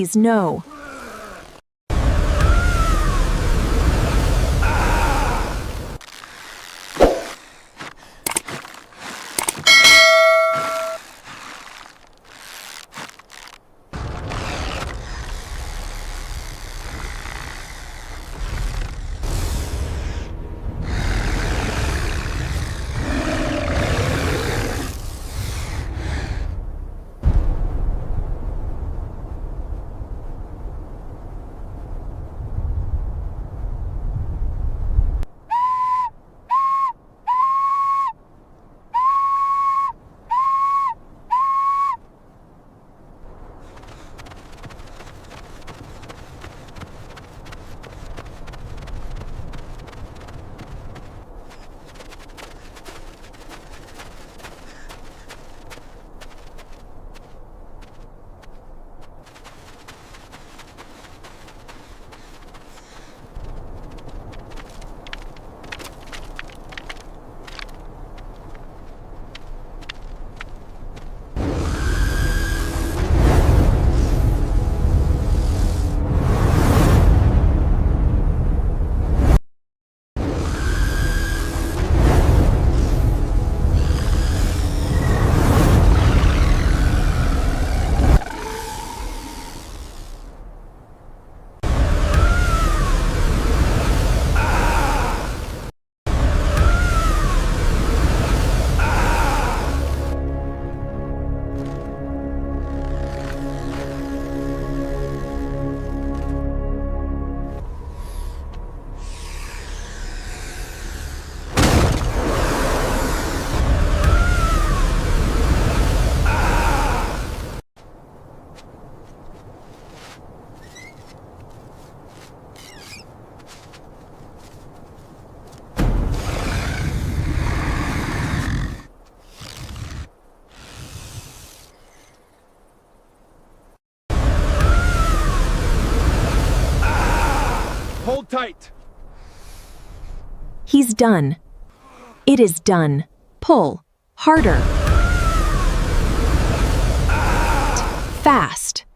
is no. Hold tight. He's done. It is done. Pull. Harder. Fast.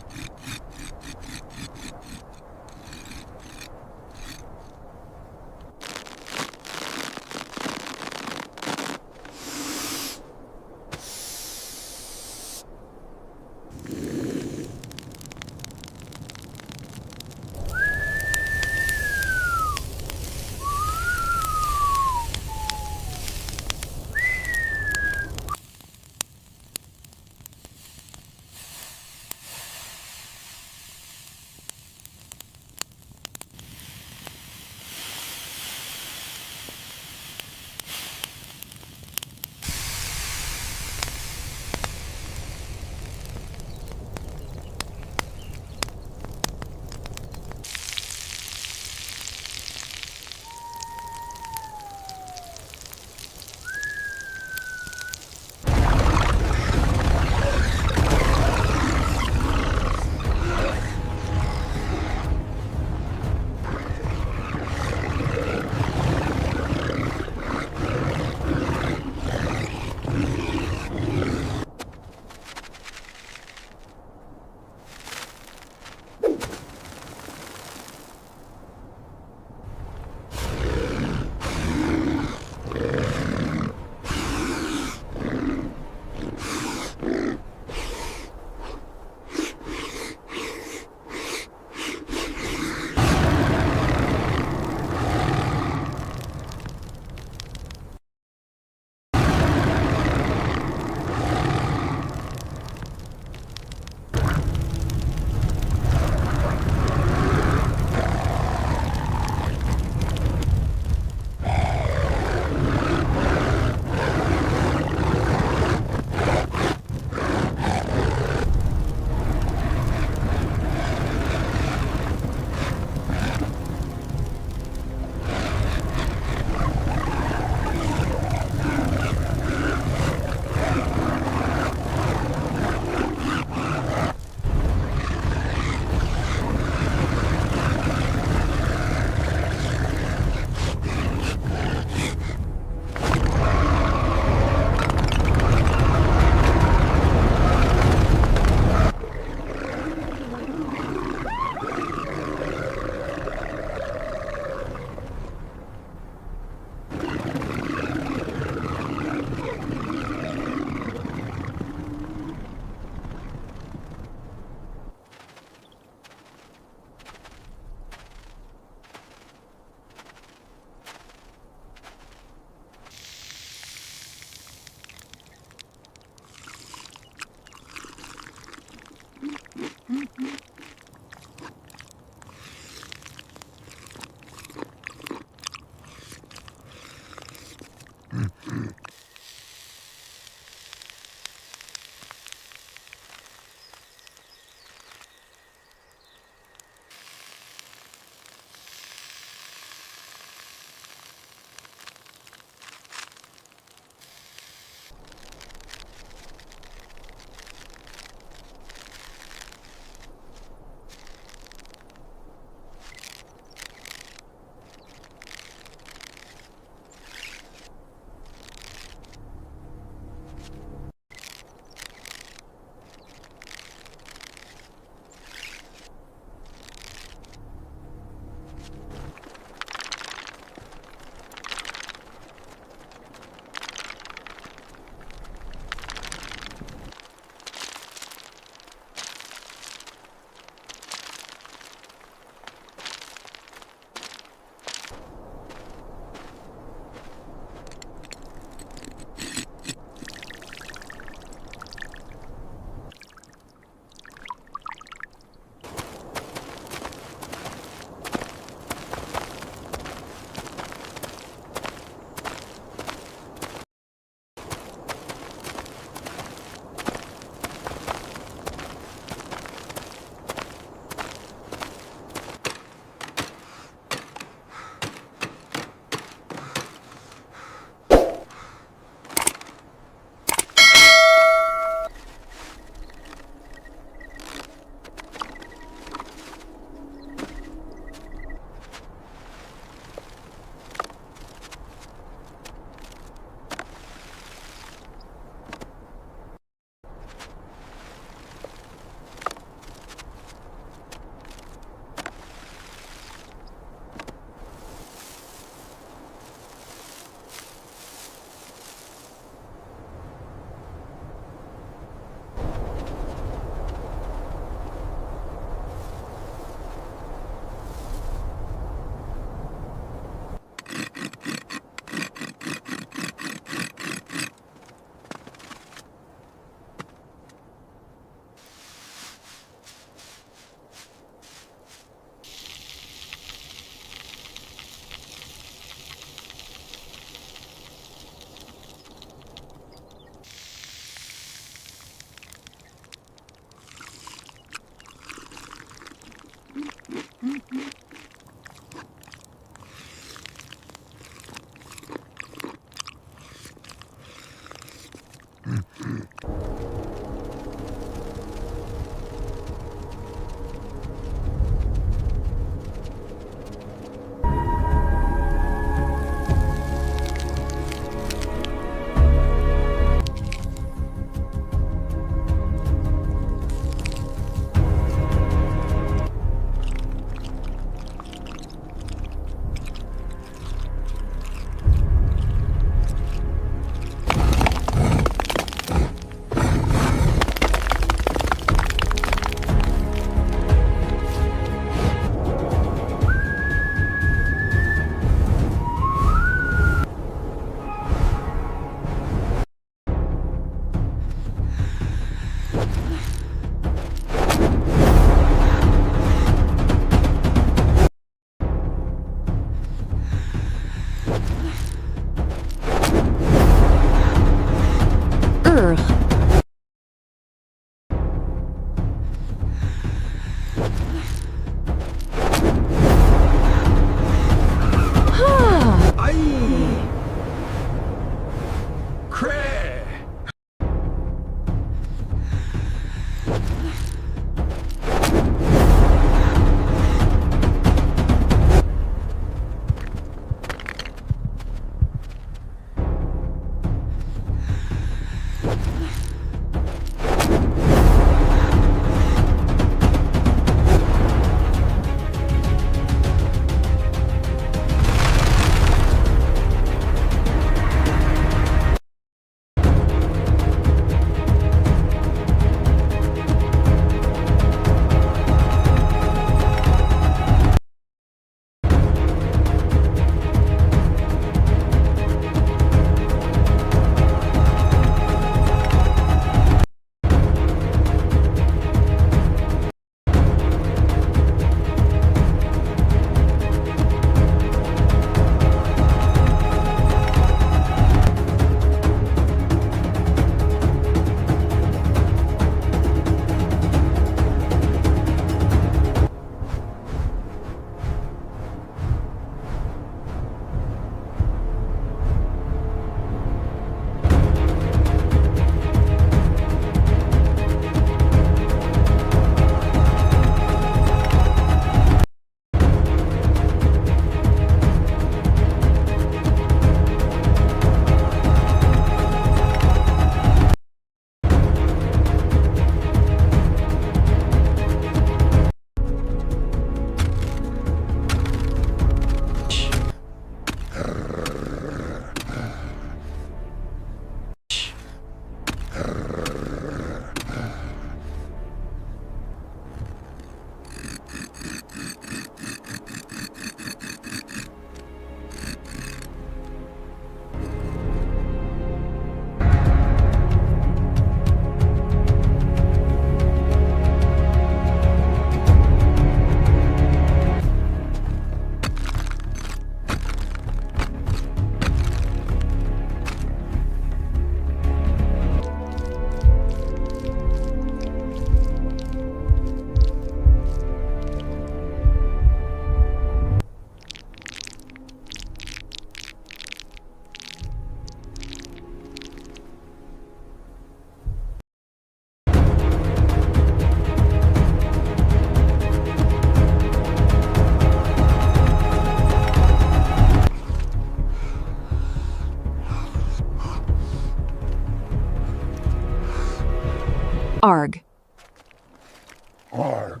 Arg.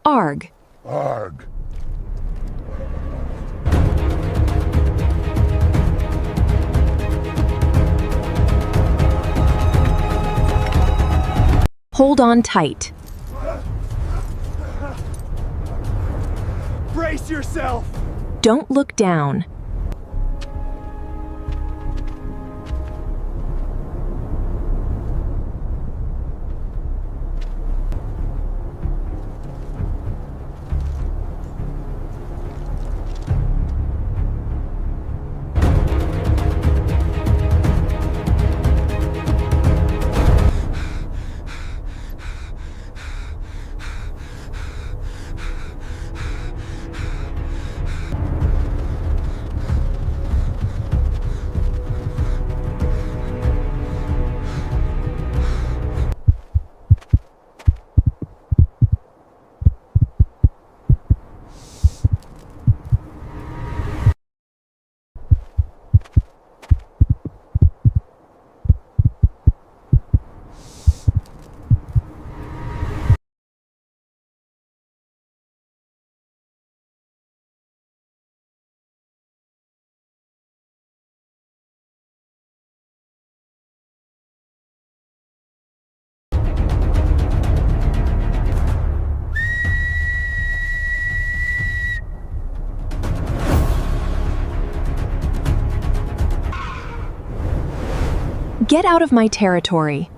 Arg. Hold on tight. Brace yourself! Don't look down. Get out of my territory.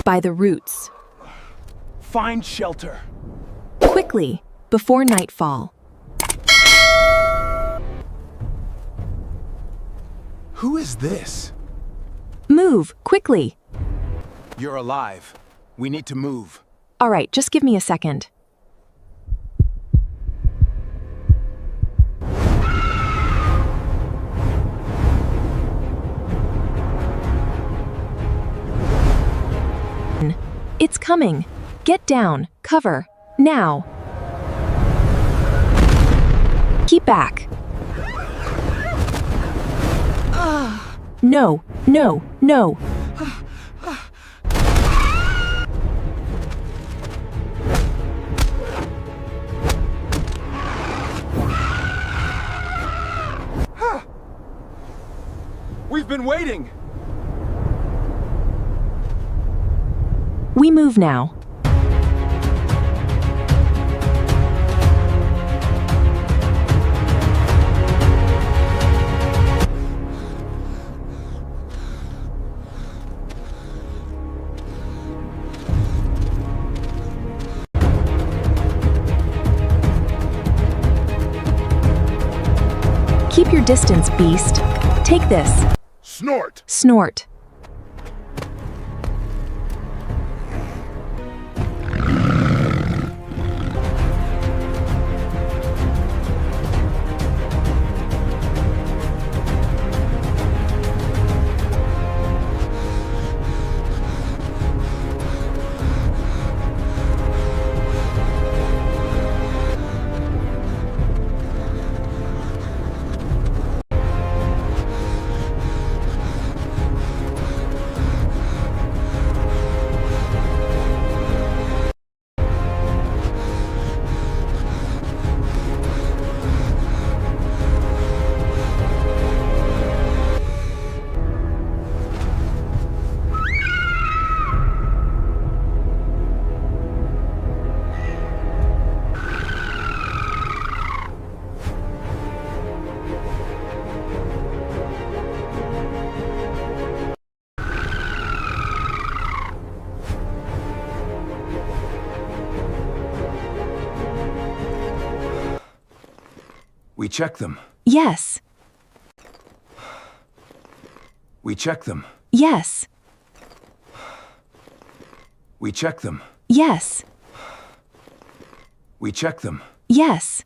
By the roots. Find shelter. Quickly, before nightfall. Who is this? Move, quickly. You're alive. We need to move. All right, just give me a second. It's coming. Get down. Cover. Now. Keep back. No, no, no. We've been waiting! We move now. Keep your distance, beast. Take this. Snort. Snort. We check them. Yes. We check them. Yes. We check them. Yes. We check them. Yes.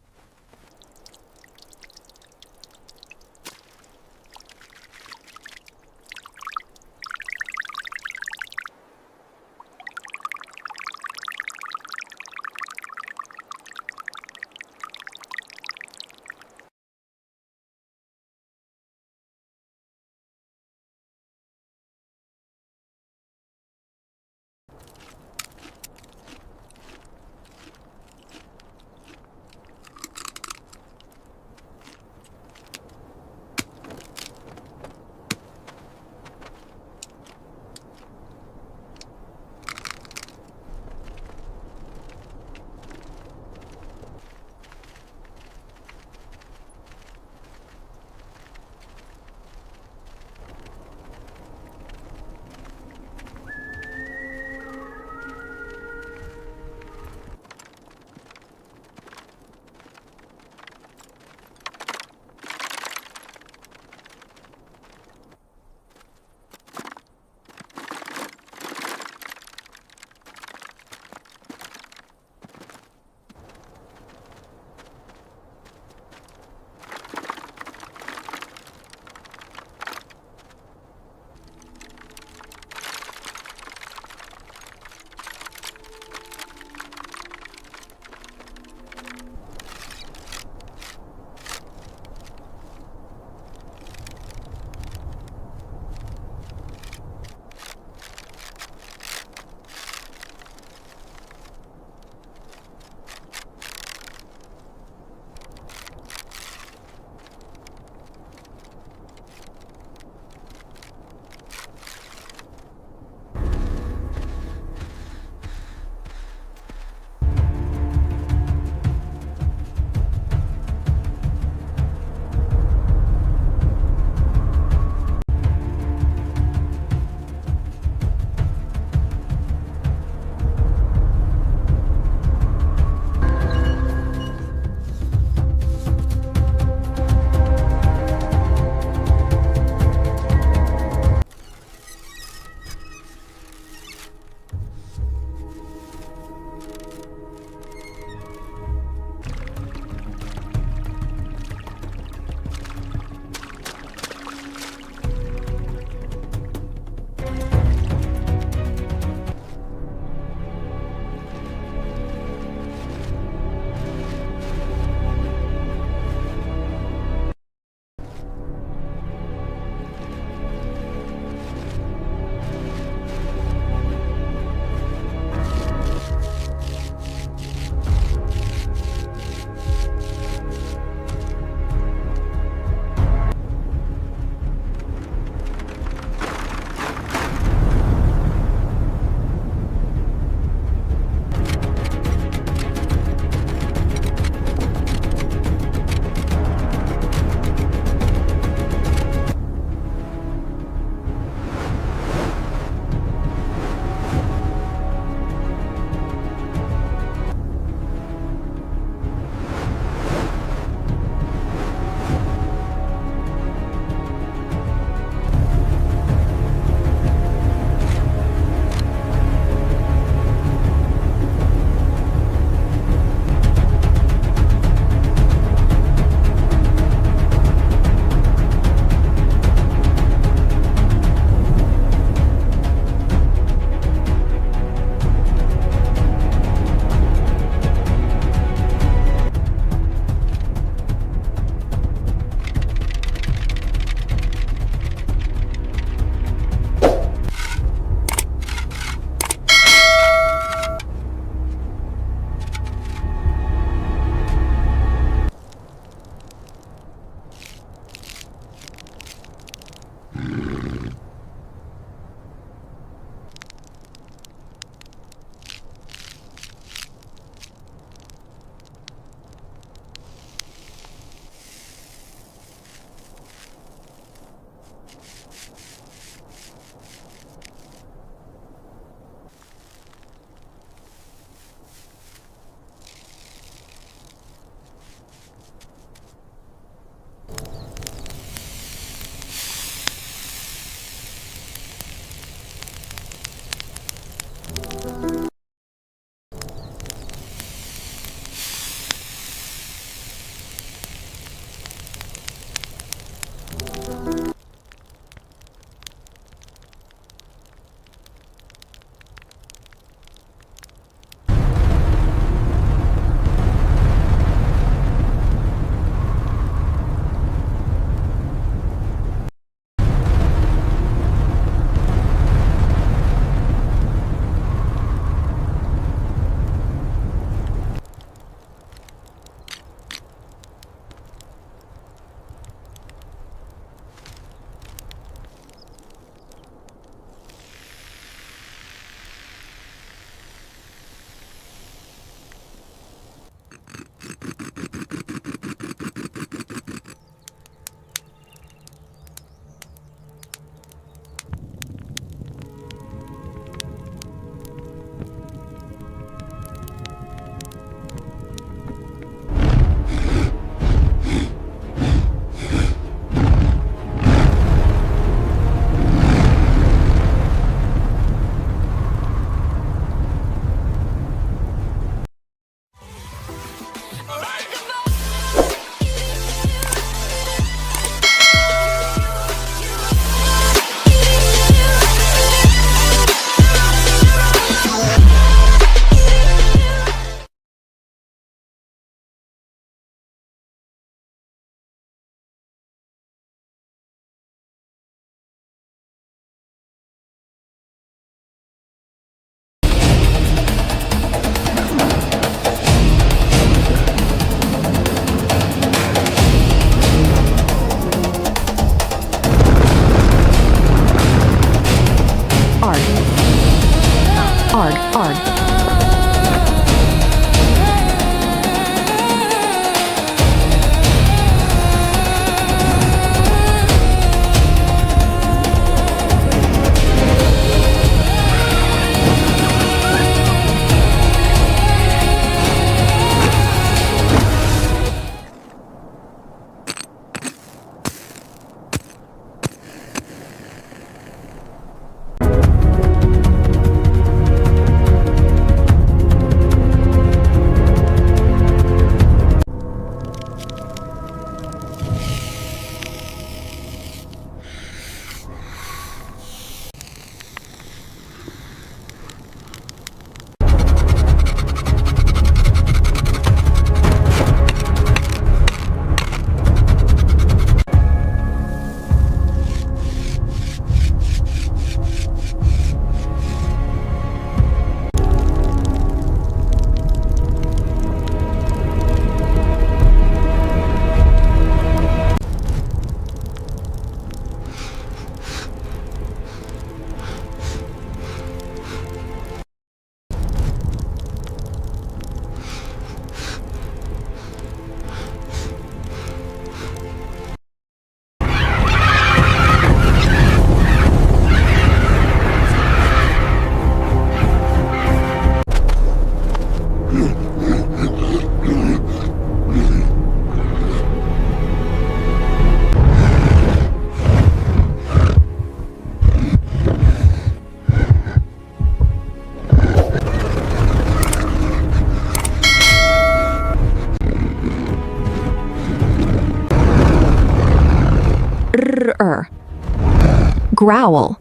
Growl.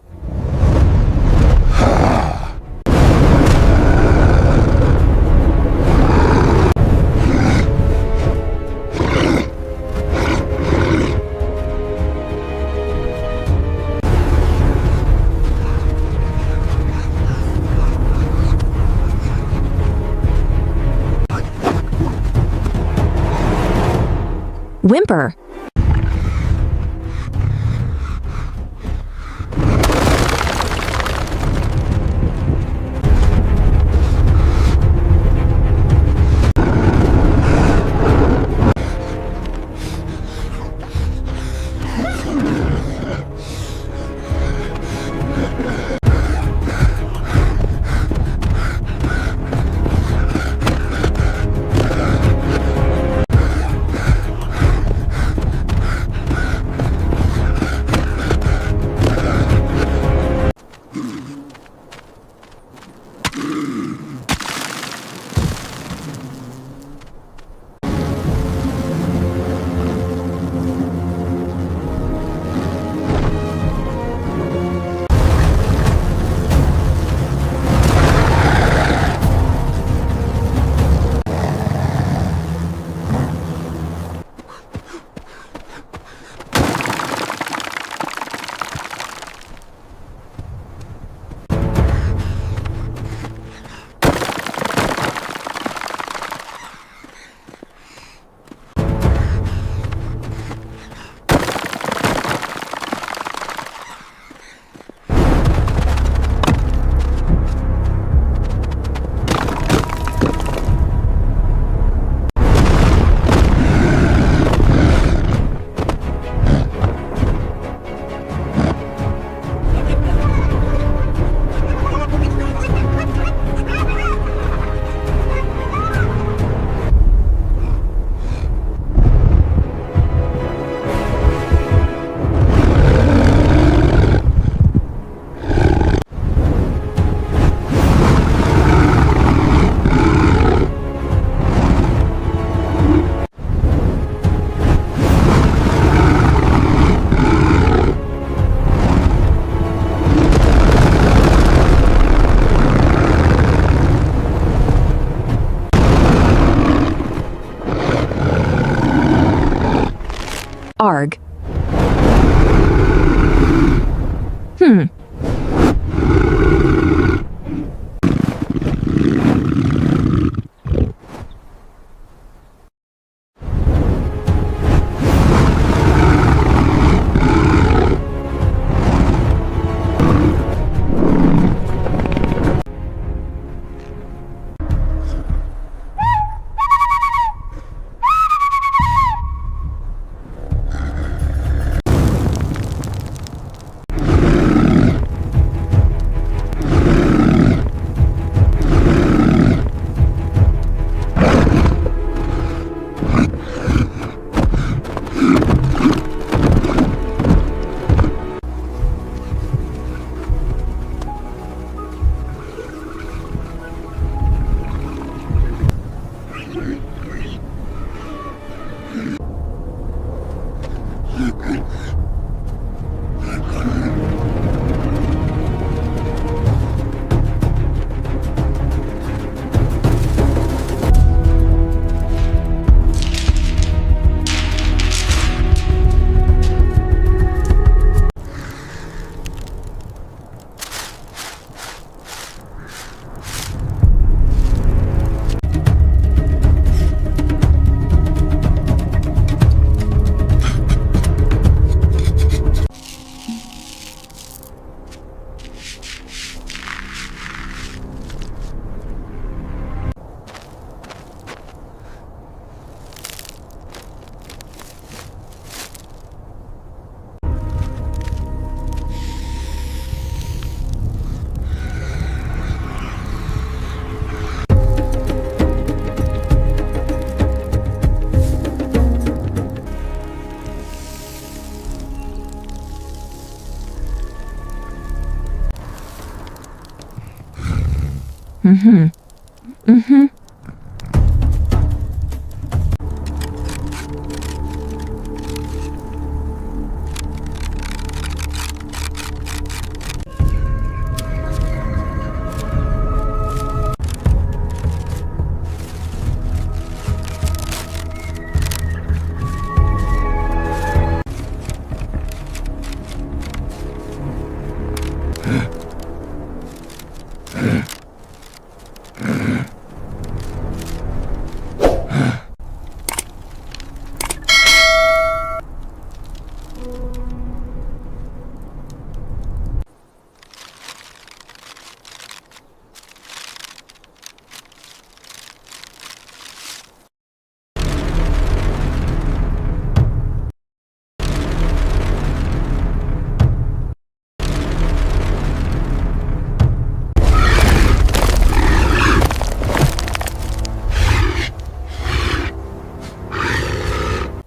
Whimper. Arg.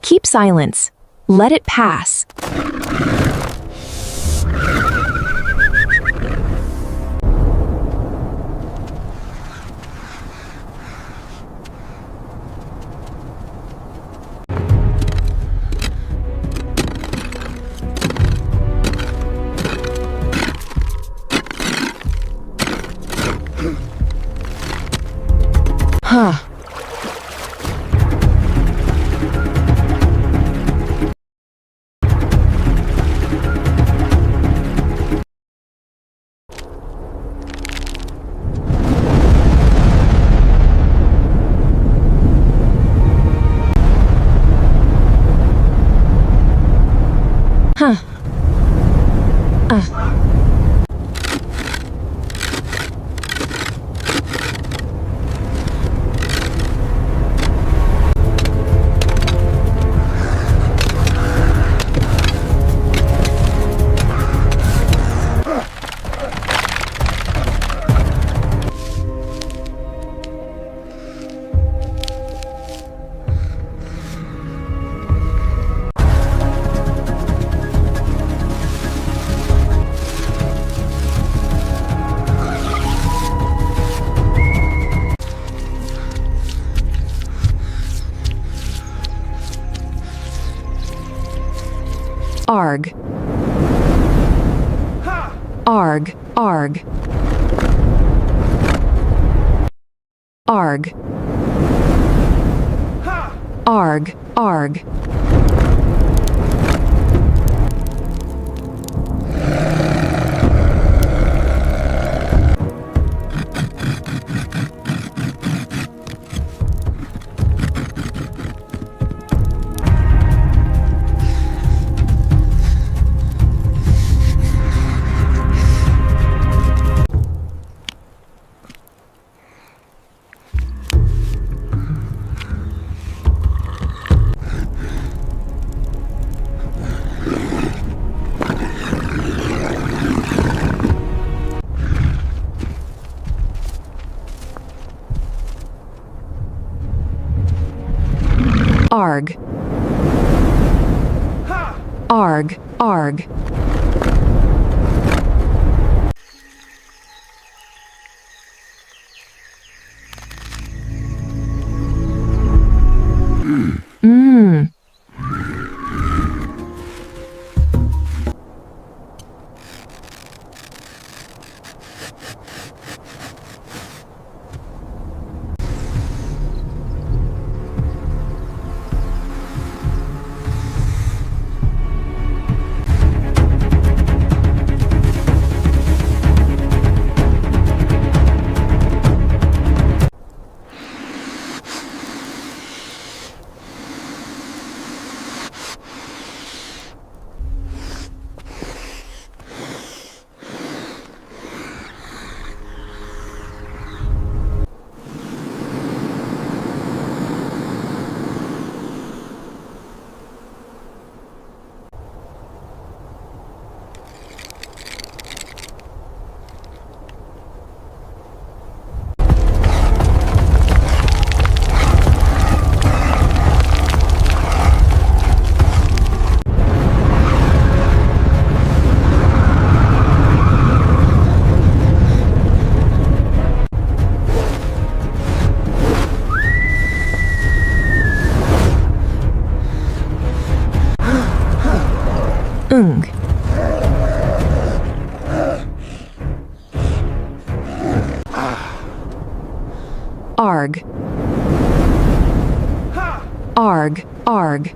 Keep silence. Let it pass. Huh. Huh. Arg. Arg, arg. Arg. Arg, arg. Arg. Arg, arg. Ung. Arg. Arg, arg.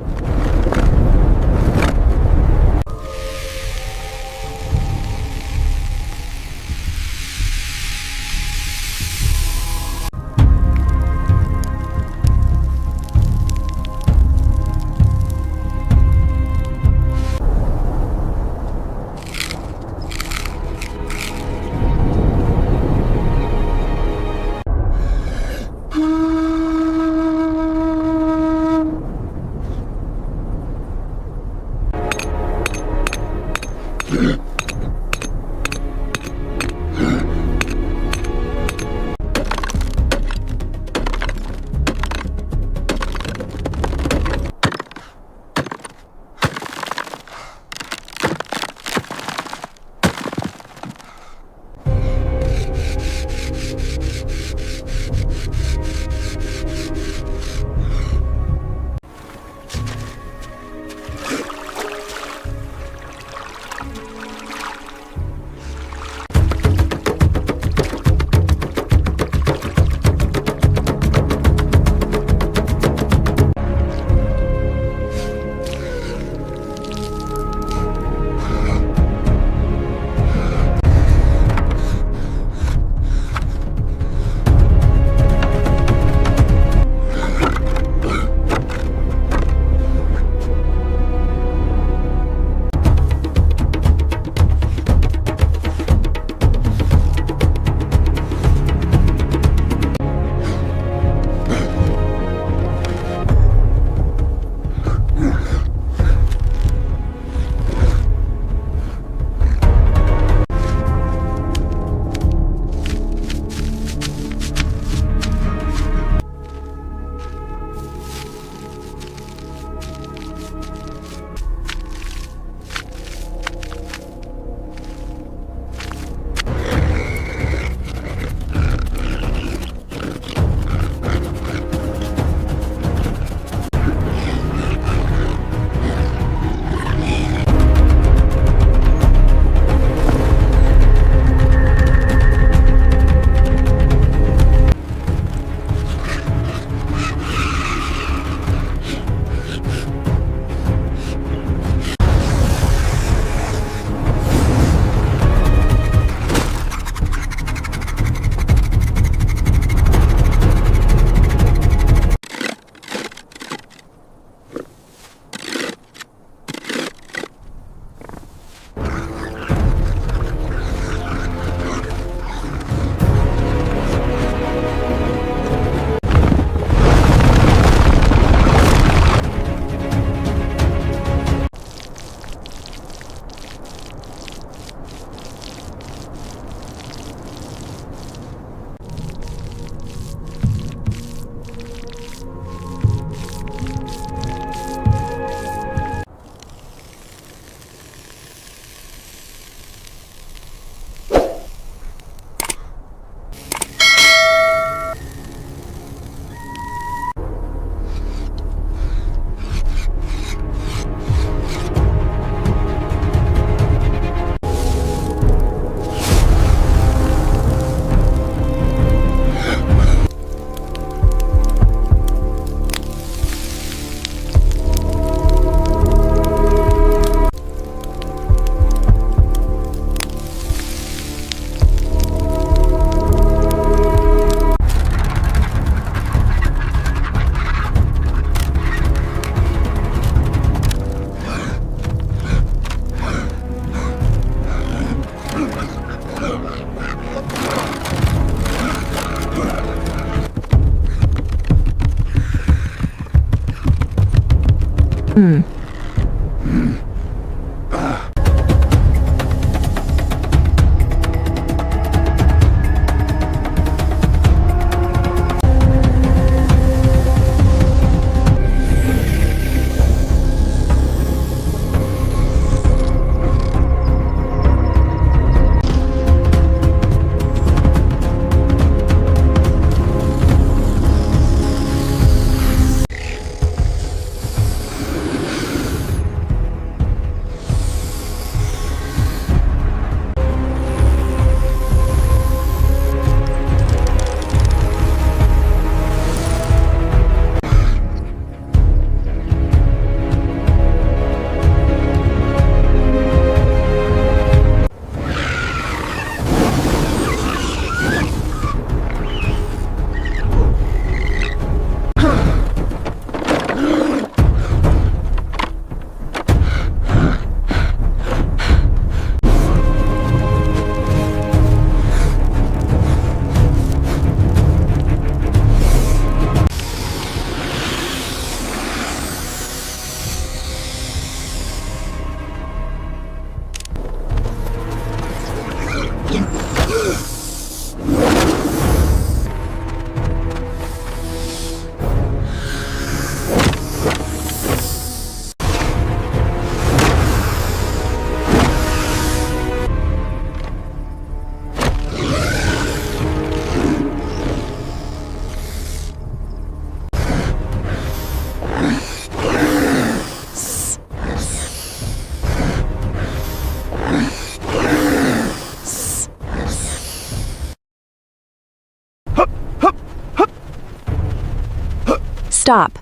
Stop.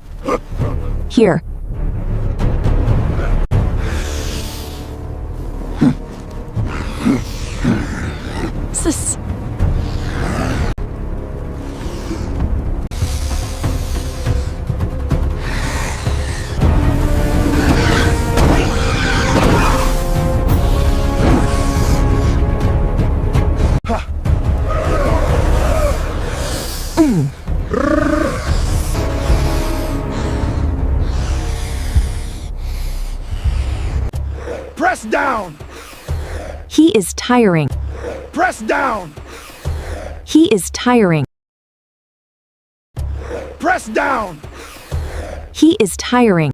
Here. Sis. Press down! He is tiring. Press down! He is tiring. Press down! He is tiring.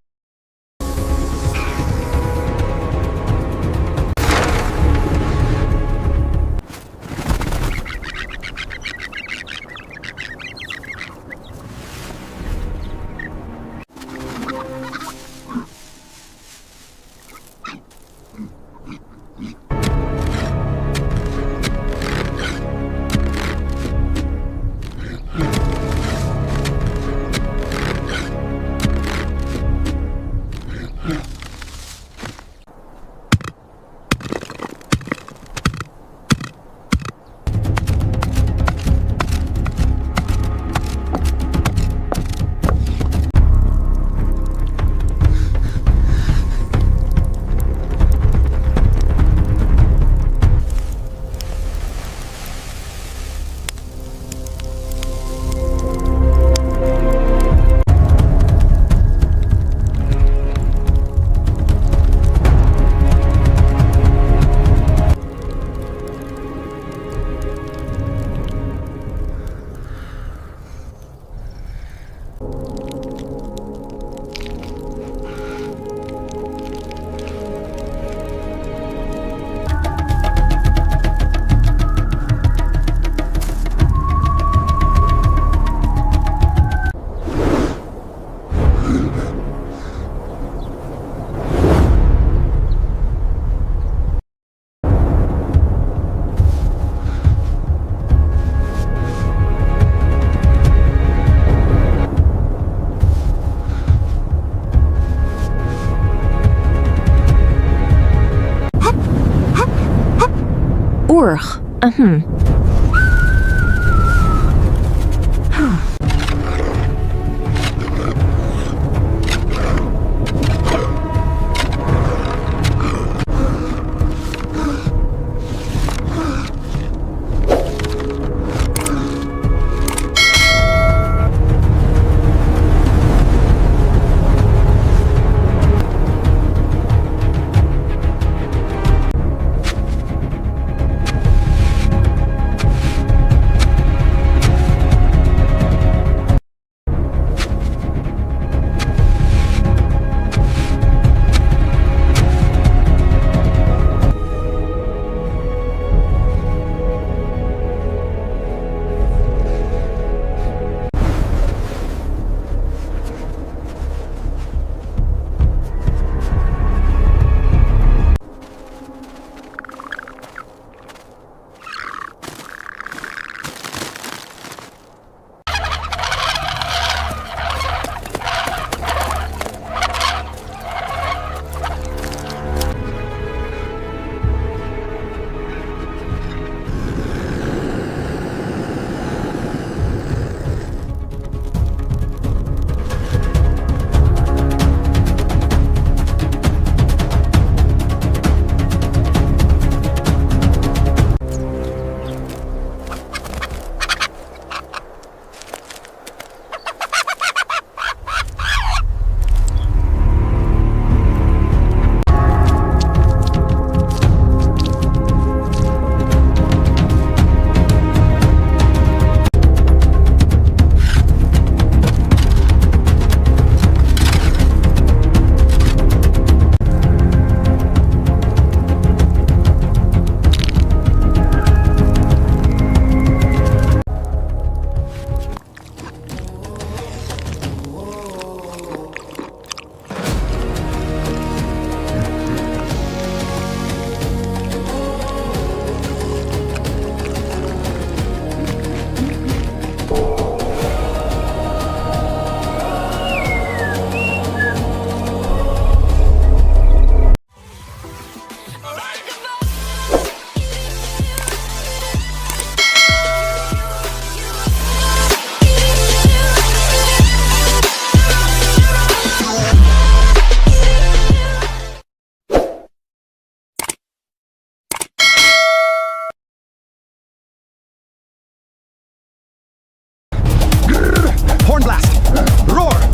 Urgh. Horn blast! Roar!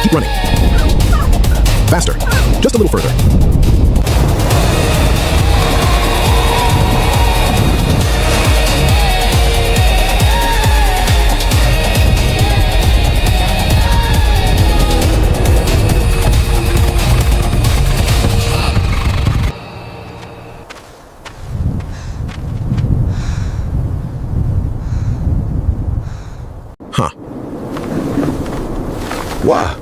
Keep running. Faster. Just a little further. Huh. Wow.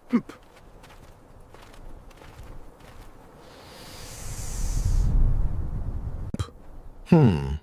Hoop. Hmm.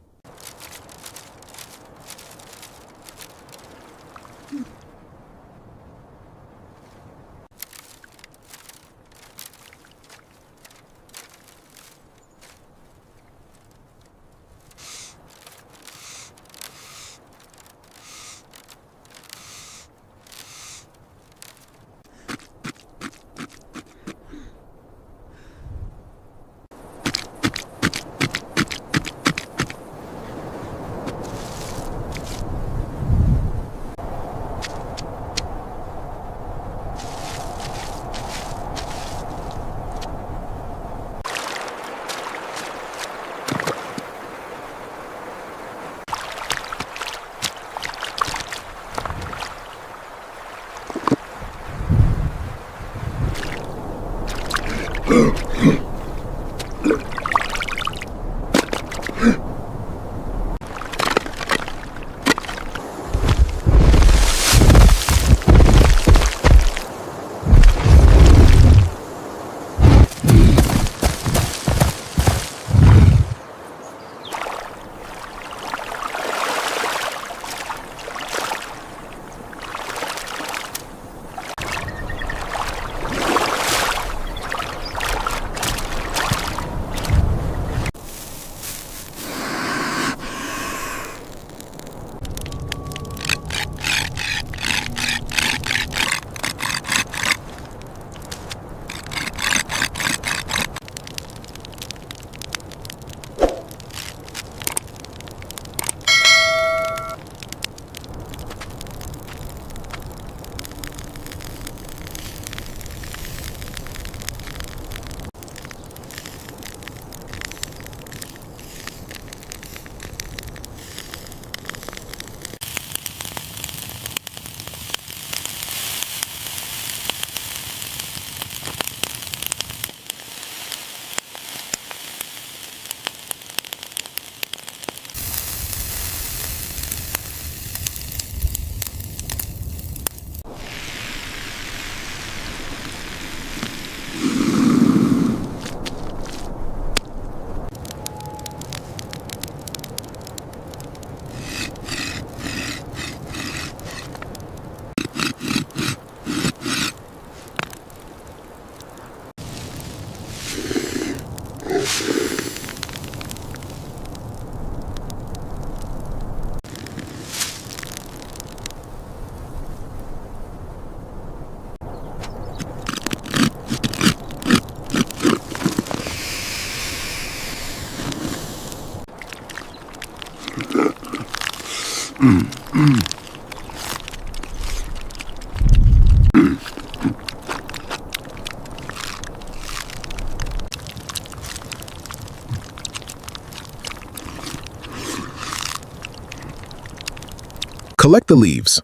Collect the leaves.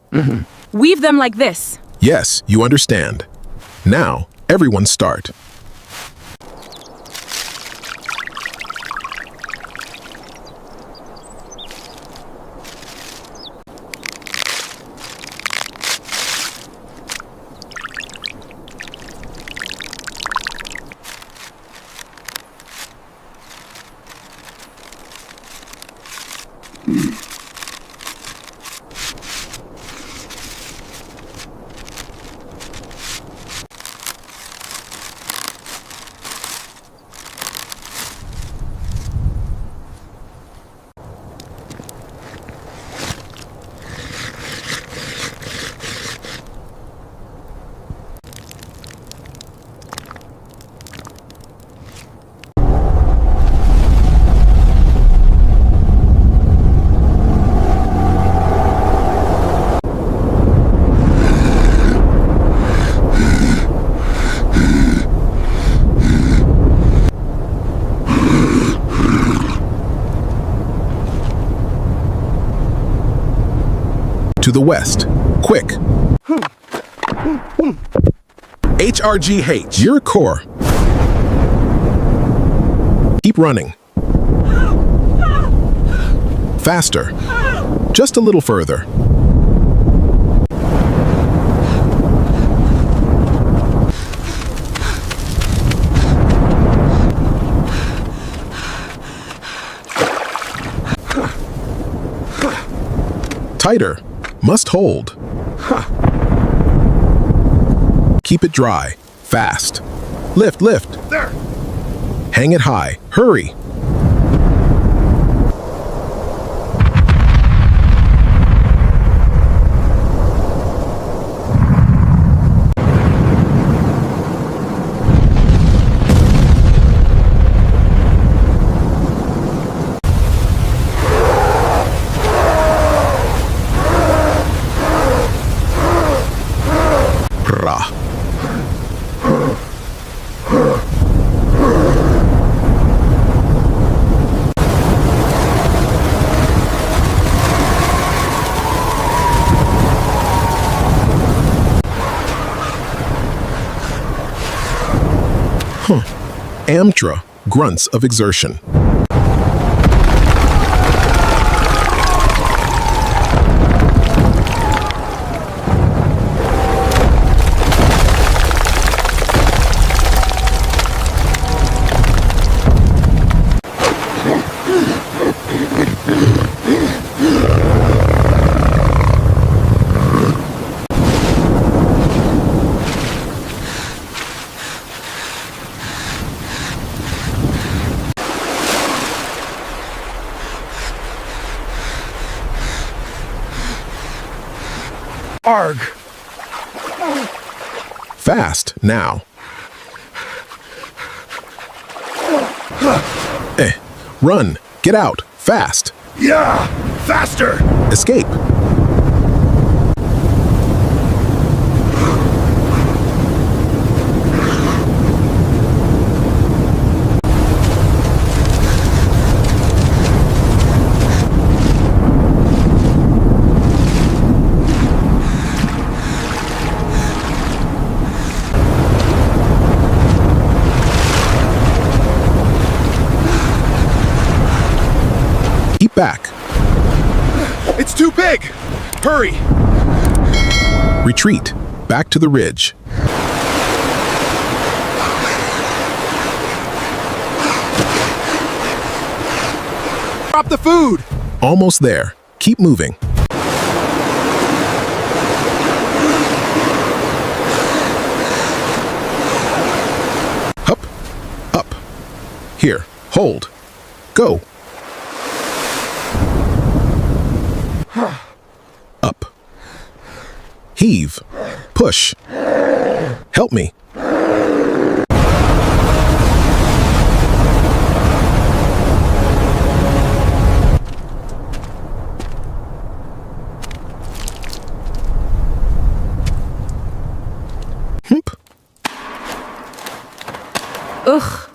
Weave them like this. Yes, you understand. Now, everyone start. To the west. Quick. HRGH. Your core. Keep running. Faster. Just a little further. Tighter. Must hold. Keep it dry. Fast. Lift, lift. There! Hang it high. Hurry. Amtra, grunts of exertion. Arg! Fast, now. Run, get out, fast. Yeah! Faster! Escape. Keep back. It's too big! Hurry! Retreat. Back to the ridge. Drop the food! Almost there. Keep moving. Up. Up. Here. Hold. Go. Up. Heave. Push. Help me. Ugh.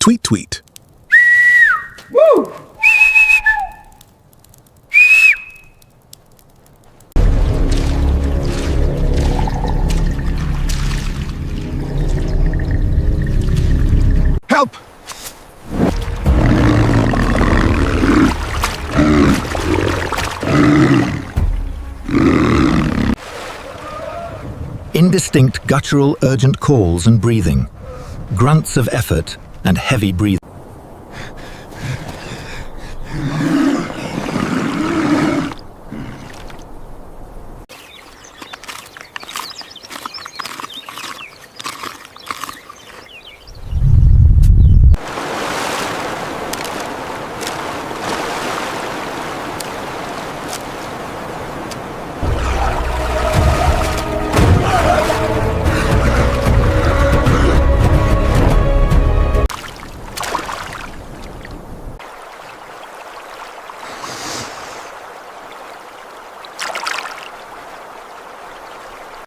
Tweet tweet. Help! Indistinct guttural urgent calls and breathing. Grunts of effort and heavy breathing.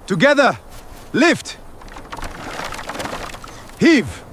Together! Lift! Heave!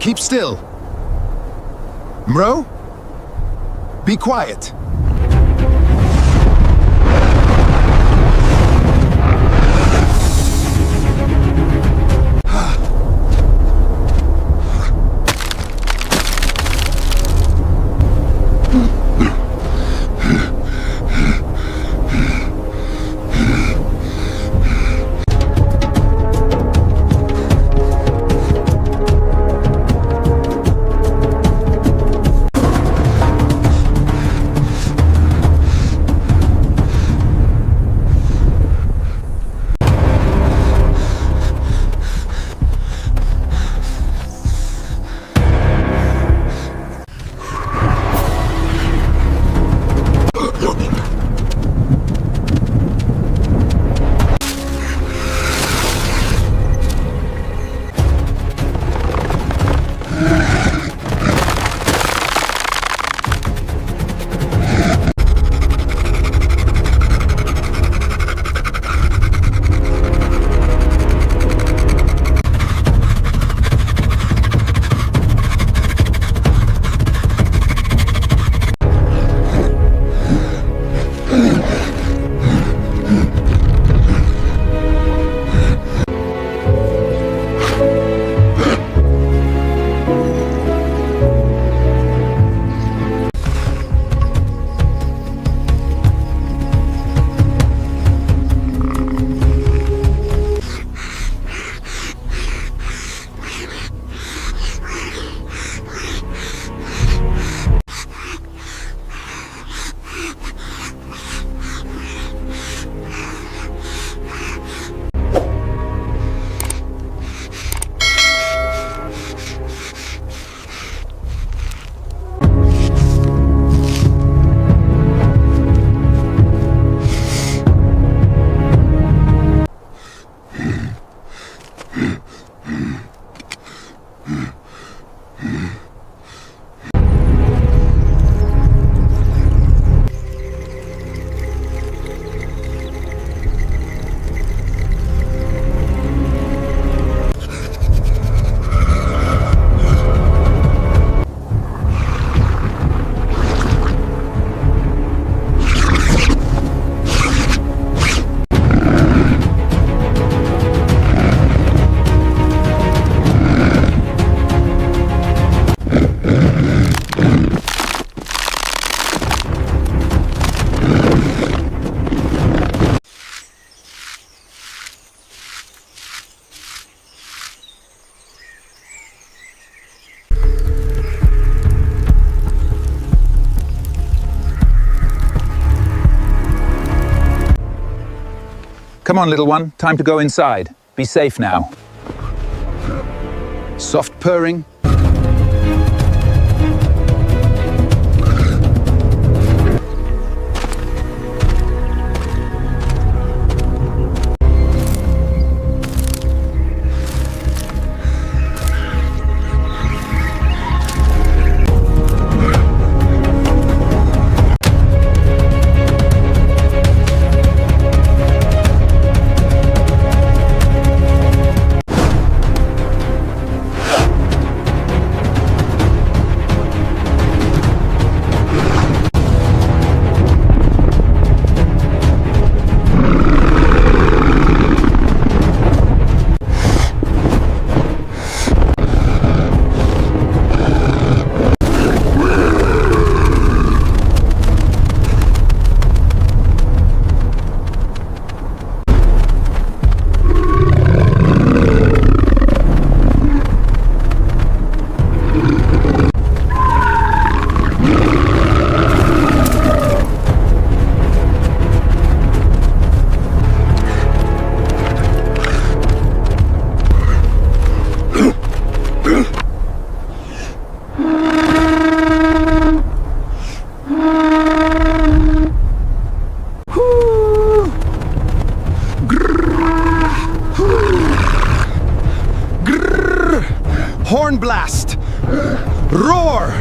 Keep still. Mro? Be quiet. Come on, little one. Time to go inside. Be safe now. Soft purring. Horn blast! Roar!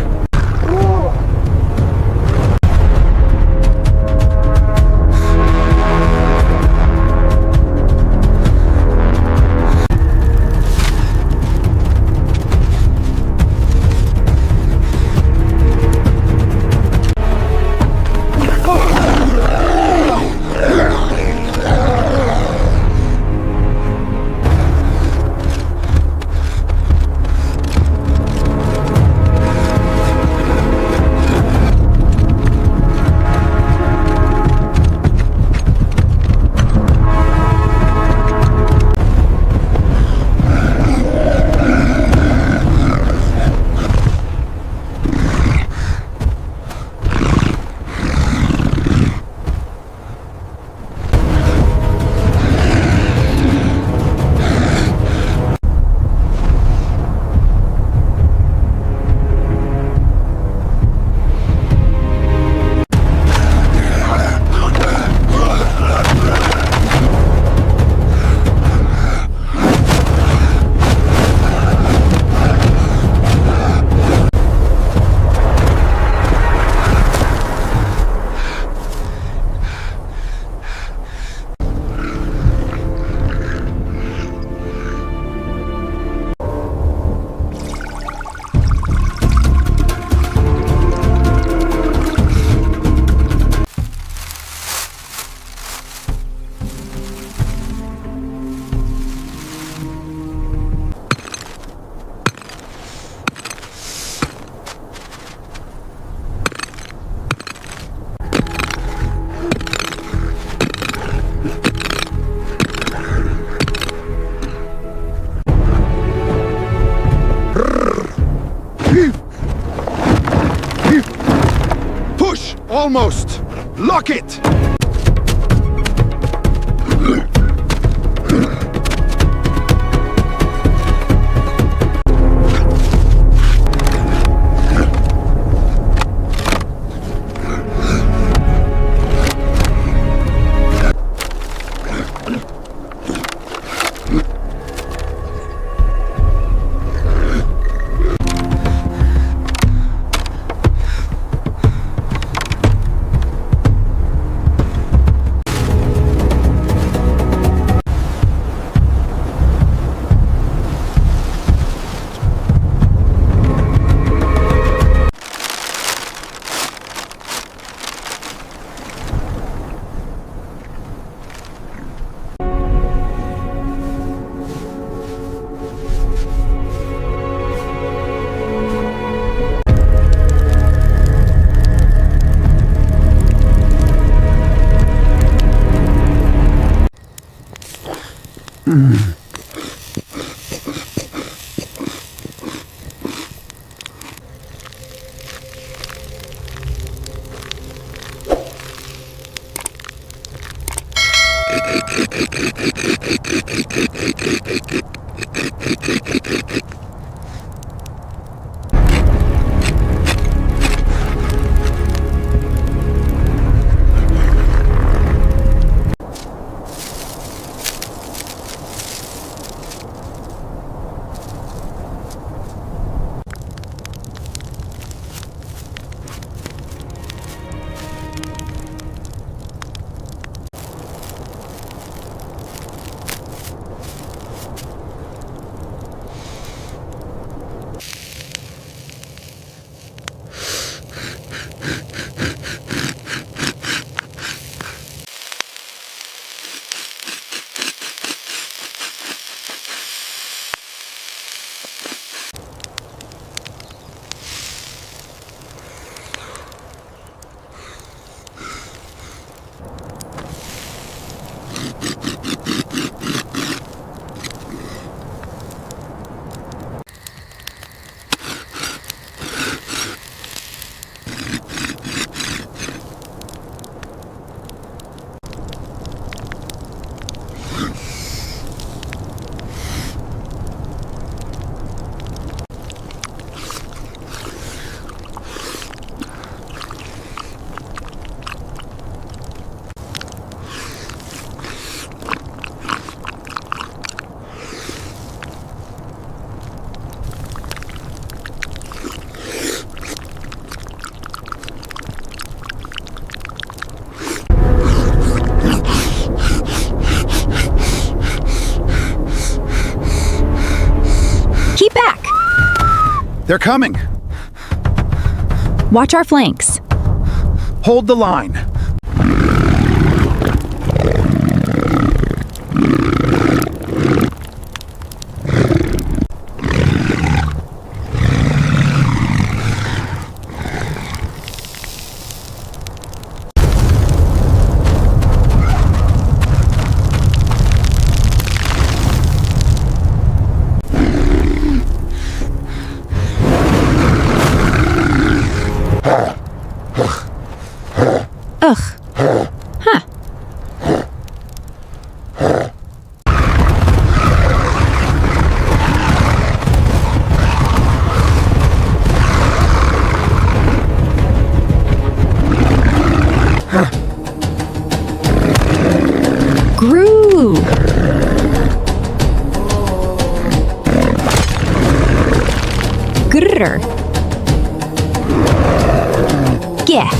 Almost! Lock it! Keep back! They're coming! Watch our flanks. Hold the line. Ugh. Huh. Groove. Grrr. Yeah.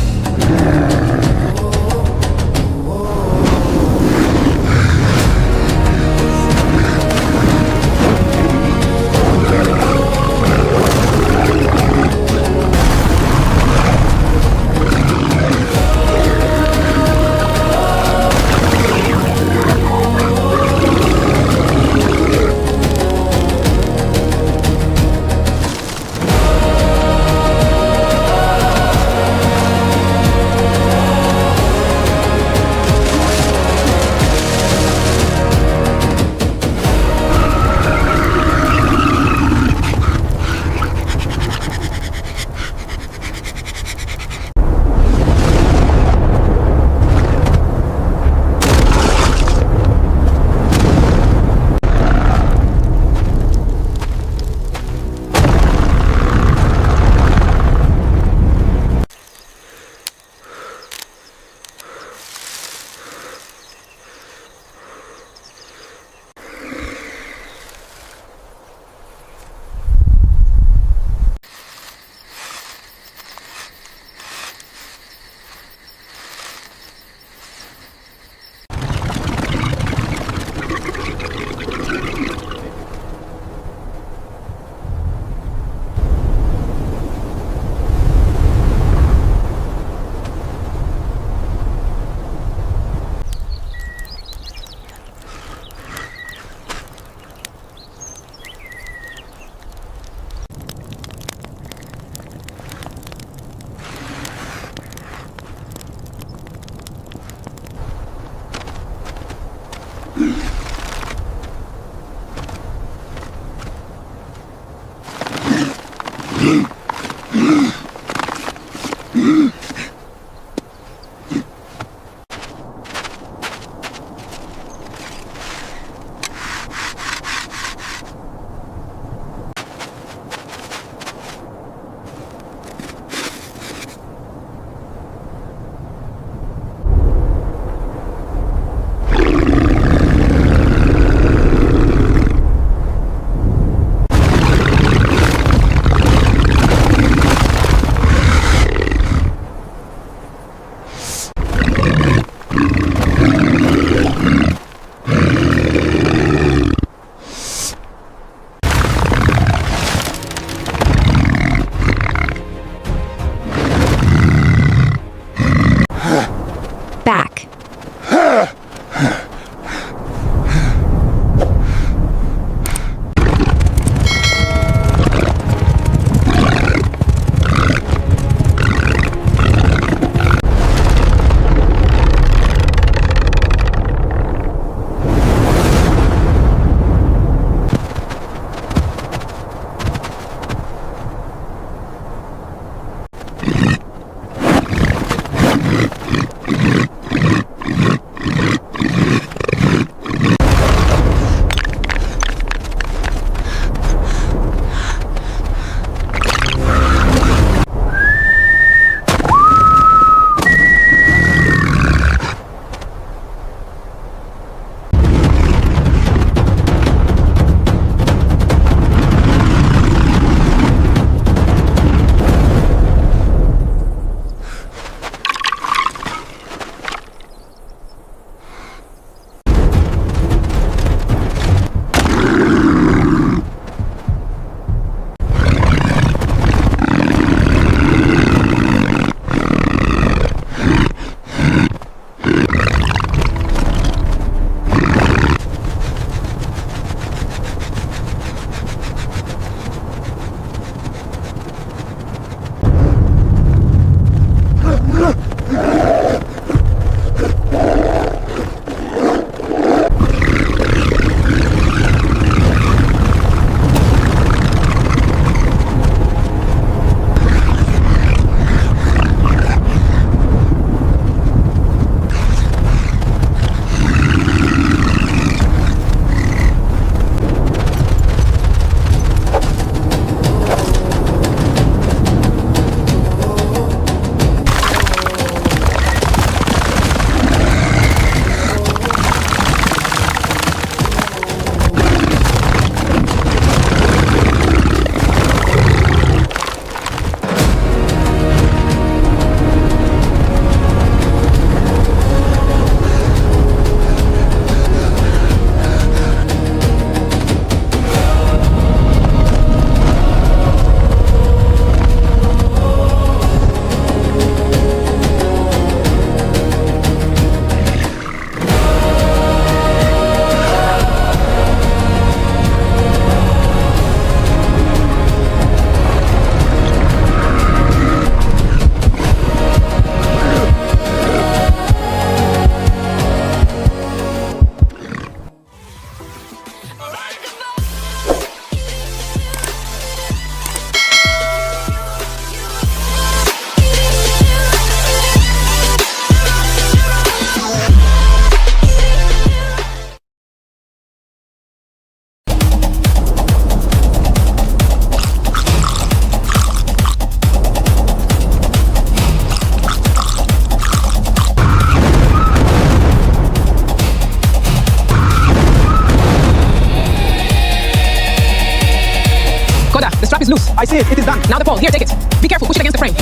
the strap is loose. I see it. It is done. Now the pole. Here, take it. Be careful. Push it against the frame.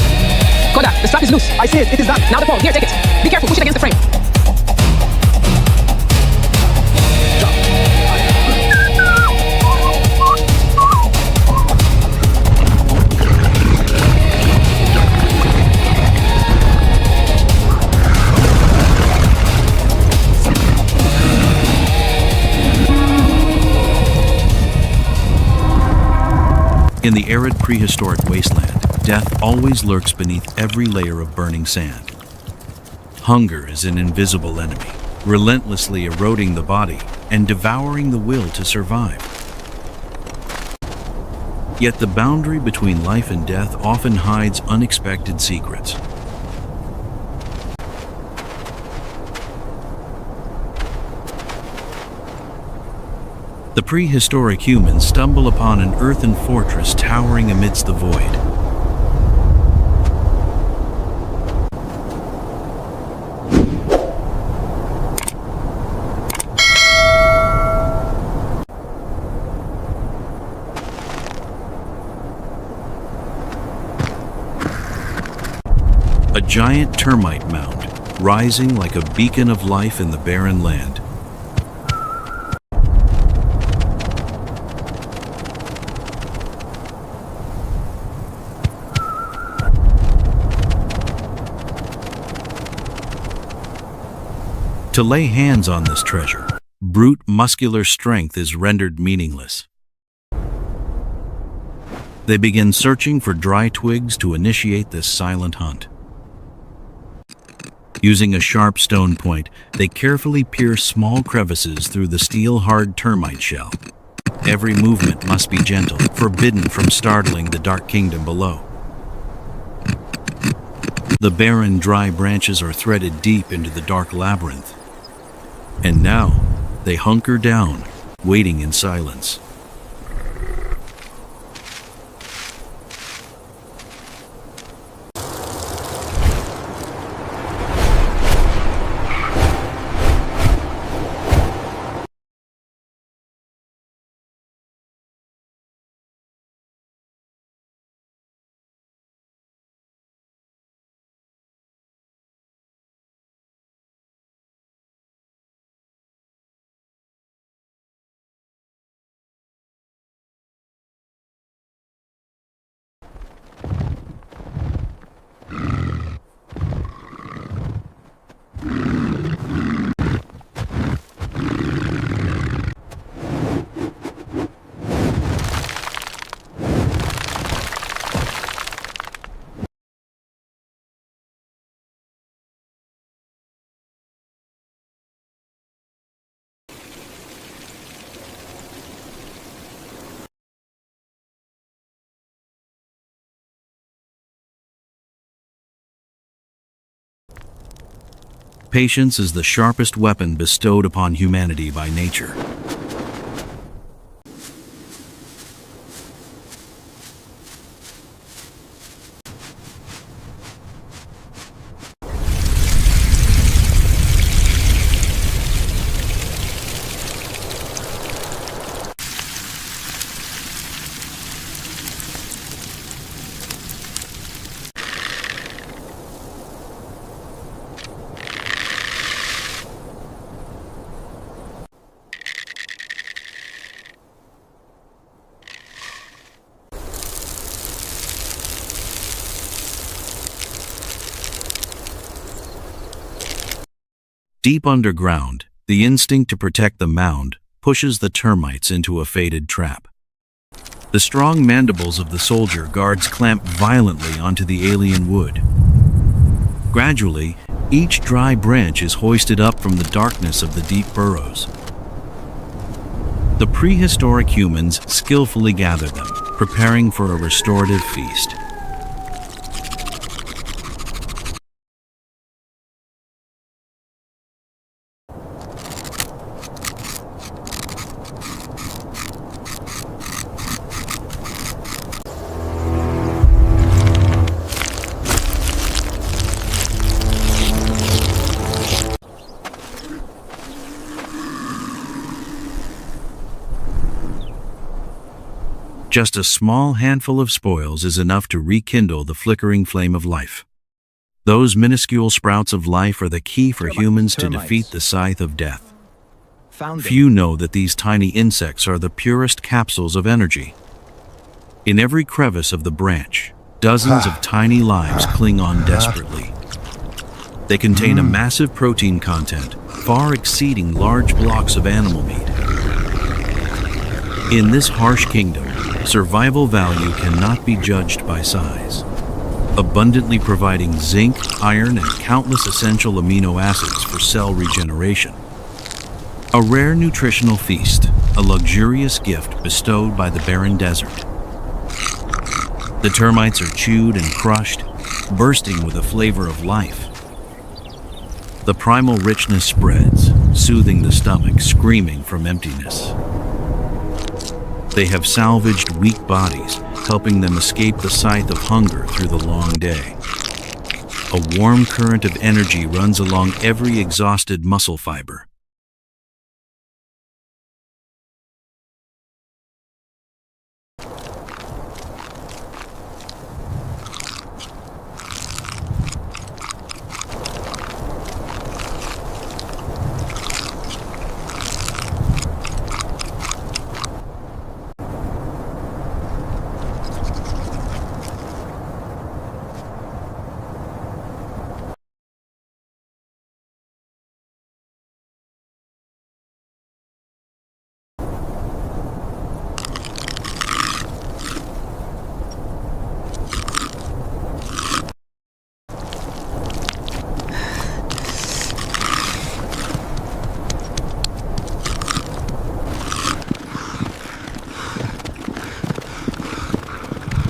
Koda, the strap is loose. I see it. It is done. Now the pole. Here, take it. Be careful. Push it against the frame. In the arid prehistoric wasteland, death always lurks beneath every layer of burning sand. Hunger is an invisible enemy, relentlessly eroding the body and devouring the will to survive. Yet the boundary between life and death often hides unexpected secrets. The prehistoric humans stumble upon an earthen fortress towering amidst the void. A giant termite mound, rising like a beacon of life in the barren land. To lay hands on this treasure, brute muscular strength is rendered meaningless. They begin searching for dry twigs to initiate this silent hunt. Using a sharp stone point, they carefully pierce small crevices through the steel-hard termite shell. Every movement must be gentle, forbidden from startling the dark kingdom below. The barren, dry branches are threaded deep into the dark labyrinth. And now, they hunker down, waiting in silence. Patience is the sharpest weapon bestowed upon humanity by nature. Deep underground, the instinct to protect the mound pushes the termites into a fated trap. The strong mandibles of the soldier guards clamp violently onto the alien wood. Gradually, each dry branch is hoisted up from the darkness of the deep burrows. The prehistoric humans skillfully gather them, preparing for a restorative feast. Just a small handful of spoils is enough to rekindle the flickering flame of life. Those minuscule sprouts of life are the key for humans to defeat the scythe of death. Few know that these tiny insects are the purest capsules of energy. In every crevice of the branch, dozens of tiny lives cling on desperately. They contain a massive protein content, far exceeding large blocks of animal meat. In this harsh kingdom, survival value cannot be judged by size. Abundantly providing zinc, iron, and countless essential amino acids for cell regeneration. A rare nutritional feast, a luxurious gift bestowed by the barren desert. The termites are chewed and crushed, bursting with a flavor of life. The primal richness spreads, soothing the stomach, screaming from emptiness. They have salvaged weak bodies, helping them escape the scythe of hunger through the long day. A warm current of energy runs along every exhausted muscle fiber.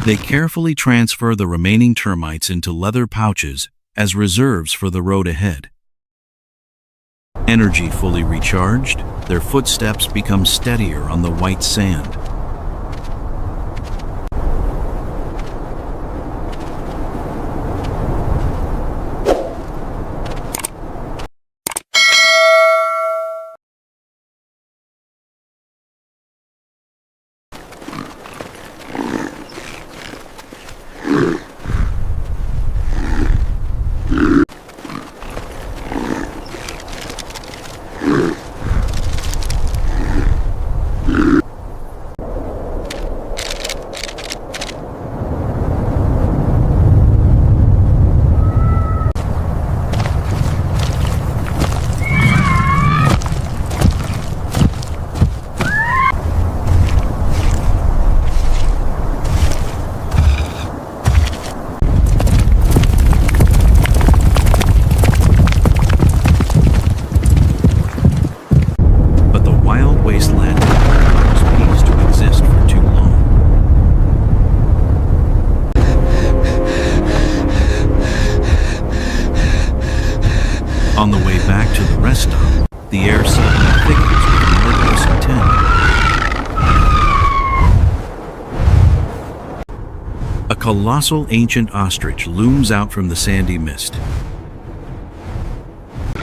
They carefully transfer the remaining termites into leather pouches as reserves for the road ahead. Energy fully recharged, their footsteps become steadier on the white sand. On the way back to the rest stop, the air suddenly thickens with murderous intent. A colossal ancient ostrich looms out from the sandy mist.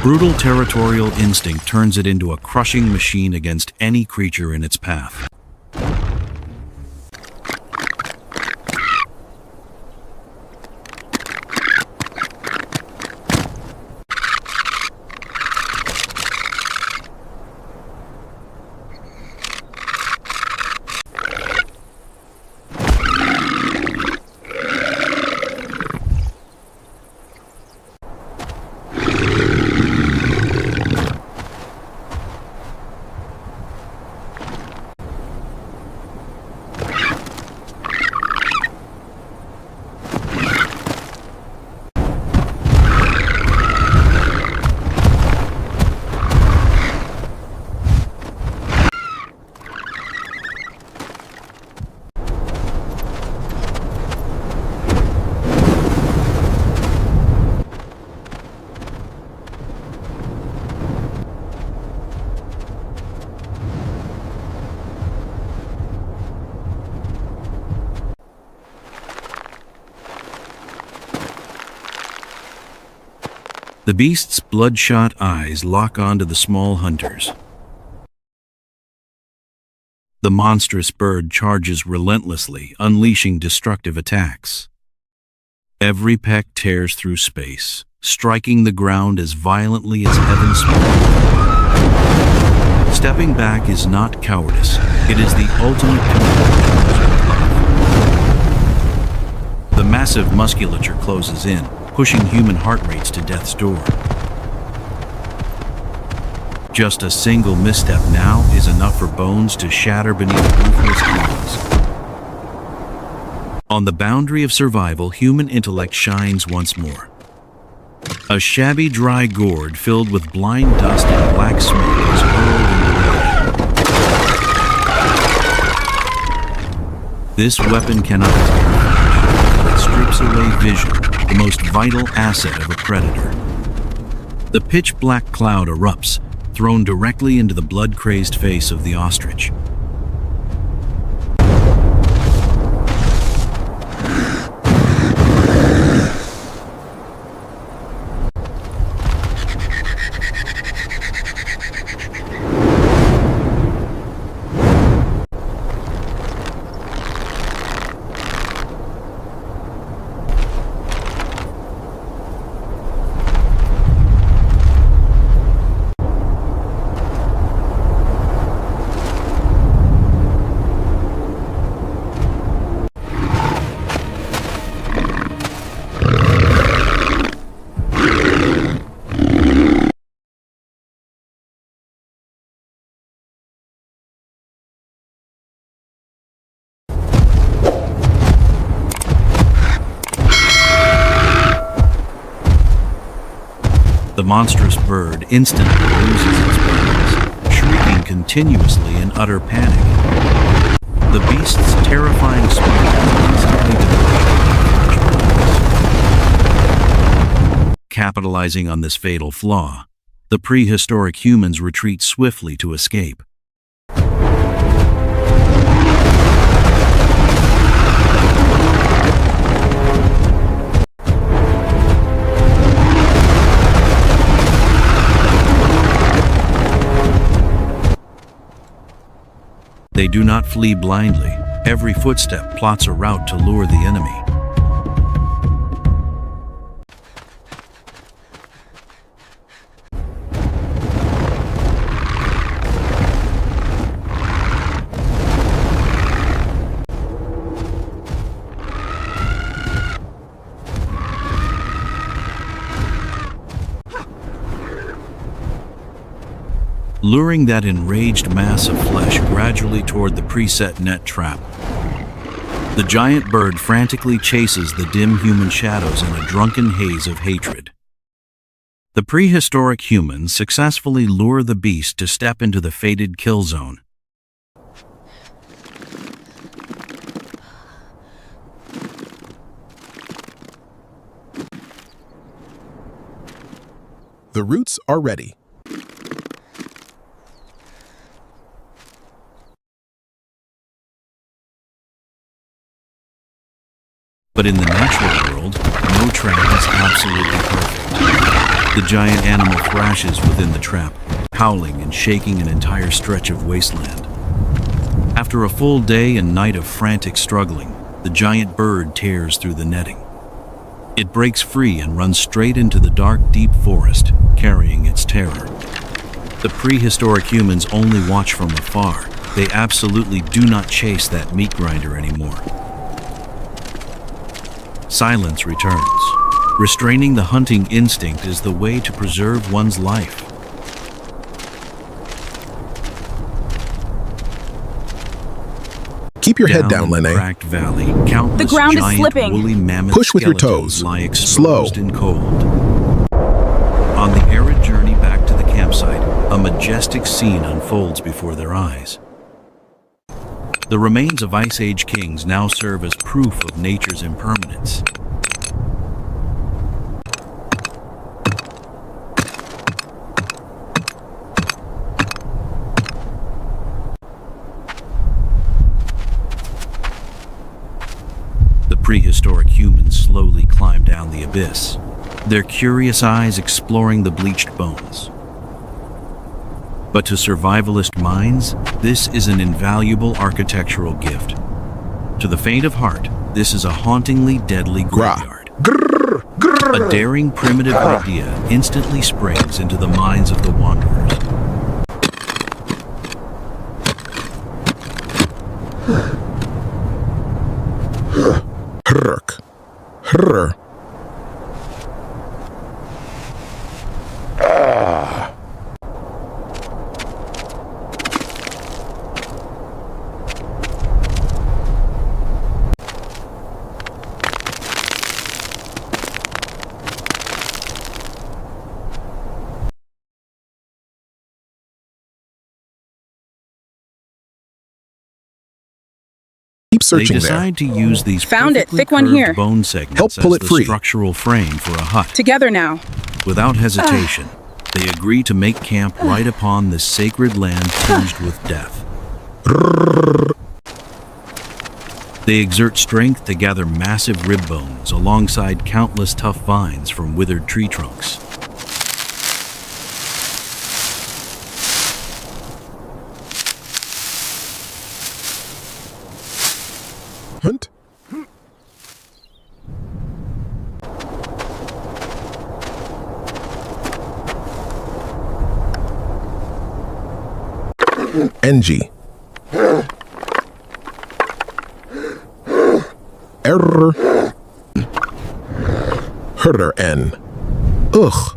Brutal territorial instinct turns it into a crushing machine against any creature in its path. The beast's bloodshot eyes lock onto the small hunters. The monstrous bird charges relentlessly, unleashing destructive attacks. Every peck tears through space, striking the ground as violently as heaven splits. Stepping back is not cowardice, it is the ultimate commitment to preserve life. The massive musculature closes in, pushing human heart rates to death's door. Just a single misstep now is enough for bones to shatter beneath ruthless claws. On the boundary of survival, human intellect shines once more. A shabby, dry gourd filled with blind dust and black smoke is hurled into the air. This weapon cannot tear flesh, but it strips away vision, the most vital asset of a predator. The pitch-black cloud erupts, thrown directly into the blood-crazed face of the ostrich. The monstrous bird instantly loses its balance, shrieking continuously in utter panic. The beast's terrifying smile instantly devours. Capitalizing on this fatal flaw, the prehistoric humans retreat swiftly to escape. They do not flee blindly. Every footstep plots a route to lure the enemy. Luring that enraged mass of flesh gradually toward the preset net trap. The giant bird frantically chases the dim human shadows in a drunken haze of hatred. The prehistoric humans successfully lure the beast to step into the fated kill zone. The roots are ready. But in the natural world, no trap is absolutely perfect. The giant animal thrashes within the trap, howling and shaking an entire stretch of wasteland. After a full day and night of frantic struggling, the giant bird tears through the netting. It breaks free and runs straight into the dark, deep forest, carrying its terror. The prehistoric humans only watch from afar. They absolutely do not chase that meat grinder anymore. Silence returns. Restraining the hunting instinct is the way to preserve one's life. Keep your head down, in the Lene. cracked valley, countless The ground is giant slipping. woolly mammoth Push with your skeletons toes. lie exposed Slow. and cold. On the arid journey back to the campsite, a majestic scene unfolds before their eyes. The remains of Ice Age kings now serve as proof of nature's impermanence. The prehistoric humans slowly climb down the abyss, their curious eyes exploring the bleached bones. But to survivalist minds, this is an invaluable architectural gift. To the faint of heart, this is a hauntingly deadly graveyard. A daring primitive idea instantly springs into the minds of the wanderers. Hrk. Hrr. Keep They searching there. decide to use these Found it. perfectly Thick one curved here. bone segments Help pull as it the free. structural frame for a hut. Together now. Without hesitation, they agree to make camp right upon this sacred land tinged with death. They exert strength to gather massive rib bones alongside countless tough vines from withered tree trunks. Hunt. NG. Error. Herder N. Ugh.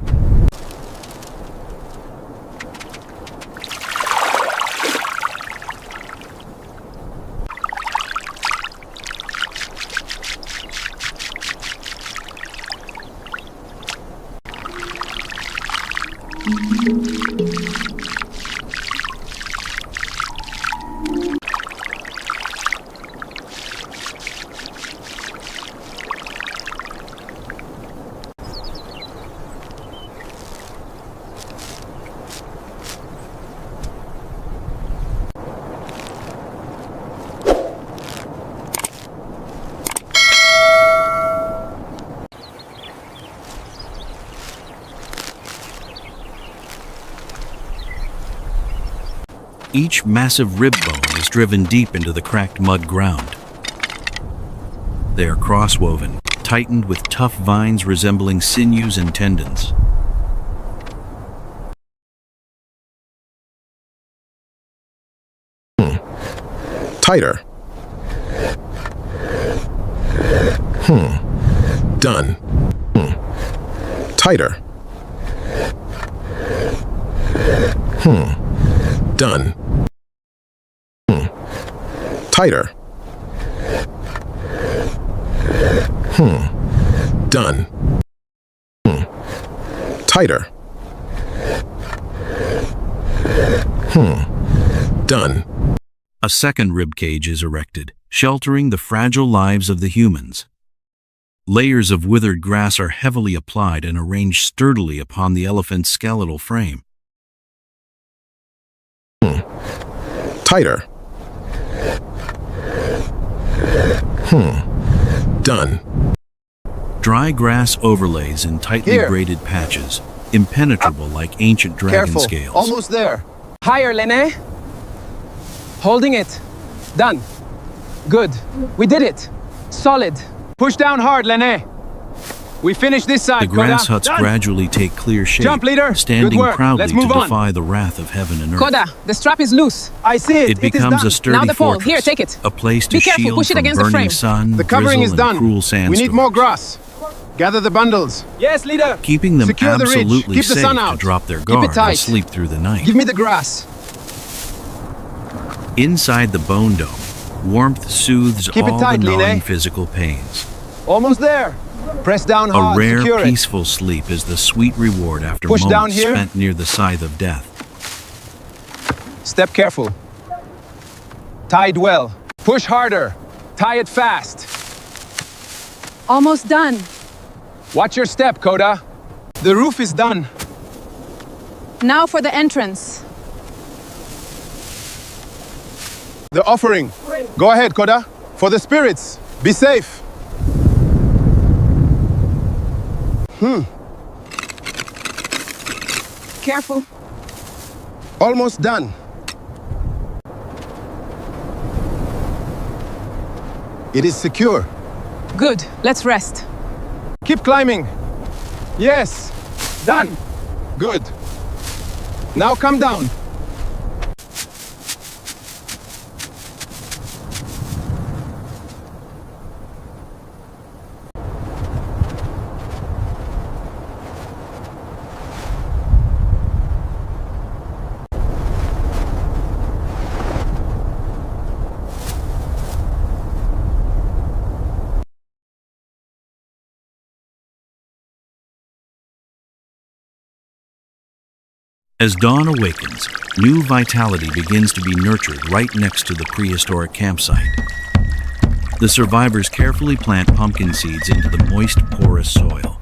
Each massive rib bone is driven deep into the cracked mud ground. They are cross-woven, tightened with tough vines resembling sinews and tendons. Tighter. Done. Tighter. Done. Tighter. Done. Tighter. Done. A second rib cage is erected, sheltering the fragile lives of the humans. Layers of withered grass are heavily applied and arranged sturdily upon the elephant's skeletal frame. Tighter. Done. Dry grass overlays in tightly Here. braided patches, impenetrable like ancient dragon Careful. scales. Almost there. Higher, Lene. Holding it. Done. Good. We did it. Solid. Push down hard, Lene. We finished this side. The grass Koda. huts Done. gradually take clear shape, Jump, leader. standing Good work. proudly Let's to move on. defy the wrath of heaven and earth. Koda, the strap is loose. I see it. It becomes is done. a sturdy Now the pole. fortress, Here, take it. a place to Be careful, shield push it from against the burning frame. sun, The covering drizzle, is and done. cruel We sandstorms. need more grass. Gather the bundles. Yes, leader. Keeping them Secure the ridge. absolutely Keep the safe sun to out. drop their Keep it guard and tight. sleep through the night. Give me the grass. Inside the bone dome, warmth soothes Keep it all tight, the Line. gnawing physical pains. Almost there. Press down A hard. rare, Secure it. peaceful sleep is the sweet reward after Push down moments here. spent near the scythe of death. Step careful. Tied well. Push harder. Tie it fast. Almost done. Watch your step, Koda. The roof is done. Now for the entrance. The offering. Go ahead, Koda. For the spirits. Be safe. Careful. Almost done. It is secure. Good. Let's rest. Keep climbing. Yes. Done. Good. Now come down. As dawn awakens, new vitality begins to be nurtured right next to the prehistoric campsite. The survivors carefully plant pumpkin seeds into the moist, porous soil.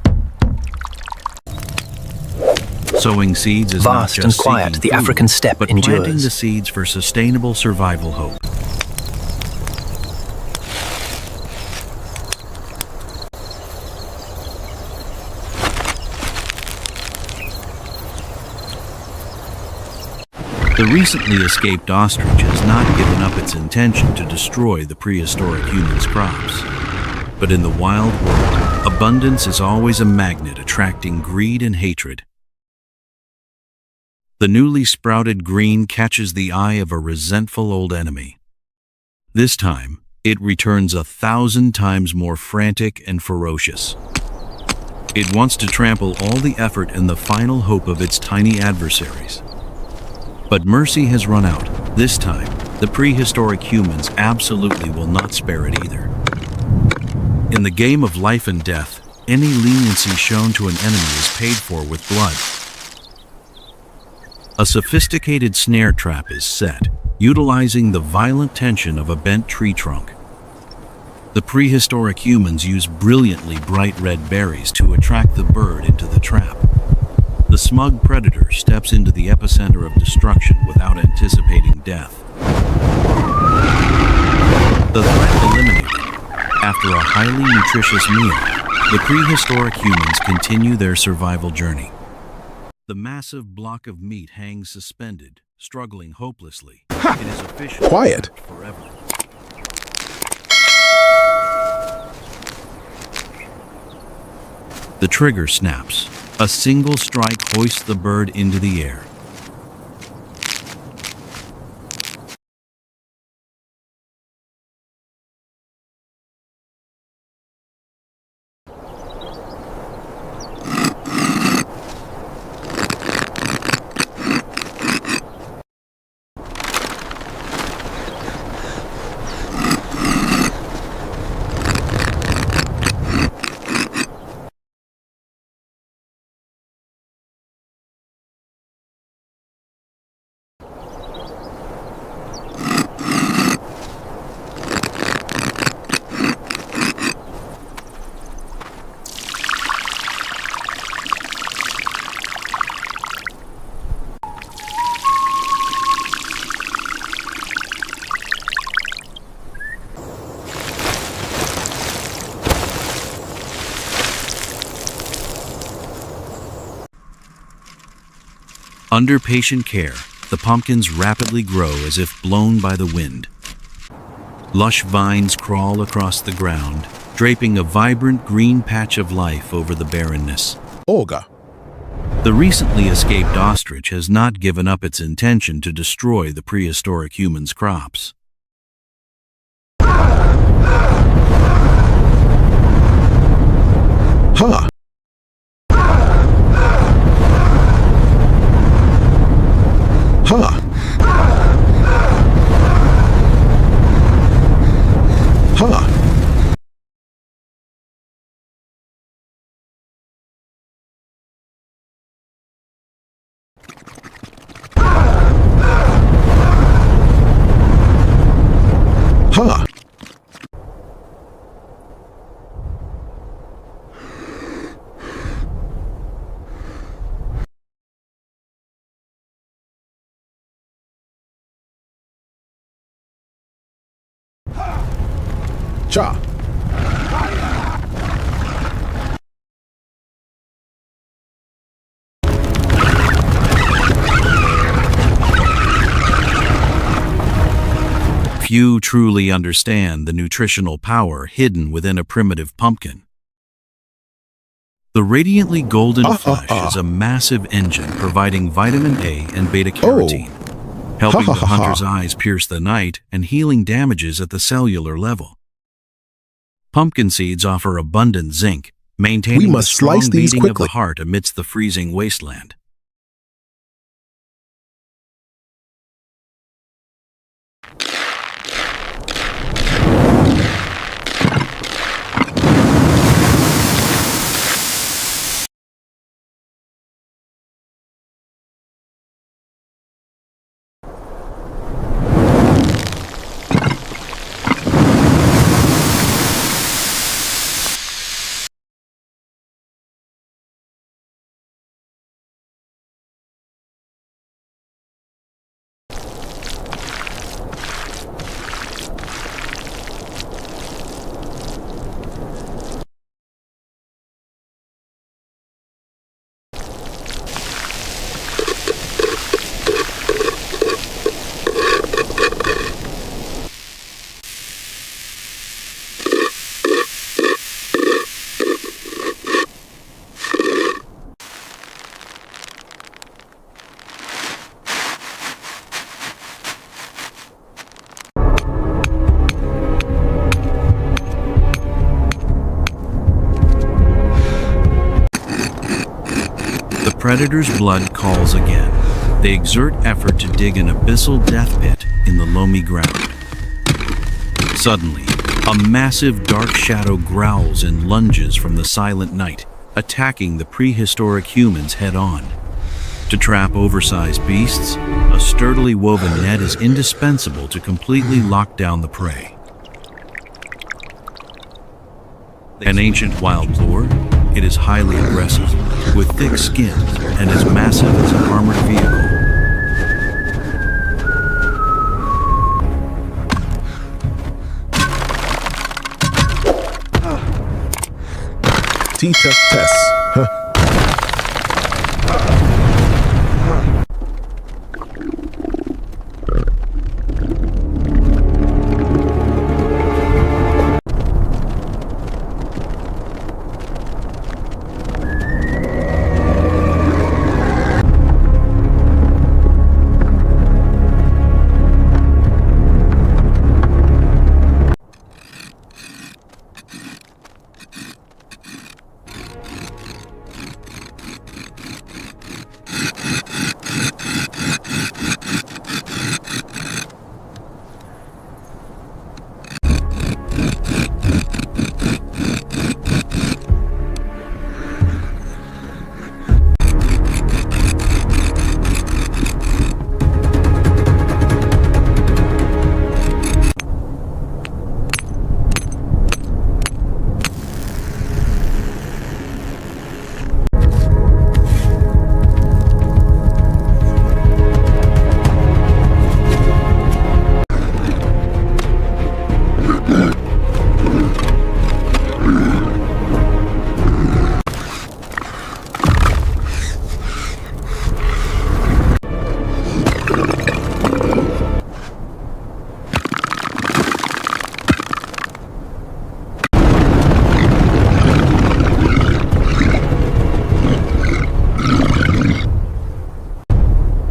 Sowing seeds is Vast not and just quiet, seeking the food, African steppe but planting endures. the seeds for sustainable survival hope. The recently escaped ostrich has not given up its intention to destroy the prehistoric humans' crops. But in the wild world, abundance is always a magnet attracting greed and hatred. The newly sprouted green catches the eye of a resentful old enemy. This time, it returns 1,000 times more frantic and ferocious. It wants to trample all the effort and the final hope of its tiny adversaries. But mercy has run out. This time, the prehistoric humans absolutely will not spare it either. In the game of life and death, any leniency shown to an enemy is paid for with blood. A sophisticated snare trap is set, utilizing the violent tension of a bent tree trunk. The prehistoric humans use brilliantly bright red berries to attract the bird into the trap. The smug predator steps into the epicenter of destruction without anticipating death. The threat eliminated, after a highly nutritious meal, the prehistoric humans continue their survival journey. The massive block of meat hangs suspended, struggling hopelessly. It is officially Quiet. forever. The trigger snaps. A single strike hoists the bird into the air. Under patient care, the pumpkins rapidly grow as if blown by the wind. Lush vines crawl across the ground, draping a vibrant green patch of life over the barrenness. Olga. The recently escaped ostrich has not given up its intention to destroy the prehistoric humans' crops. Huh. Huh. Huh. Huh. Cha. Few truly understand the nutritional power hidden within a primitive pumpkin. The radiantly golden flesh is a massive engine providing vitamin A and beta-carotene, helping the hunter's eyes pierce the night and healing damages at the cellular level. Pumpkin seeds offer abundant zinc, maintaining the strong beating of the heart amidst the freezing wasteland. The predator's blood calls again. They exert effort to dig an abyssal death pit in the loamy ground. Suddenly, a massive dark shadow growls and lunges from the silent night, attacking the prehistoric humans head-on. To trap oversized beasts, a sturdily woven net is indispensable to completely lock down the prey. An ancient wild boar, it is highly aggressive, with thick skin and as massive as an armored vehicle. T-test.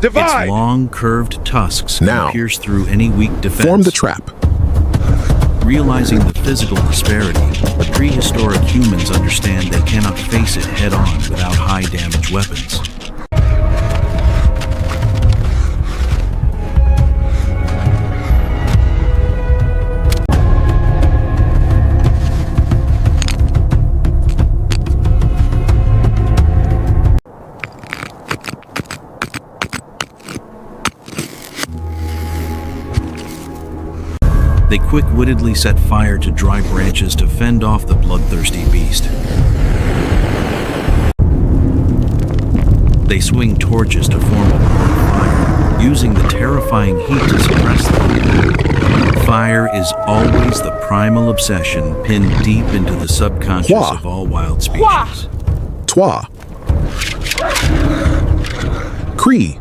Divide! Its long, curved tusks Now, can pierce through any weak defense. Form the trap. Realizing the physical disparity, the prehistoric humans understand they cannot face it head-on without high-damage weapons. They quick-wittedly set fire to dry branches to fend off the bloodthirsty beast. They swing torches to form a fire, using the terrifying heat to suppress them. Fire is always the primal obsession pinned deep into the subconscious of all wild species. Toi. Cree.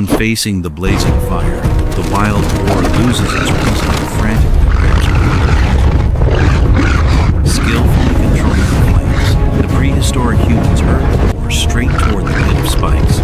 Upon facing the blazing fire, the wild boar loses its reason and frantically grabs her. Skillfully controlling the flames, the prehistoric humans hurl the boar straight toward the pit of spikes.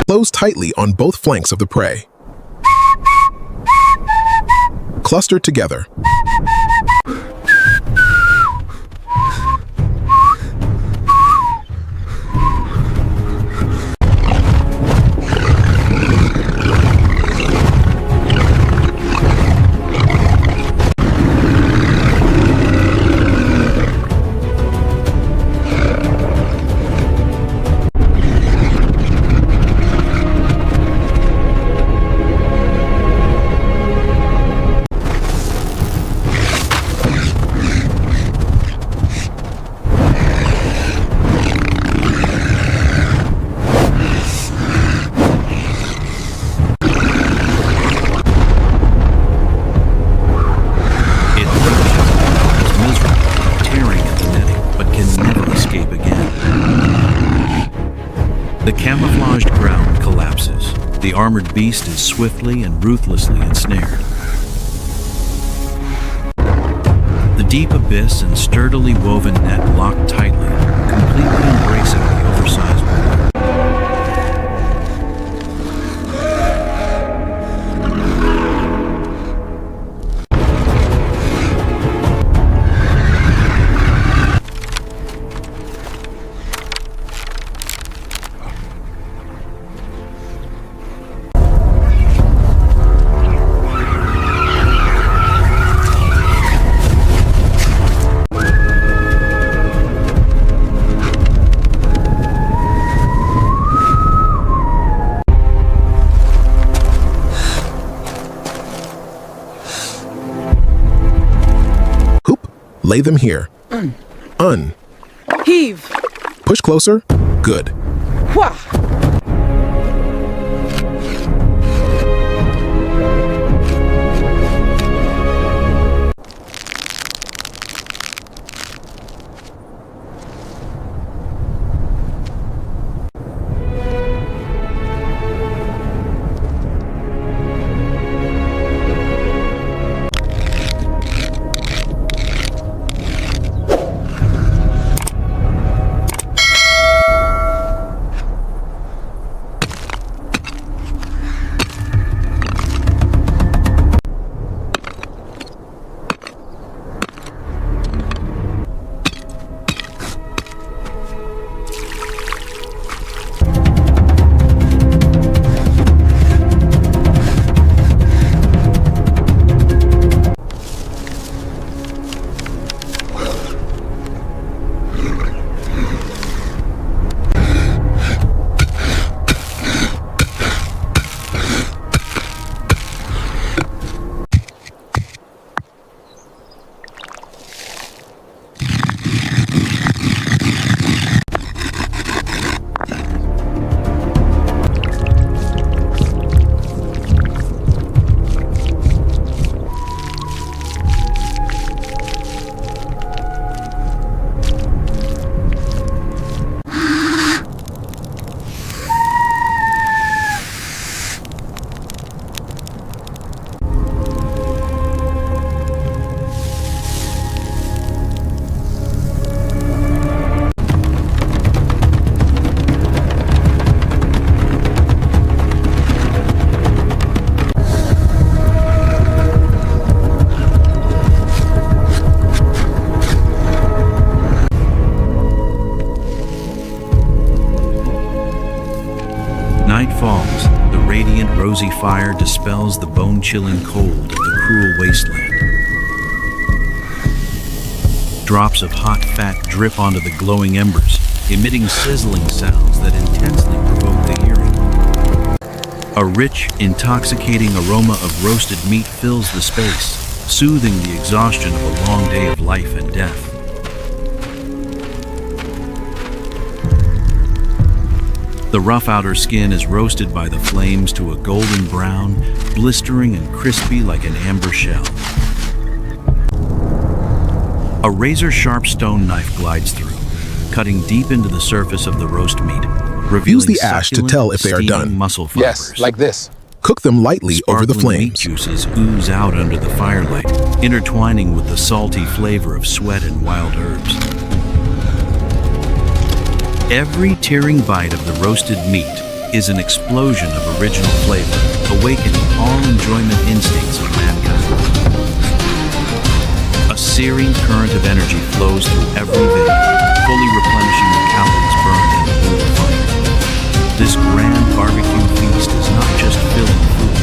Close tightly on both flanks of the prey. Cluster together. The camouflaged ground collapses. The armored beast is swiftly and ruthlessly ensnared. The deep abyss and sturdily woven net lock tightly, completely embracing the oversized boar. Lay them here. Heave. Push closer. Good. Wah. Night falls, the radiant rosy fire dispels the bone-chilling cold of the cruel wasteland. Drops of hot fat drip onto the glowing embers, emitting sizzling sounds that intensely provoke the hearing. A rich, intoxicating aroma of roasted meat fills the space, soothing the exhaustion of a long day of life and death. The rough outer skin is roasted by the flames to a golden brown, blistering and crispy like an amber shell. A razor-sharp stone knife glides through, cutting deep into the surface of the roast meat, revealing Use the ash to tell if they are steaming done. muscle fibers. Yes, like this. Cook them lightly over the Sparkling meat flames. juices ooze out under the firelight, intertwining with the salty flavor of sweat and wild herbs. Every tearing bite of the roasted meat is an explosion of original flavor, awakening all enjoyment instincts of mankind. A searing current of energy flows through every vein, fully replenishing the calories burned in the brutal fire. This grand barbecue feast is not just filling food,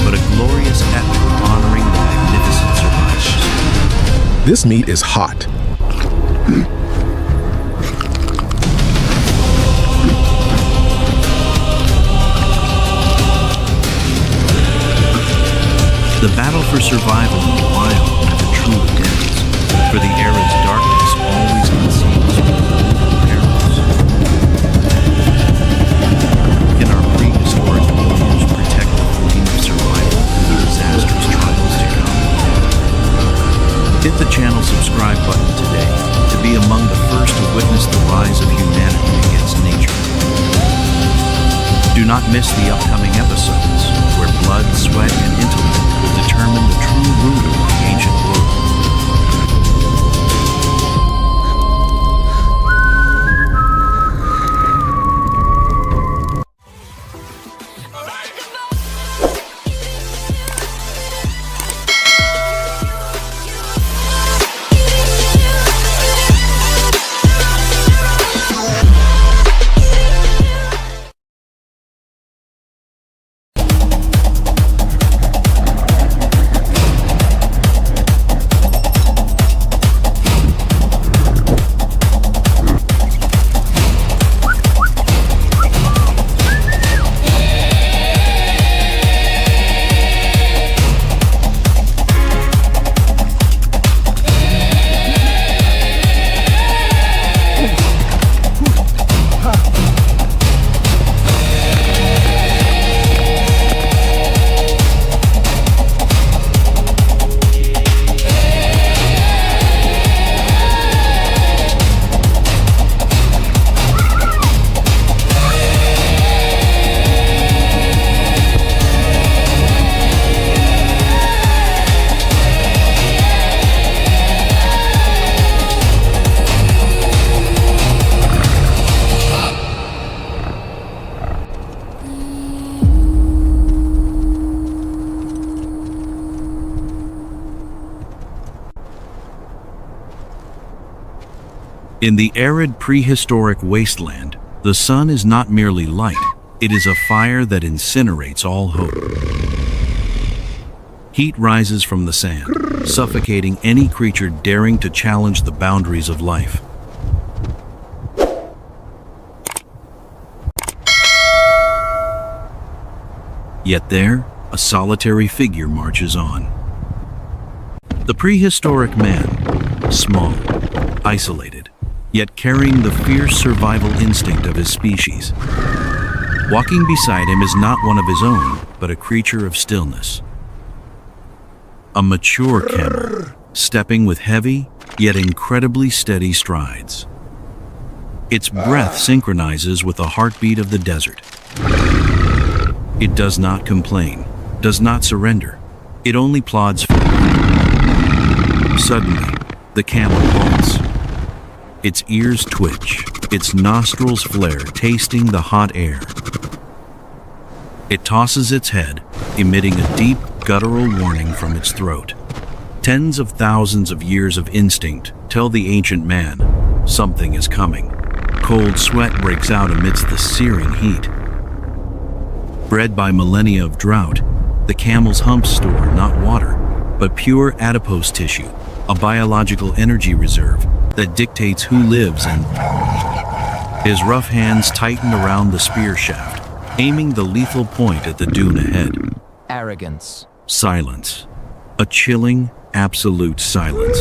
but a glorious epic honoring the magnificent survivors. This meat is hot. The battle for survival in the wild never truly ends, for the arid's darkness always conceals perils. Can our prehistoric warriors protect the flame of survival through the disastrous trials to come? Hit the channel subscribe button today to be among the first to witness the rise of humanity against nature. Do not miss the upcoming episodes, where blood, sweat, and intellect will determine the true root of the ancient world. In the arid prehistoric wasteland, the sun is not merely light, it is a fire that incinerates all hope. Heat rises from the sand, suffocating any creature daring to challenge the boundaries of life. Yet there, a solitary figure marches on. The prehistoric man, small, isolated, yet carrying the fierce survival instinct of his species. Walking beside him is not one of his own, but a creature of stillness. A mature camel, stepping with heavy, yet incredibly steady strides. Its breath synchronizes with the heartbeat of the desert. It does not complain, does not surrender. It only plods forward. Suddenly, the camel halts. Its ears twitch, its nostrils flare, tasting the hot air. It tosses its head, emitting a deep, guttural warning from its throat. Tens of thousands of years of instinct tell the ancient man, something is coming. Cold sweat breaks out amidst the searing heat. Bred by millennia of drought, the camel's humps store not water, but pure adipose tissue, a biological energy reserve that dictates who lives and... His rough hands tighten around the spear shaft, aiming the lethal point at the dune ahead. Arrogance. Silence. A chilling, absolute silence.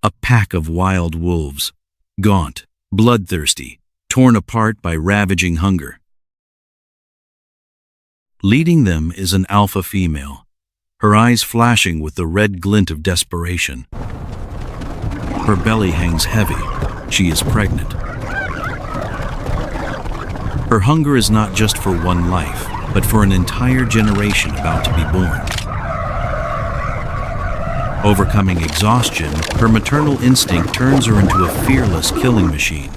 A pack of wild wolves, gaunt, bloodthirsty, torn apart by ravaging hunger. Leading them is an alpha female, her eyes flashing with the red glint of desperation. Her belly hangs heavy. She is pregnant. Her hunger is not just for one life, but for an entire generation about to be born. Overcoming exhaustion, her maternal instinct turns her into a fearless killing machine.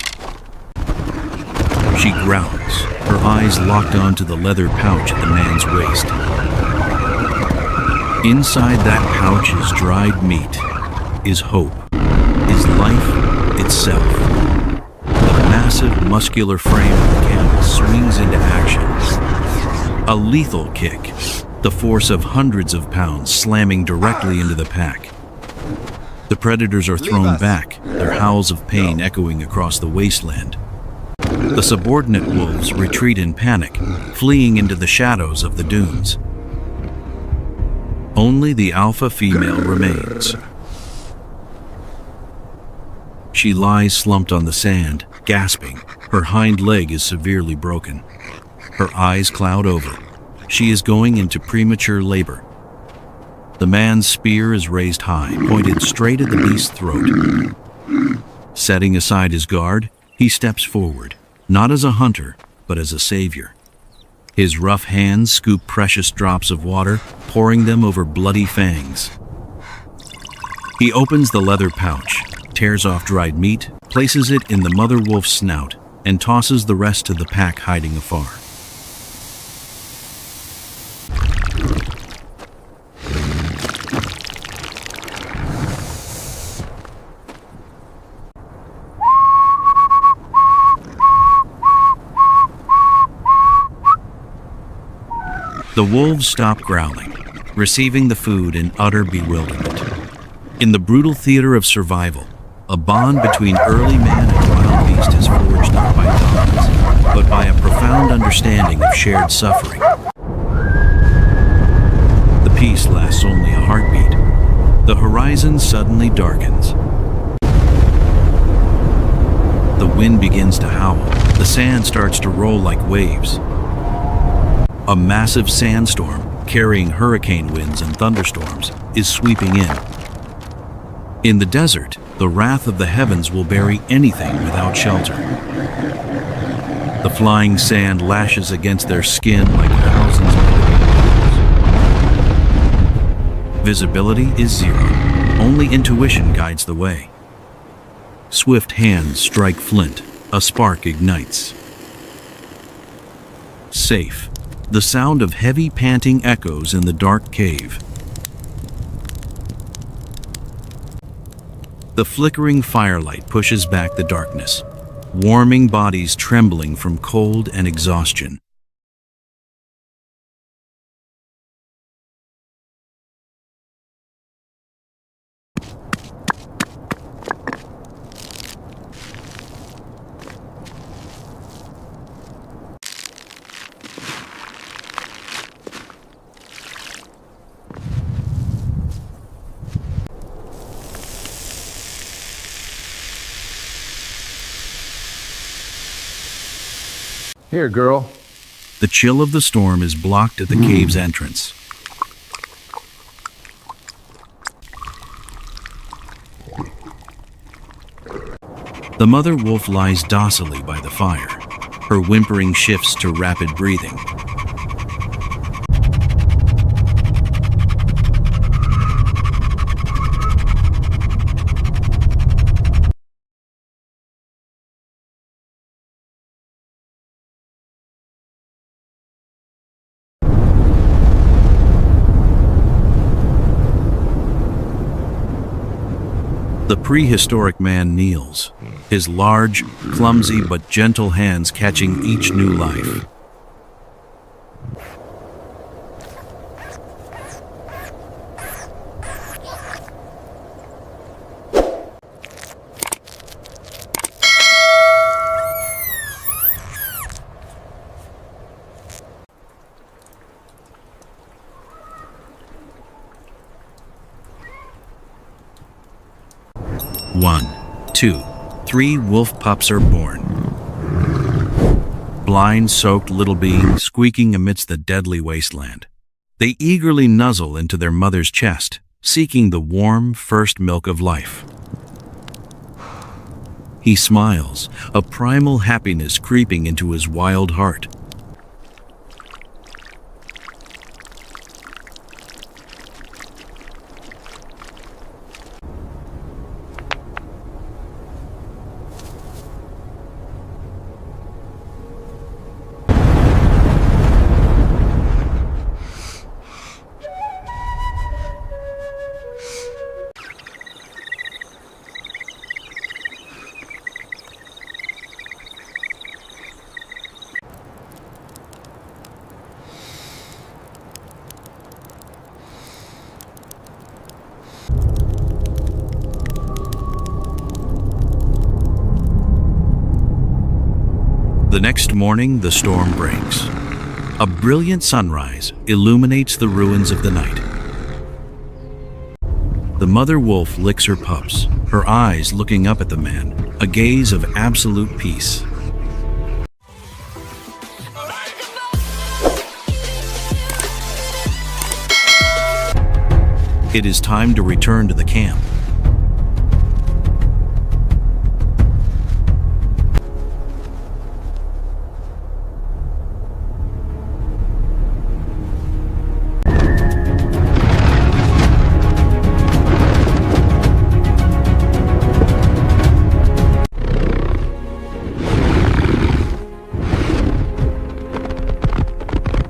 She growls, her eyes locked onto the leather pouch at the man's waist. Inside that pouch is dried meat, is hope, is life itself. The massive muscular frame of the camel swings into action. A lethal kick, the force of hundreds of pounds slamming directly into the pack. The predators are thrown back, their howls of pain echoing across the wasteland. The subordinate wolves retreat in panic, fleeing into the shadows of the dunes. Only the alpha female remains. She lies slumped on the sand, gasping. Her hind leg is severely broken. Her eyes cloud over. She is going into premature labor. The man's spear is raised high, pointed straight at the beast's throat. Setting aside his guard, he steps forward, not as a hunter, but as a savior. His rough hands scoop precious drops of water, pouring them over bloody fangs. He opens the leather pouch, tears off dried meat, places it in the mother wolf's snout, and tosses the rest to the pack hiding afar. The wolves stop growling, receiving the food in utter bewilderment. In the brutal theater of survival, a bond between early man and wild beast is forged not by dominance, but by a profound understanding of shared suffering. The peace lasts only a heartbeat. The horizon suddenly darkens. The wind begins to howl. The sand starts to roll like waves. A massive sandstorm, carrying hurricane winds and thunderstorms, is sweeping in. In the desert, the wrath of the heavens will bury anything without shelter. The flying sand lashes against their skin like thousands of billions. Visibility is zero. Only intuition guides the way. Swift hands strike flint. A spark ignites. Safe. The sound of heavy panting echoes in the dark cave. The flickering firelight pushes back the darkness, warming bodies trembling from cold and exhaustion. Here, girl. The chill of the storm is blocked at the cave's entrance. The mother wolf lies docilely by the fire. Her whimpering shifts to rapid breathing. The prehistoric man kneels, his large, clumsy but gentle hands catching each new life. 1, 2, 3 wolf pups are born. Blind, soaked little beings squeaking amidst the deadly wasteland. They eagerly nuzzle into their mother's chest, seeking the warm first milk of life. He smiles, a primal happiness creeping into his wild heart. The next morning, the storm breaks. A brilliant sunrise illuminates the ruins of the night. The mother wolf licks her pups, her eyes looking up at the man, a gaze of absolute peace. It is time to return to the camp.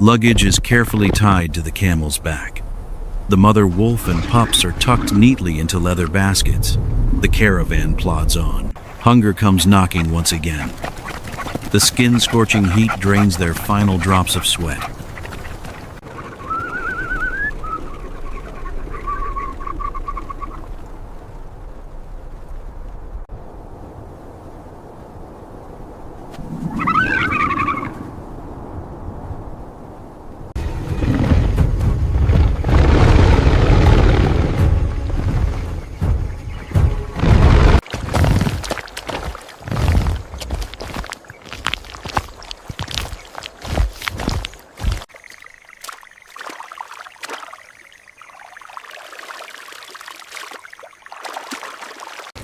Luggage is carefully tied to the camel's back. The mother wolf and pups are tucked neatly into leather baskets. The caravan plods on. Hunger comes knocking once again. The skin-scorching heat drains their final drops of sweat.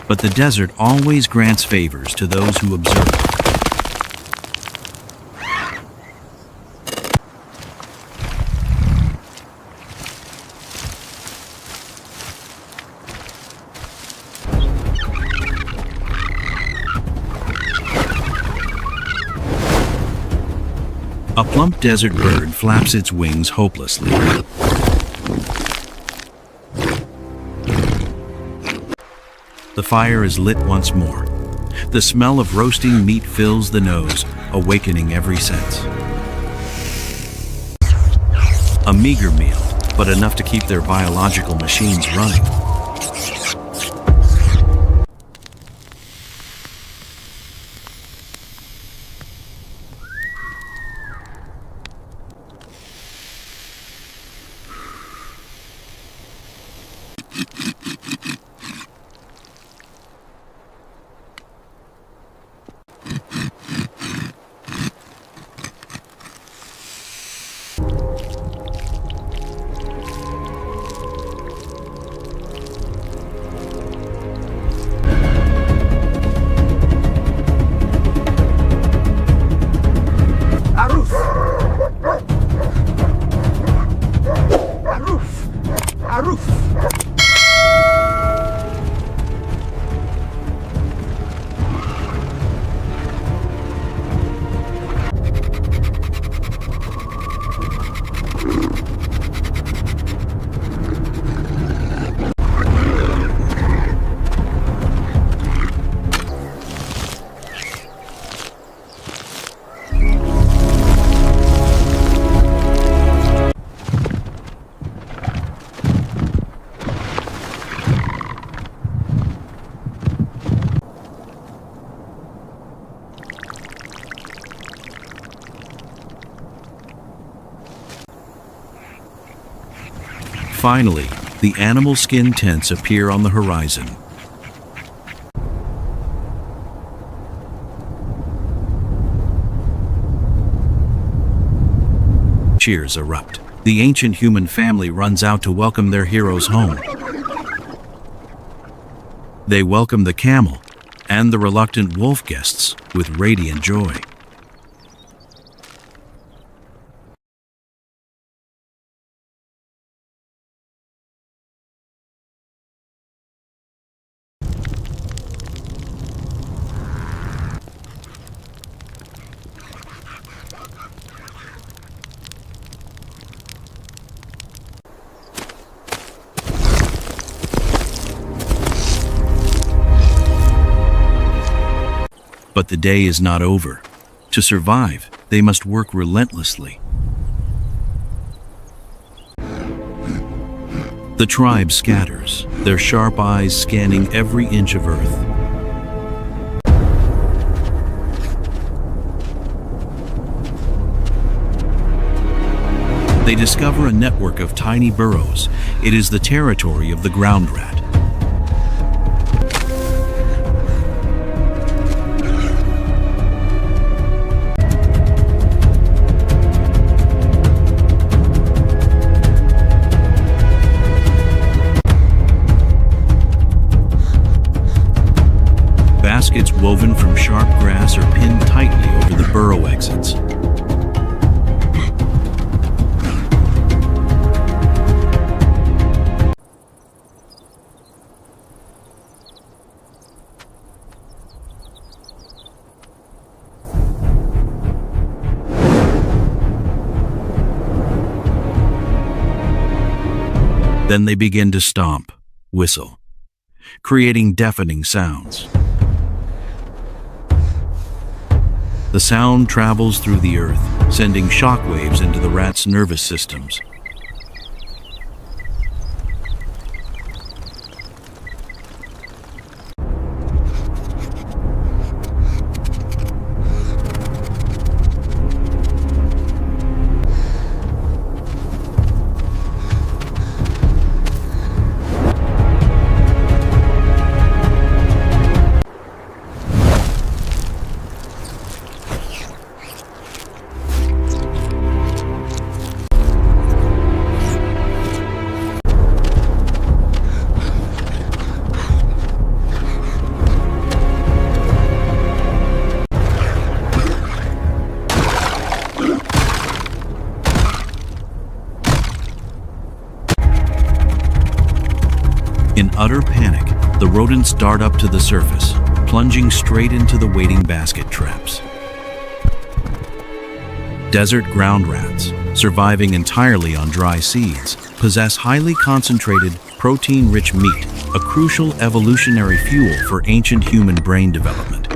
But the desert always grants favors to those who observe. A plump desert bird flaps its wings hopelessly. The fire is lit once more. The smell of roasting meat fills the nose, awakening every sense. A meager meal, but enough to keep their biological machines running. Finally, the animal skin tents appear on the horizon. cheers erupt. The ancient human family runs out to welcome their heroes home. They welcome the camel and the reluctant wolf guests with radiant joy. But the day is not over. To survive, they must work relentlessly. The tribe scatters, their sharp eyes scanning every inch of earth. They discover a network of tiny burrows. It is the territory of the ground rat. Baskets woven from sharp grass are pinned tightly over the burrow exits. Then they begin to stomp, whistle, creating deafening sounds. The sound travels through the earth, sending shockwaves into the rats' nervous systems. In utter panic, the rodents dart up to the surface, plunging straight into the waiting basket traps. Desert ground rats, surviving entirely on dry seeds, possess highly concentrated, protein-rich meat, a crucial evolutionary fuel for ancient human brain development.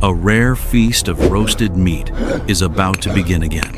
A rare feast of roasted meat is about to begin again.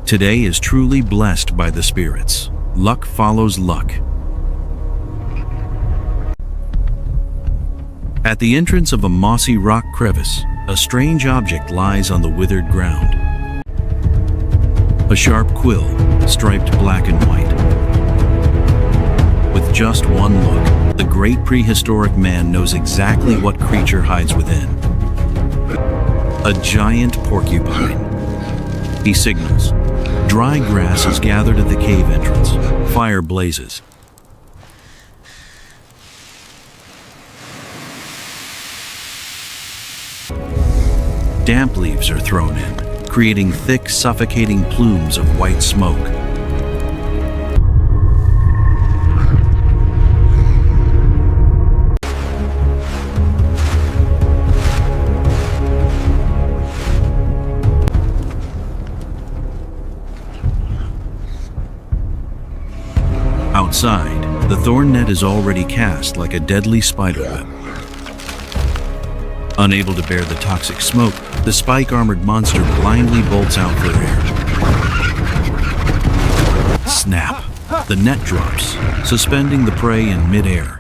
Today is truly blessed by the spirits. Luck follows luck. At the entrance of a mossy rock crevice, a strange object lies on the withered ground. A sharp quill, striped black and white. With just one look, the great prehistoric man knows exactly what creature hides within. A giant porcupine. He signals. Dry grass is gathered at the cave entrance. Fire blazes. Damp leaves are thrown in, creating thick, suffocating plumes of white smoke. Outside, the thorn net is already cast like a deadly spider web. Unable to bear the toxic smoke, the spike-armored monster blindly bolts out for air. Snap! The net drops, suspending the prey in mid-air.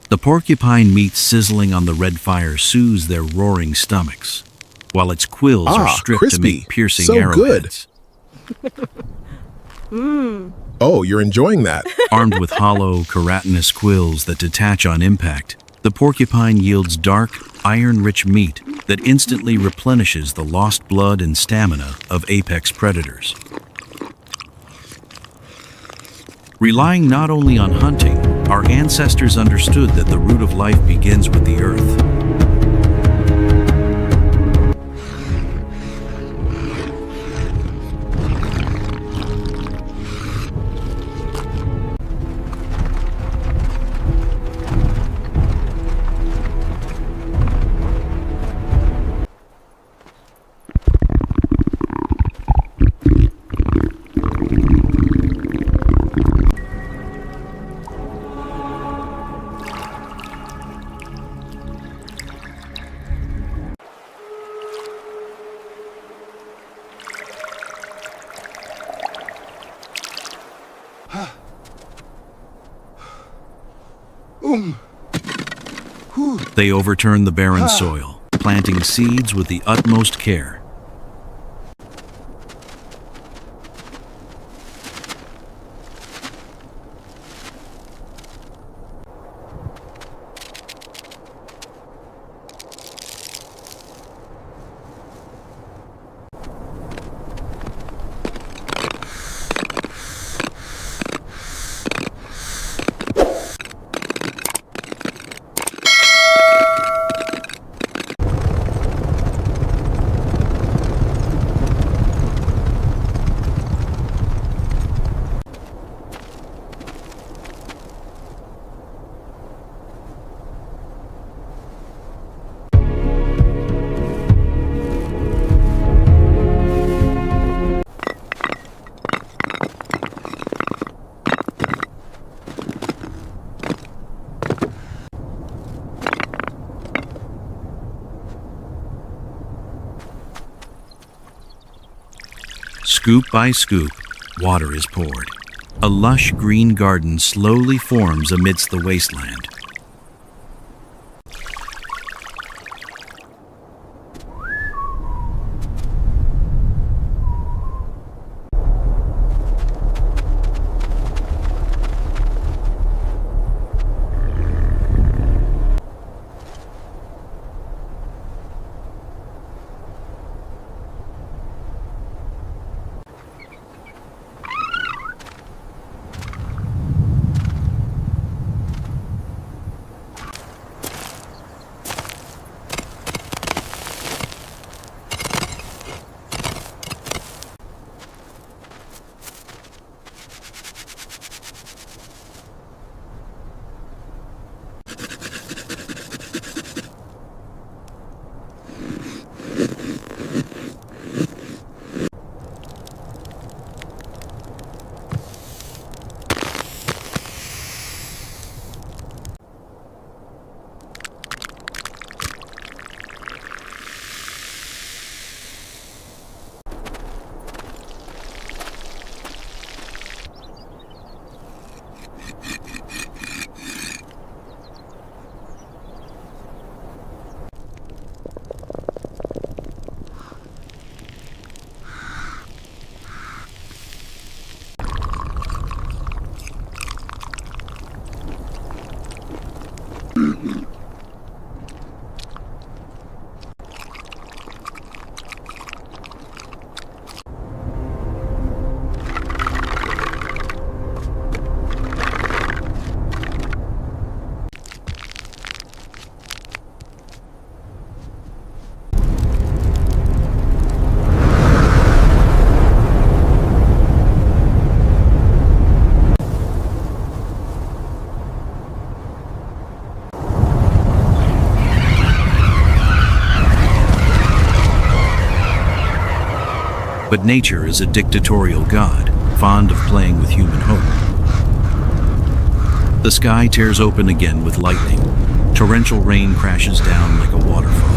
The porcupine meat sizzling on the red fire soothes their roaring stomachs, while its quills are stripped to crispy. make piercing So arrowheads. Oh, you're enjoying that. Armed with hollow, keratinous quills that detach on impact, the porcupine yields dark, iron-rich meat that instantly replenishes the lost blood and stamina of apex predators. Relying not only on hunting, our ancestors understood that the root of life begins with the earth. They overturn the barren soil, planting seeds with the utmost care. Scoop by scoop, water is poured. A lush green garden slowly forms amidst the wasteland. But nature is a dictatorial god, fond of playing with human hope. The sky tears open again with lightning. Torrential rain crashes down like a waterfall.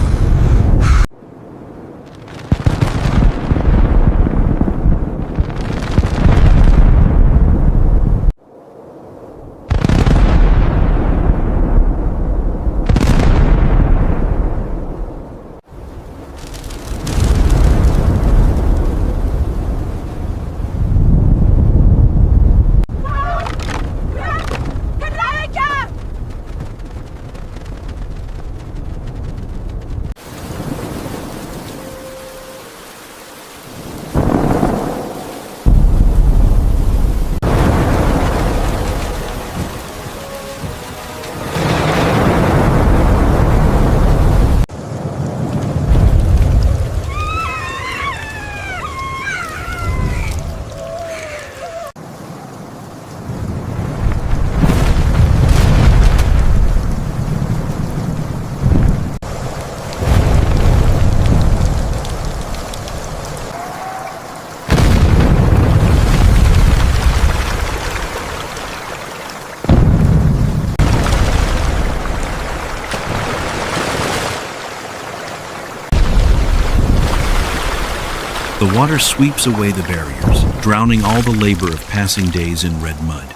The water sweeps away the barriers, drowning all the labor of passing days in red mud.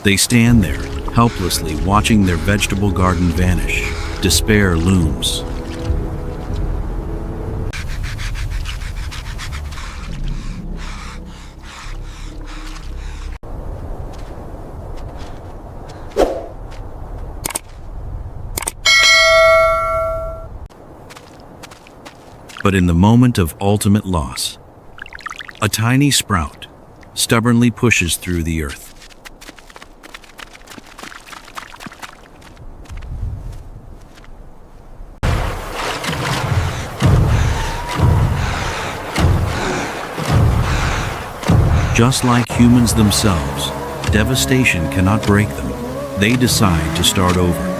They stand there, helplessly watching their vegetable garden vanish. Despair looms. But in the moment of ultimate loss, a tiny sprout stubbornly pushes through the earth. Just like humans themselves, devastation cannot break them. They decide to start over.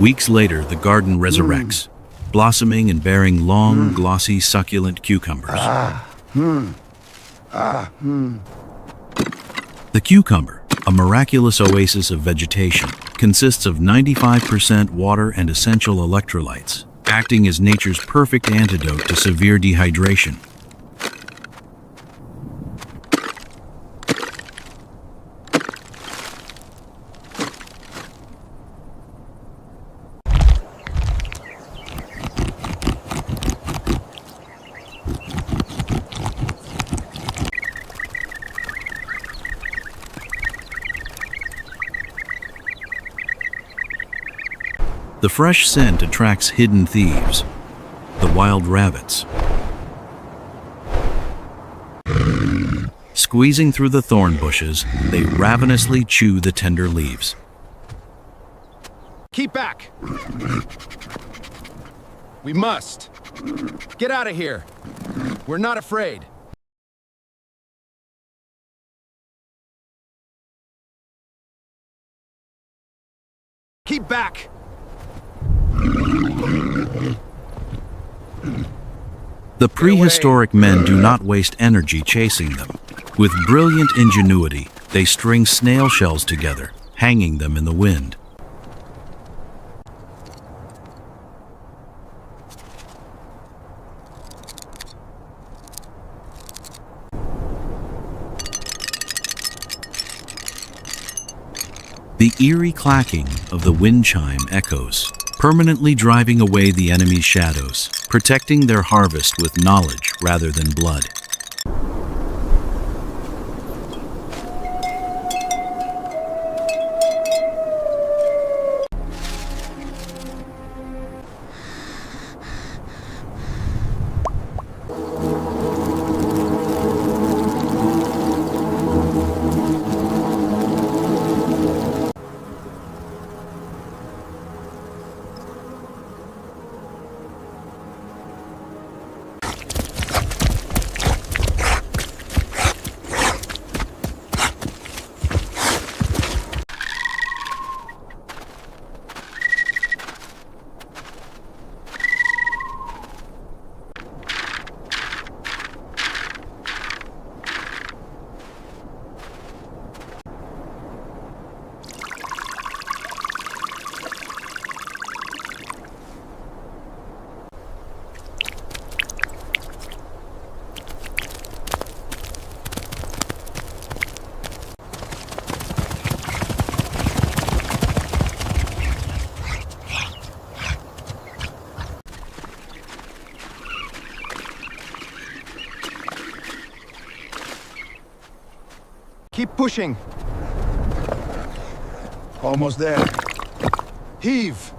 Weeks later, the garden resurrects, blossoming and bearing long, glossy, succulent cucumbers. The cucumber, a miraculous oasis of vegetation, consists of 95% water and essential electrolytes, acting as nature's perfect antidote to severe dehydration. The fresh scent attracts hidden thieves, the wild rabbits. Squeezing through the thorn bushes, they ravenously chew the tender leaves. Keep back! We must. Get out of here. We're not afraid. Keep back! The prehistoric men do not waste energy chasing them. With brilliant ingenuity, they string snail shells together, hanging them in the wind. The eerie clacking of the wind chime echoes, permanently driving away the enemy's shadows, protecting their harvest with knowledge rather than blood. Keep pushing. Almost there. Heave.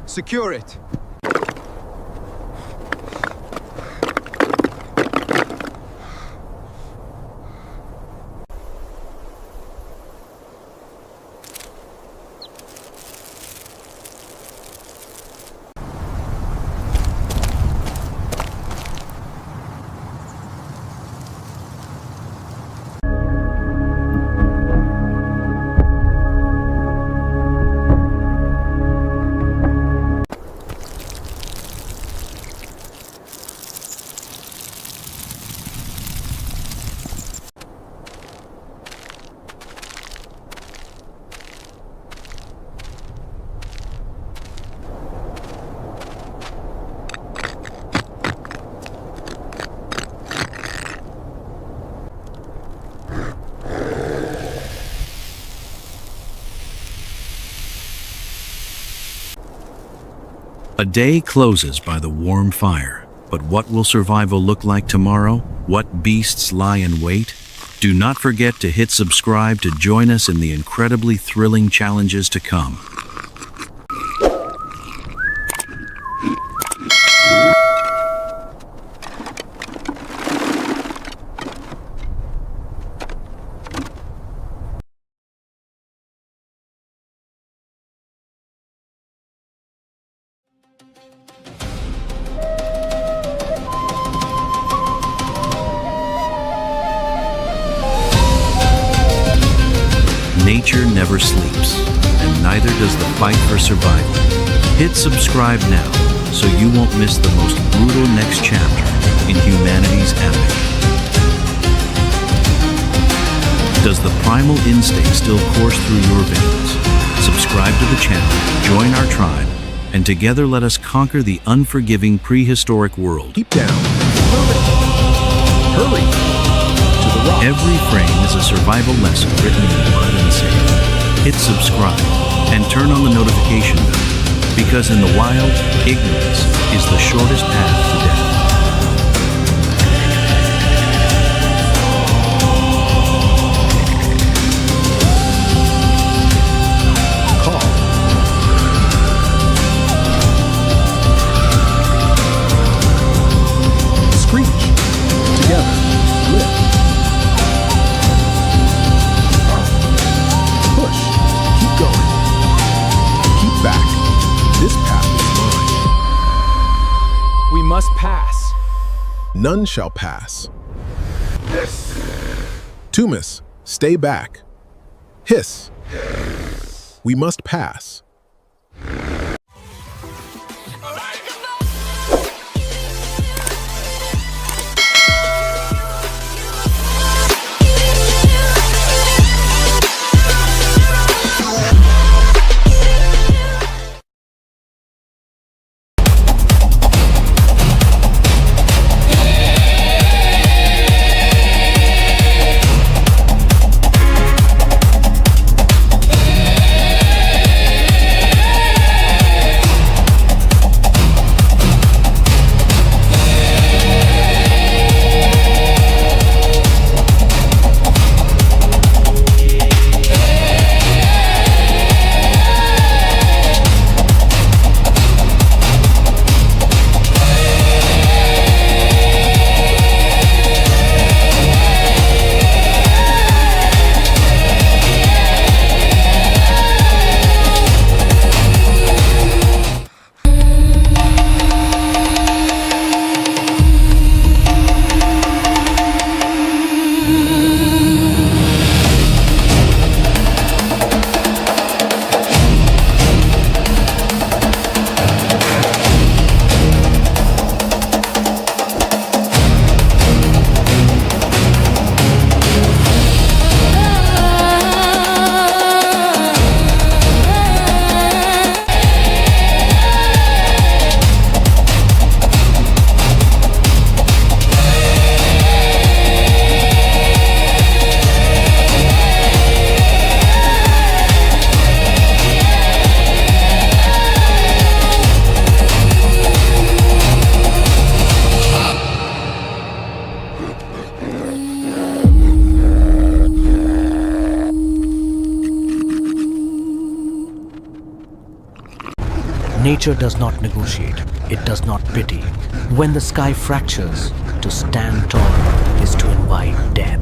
Secure it. A day closes by the warm fire, but what will survival look like tomorrow? What beasts lie in wait? Do not forget to hit subscribe to join us in the incredibly thrilling challenges to come. Nature never sleeps. and neither does the fight for survival. Hit subscribe now so you won't miss the most brutal next chapter in humanity's epic. Does the primal instinct still course through your veins? Subscribe to the channel, join our tribe, and together let us conquer the unforgiving prehistoric world. Keep down. Hurry. To the rock. Every frame is a survival lesson written in blood and sand. Hit subscribe and turn on the notification bell, because in the wild, ignorance is the shortest path to death. Pass. None shall pass. Tumus, stay back. Hiss. We must pass. Nature does not negotiate, it does not pity. When the sky fractures, to stand tall is to invite death.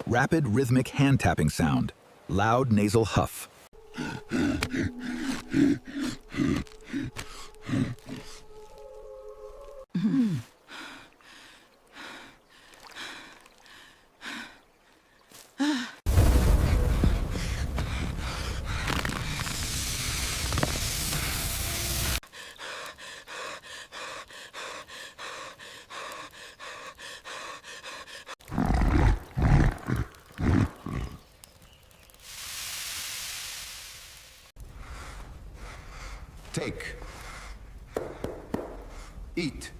Rapid rhythmic hand tapping sound. Loud nasal huff. Take. Eat.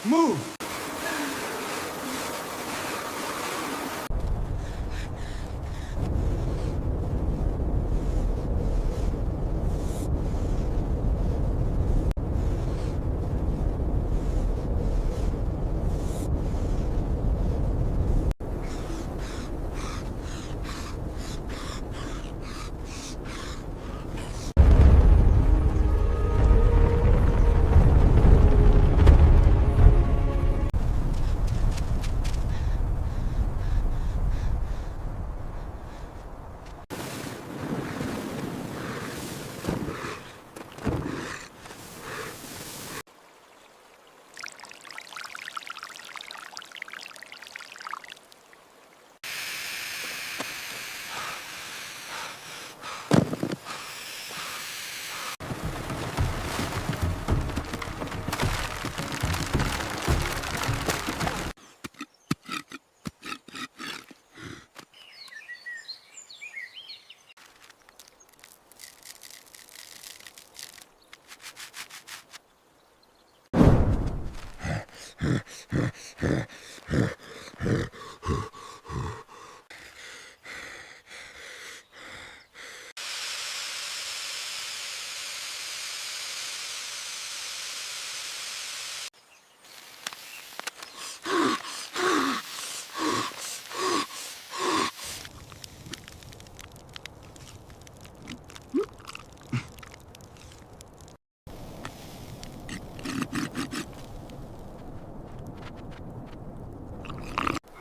Move!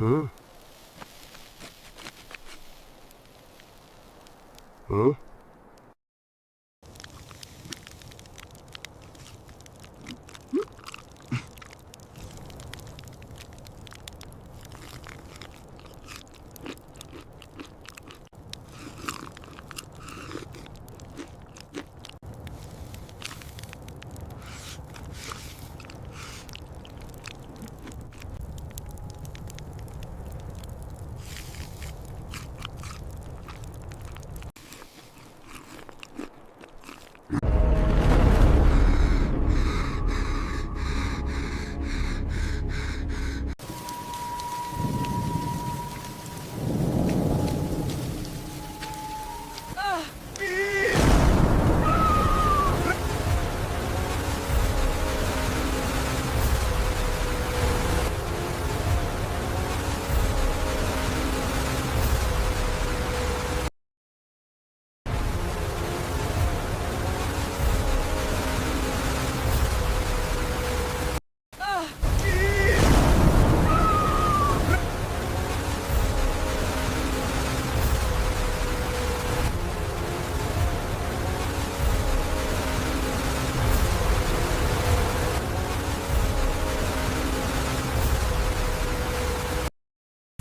Huh? Huh?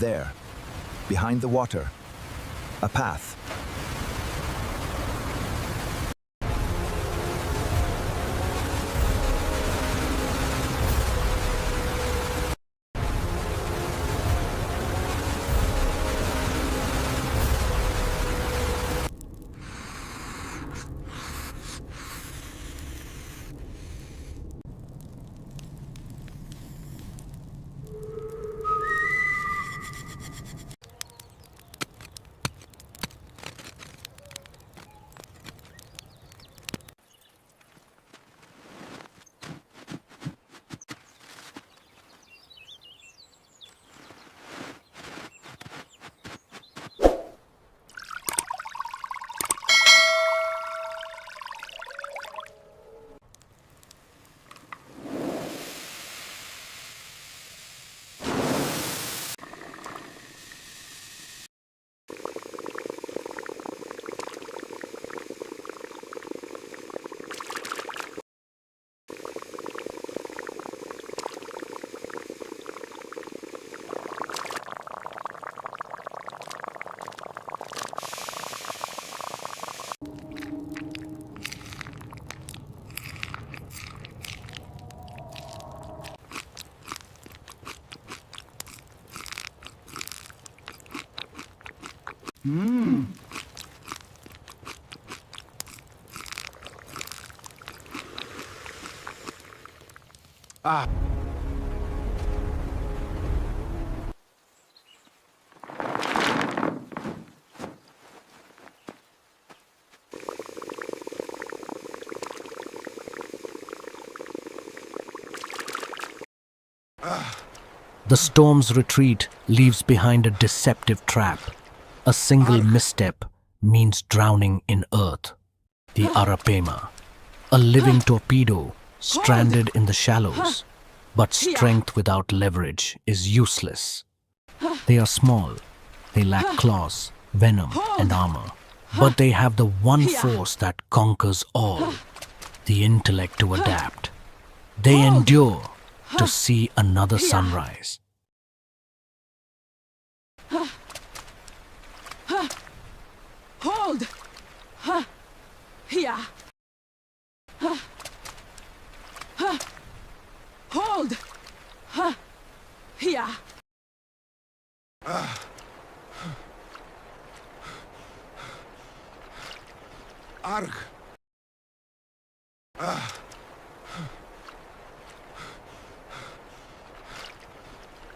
There, behind the water, a path. The storm's retreat leaves behind a deceptive trap. A single misstep means drowning in earth. The Arapema, a living torpedo stranded in the shallows. But strength without leverage is useless. They are small, they lack claws, venom, and armor. But they have the one force that conquers all, the intellect to adapt. They endure to see another sunrise. Hold! Here! Hold! Here! Arg.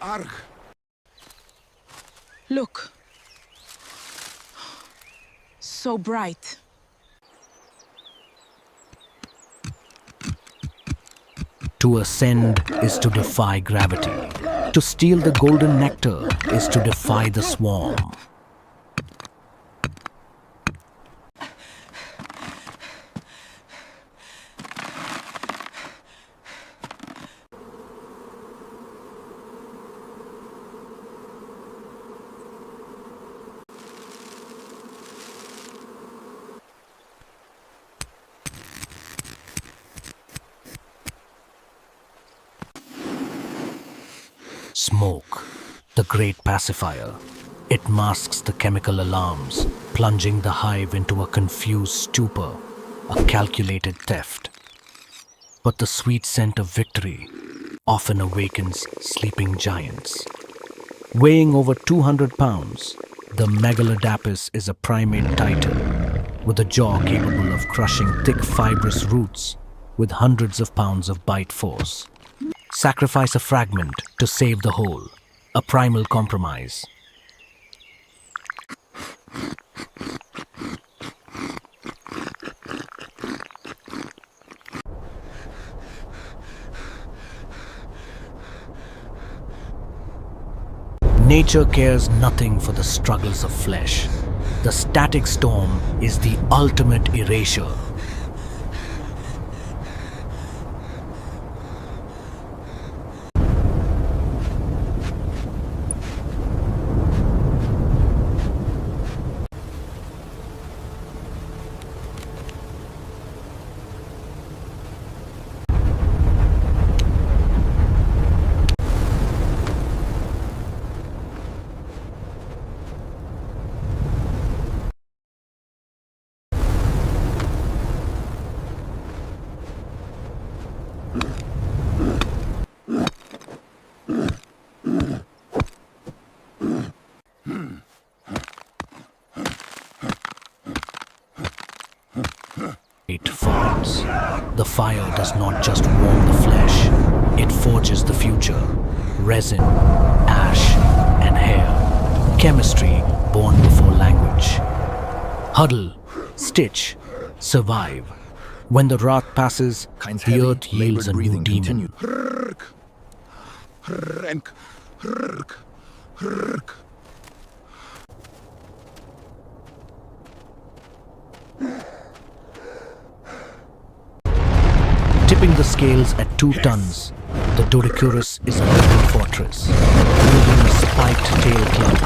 Arg. Look. So bright. To ascend is to defy gravity. To steal the golden nectar is to defy the swarm. Smoke, the great pacifier. It masks the chemical alarms, plunging the hive into a confused stupor, a calculated theft. But the sweet scent of victory often awakens sleeping giants. Weighing over 200 pounds, the Megalodapus is a primate titan, with a jaw capable of crushing thick fibrous roots with hundreds of pounds of bite force. Sacrifice a fragment to save the whole, a primal compromise. Nature cares nothing for the struggles of flesh. The static storm is the ultimate erasure. It falls. The fire does not just warm the flesh, it forges the future. Resin, ash, and hair. Chemistry born before language. Huddle, stitch, survive. When the wrath passes, the earth yields a new demon. Tipping the scales at 2 tons, the Doedicurus is a living fortress, wielding a spiked tail club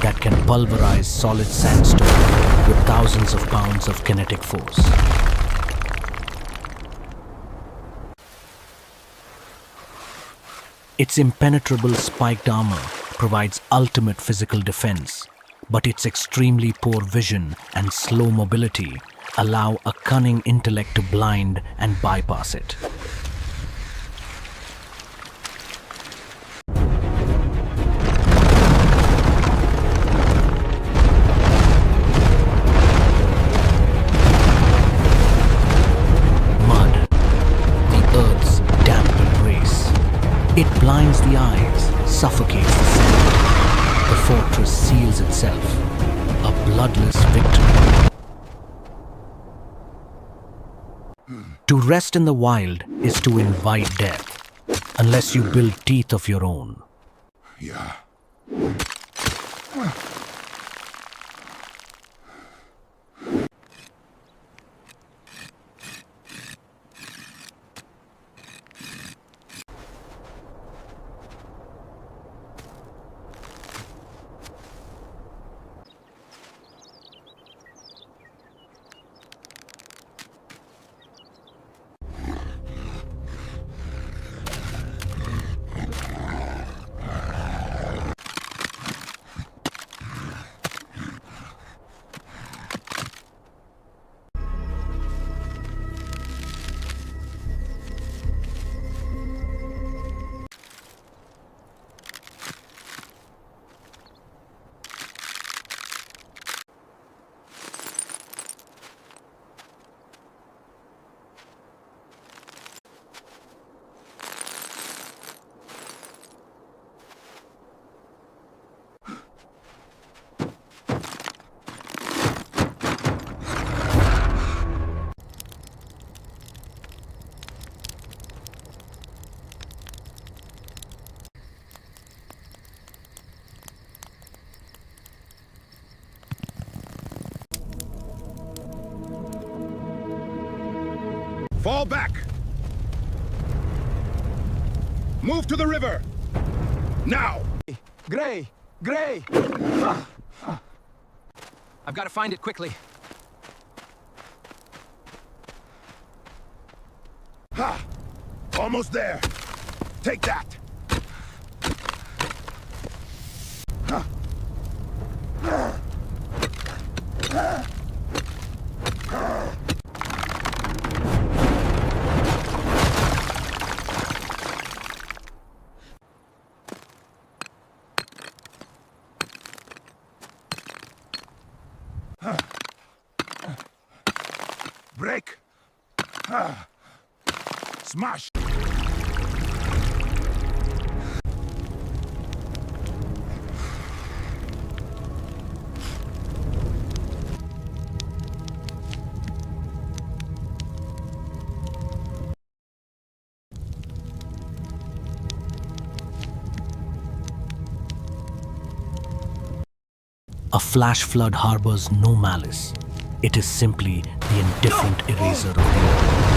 that can pulverize solid sandstone with thousands of pounds of kinetic force. Its impenetrable spiked armor provides ultimate physical defense, but its extremely poor vision and slow mobility allow a cunning intellect to blind and bypass it. It blinds the eyes, suffocates the scent. The fortress seals itself. A bloodless victory. To rest in the wild is to invite death, unless you build teeth of your own. Yeah. Fall back! Move to the river! Now! Gray! Gray! I've got to find it quickly. Ha! Almost there! Take that! Ha! Break! Smash! A flash flood harbors no malice. It is simply the indifferent eraser of the earth.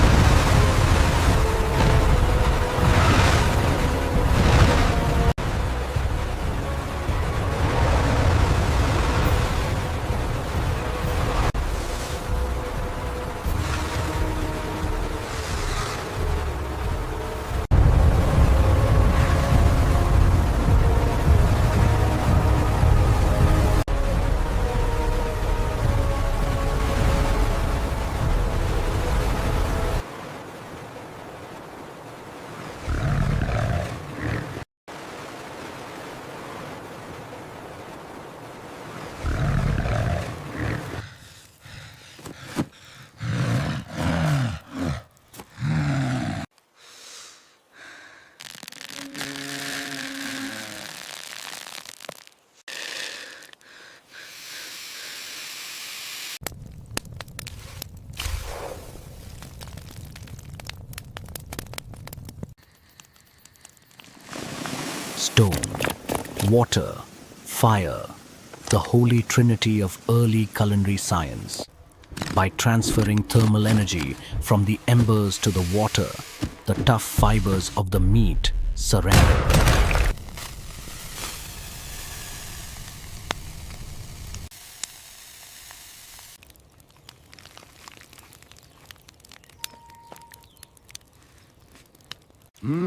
Stone, water, fire, the holy trinity of early culinary science. By transferring thermal energy from the embers to the water, the tough fibers of the meat surrender.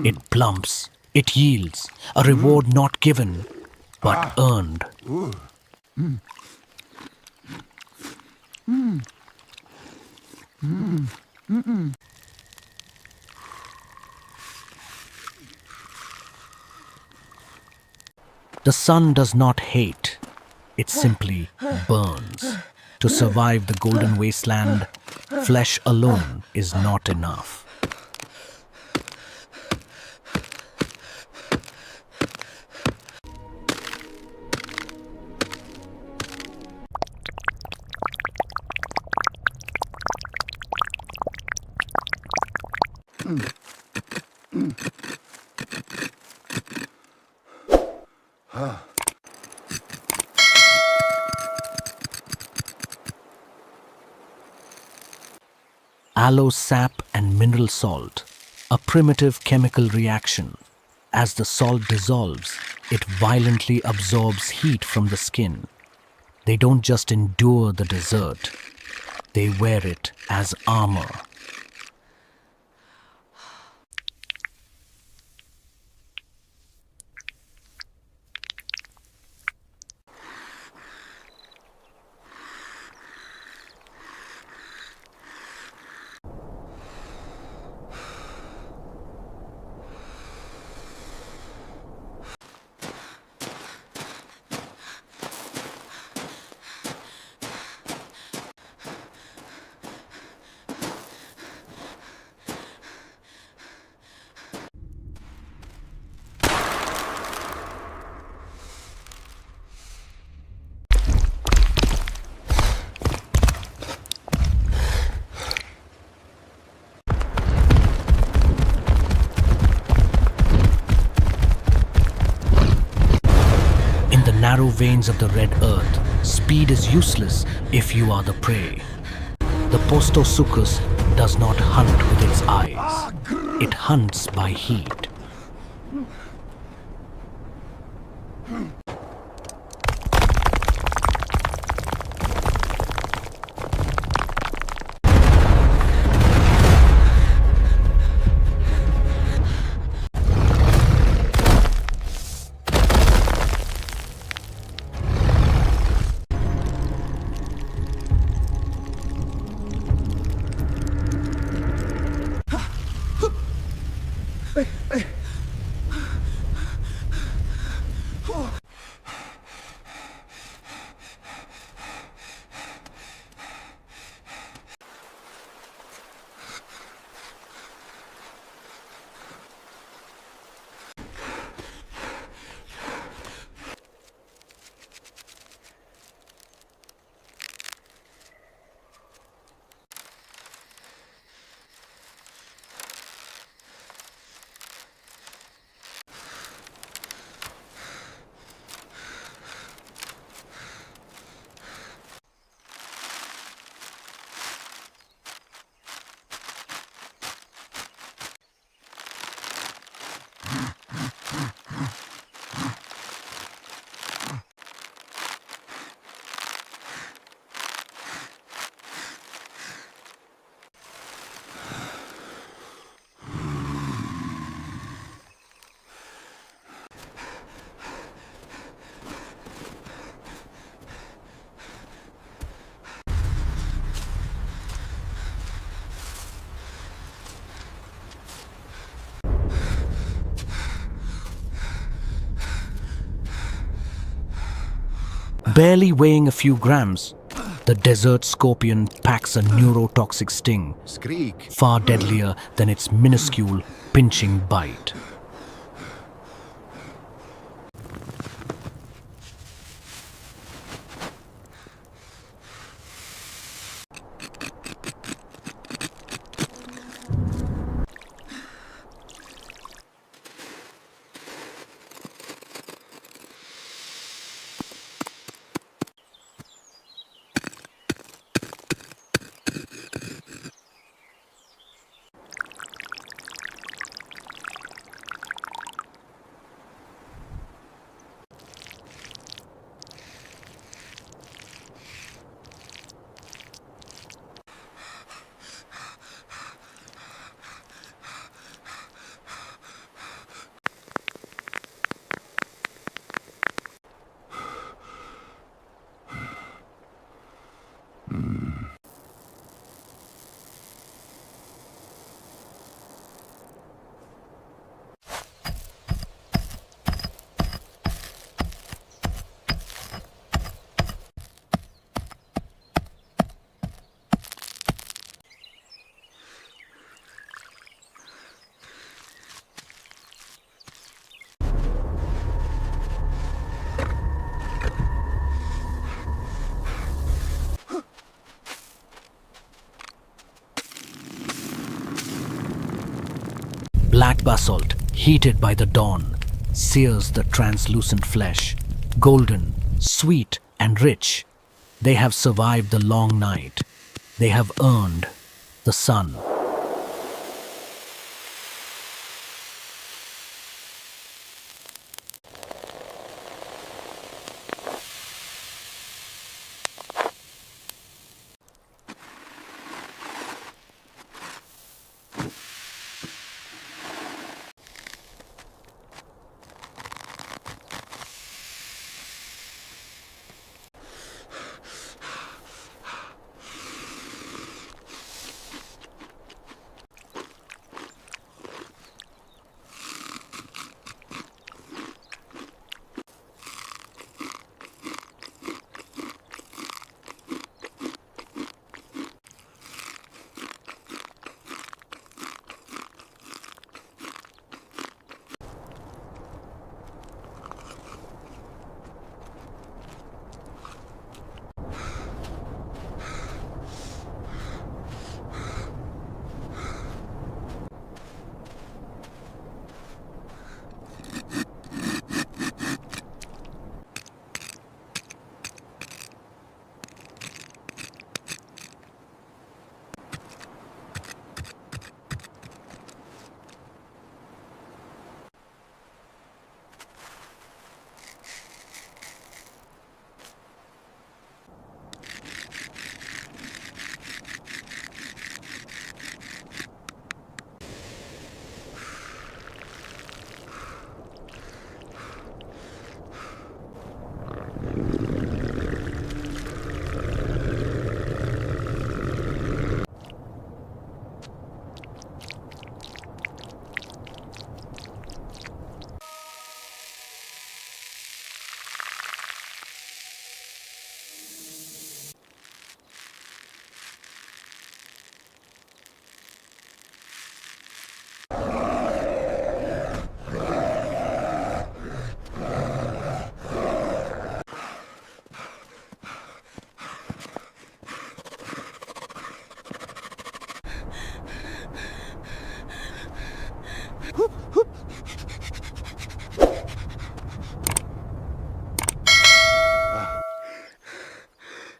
It plumps, it yields, a reward not given, but earned. The sun does not hate, it simply burns. To survive the golden wasteland, flesh alone is not enough. Aloe sap and mineral salt, a primitive chemical reaction. As the salt dissolves, it violently absorbs heat from the skin. They don't just endure the desert, they wear it as armor. Narrow veins of the red earth, speed is useless if you are the prey. The Postosuchus does not hunt with its eyes. It hunts by heat. Barely weighing a few grams, the desert scorpion packs a neurotoxic sting, far deadlier than its minuscule, pinching bite. Black basalt, heated by the dawn, sears the translucent flesh. Golden, sweet, and rich, they have survived the long night. They have earned the sun.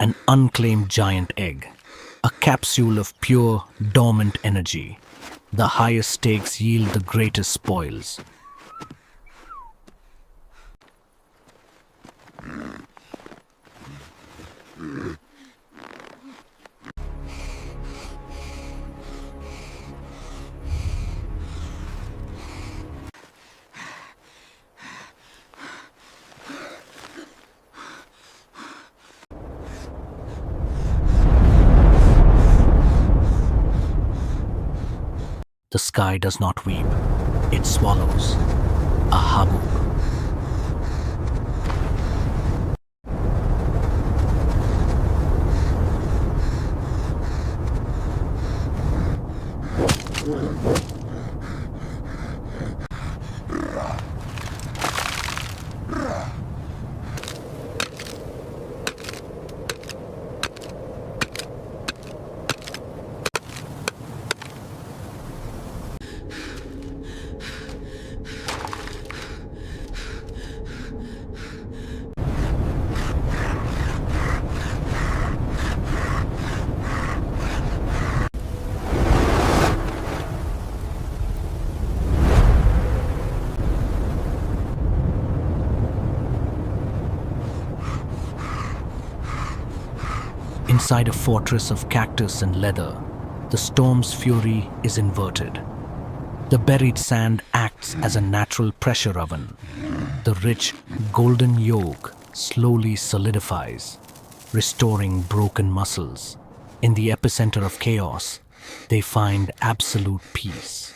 An unclaimed giant egg, a capsule of pure, dormant energy. The highest stakes yield the greatest spoils. The sky does not weep, it swallows. A habub. Inside a fortress of cactus and leather, the storm's fury is inverted. The buried sand acts as a natural pressure oven. The rich, golden yolk slowly solidifies, restoring broken muscles. In the epicenter of chaos, they find absolute peace.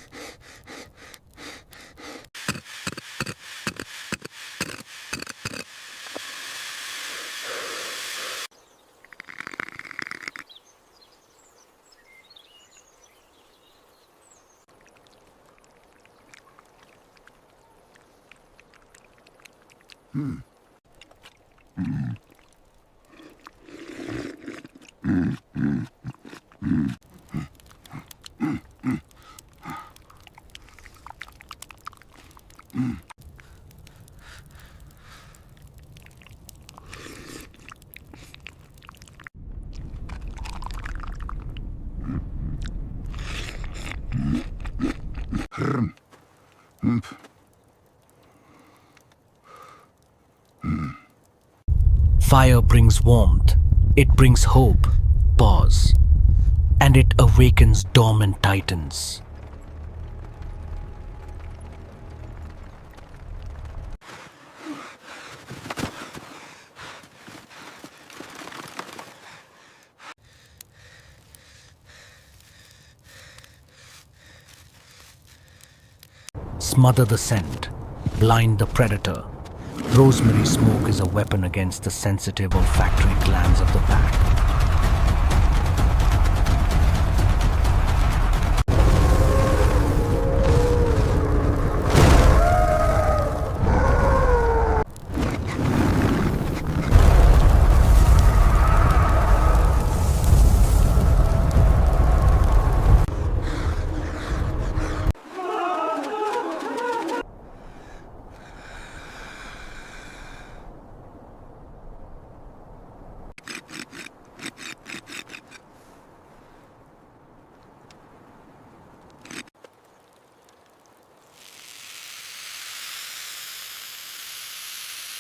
Fire brings warmth, it brings hope, pause, and it awakens dormant titans. Smother the scent, blind the predator. Rosemary smoke is a weapon against the sensitive olfactory glands of the pack.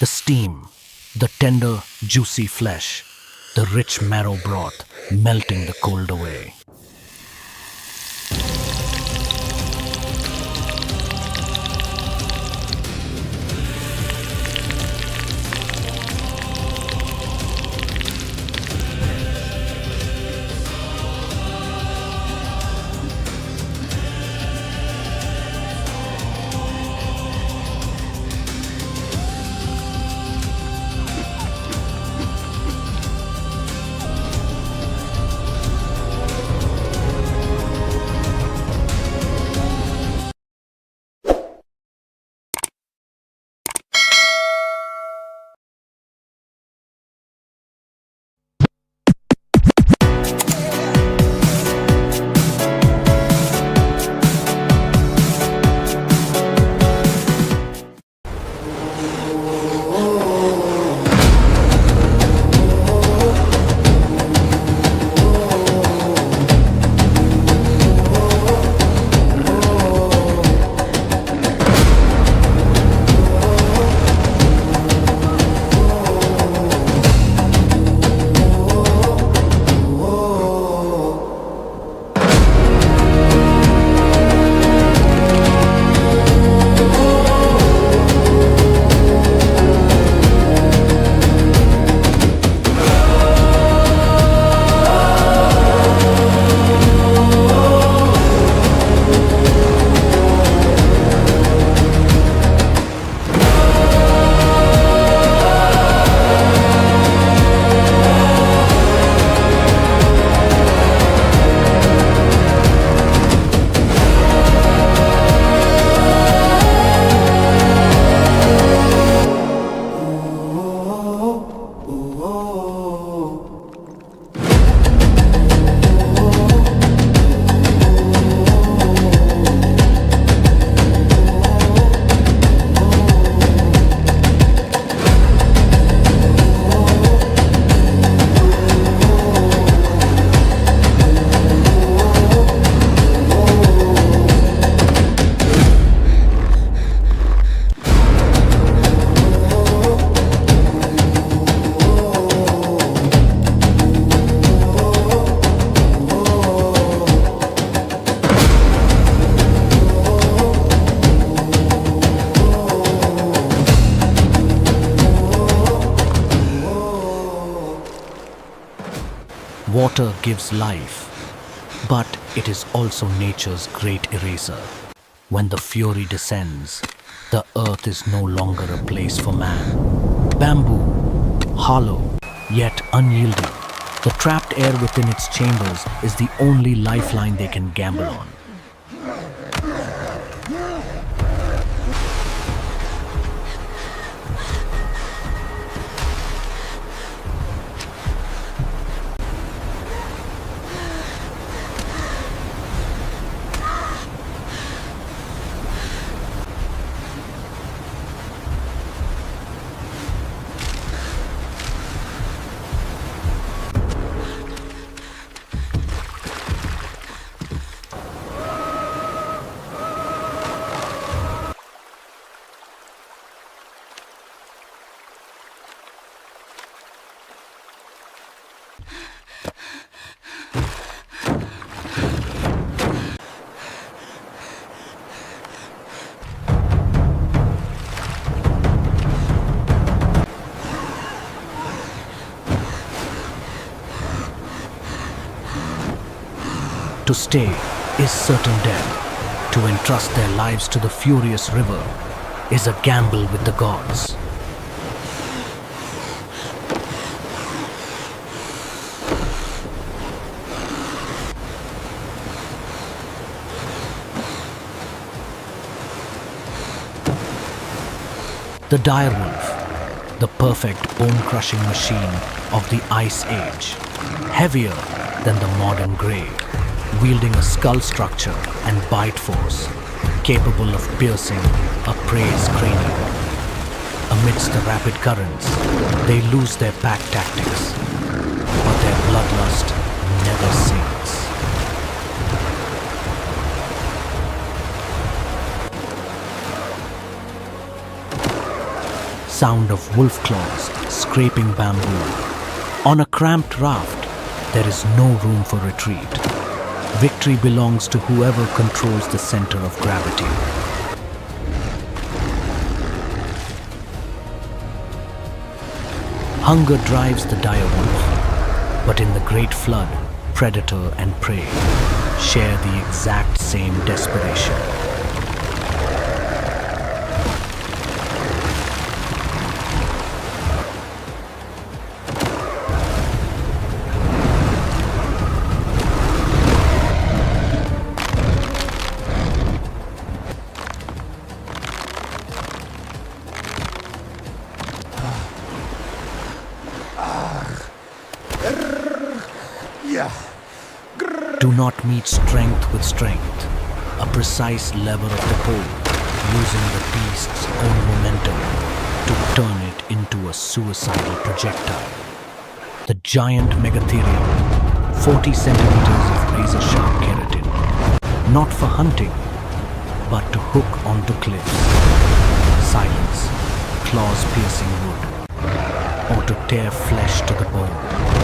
The steam, the tender, juicy flesh, the rich marrow broth melting the cold away. Water gives life, but it is also nature's great eraser. When the fury descends, the earth is no longer a place for man. Bamboo, hollow, yet unyielding, the trapped air within its chambers is the only lifeline they can gamble on. To stay is certain death. To entrust their lives to the furious river is a gamble with the gods. The direwolf, the perfect bone-crushing machine of the Ice Age, heavier than the modern grey, wielding a skull structure and bite force, capable of piercing a prey's cranium. Amidst the rapid currents, they lose their pack tactics, but their bloodlust never sinks. Sound of wolf claws scraping bamboo. On a cramped raft, there is no room for retreat. Victory belongs to whoever controls the center of gravity. Hunger drives the direwolf, but in the great flood, predator and prey share the exact same desperation. Do not meet strength with strength. A precise lever of the pole, using the beast's own momentum to turn it into a suicidal projectile. The giant megatherium, 40 centimeters of razor-sharp keratin, not for hunting, but to hook onto cliffs. Silence, claws piercing wood, or to tear flesh to the bone.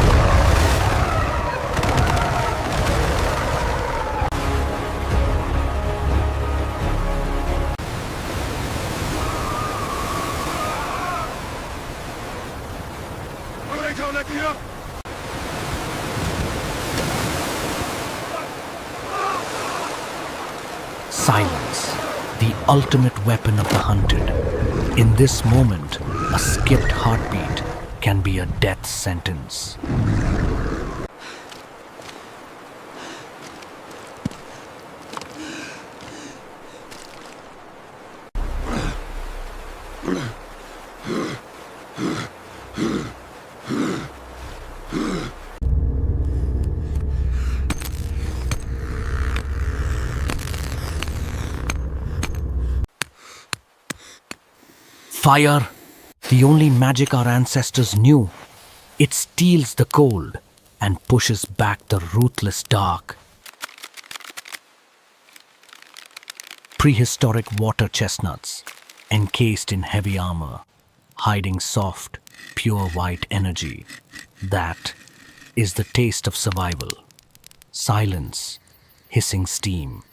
Silence, the ultimate weapon of the hunted. In this moment, a skipped heartbeat can be a death sentence. Fire, the only magic our ancestors knew. It steals the cold and pushes back the ruthless dark. Prehistoric water chestnuts, encased in heavy armor, hiding soft, pure white energy. That is the taste of survival. Silence, hissing steam.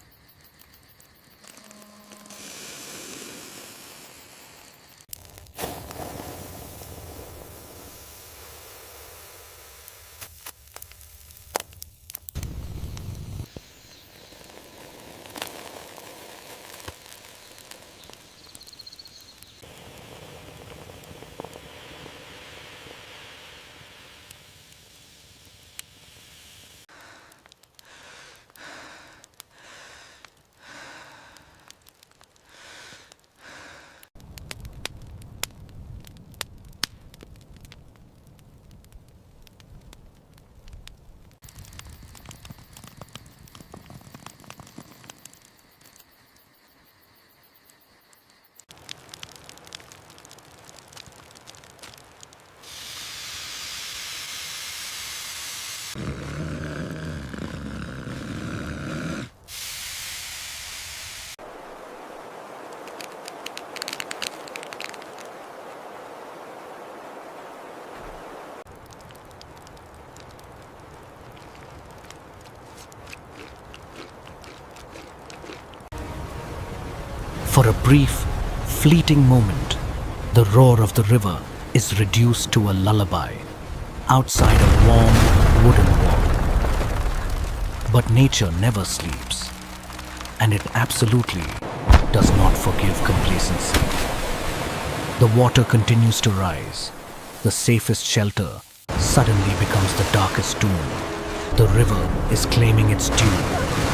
For a brief, fleeting moment, the roar of the river is reduced to a lullaby outside a warm wooden wall. But nature never sleeps, and it absolutely does not forgive complacency. The water continues to rise. The safest shelter suddenly becomes the darkest tomb. The river is claiming its due.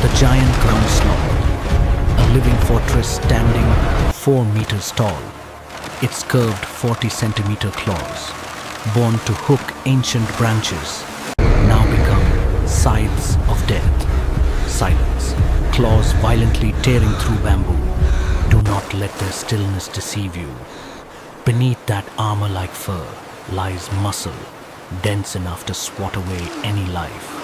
The giant ground sloth, a living fortress standing 4 meters tall. Its curved 40-centimeter claws, born to hook ancient branches, now become scythes of death. Silence, claws violently tearing through bamboo. Do not let their stillness deceive you. Beneath that armor-like fur lies muscle, dense enough to swat away any life.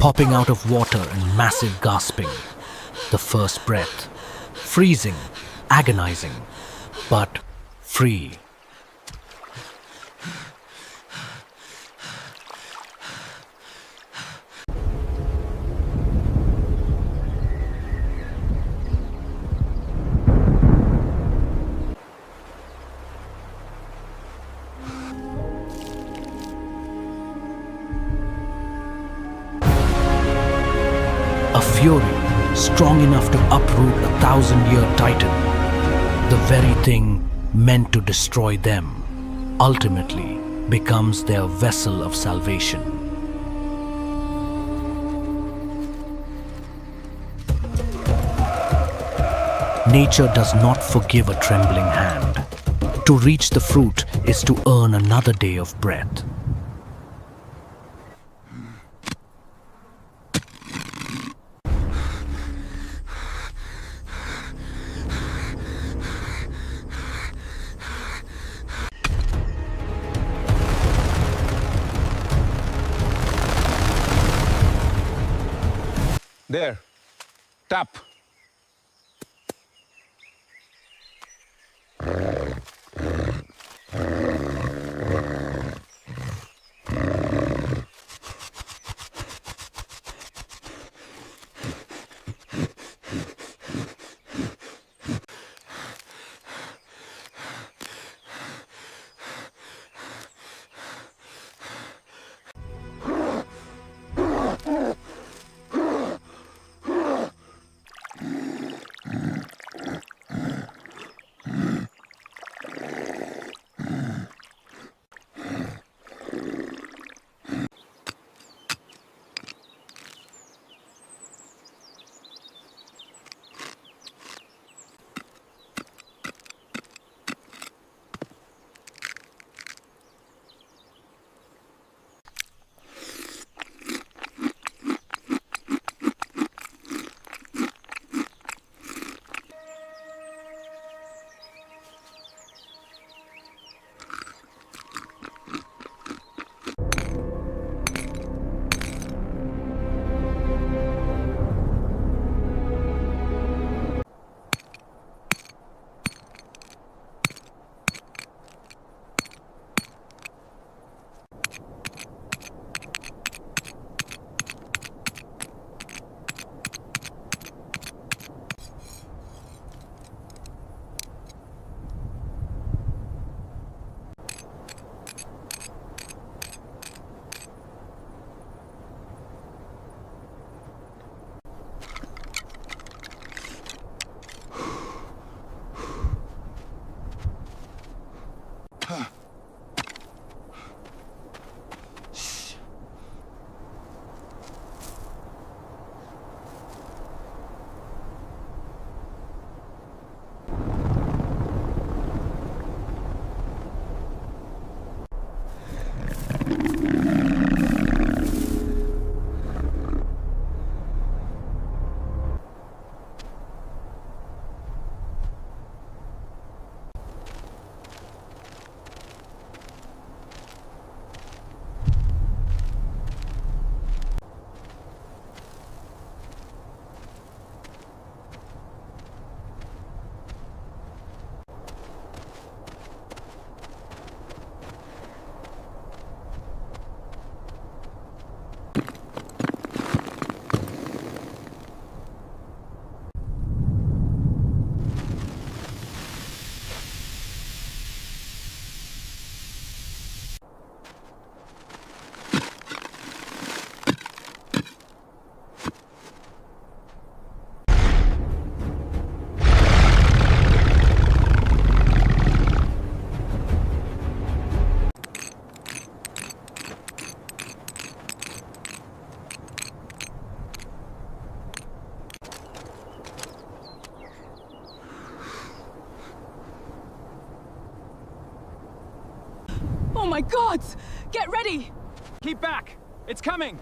Popping out of water and massive gasping. The first breath. Freezing, agonizing, but free. A fury strong enough to uproot a 1,000-year titan. The very thing meant to destroy them ultimately becomes their vessel of salvation. Nature does not forgive a trembling hand. To reach the fruit is to earn another day of breath. There. Tap. Oh my God! Get ready! Keep back! It's coming!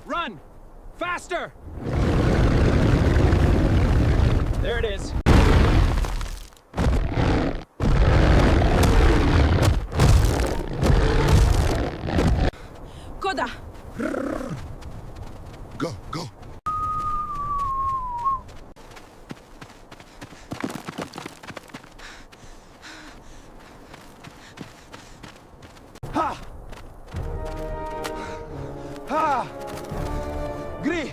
Run! Faster! There it is. Koda! Go, go. Ha! Ha! Gri!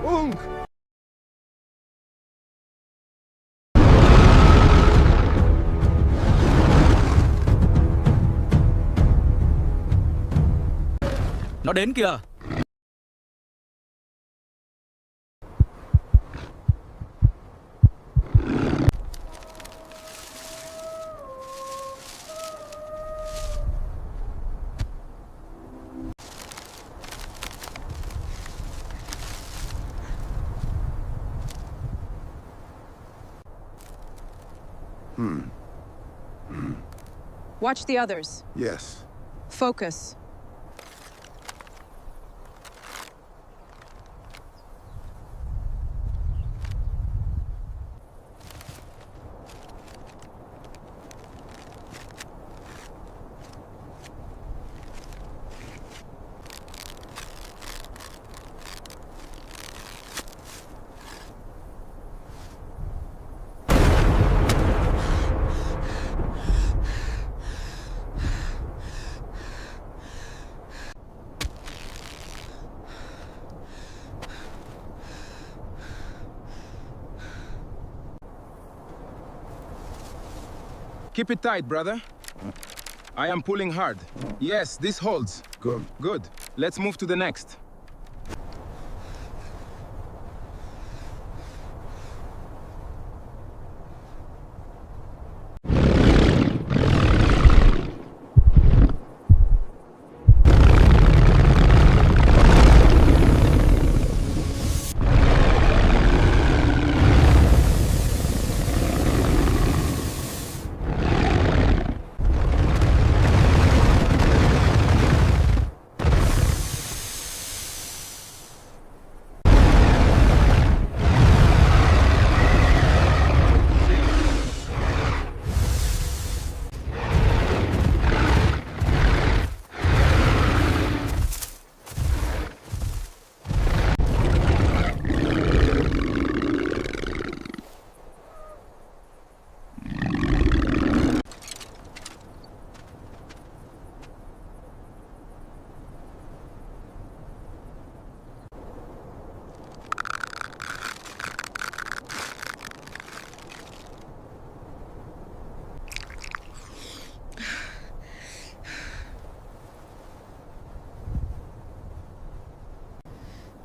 Ung! Nó đến kìa. Watch the others. Yes. Focus. Keep it tight, brother. I am pulling hard. Yes, this holds. Good. Good. Let's move to the next.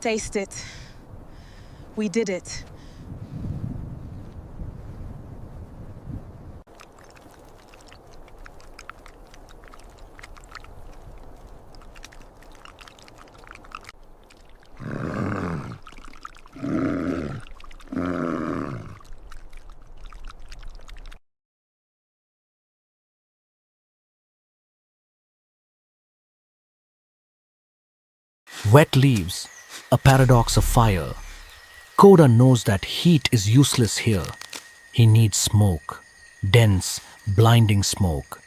Taste it. We did it. Wet leaves, a paradox of fire. Koda knows that heat is useless here. He needs smoke, dense, blinding smoke,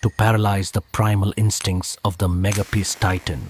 to paralyze the primal instincts of the megapiece titan.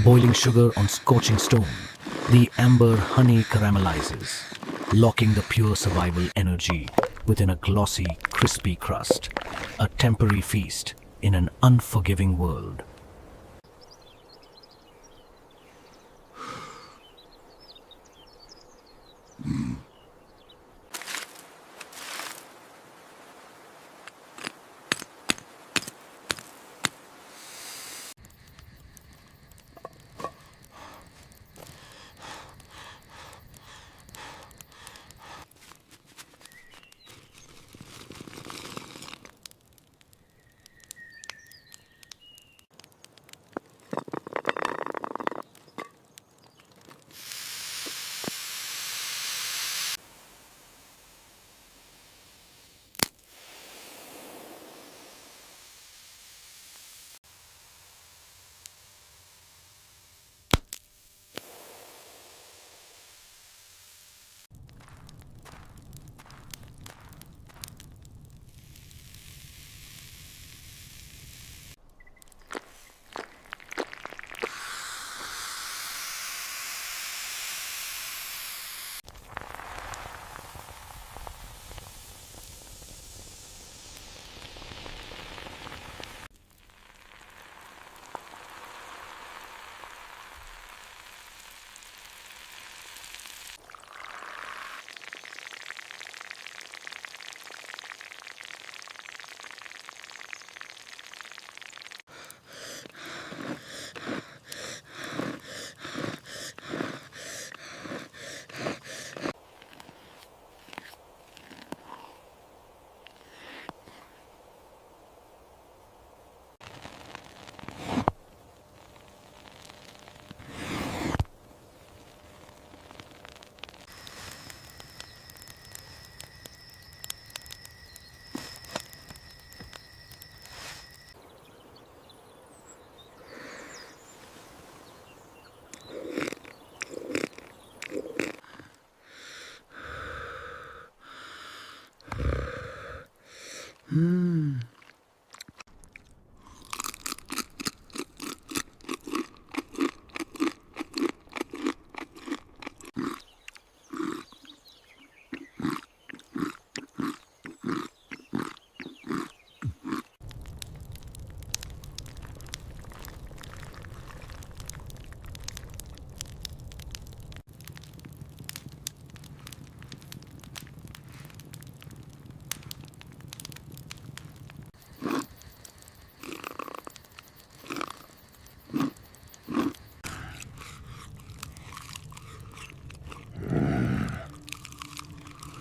Boiling sugar on scorching stone, the amber honey caramelizes. locking the pure survival energy within a glossy, crispy crust, a temporary feast in an unforgiving world.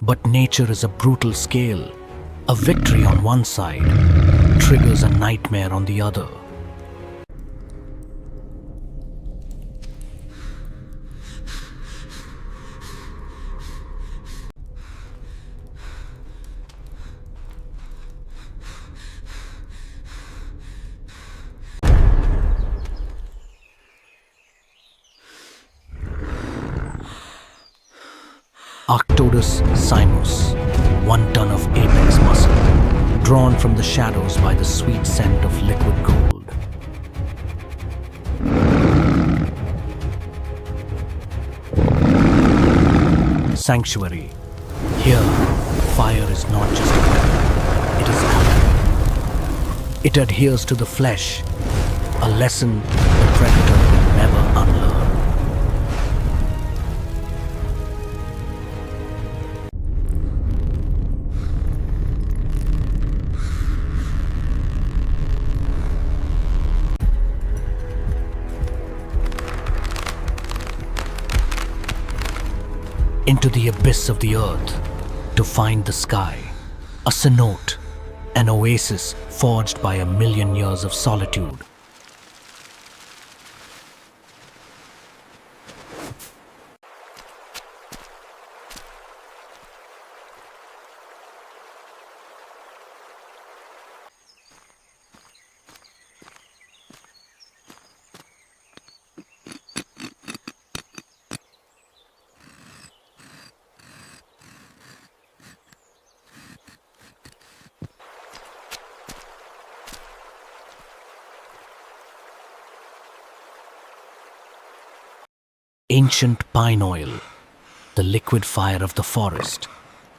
But nature is a brutal scale. A victory on one side triggers a nightmare on the other. Arctodus simus, 1 ton of apex muscle, drawn from the shadows by the sweet scent of liquid gold. Sanctuary. Here, fire is not just a weapon, it is alchemy. It adheres to the flesh, a lesson the predator will never unlearn. Into the abyss of the earth to find the sky, a cenote, an oasis forged by 1,000,000 years of solitude. Ancient pine oil, the liquid fire of the forest.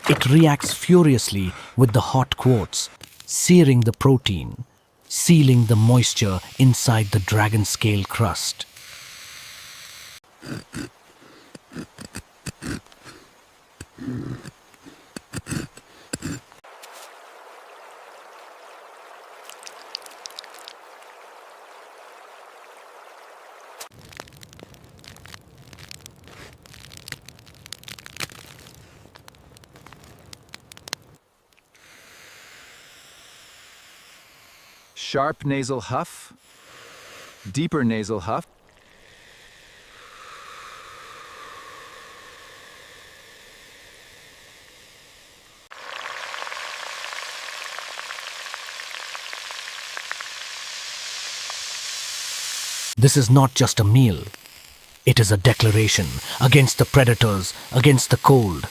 It reacts furiously with the hot quartz, searing the protein, sealing the moisture inside the dragon scale crust. Sharp nasal huff, deeper nasal huff. This is not just a meal. It is a declaration against the predators, against the cold,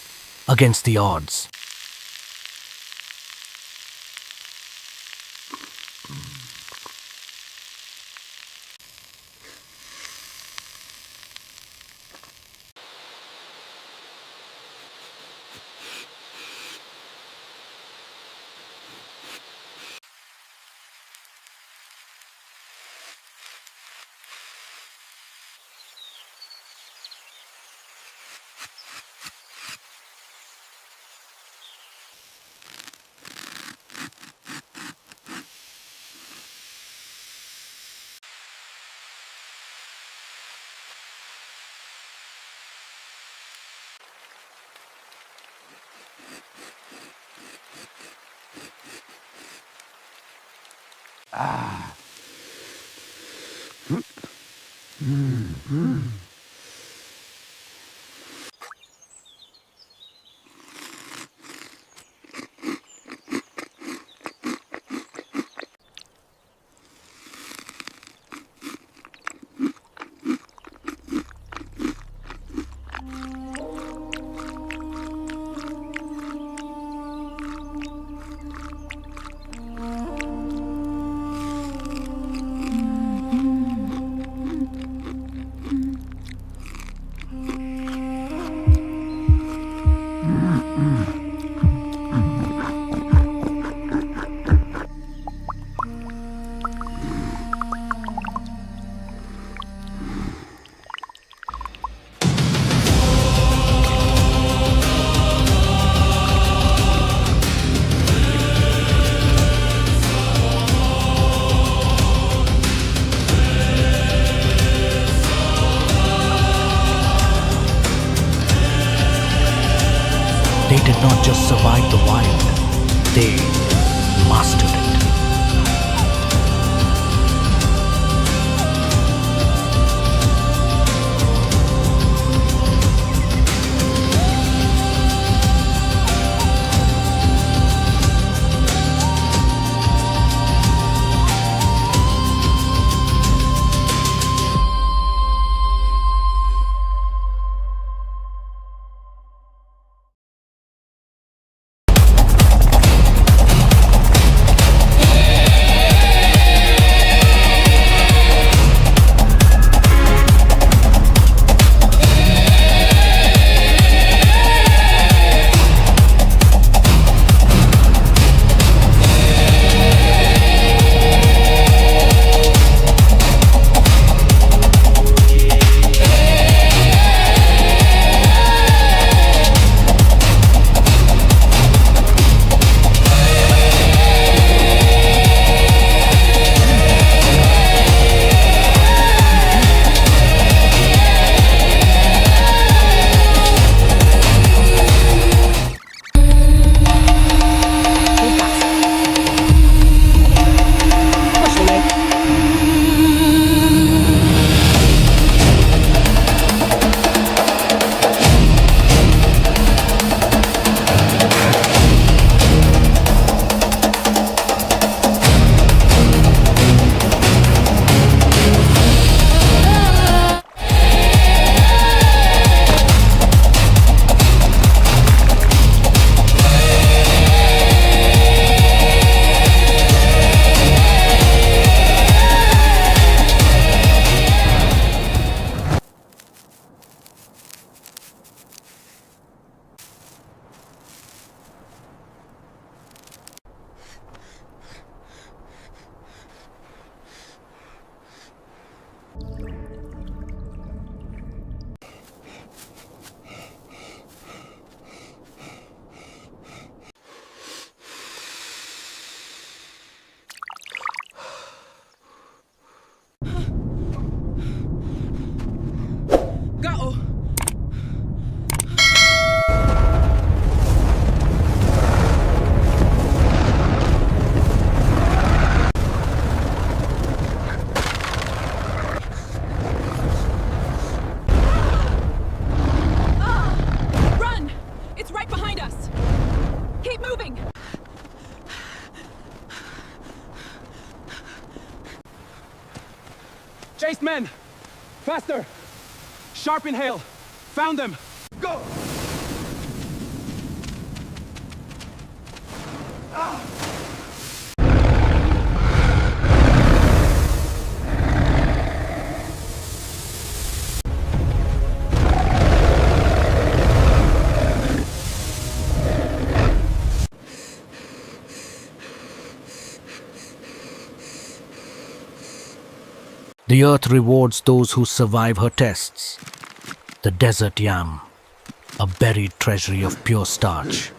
against the odds. They did not just survive the wild, they mastered it. Chased men! Faster! Sharp inhale! Found them! Go! The earth rewards those who survive her tests. The desert yam, a buried treasury of pure starch.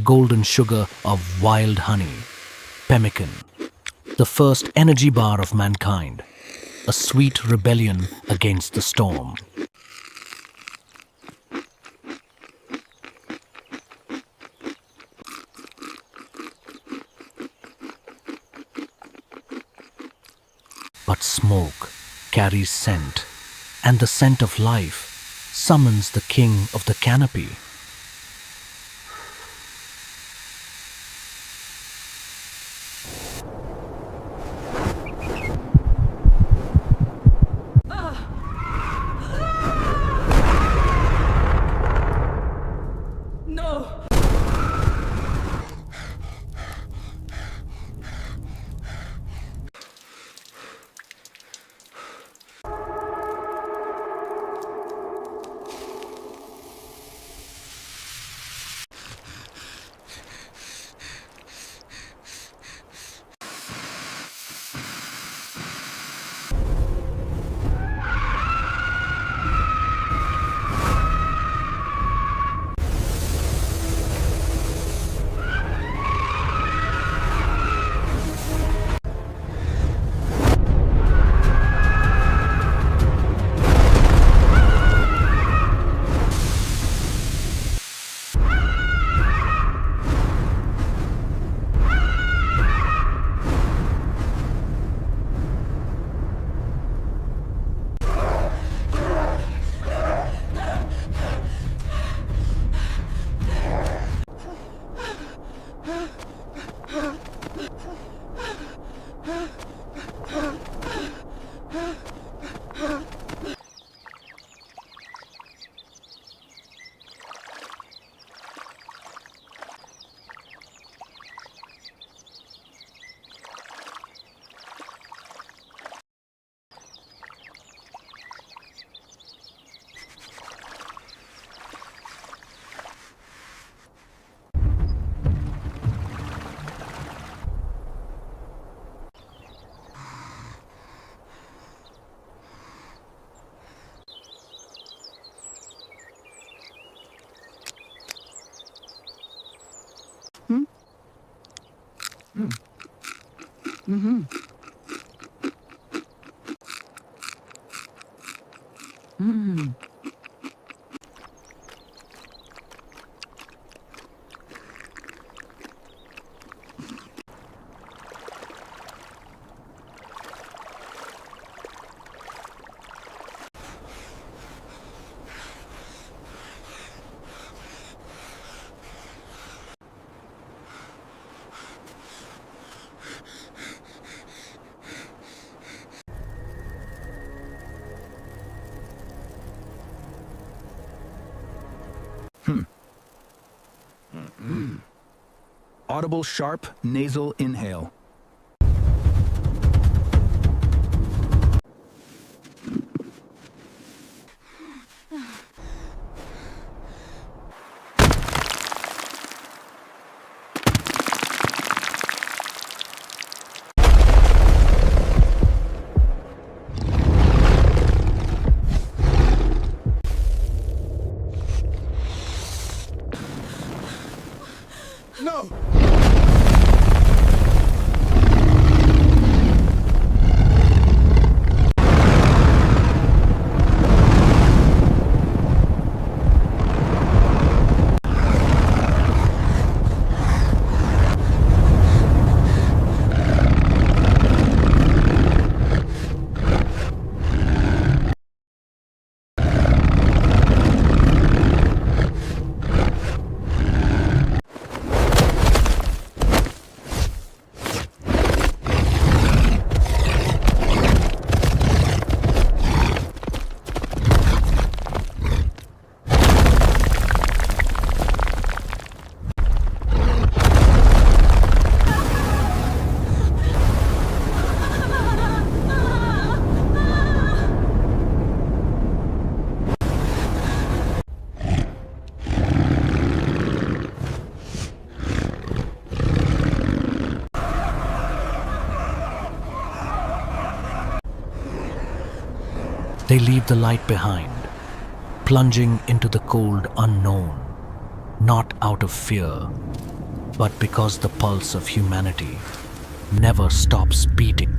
Golden sugar of wild honey, pemmican, the first energy bar of mankind, a sweet rebellion against the storm. But smoke carries scent, and the scent of life summons the king of the canopy. Audible sharp nasal inhale. No! They leave the light behind, plunging into the cold unknown, not out of fear, but because the pulse of humanity never stops beating.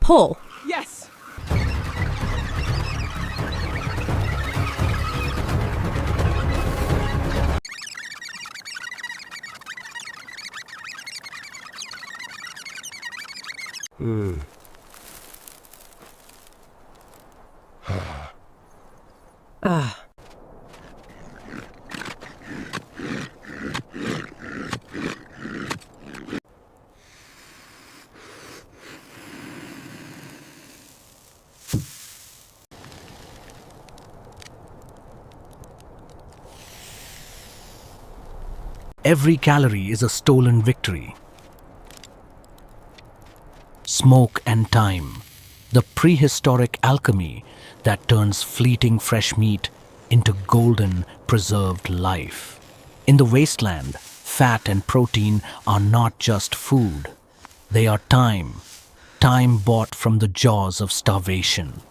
Pull. Yes! Every calorie is a stolen victory. Smoke and time, the prehistoric alchemy that turns fleeting fresh meat into golden, preserved life. In the wasteland, fat and protein are not just food. They are time, time bought from the jaws of starvation.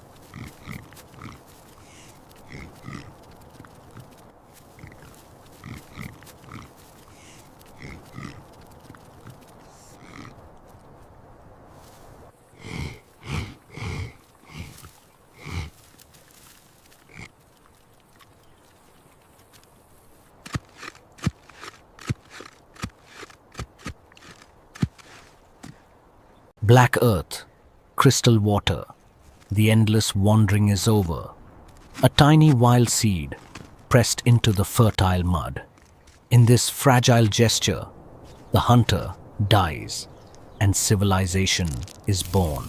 Black earth, crystal water, the endless wandering is over. A tiny wild seed pressed into the fertile mud. In this fragile gesture, the hunter dies and civilization is born.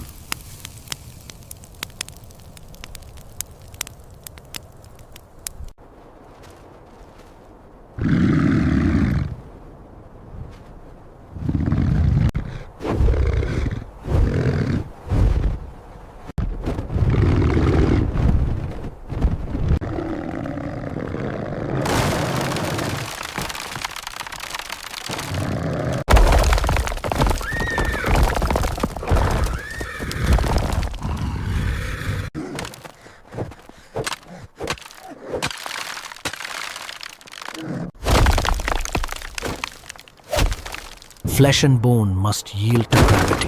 Flesh and bone must yield to gravity.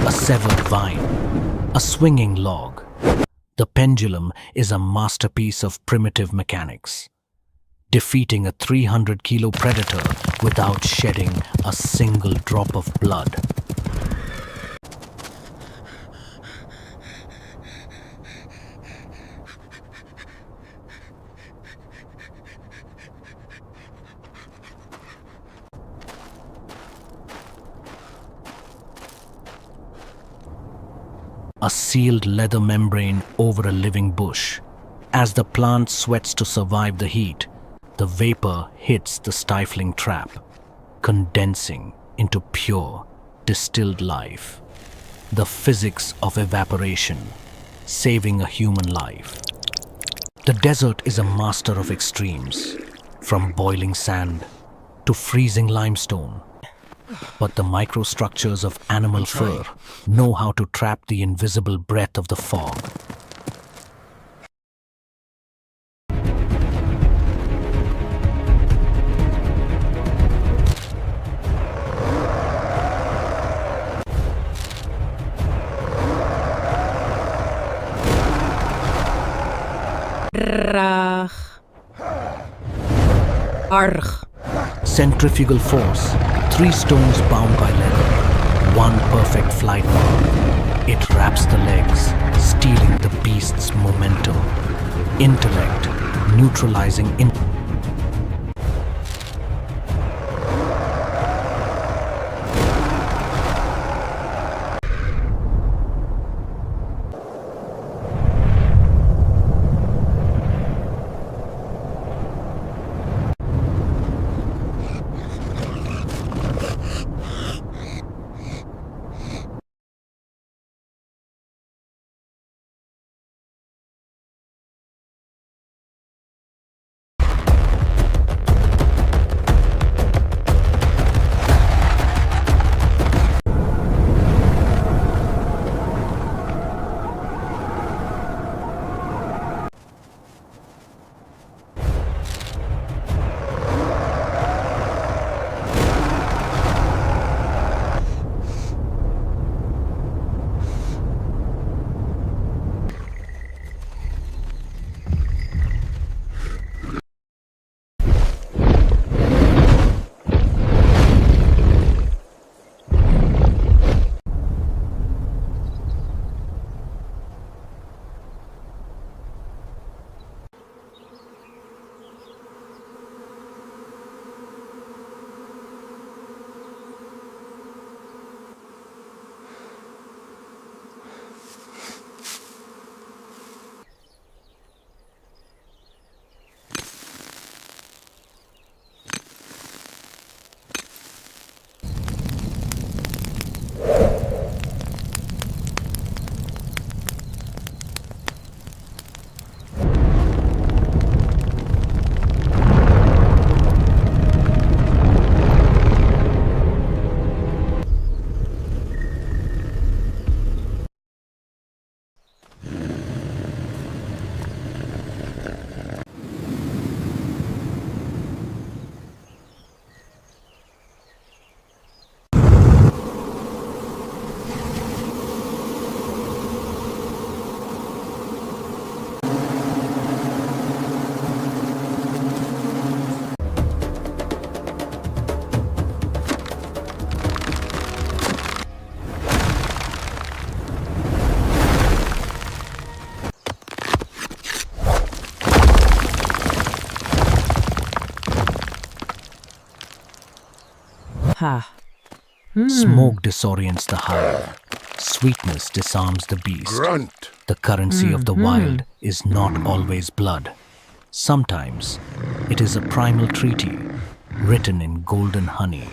A severed vine, a swinging log. The The pendulum is a masterpiece of primitive mechanics, defeating a 300-kilo predator without shedding a single drop of blood. A sealed leather membrane over a living bush. As the plant sweats to survive the heat, the vapor hits the stifling trap, condensing into pure, distilled life. The physics of evaporation, saving a human life. The desert is a master of extremes, from boiling sand to freezing limestone. But the microstructures of animal fur know how to trap the invisible breath of the fog. Arg. Centrifugal force, 3 stones bound by leather, 1 perfect flight bar. It wraps the legs, stealing the beast's momentum. Intellect, neutralizing Smoke disorients the hive. Sweetness disarms the beast. Grunt. The currency of the wild is not always blood. Sometimes it is a primal treaty written in golden honey.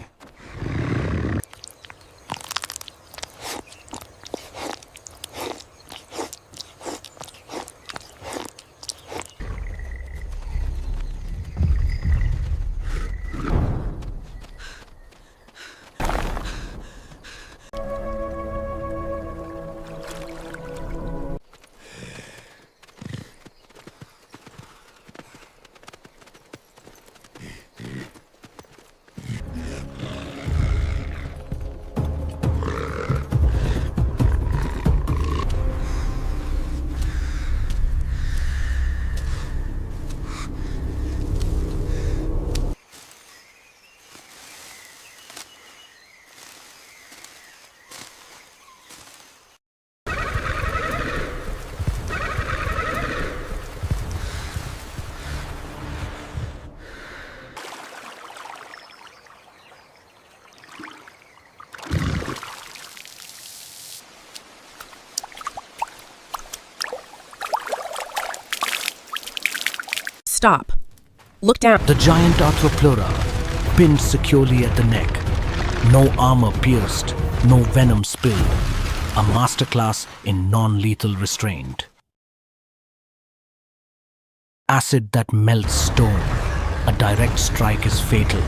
Stop. Look down. The giant arthropleura, pinned securely at the neck. No armor pierced, no venom spilled. A masterclass in non-lethal restraint. Acid that melts stone. A direct strike is fatal.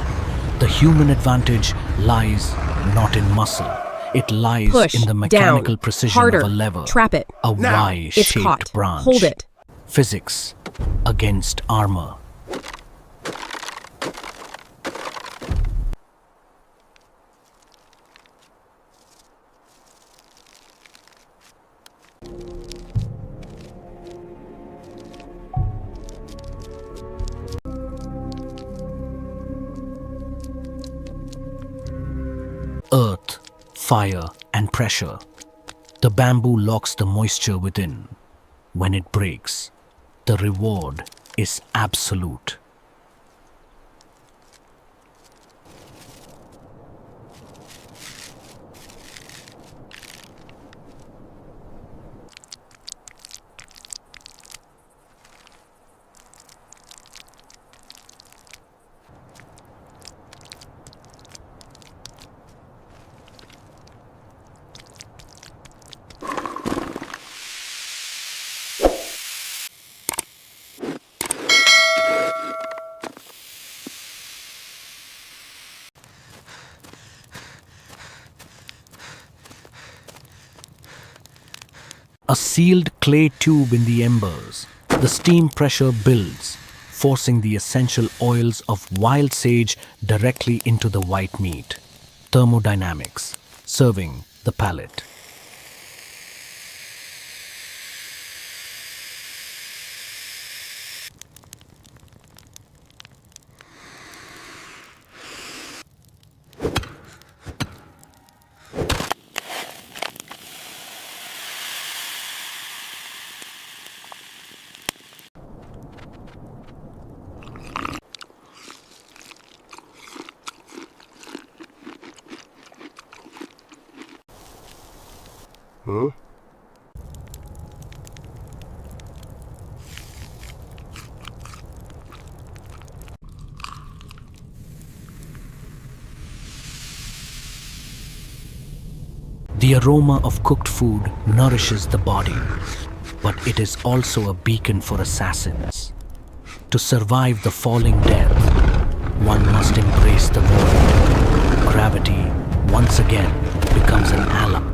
The human advantage lies not in muscle. It lies Push in the mechanical down. precision Harder. of a lever. Trap it. A Now. It's Y-shaped caught. branch. Hold it. Physics against armor. Earth, fire, and pressure. The bamboo locks the moisture within. When it breaks, the reward is absolute. A sealed clay tube in the embers. The steam pressure builds, forcing the essential oils of wild sage directly into the white meat. Thermodynamics, serving the palate. The aroma of cooked food nourishes the body, but it is also a beacon for assassins. To survive the falling death, one must embrace the void. Gravity, once again, becomes an ally.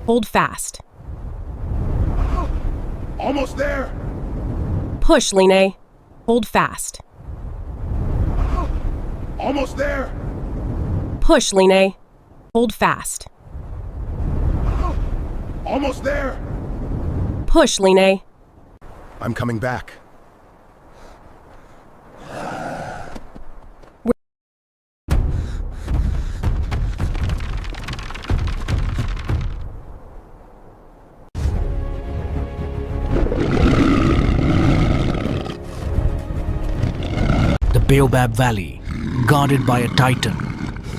Hold fast. Almost there! Push, Line. Hold fast. Almost there! Push, Line. Hold fast. Almost there! Push, Line. I'm coming back. Baobab Valley, guarded by a titan.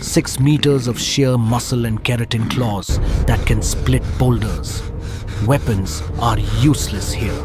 6 meters of sheer muscle and keratin claws that can split boulders. Weapons are useless here.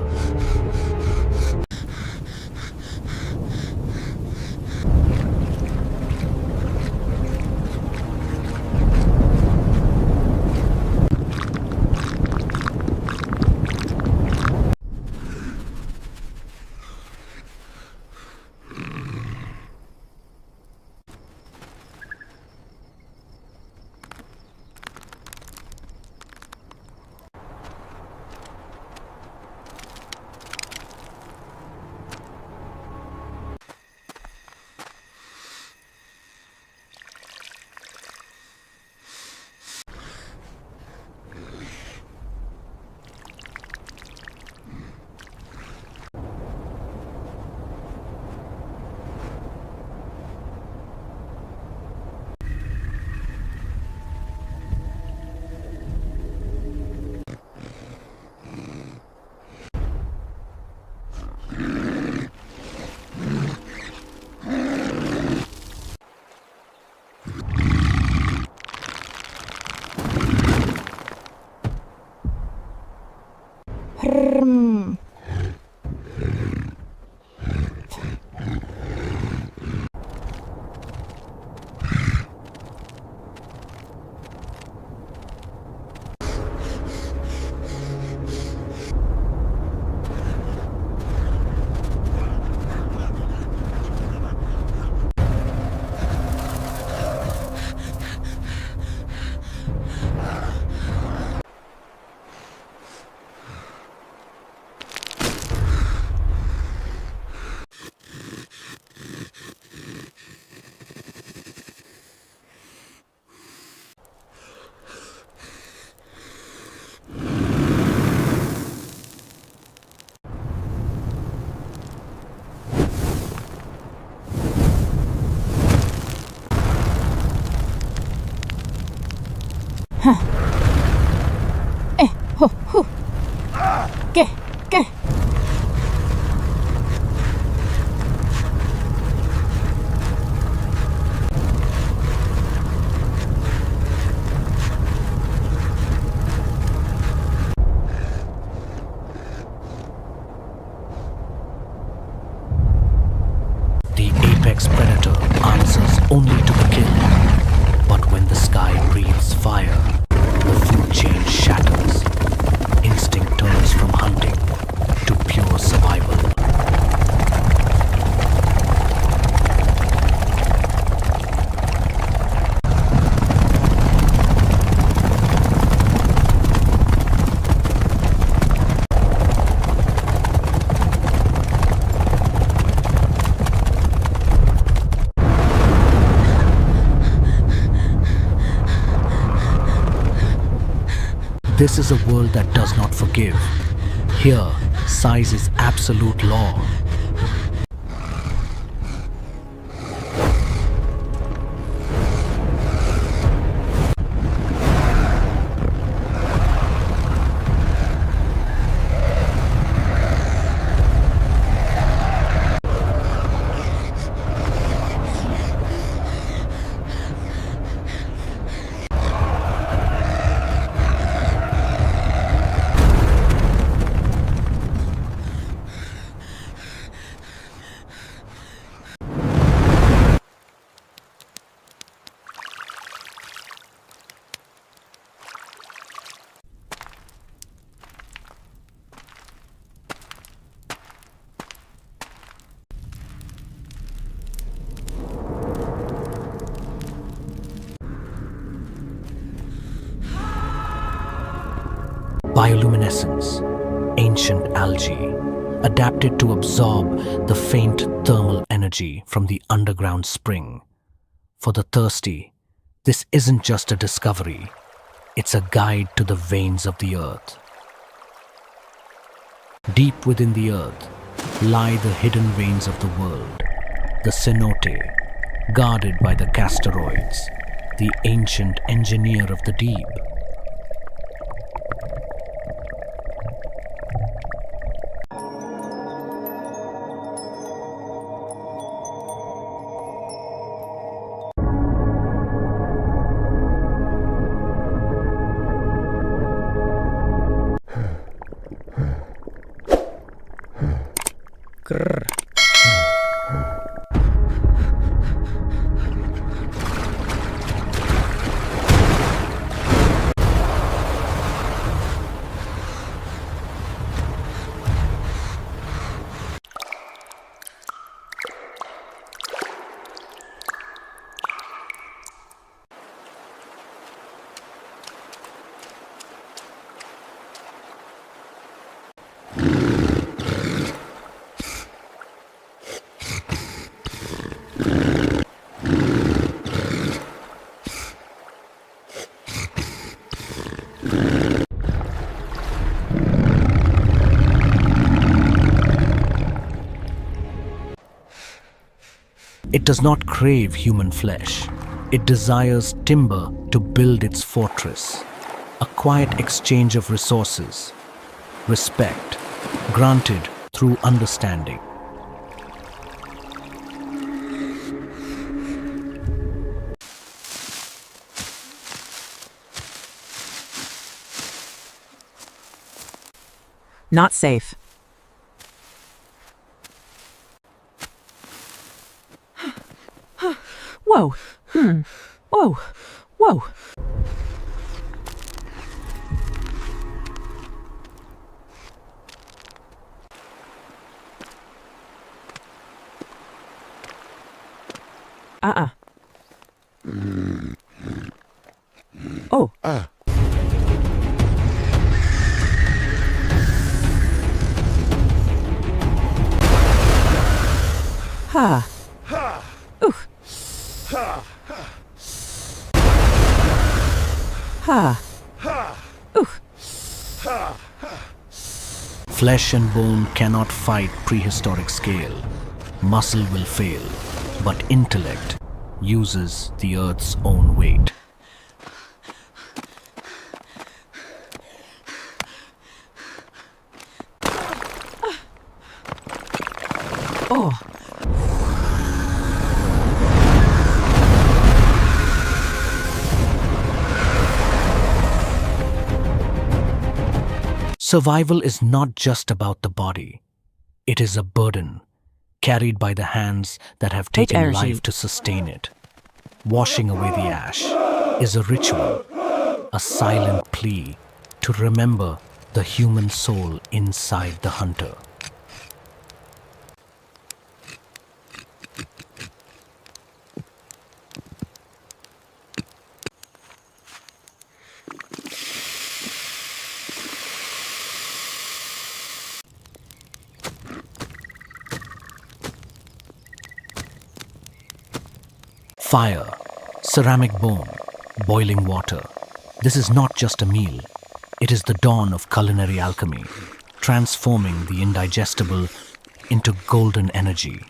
Get, get. The apex predator answers only to the kill. But when the sky breathes fire, the food chain shatters. Instinct turns from hunting to pure survival. This is a world that does not forgive. Here, size is absolute law. Bioluminescence, ancient algae, adapted to absorb the faint thermal energy from the underground spring. For the thirsty, this isn't just a discovery, it's a guide to the veins of the earth. Deep within the earth lie the hidden veins of the world, the cenote, guarded by the casteroids, the ancient engineer of the deep. It does not crave human flesh. It desires timber to build its fortress. A quiet exchange of resources. Respect, granted through understanding. Not safe. Whoa. Whoa. Whoa. Oh. Ha. Ooh. Ha. Ooh. Flesh and bone cannot fight prehistoric scale. Muscle will fail, but intellect uses the earth's own weight. Oh. Survival is not just about the body. It is a burden carried by the hands that have taken energy. life to sustain it. Washing away the ash is a ritual, a silent plea to remember the human soul inside the hunter. Fire, ceramic bone, boiling water. This is not just a meal. It is the dawn of culinary alchemy, transforming the indigestible into golden energy.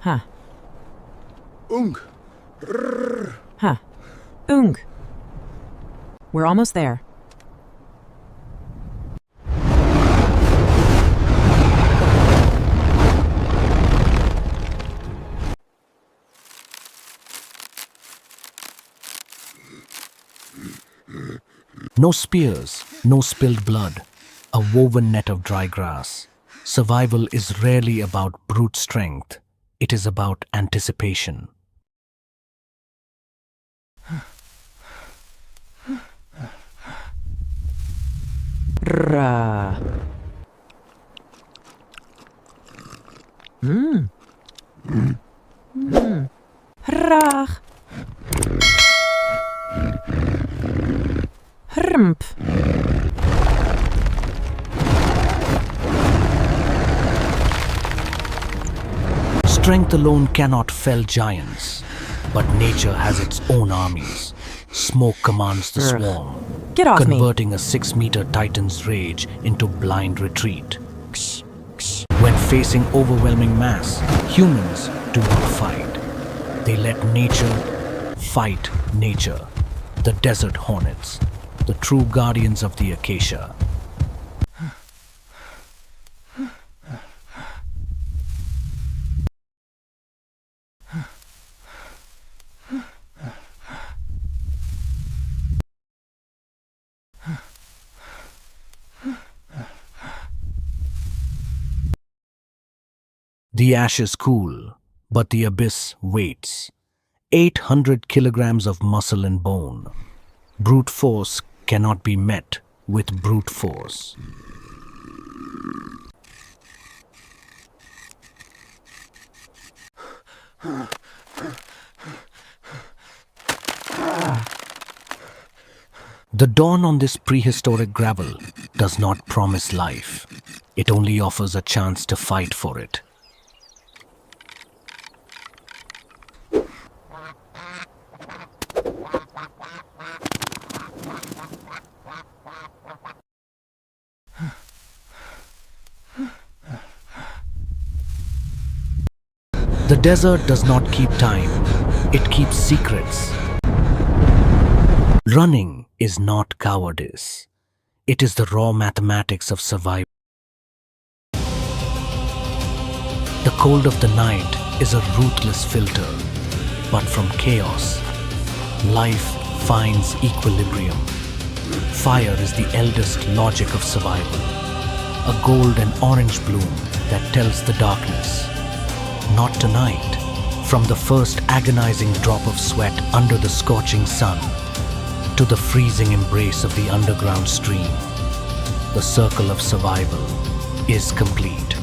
Huh. Ung. Huh. Ung. We're almost there. No spears, no spilled blood, a woven net of dry grass. Survival is rarely about brute strength. It is about anticipation. Ra. Rach. Hrmp. Strength alone cannot fell giants, but nature has its own armies. Smoke commands the swarm, Get off me. converting a 6-meter titan's rage into blind retreat. When facing overwhelming mass, humans do not fight. They let nature fight nature. The desert hornets, the true guardians of the acacia. The ashes cool, but the abyss waits. 800 kilograms of muscle and bone. Brute force cannot be met with brute force. The dawn on this prehistoric gravel does not promise life. It only offers a chance to fight for it. The desert does not keep time, it keeps secrets. Running is not cowardice. It is the raw mathematics of survival. The cold of the night is a ruthless filter, but from chaos, life finds equilibrium. Fire is the eldest logic of survival, a gold and orange bloom that tells the darkness, not tonight. From the first agonizing drop of sweat under the scorching sun to the freezing embrace of the underground stream, the circle of survival is complete.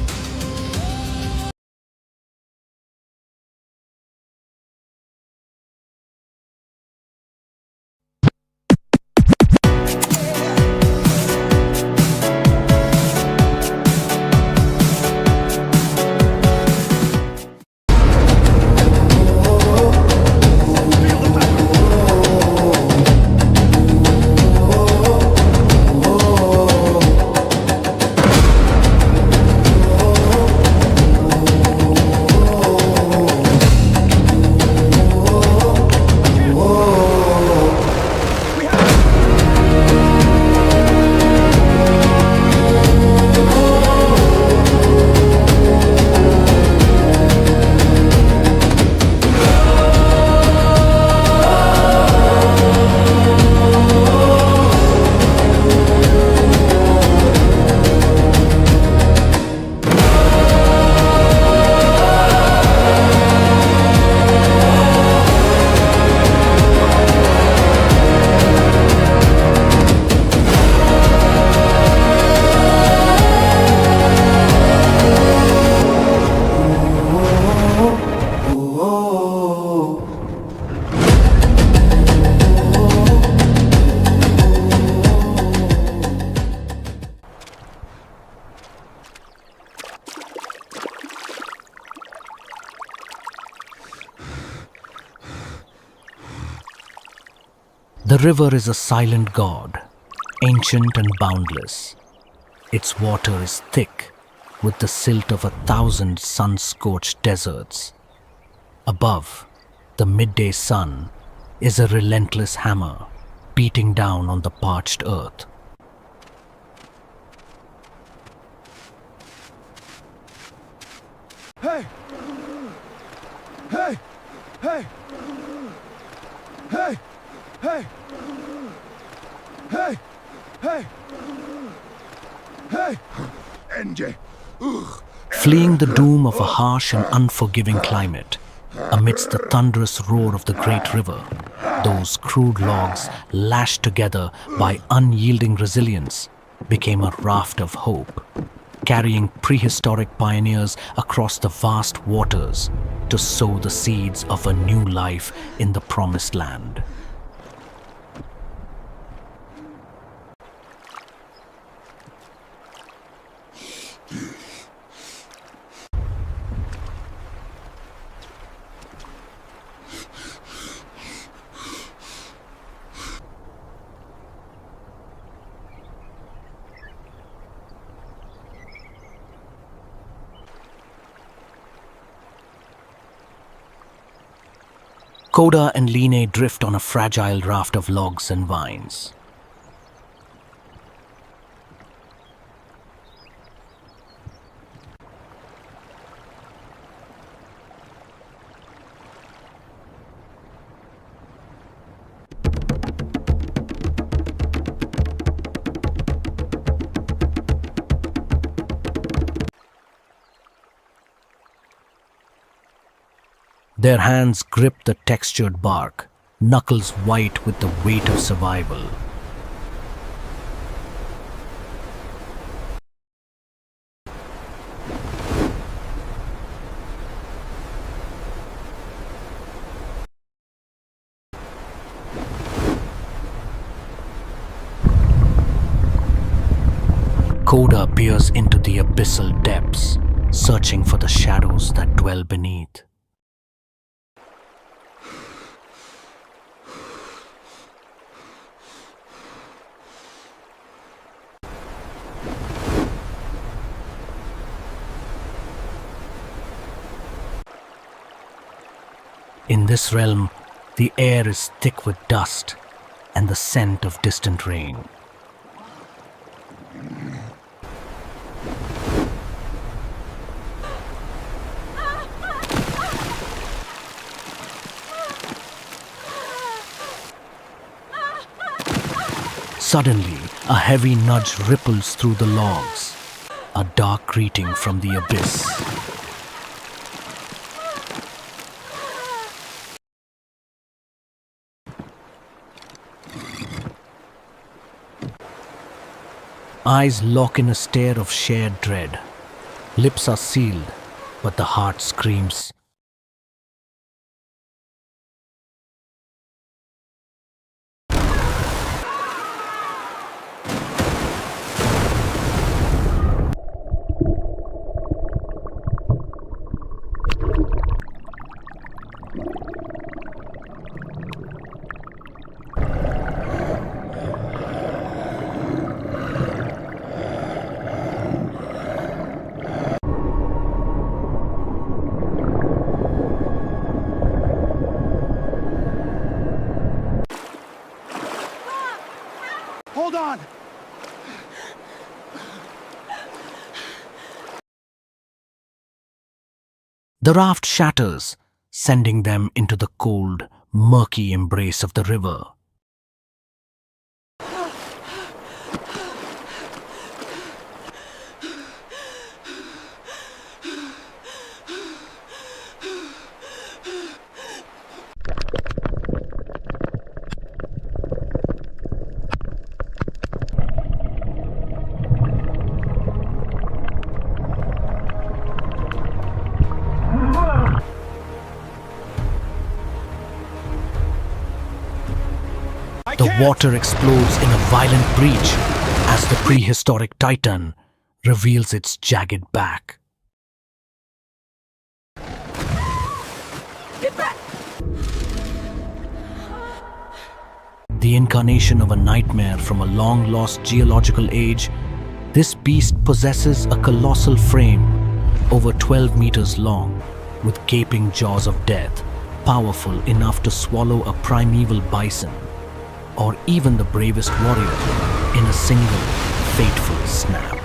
river is a silent god, ancient and boundless. Its water is thick with the silt of 1,000 sun-scorched deserts. Above, the midday sun is a relentless hammer beating down on the parched earth. Hey! Hey! Hey! Hey! Hey! Hey! Hey! Hey! NJ! Fleeing the doom of a harsh and unforgiving climate, amidst the thunderous roar of the great river, those crude logs, lashed together by unyielding resilience, became a raft of hope, carrying prehistoric pioneers across the vast waters to sow the seeds of a new life in the promised land. Koda and Line drift on a fragile raft of logs and vines. Their hands grip the textured bark, knuckles white with the weight of survival. Koda peers into the abyssal depths, searching for the shadows that dwell beneath. In this realm, the air is thick with dust and the scent of distant rain. Suddenly, a heavy nudge ripples through the logs, a dark greeting from the abyss. Eyes lock in a stare of shared dread. Lips are sealed, but the heart screams. Hold on! The raft shatters, sending them into the cold, murky embrace of the river. The water explodes in a violent breach as the prehistoric titan reveals its jagged back. Get back! The incarnation of a nightmare from a long-lost geological age, this beast possesses a colossal frame, over 12 meters long, with gaping jaws of death, powerful enough to swallow a primeval bison, or even the bravest warrior, in a single, fateful snap.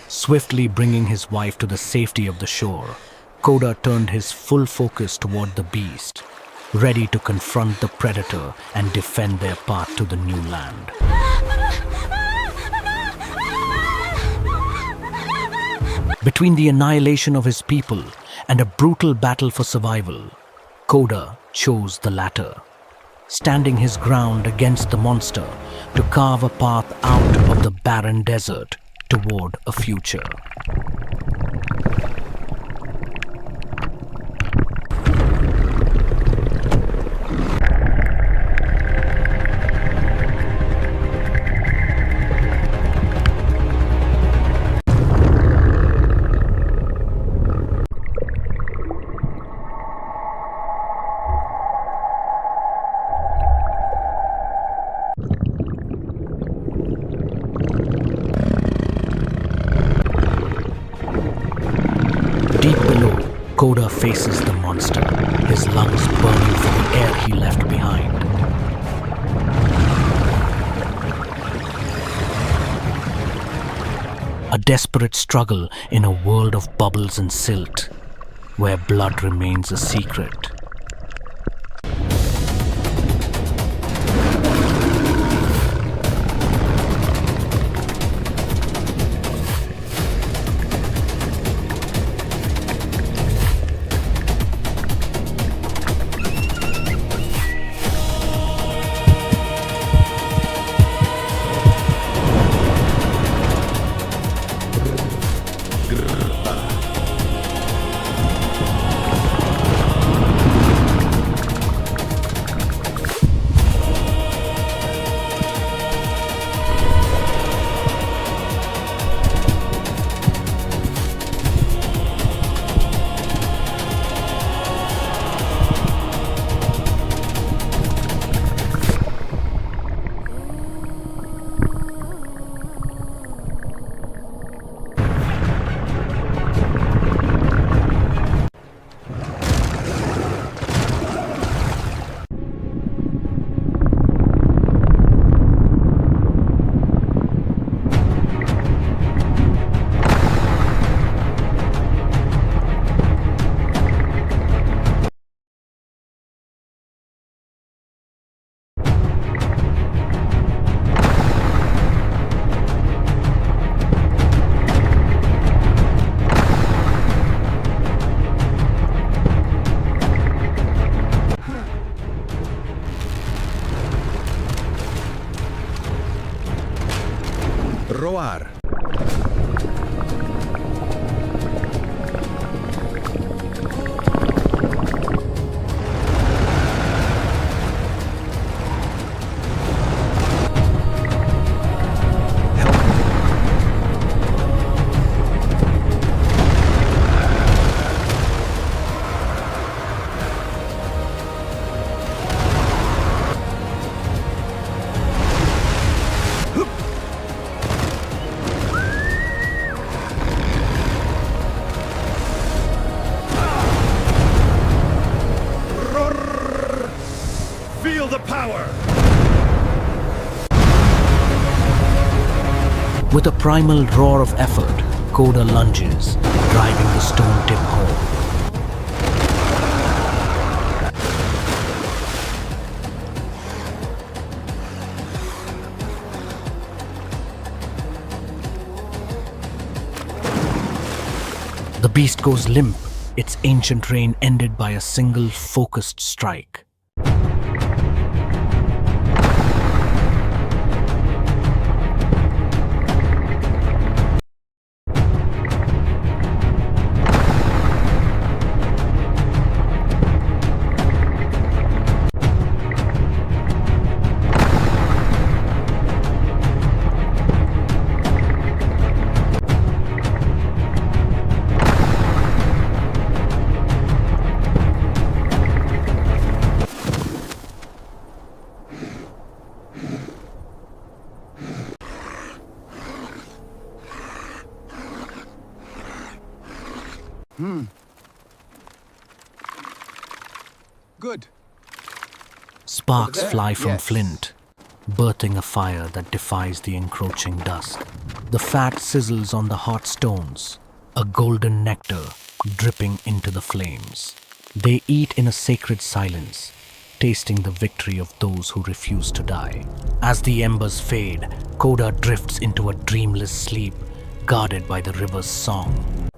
Swiftly bringing his wife to the safety of the shore, Koda turned his full focus toward the beast, ready to confront the predator and defend their path to the new land. Between the annihilation of his people and a brutal battle for survival, Koda chose the latter, standing his ground against the monster to carve a path out of the barren desert toward a future. Deep below, Koda faces the monster, his lungs burning for the air he left behind. A desperate struggle in a world of bubbles and silt, where blood remains a secret. Roar. Feel the power! With a primal roar of effort, Koda lunges, driving the stone tip home. beast goes limp, its ancient reign ended by a single focused strike. Good. Sparks Over there? fly from Yes. flint, birthing a fire that defies the encroaching dusk. The fat sizzles on the hot stones, a golden nectar dripping into the flames. They eat in a sacred silence, tasting the victory of those who refuse to die. As the embers fade, Koda drifts into a dreamless sleep, guarded by the river's song.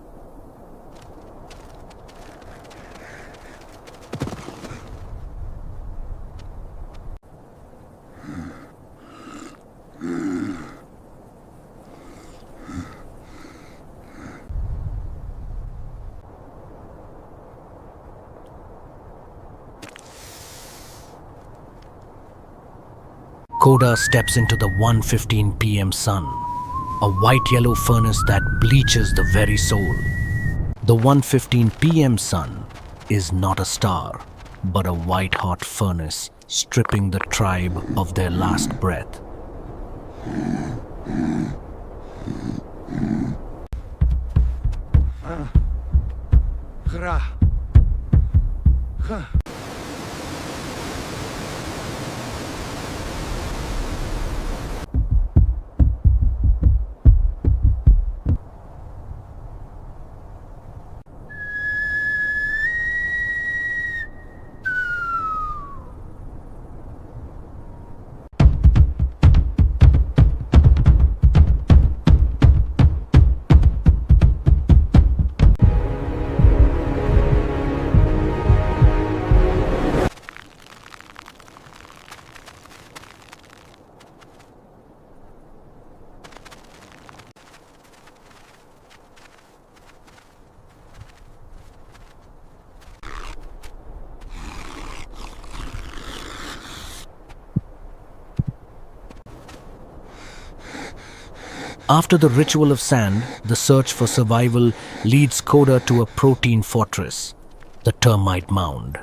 Koda steps into the 1:15 p.m. sun, a white-yellow furnace that bleaches the very soul. The 1:15 p.m. sun is not a star, but a white-hot furnace stripping the tribe of their last breath. After the ritual of sand, the search for survival leads Koda to a protein fortress, the termite mound.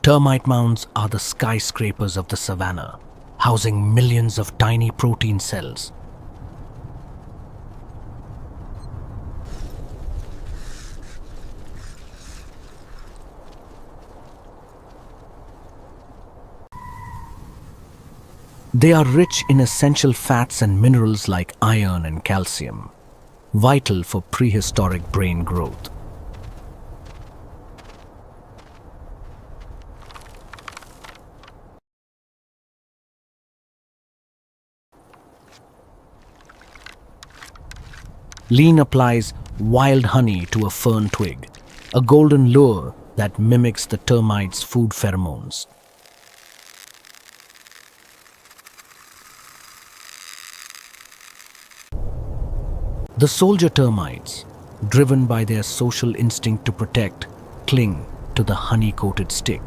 Termite mounds are the skyscrapers of the savannah, housing millions of tiny protein cells. They are rich in essential fats and minerals like iron and calcium, vital for prehistoric brain growth. Lean applies wild honey to a fern twig, a golden lure that mimics the termites' food pheromones. The soldier termites, driven by their social instinct to protect, cling to the honey-coated stick.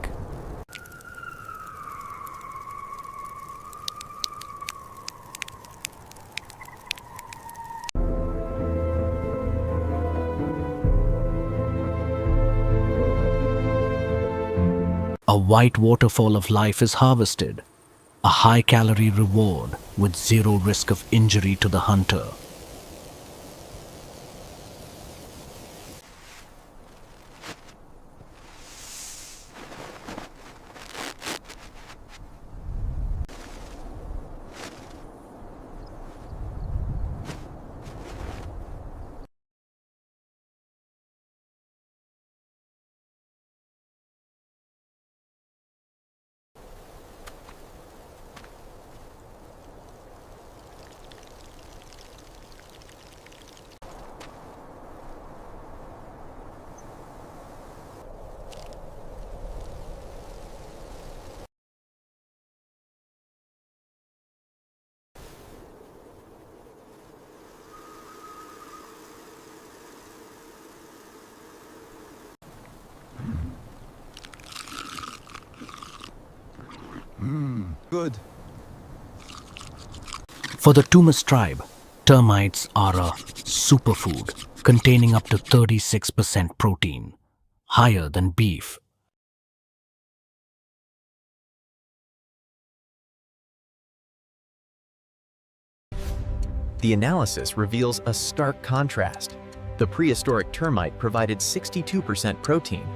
A white waterfall of life is harvested, a high-calorie reward with zero risk of injury to the hunter. Good. For the Tumus tribe, termites are a superfood containing up to 36% protein, higher than beef. The analysis reveals a stark contrast. The prehistoric termite provided 62% protein.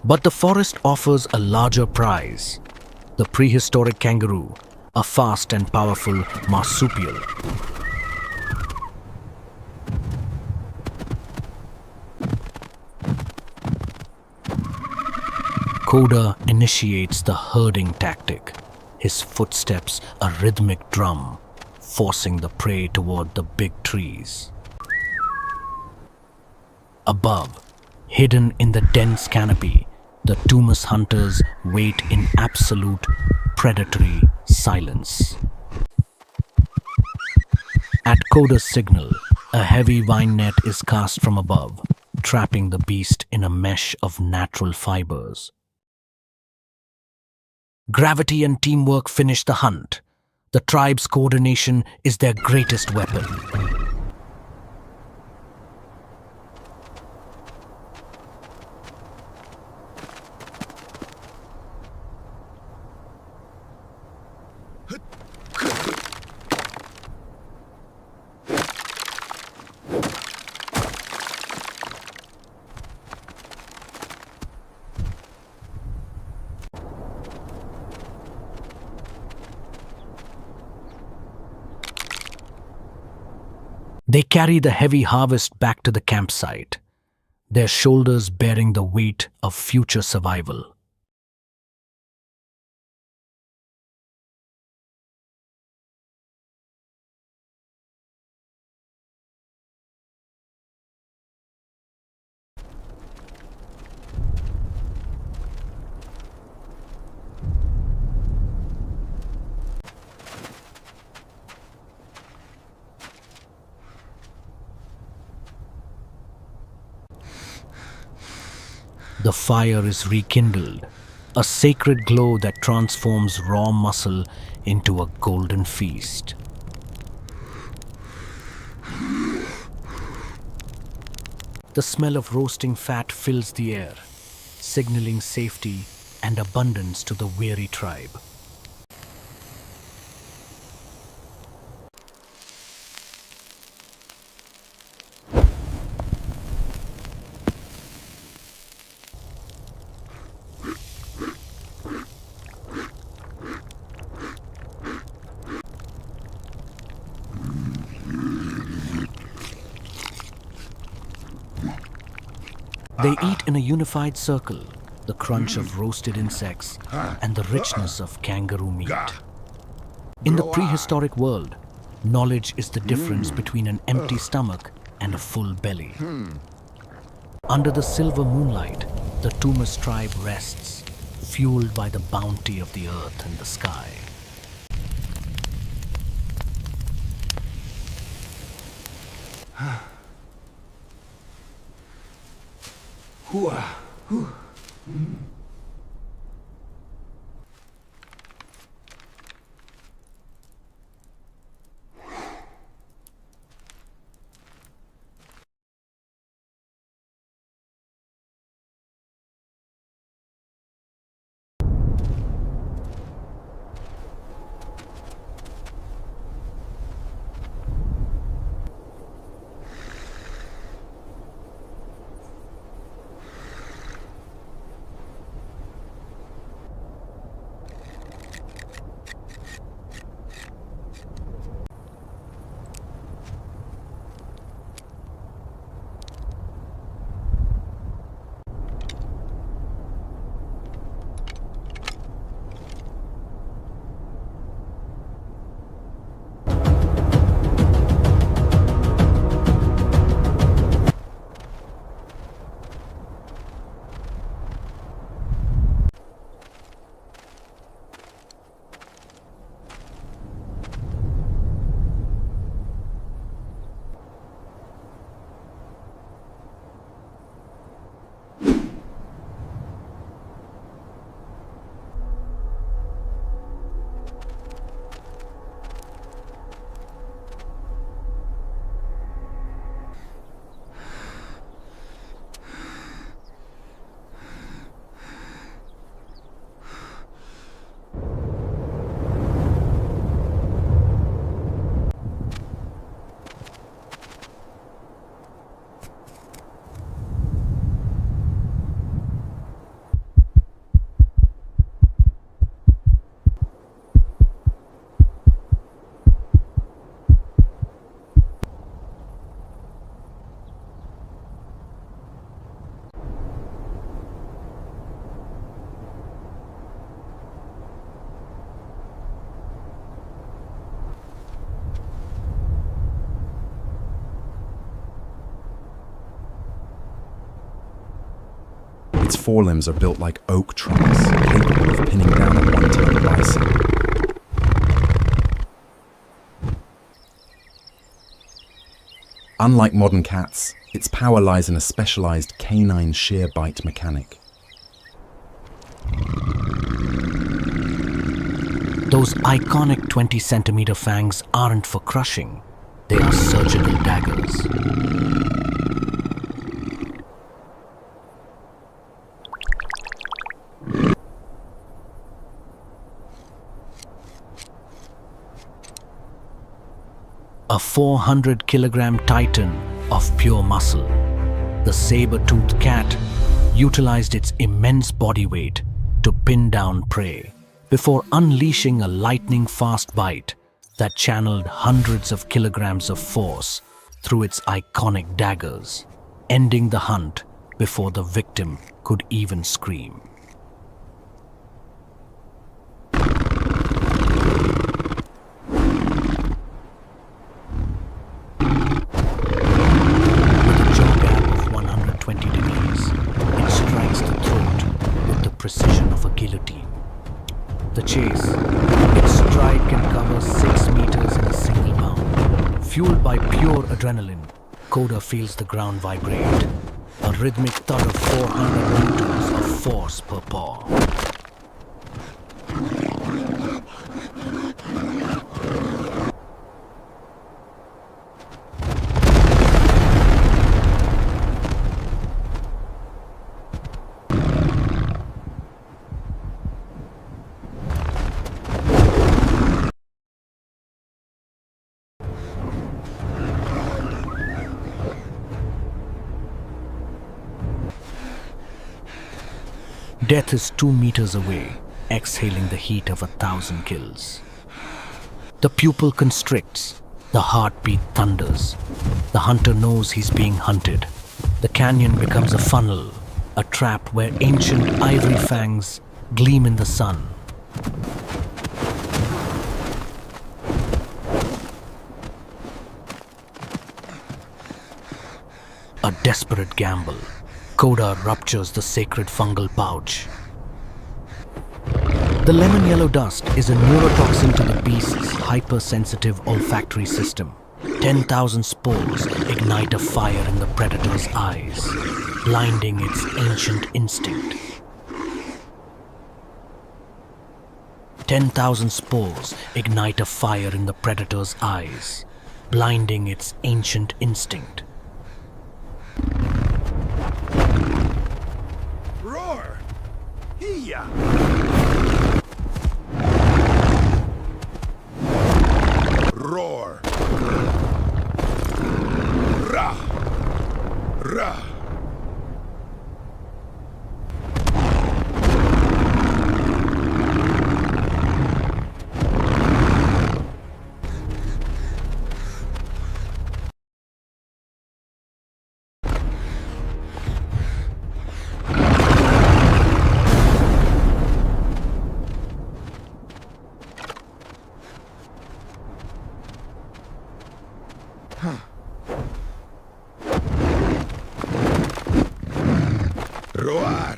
But the forest offers a larger prize. The prehistoric kangaroo, a fast and powerful marsupial. Koda initiates the herding tactic, his footsteps a rhythmic drum, forcing the prey toward the big trees. Above, hidden in the dense canopy, the Tumus hunters wait in absolute predatory silence. At Koda's signal, a heavy vine net is cast from above, trapping the beast in a mesh of natural fibers. Gravity and teamwork finish the hunt. The tribe's coordination is their greatest weapon. They carry the heavy harvest back to the campsite, their shoulders bearing the weight of future survival. The fire is rekindled, a sacred glow that transforms raw muscle into a golden feast. The smell of roasting fat fills the air, signaling safety and abundance to the weary tribe. They eat in a unified circle, the crunch of roasted insects and the richness of kangaroo meat. In the prehistoric world, knowledge is the difference between an empty stomach and a full belly. Under the silver moonlight, the Tumus tribe rests, fueled by the bounty of the earth and the sky. Its forelimbs are built like oak trunks, capable of pinning down a one-ton bison. Unlike modern cats, its power lies in a specialized canine shear bite mechanic. Those iconic 20-centimeter fangs aren't for crushing, they are surgical daggers. A 400-kilogram titan of pure muscle, the saber-toothed cat utilized its immense body weight to pin down prey before unleashing a lightning-fast bite that channeled hundreds of kilograms of force through its iconic daggers, ending the hunt before the victim could even scream. Precision of a guillotine. The chase, its stride can cover 6 meters in a single bound. Fueled by pure adrenaline, Koda feels the ground vibrate, a rhythmic thud of 400 newtons of force per paw. Death is 2 meters away, exhaling the heat of 1,000 kills. The pupil constricts, the heartbeat thunders. The hunter knows he's being hunted. The canyon becomes a funnel, a trap where ancient ivory fangs gleam in the sun. A desperate gamble. Koda ruptures the sacred fungal pouch. The lemon yellow dust is a neurotoxin to the beast's hypersensitive olfactory system. 10,000 spores ignite a fire in the predator's eyes, blinding its ancient instinct. 10,000 spores ignite a fire in the predator's eyes, blinding its ancient instinct. Roar! Hiya! Roar! Ra! Ra! Roar!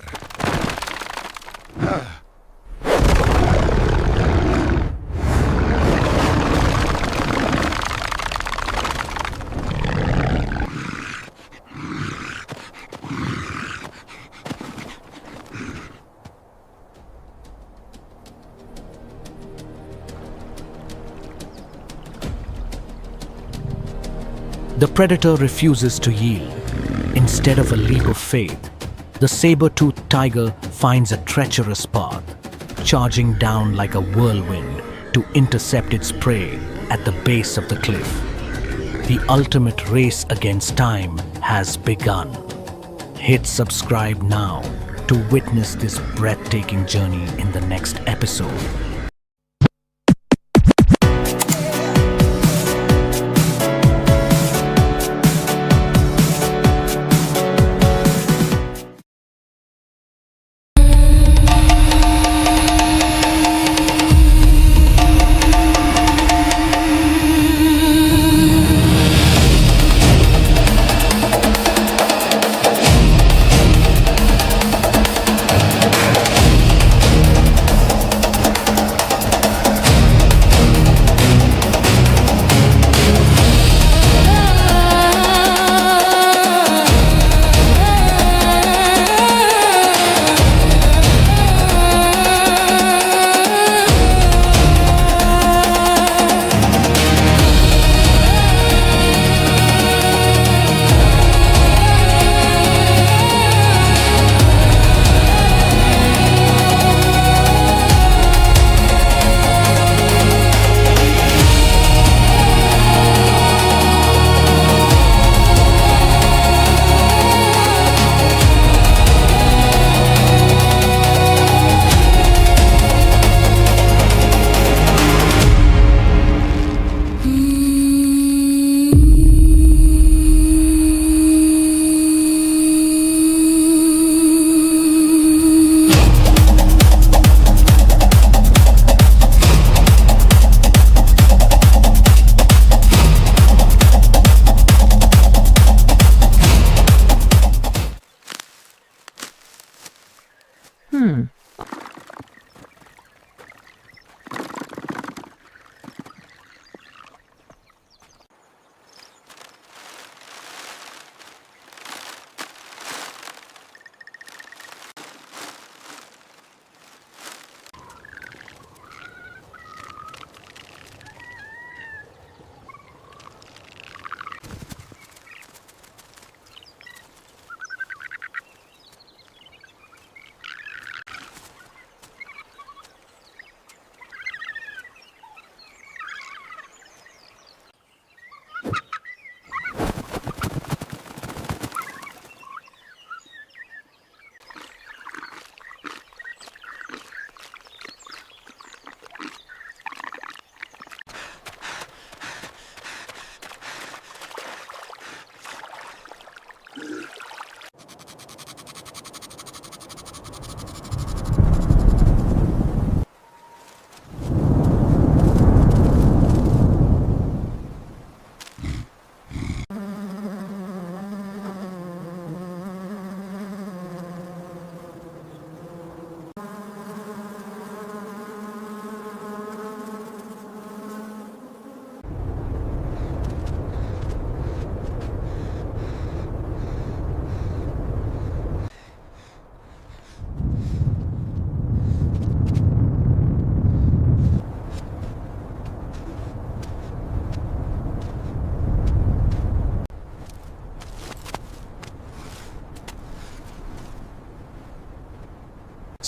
The predator refuses to yield. Instead of a leap of faith, the saber-toothed tiger finds a treacherous path, charging down like a whirlwind to intercept its prey at the base of the cliff. The ultimate race against time has begun. Hit subscribe now to witness this breathtaking journey in the next episode.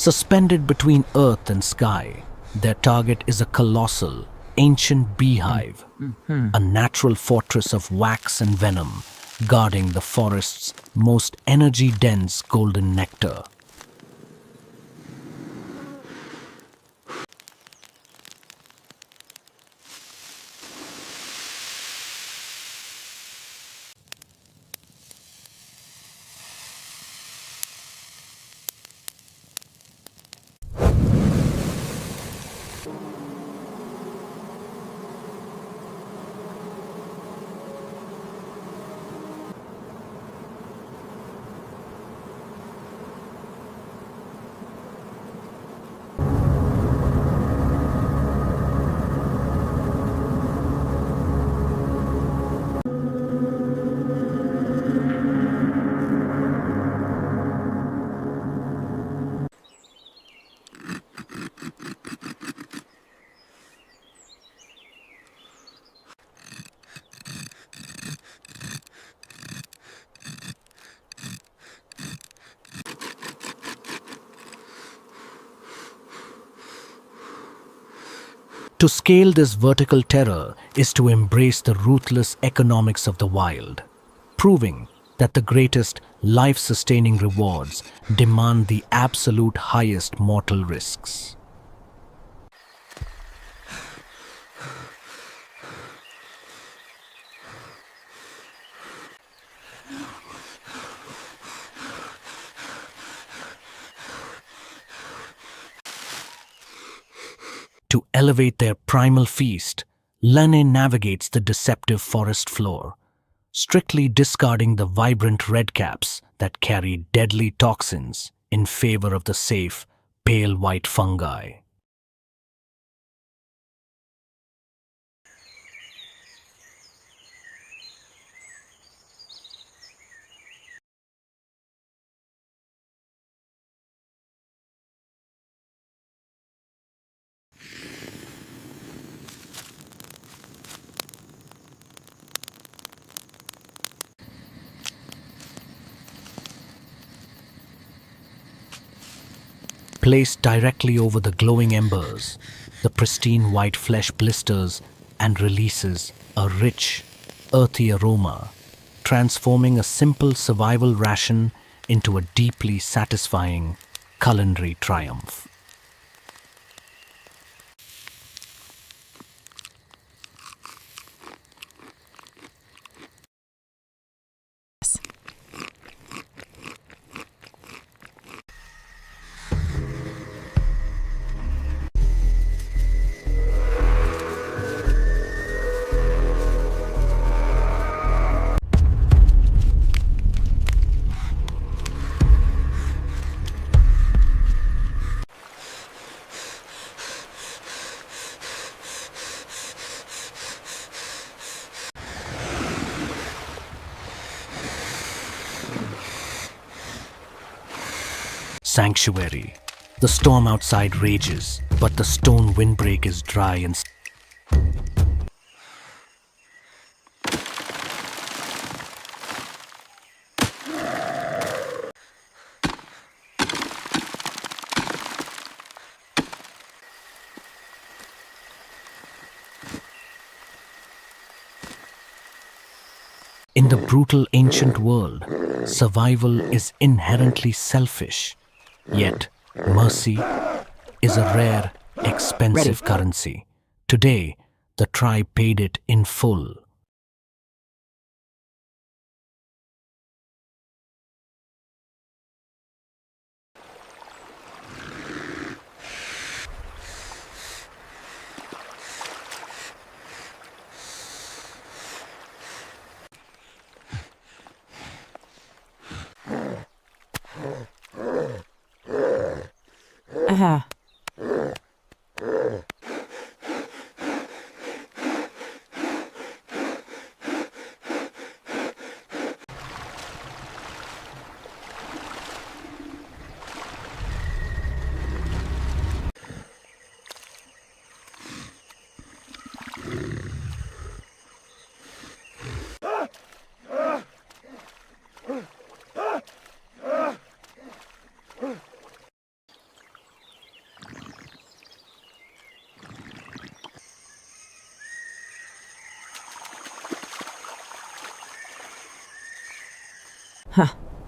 Suspended between earth and sky, their target is a colossal, ancient beehive, a natural fortress of wax and venom, guarding the forest's most energy-dense golden nectar. To scale this vertical terror is to embrace the ruthless economics of the wild, proving that the greatest life-sustaining rewards demand the absolute highest mortal risks. To elevate their primal feast, Lene navigates the deceptive forest floor, strictly discarding the vibrant redcaps that carry deadly toxins in favor of the safe, pale white fungi. Placed directly over the glowing embers, the pristine white flesh blisters and releases a rich, earthy aroma, transforming a simple survival ration into a deeply satisfying culinary triumph. Sanctuary. The storm outside rages, but the stone windbreak is dry and in the brutal ancient world, survival is inherently selfish. Yet, mercy is a rare, expensive currency. Today, the tribe paid it in full.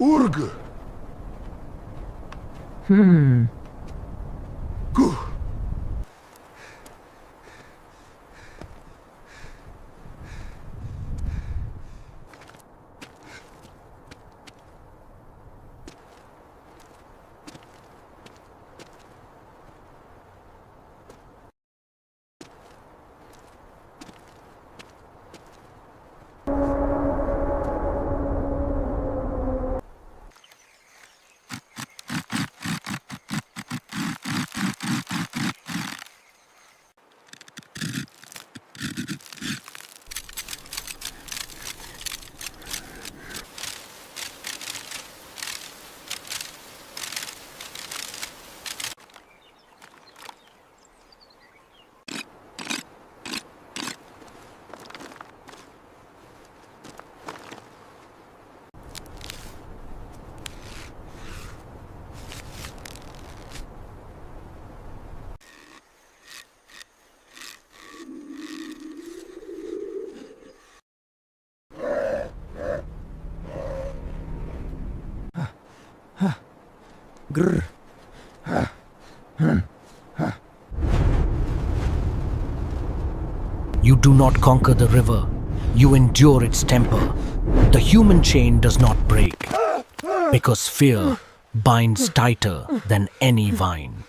Urg. Grr. You do not conquer the river, you endure its temper. The human chain does not break, because fear binds tighter than any vine.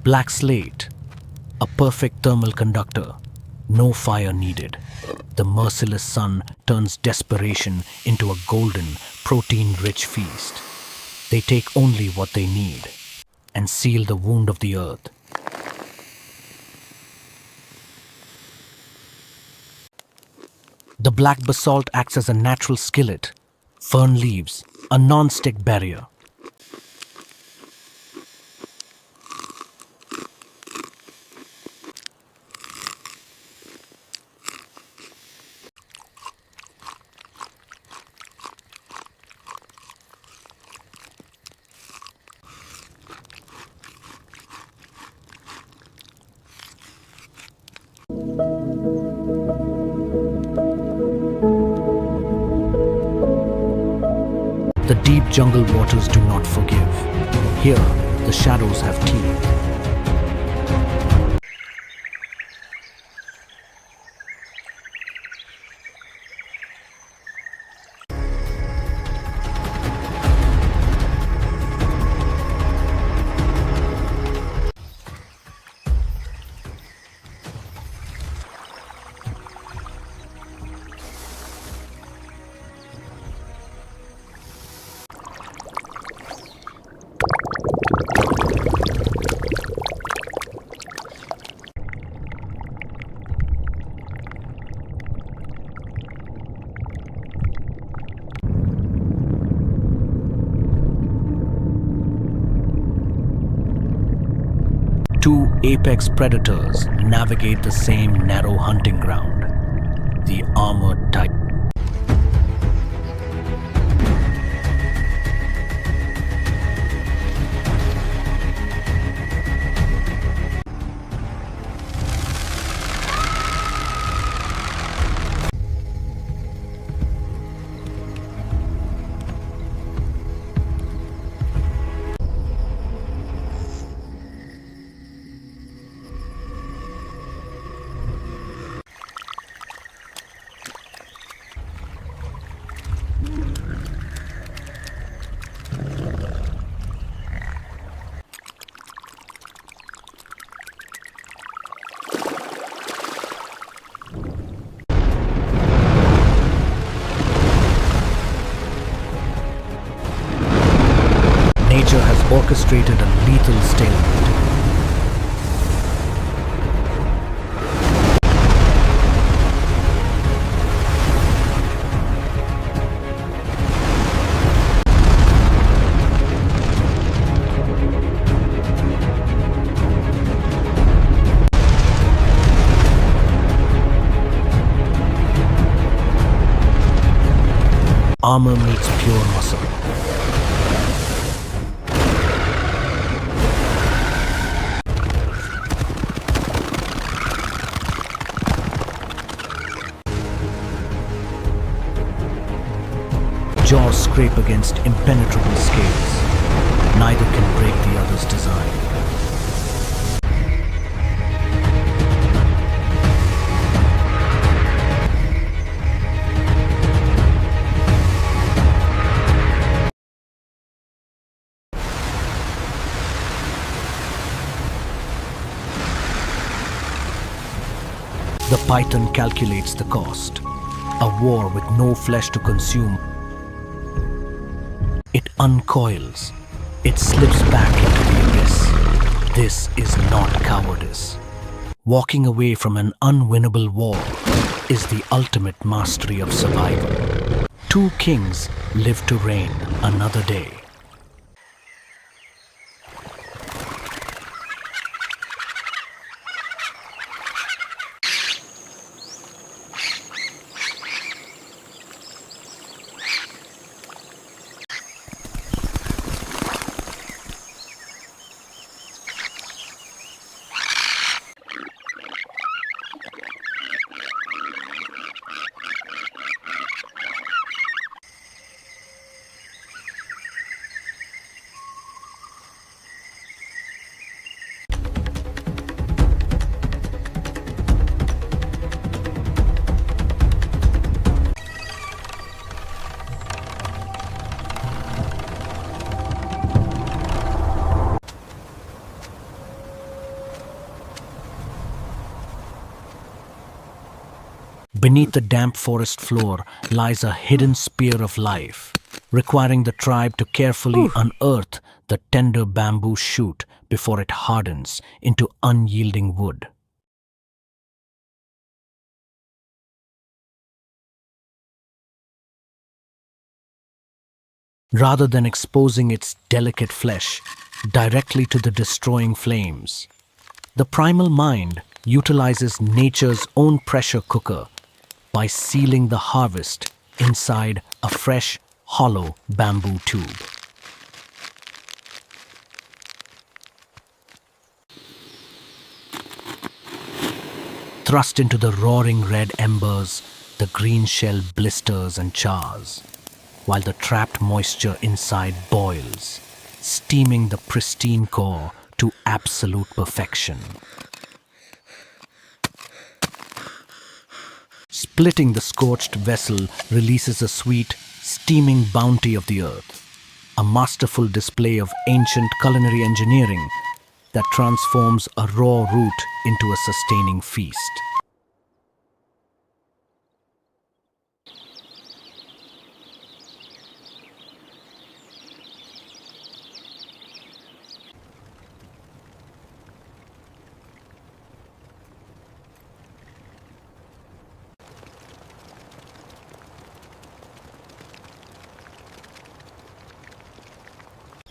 Black slate, a perfect thermal conductor, no fire needed. The merciless sun turns desperation into a golden, protein-rich feast. They take only what they need and seal the wound of the earth. The black basalt acts as a natural skillet, fern leaves, a non-stick barrier. The deep jungle waters do not forgive. Here, the shadows have teeth. Two apex predators navigate the same narrow hunting ground. The armored titan. orchestrated a lethal stalemate. Armor meets pure muscle. Jaws scrape against impenetrable scales. Neither can break the other's design. The python calculates the cost. A war with no flesh to consume. It uncoils. It slips back into the abyss. This is not cowardice. Walking away from an unwinnable war is the ultimate mastery of survival. Two kings live to reign another day. Beneath the damp forest floor lies a hidden spear of life, requiring the tribe to carefully unearth the tender bamboo shoot before it hardens into unyielding wood. Rather than exposing its delicate flesh directly to the destroying flames, the primal mind utilizes nature's own pressure cooker by sealing the harvest inside a fresh, hollow bamboo tube. Thrust into the roaring red embers, the green shell blisters and chars, while the trapped moisture inside boils, steaming the pristine core to absolute perfection. Splitting the scorched vessel releases a sweet, steaming bounty of the earth, a masterful display of ancient culinary engineering that transforms a raw root into a sustaining feast.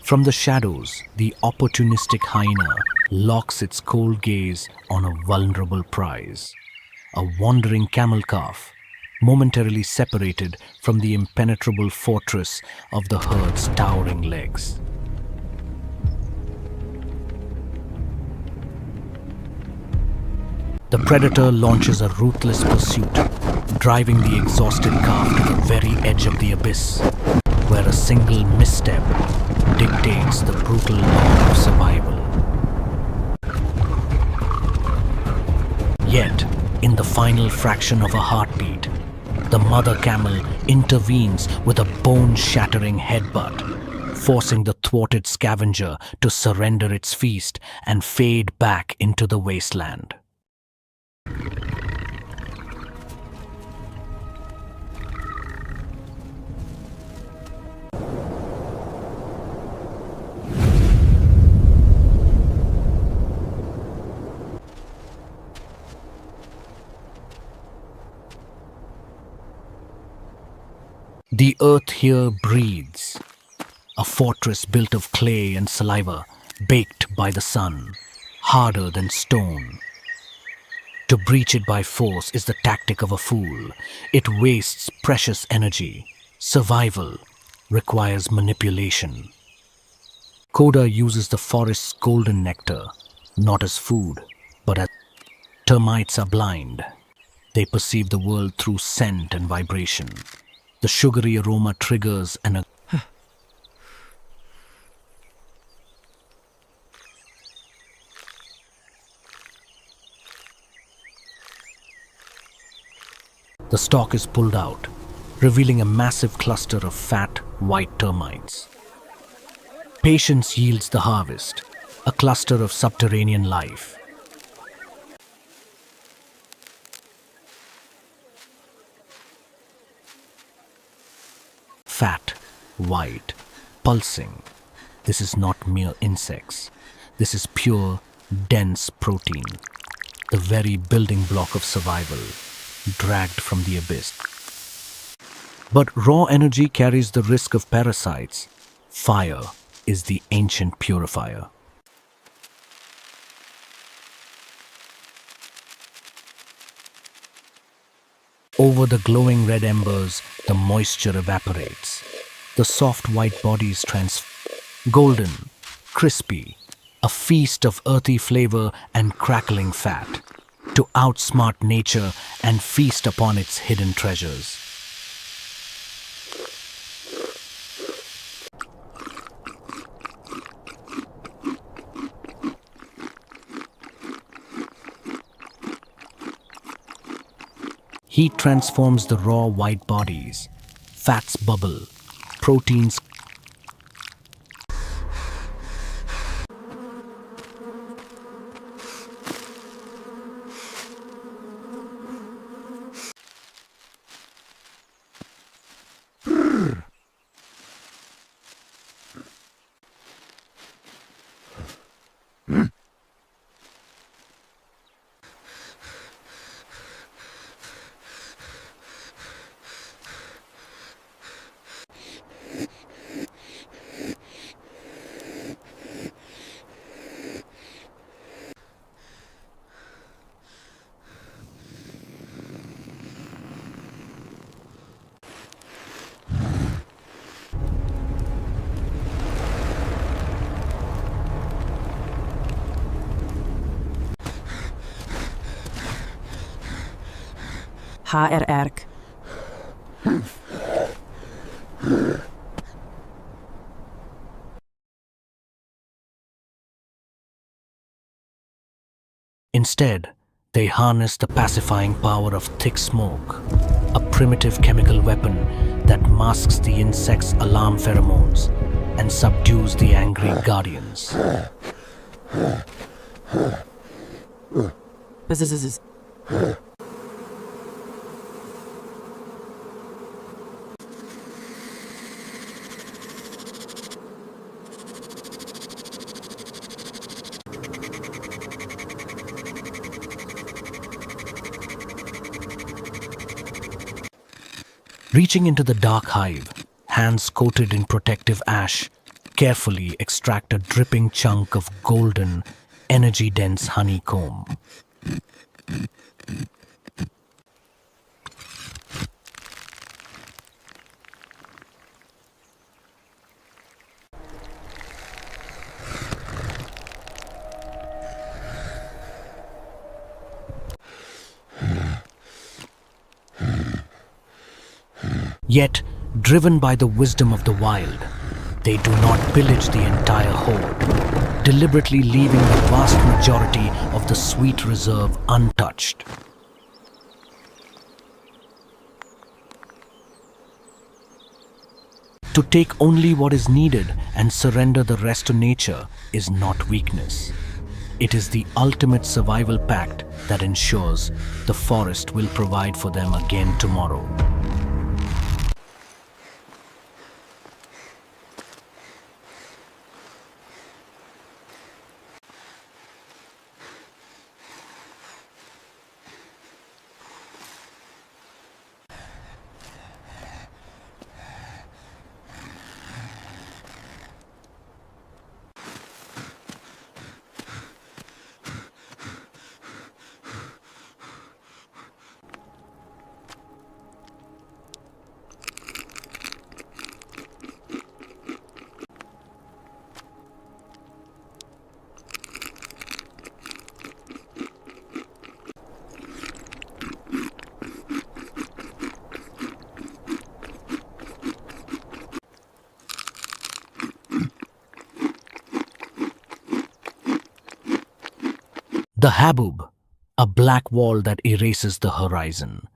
From the shadows, the opportunistic hyena locks its cold gaze on a vulnerable prize, a wandering camel calf, momentarily separated from the impenetrable fortress of the herd's towering legs. The predator launches a ruthless pursuit, driving the exhausted calf to the very edge of the abyss, where a single misstep dictates the brutal law of survival. Yet, in the final fraction of a heartbeat, the mother camel intervenes with a bone-shattering headbutt, forcing the thwarted scavenger to surrender its feast and fade back into the wasteland. The earth here breathes, a fortress built of clay and saliva, baked by the sun, harder than stone. To breach it by force is the tactic of a fool. It wastes precious energy. Survival requires manipulation. Koda uses the forest's golden nectar, not as food, but as termites are blind. They perceive the world through scent and vibration. The sugary aroma triggers an The stalk is pulled out, revealing a massive cluster of fat, white termites. Patience yields the harvest, a cluster of subterranean life. Fat, white, pulsing. This is not mere insects. This is pure, dense protein, the very building block of survival, dragged from the abyss. But raw energy carries the risk of parasites. Fire is the ancient purifier. Over the glowing red embers, the moisture evaporates. The soft white bodies golden, crispy, a feast of earthy flavor and crackling fat, to outsmart nature and feast upon its hidden treasures. Heat transforms the raw white bodies. Fats bubble, proteins HRR. Instead, they harness the pacifying power of thick smoke, a primitive chemical weapon that masks the insect's alarm pheromones and subdues the angry guardians. Reaching into the dark hive, hands coated in protective ash, carefully extract a dripping chunk of golden, energy-dense honeycomb. Yet, driven by the wisdom of the wild, they do not pillage the entire horde, deliberately leaving the vast majority of the sweet reserve untouched. To take only what is needed and surrender the rest to nature is not weakness. It is the ultimate survival pact that ensures the forest will provide for them again tomorrow. The Haboob, a black wall that erases the horizon.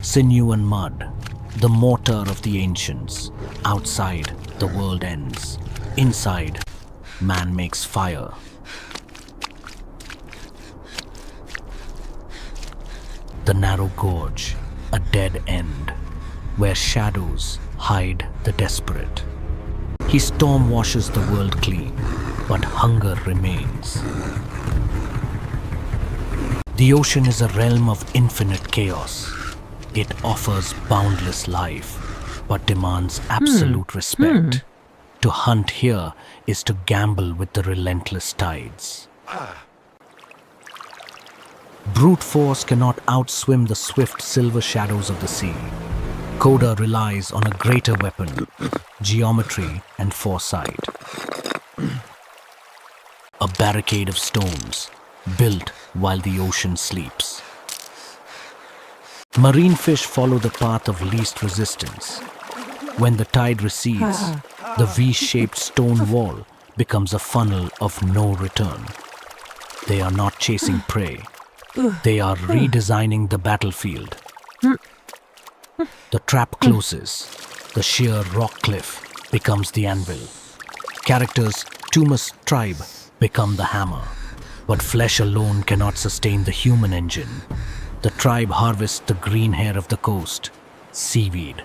Sinew and mud, the mortar of the ancients. Outside, the world ends. Inside, man makes fire. The narrow gorge, a dead end, where shadows hide the desperate. He storm washes the world clean, but hunger remains. The ocean is a realm of infinite chaos. It offers boundless life, but demands absolute respect. To hunt here is to gamble with the relentless tides. Brute force cannot outswim the swift silver shadows of the sea. Coda relies on a greater weapon, geometry and foresight. A barricade of stones, built while the ocean sleeps. Marine fish follow the path of least resistance. When the tide recedes, the V-shaped stone wall becomes a funnel of no return. They are not chasing prey. They are redesigning the battlefield. The trap closes. The sheer rock cliff becomes the anvil. Characters Tumas' tribe become the hammer. But flesh alone cannot sustain the human engine. The tribe harvests the green hair of the coast, seaweed.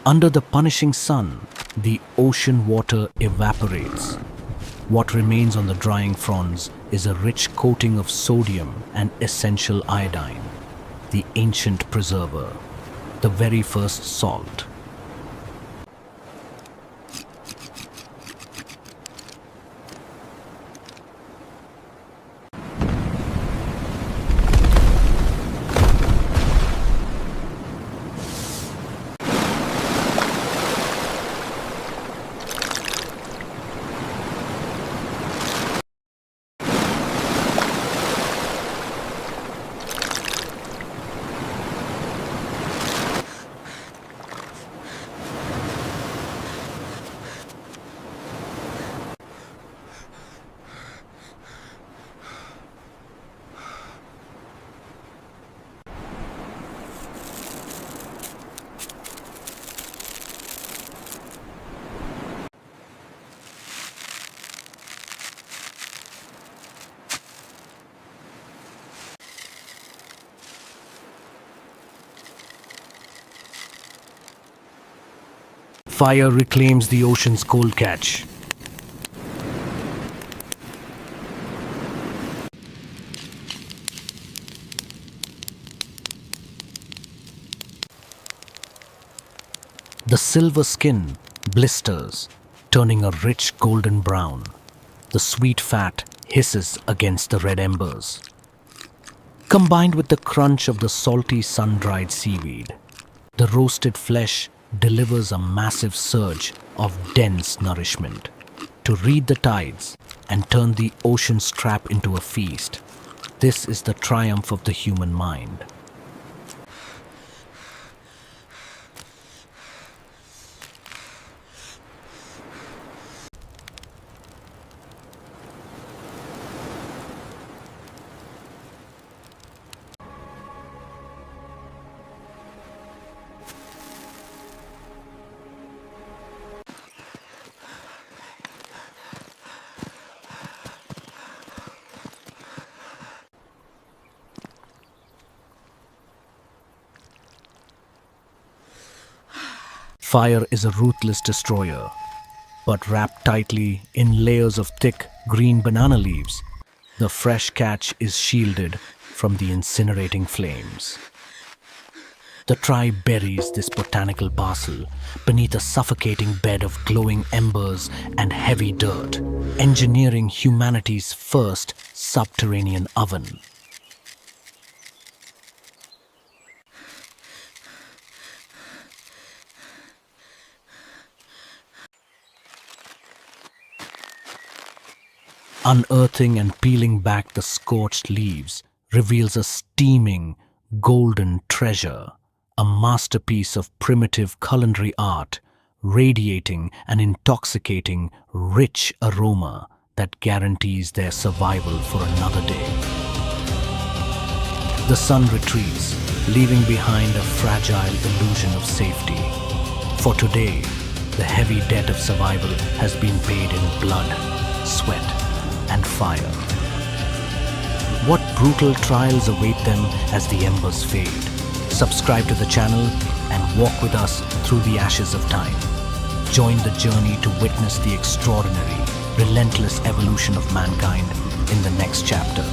Under the punishing sun, the ocean water evaporates. What remains on the drying fronds is a rich coating of sodium and essential iodine, the ancient preserver, the very first salt. Fire reclaims the ocean's cold catch. The silver skin blisters, turning a rich golden brown. The sweet fat hisses against the red embers. Combined with the crunch of the salty sun-dried seaweed, the roasted flesh delivers a massive surge of dense nourishment. To read the tides and turn the ocean's trap into a feast, this is the triumph of the human mind. Fire is a ruthless destroyer, but wrapped tightly in layers of thick green banana leaves, the fresh catch is shielded from the incinerating flames. The tribe buries this botanical parcel beneath a suffocating bed of glowing embers and heavy dirt, engineering humanity's first subterranean oven. Unearthing and peeling back the scorched leaves reveals a steaming, golden treasure, a masterpiece of primitive culinary art, radiating an intoxicating, rich aroma that guarantees their survival for another day. The sun retreats, leaving behind a fragile illusion of safety. For today, the heavy debt of survival has been paid in blood, sweat, and fire. What brutal trials await them as the embers fade? Subscribe to the channel and walk with us through the ashes of time. Join the journey to witness the extraordinary, relentless evolution of mankind in the next chapter.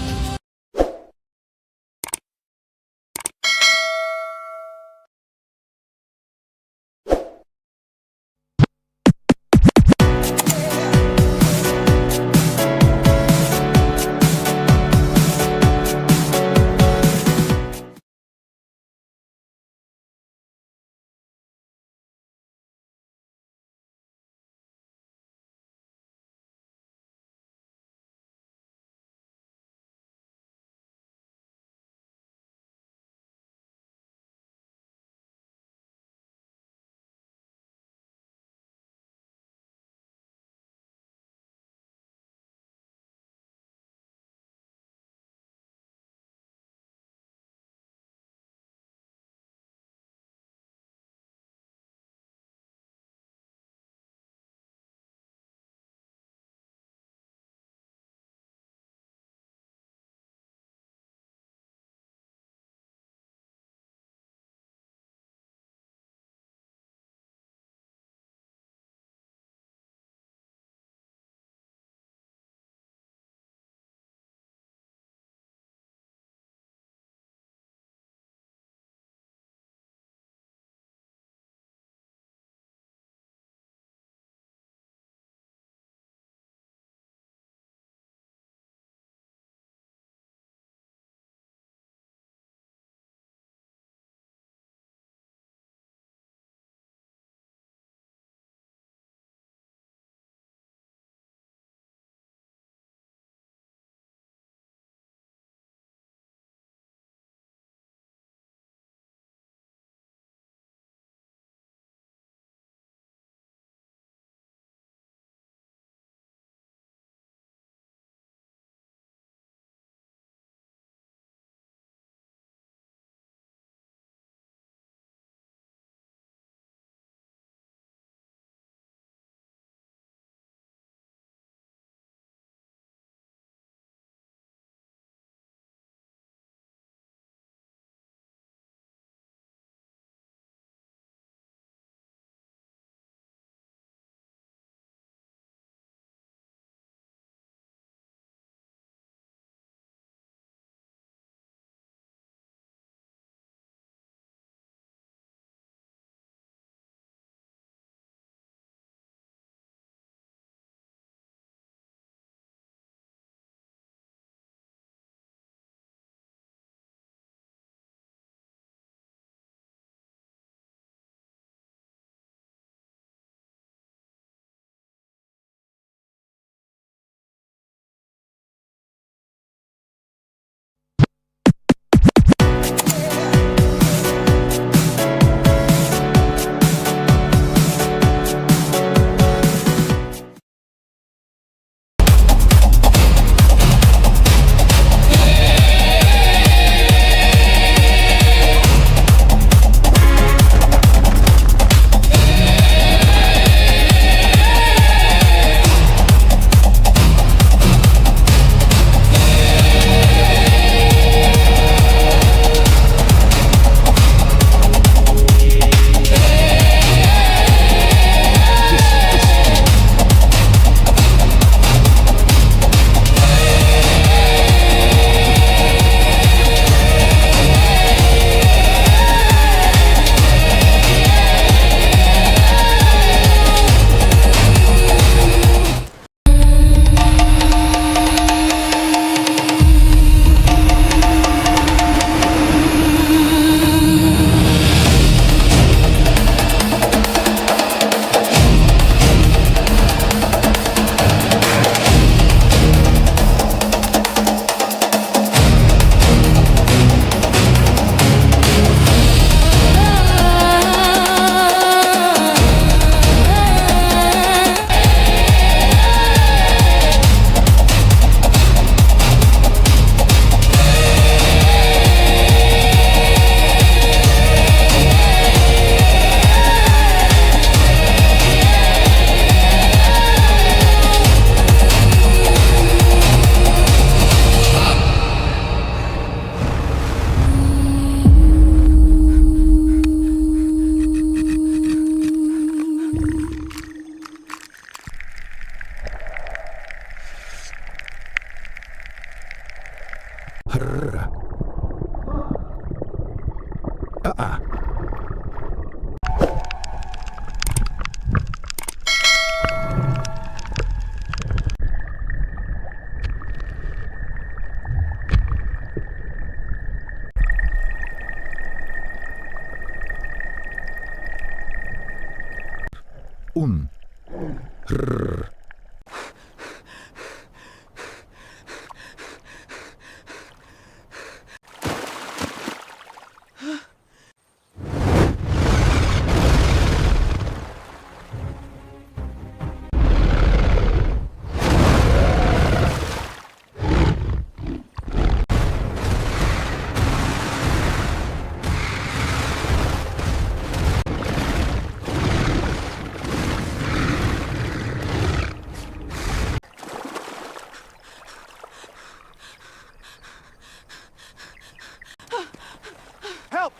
Help!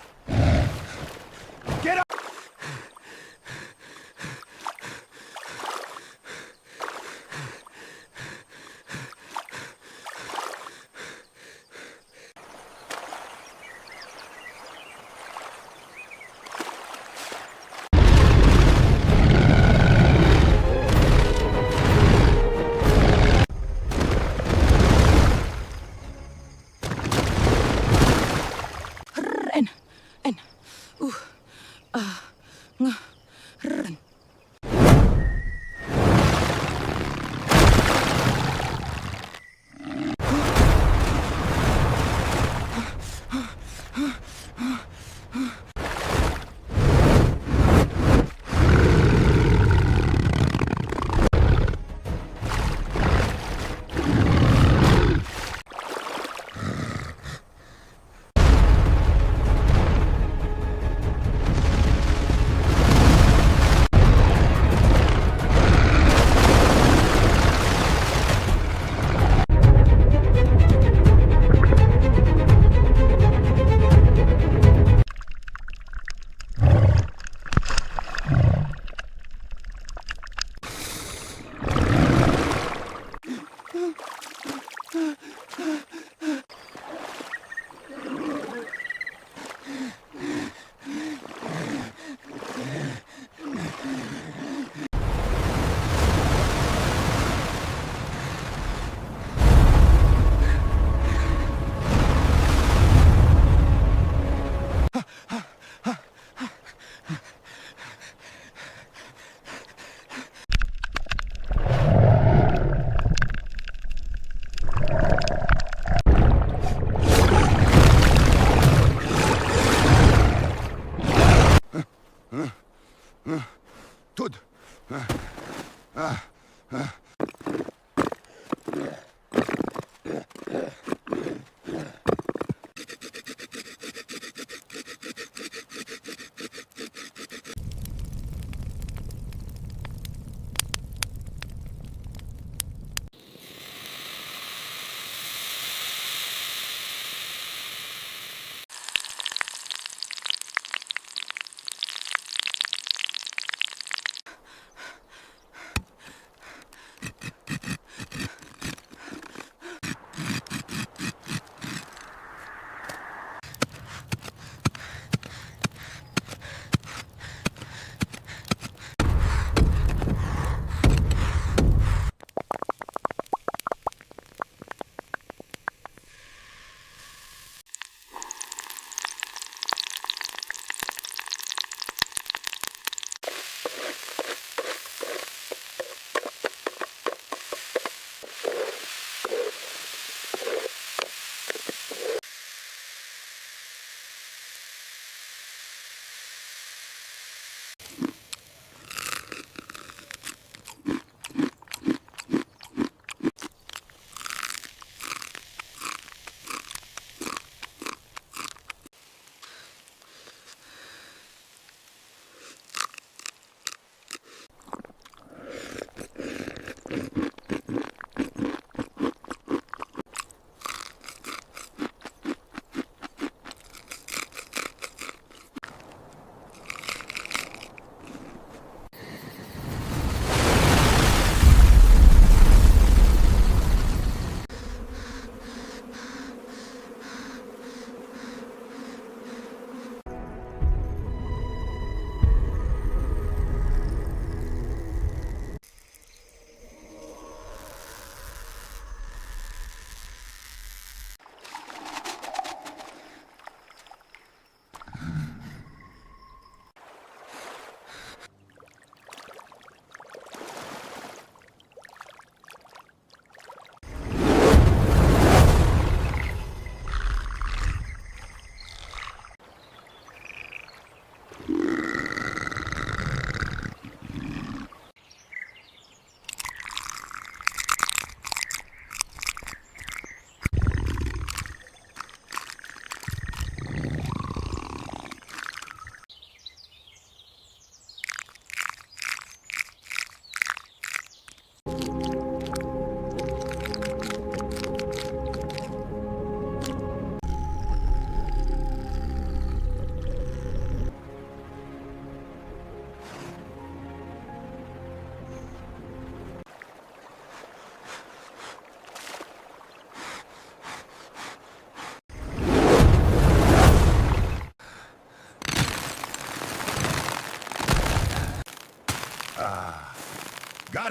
Get up!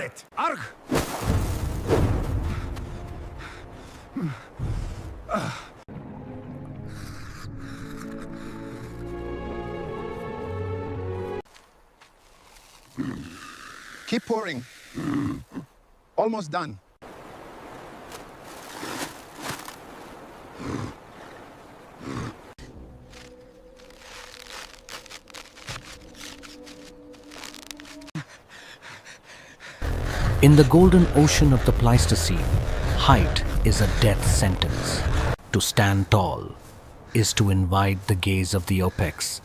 it! Arg! Keep pouring. Almost done. In the golden ocean of the Pleistocene, height is a death sentence. To stand tall is to invite the gaze of the apex.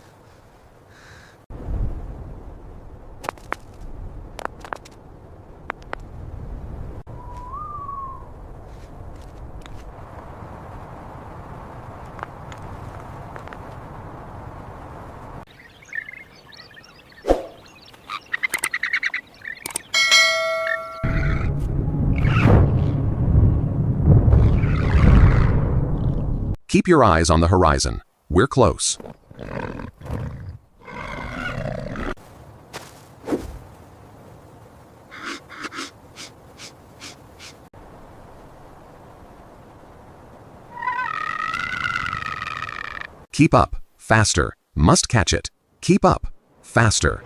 Keep your eyes on the horizon. We're close. Keep up. Faster. Must catch it. Keep up. Faster.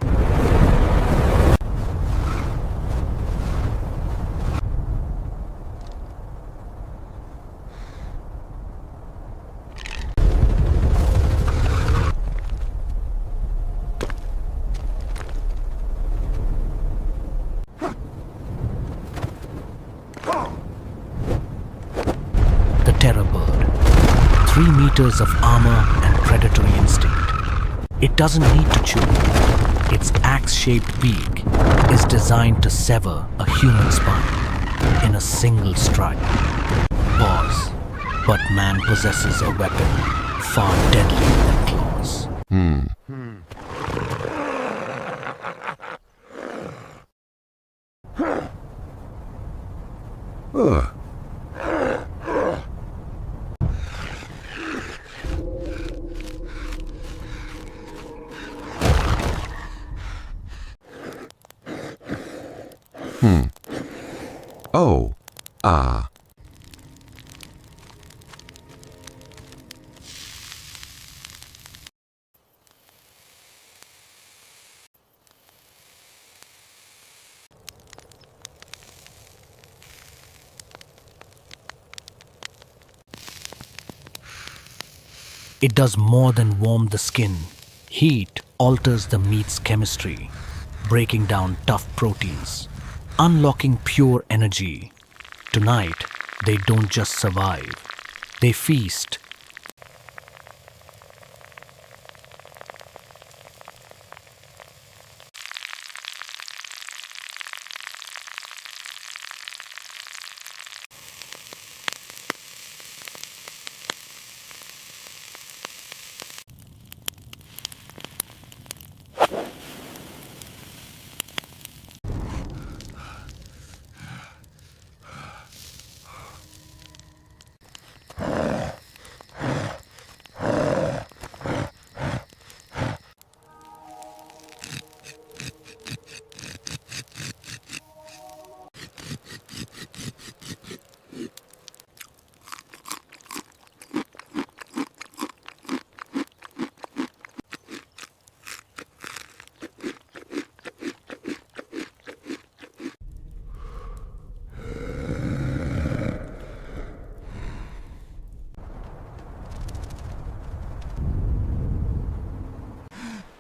Terror bird. 3 meters of armor and predatory instinct. It doesn't need to chew. Its axe-shaped beak is designed to sever a human spine in a single strike. Pause. But man possesses a weapon far deadlier than claws. Ugh. Oh. Ah. It does more than warm the skin. Heat alters the meat's chemistry, breaking down tough proteins, unlocking pure energy. Tonight, they don't just survive, they feast.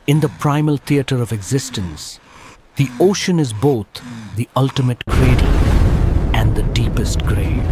In the primal theater of existence, the ocean is both the ultimate cradle and the deepest grave.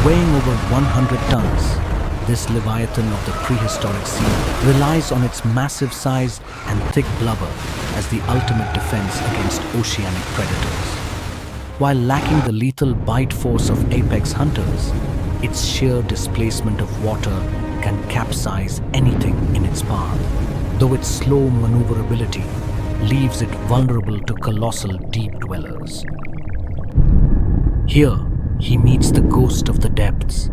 Weighing over 100 tons, this leviathan of the prehistoric sea relies on its massive size and thick blubber as the ultimate defense against oceanic predators. While lacking the lethal bite force of apex hunters, its sheer displacement of water can capsize anything in its path, though its slow maneuverability leaves it vulnerable to colossal deep dwellers. Here, he meets the ghost of the depths.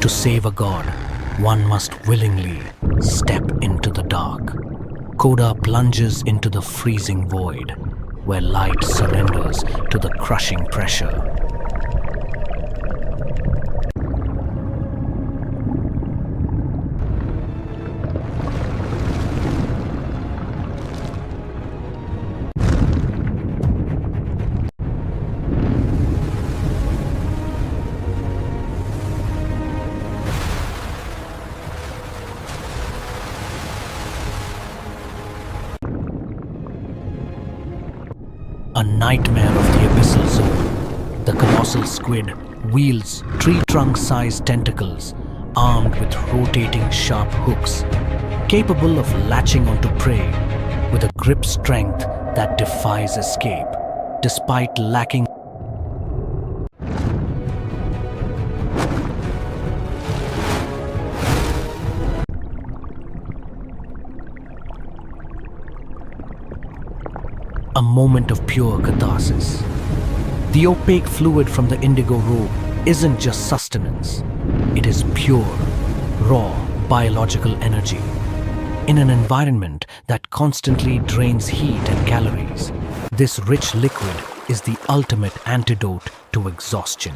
To save a god, one must willingly step into the dark. Koda plunges into the freezing void, where light surrenders to the crushing pressure. A nightmare of the abyssal zone, the colossal squid wields tree-trunk-sized tentacles armed with rotating sharp hooks, capable of latching onto prey with a grip strength that defies escape, despite lacking a moment of pure catharsis. The opaque fluid from the indigo robe isn't just sustenance. It is pure, raw, biological energy. In an environment that constantly drains heat and calories, this rich liquid is the ultimate antidote to exhaustion.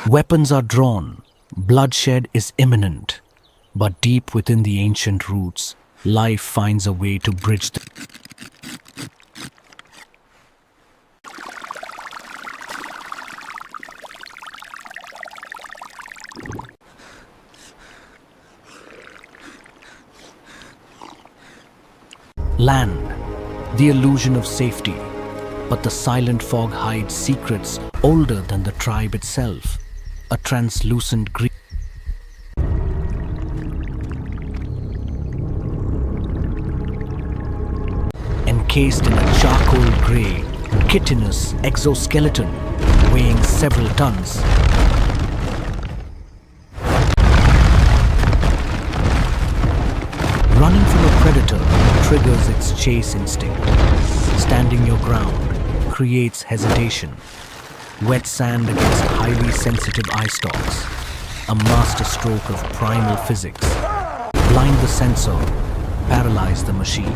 Weapons are drawn, bloodshed is imminent, but deep within the ancient roots, life finds a way to bridge the land, the illusion of safety, but the silent fog hides secrets older than the tribe itself. A translucent green encased in a charcoal grey, chitinous exoskeleton weighing several tons. Running from a predator triggers its chase instinct. Standing your ground creates hesitation. Wet sand against highly sensitive eye stalks. A masterstroke of primal physics. Blind the sensor, paralyze the machine.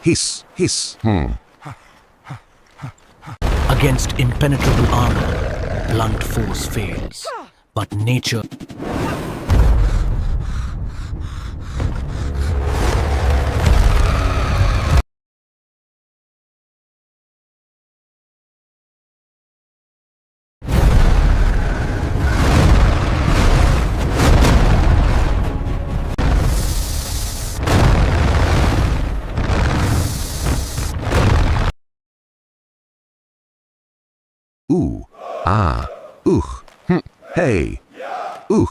Hiss, hiss. Against impenetrable armor, blunt force fails. But nature... Ooh, ah, hey, ooh.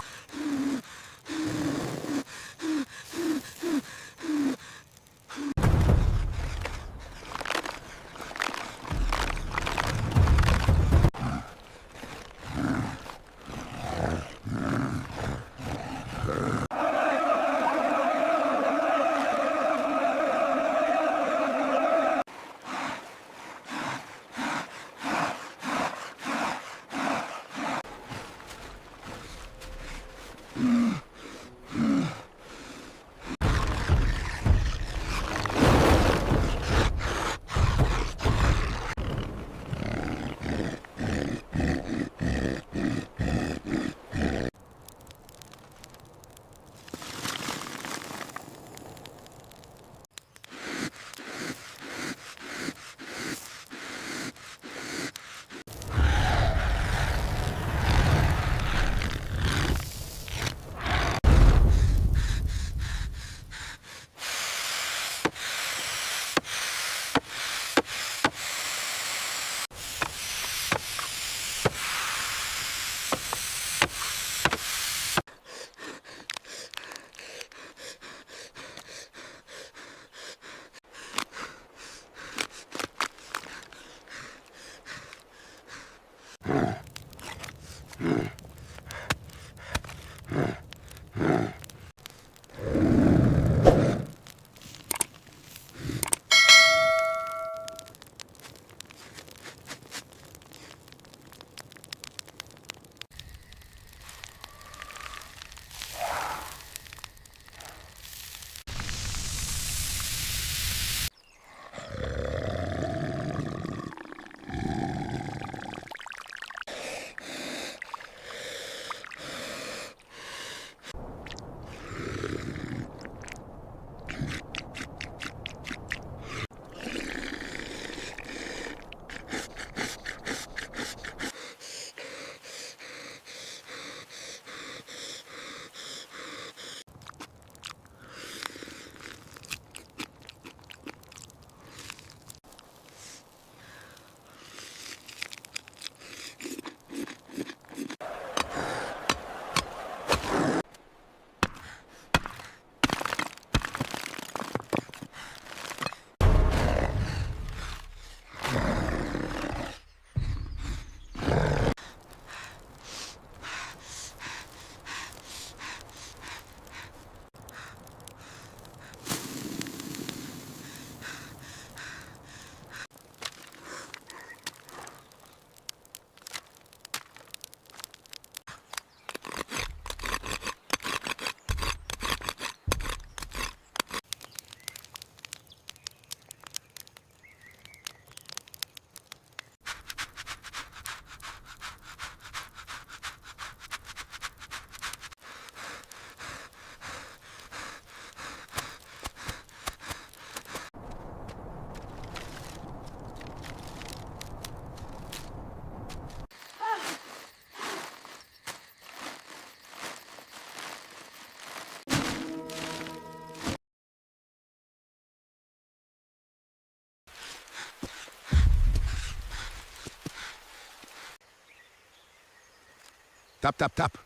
Tap, tap, tap.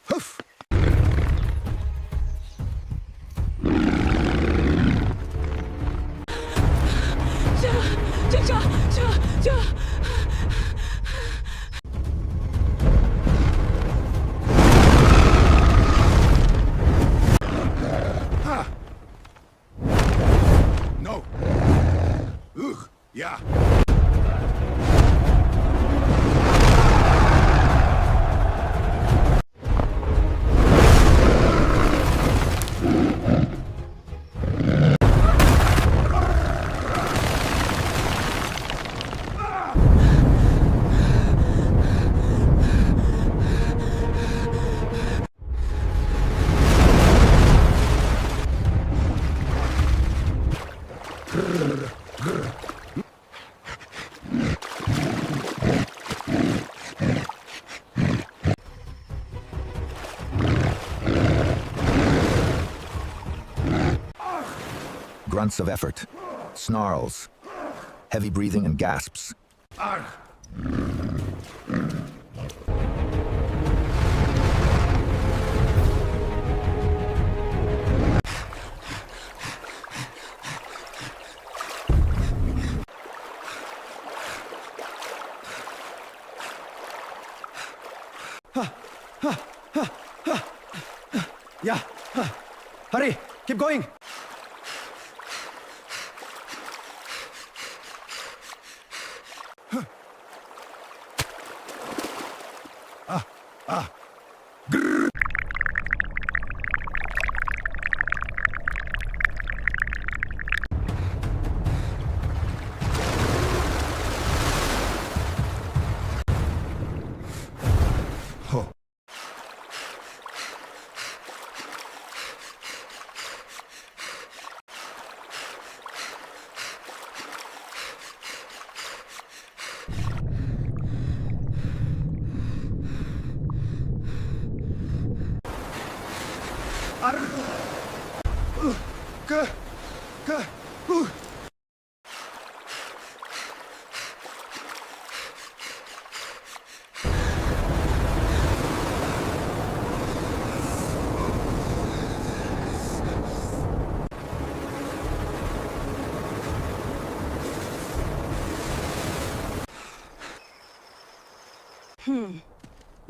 Hoof. No. Yeah. grunts of effort, snarls, heavy breathing and gasps. Yeah. Hurry, keep going.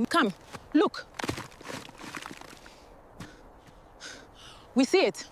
Come, look. We see it.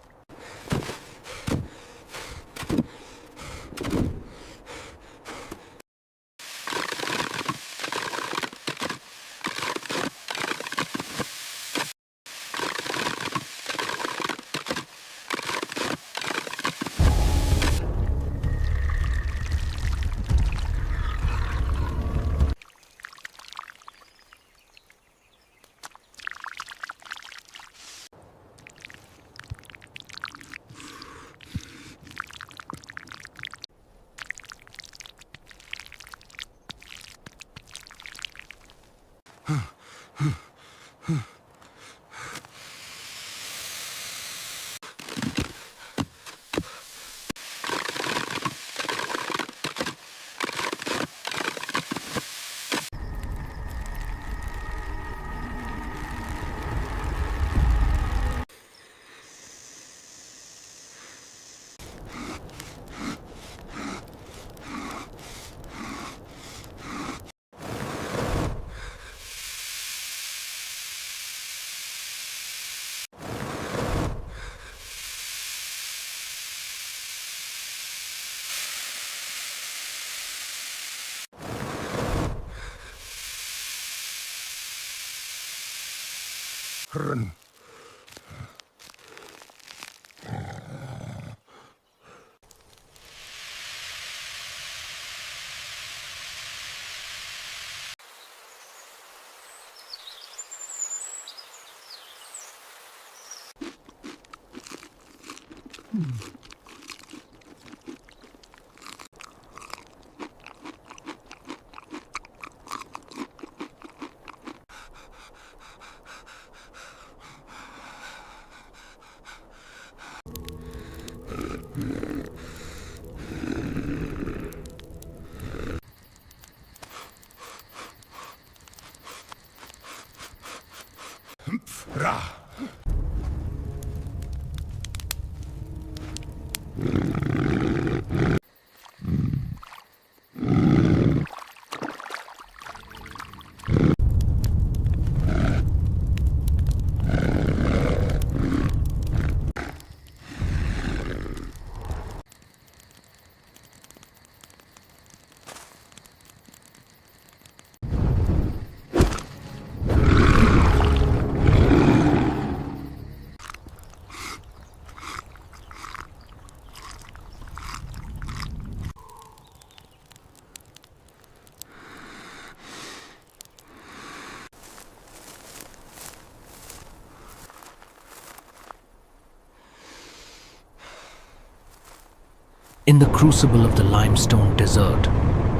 In the crucible of the limestone desert,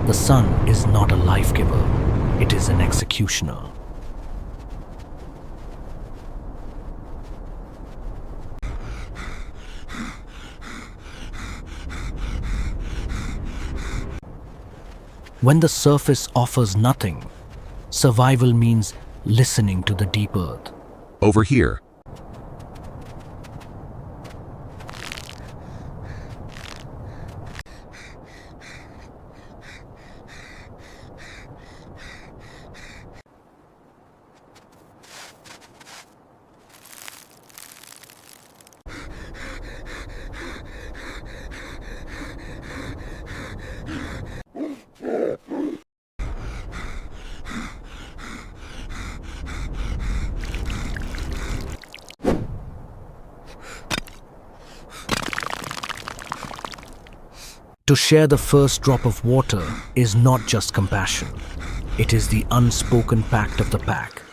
the sun is not a life giver, it is an executioner. When the surface offers nothing, survival means listening to the deep earth. Over here. To share the first drop of water is not just compassion. It is the unspoken pact of the pack.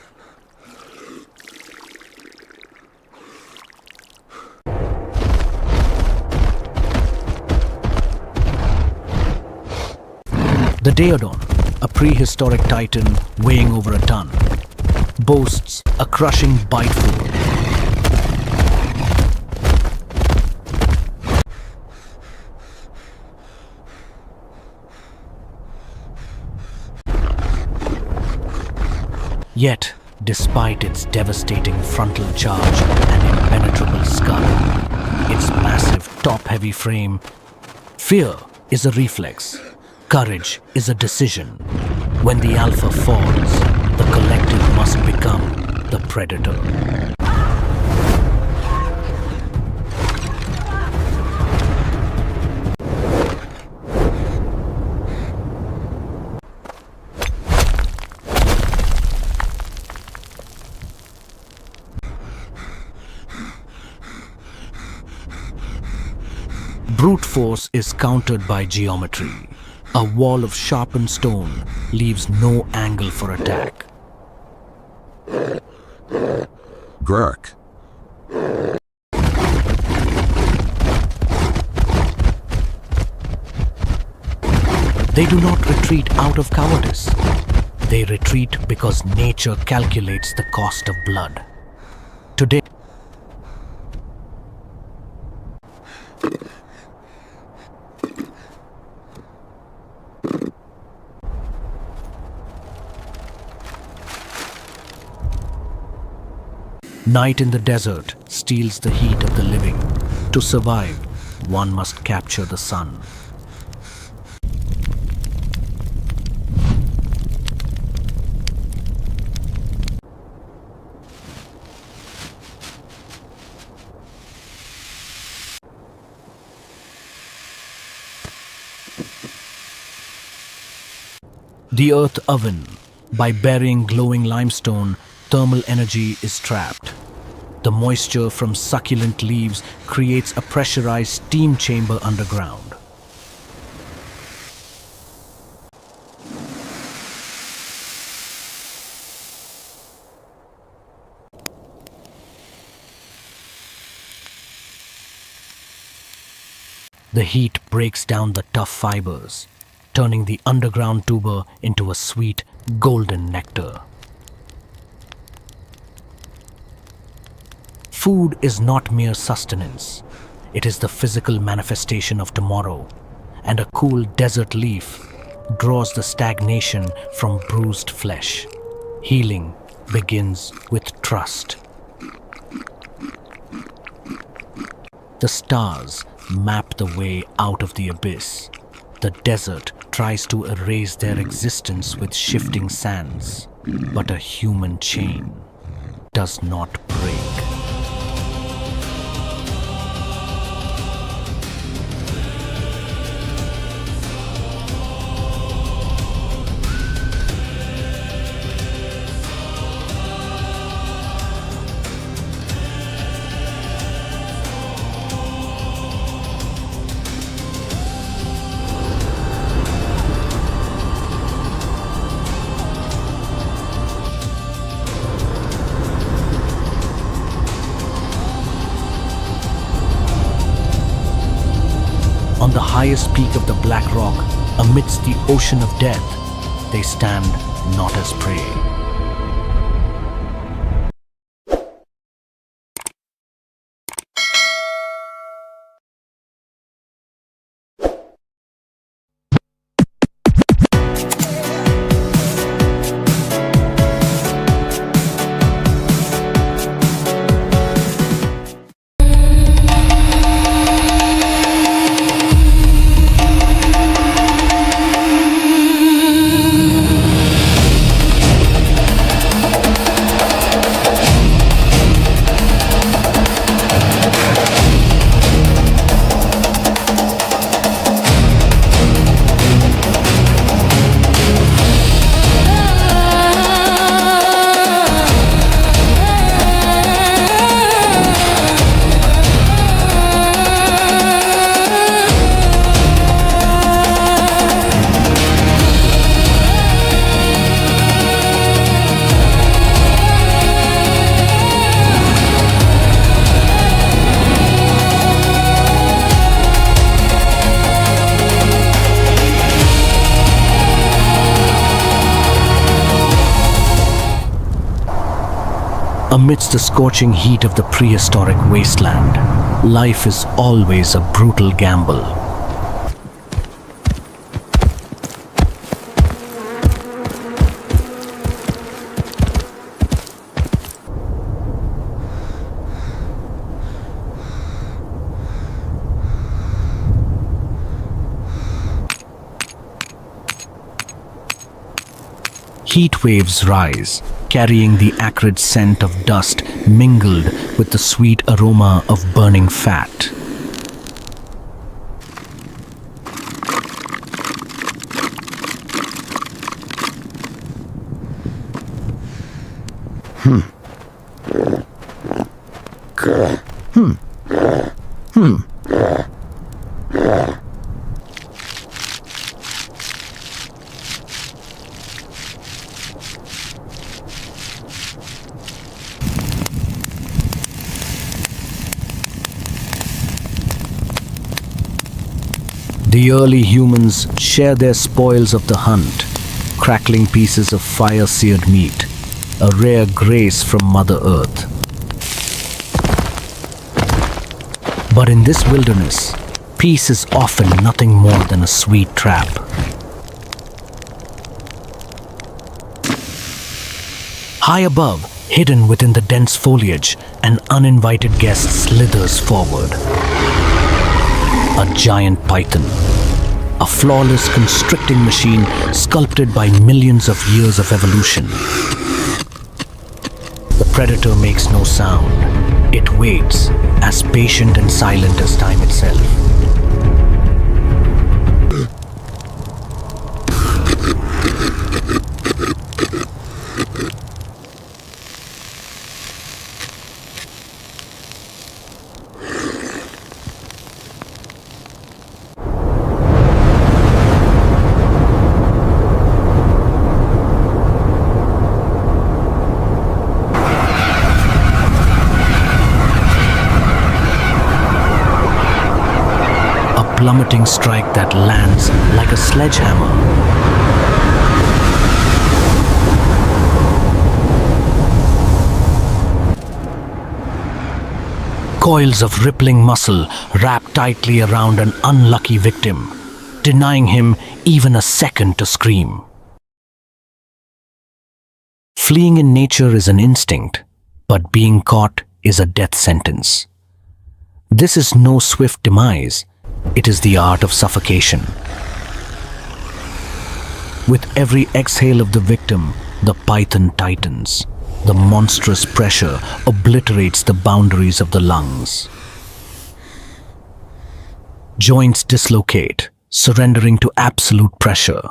The Daeodon, a prehistoric titan weighing over a ton, boasts a crushing bite force. Yet, despite its devastating frontal charge and impenetrable skull, its massive top-heavy frame, fear is a reflex, courage is a decision. When the alpha falls, the collective must become the predator. Brute force is countered by geometry. A wall of sharpened stone leaves no angle for attack. Grurk. They do not retreat out of cowardice. They retreat because nature calculates the cost of blood. Today, night in the desert steals the heat of the living. To survive, one must capture the sun. The earth oven. By burying glowing limestone, thermal energy is trapped. The moisture from succulent leaves creates a pressurized steam chamber underground. The heat breaks down the tough fibers, turning the underground tuber into a sweet, golden nectar. Food is not mere sustenance. It is the physical manifestation of tomorrow, and a cool desert leaf draws the stagnation from bruised flesh. Healing begins with trust. The stars map the way out of the abyss. The desert tries to erase their existence with shifting sands, but a human chain does not break. On the highest peak of the Black Rock, amidst the ocean of death, they stand not as prey. Amidst the scorching heat of the prehistoric wasteland, life is always a brutal gamble. Heat waves rise, carrying the acrid scent of dust mingled with the sweet aroma of burning fat. The early humans share their spoils of the hunt, crackling pieces of fire-seared meat, a rare grace from Mother Earth. But in this wilderness, peace is often nothing more than a sweet trap. High above, hidden within the dense foliage, an uninvited guest slithers forward. A giant python, a flawless constricting machine sculpted by millions of years of evolution. The predator makes no sound. It waits, as patient and silent as time itself. Plummeting strike that lands like a sledgehammer. Coils of rippling muscle wrap tightly around an unlucky victim, denying him even a second to scream. Fleeing in nature is an instinct, but being caught is a death sentence. This is no swift demise. It is the art of suffocation. With every exhale of the victim, the python tightens. The monstrous pressure obliterates the boundaries of the lungs. Joints dislocate, surrendering to absolute pressure.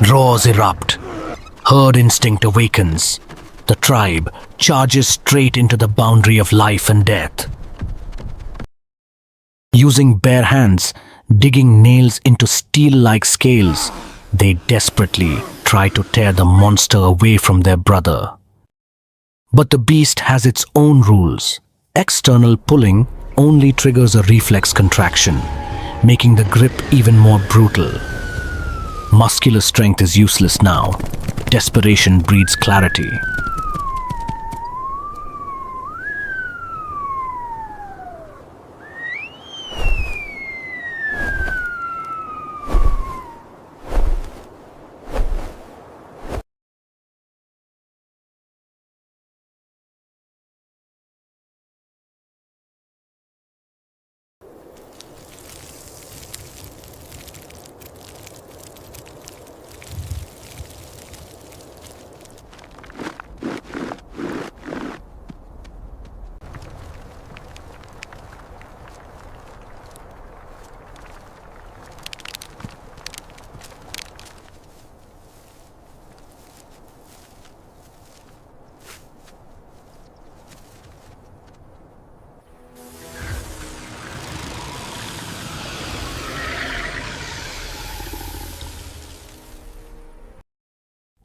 Roars erupt. Herd instinct awakens. The tribe charges straight into the boundary of life and death. Using bare hands, digging nails into steel-like scales, they desperately try to tear the monster away from their brother. But the beast has its own rules. External pulling only triggers a reflex contraction, making the grip even more brutal. Muscular strength is useless now. Desperation breeds clarity.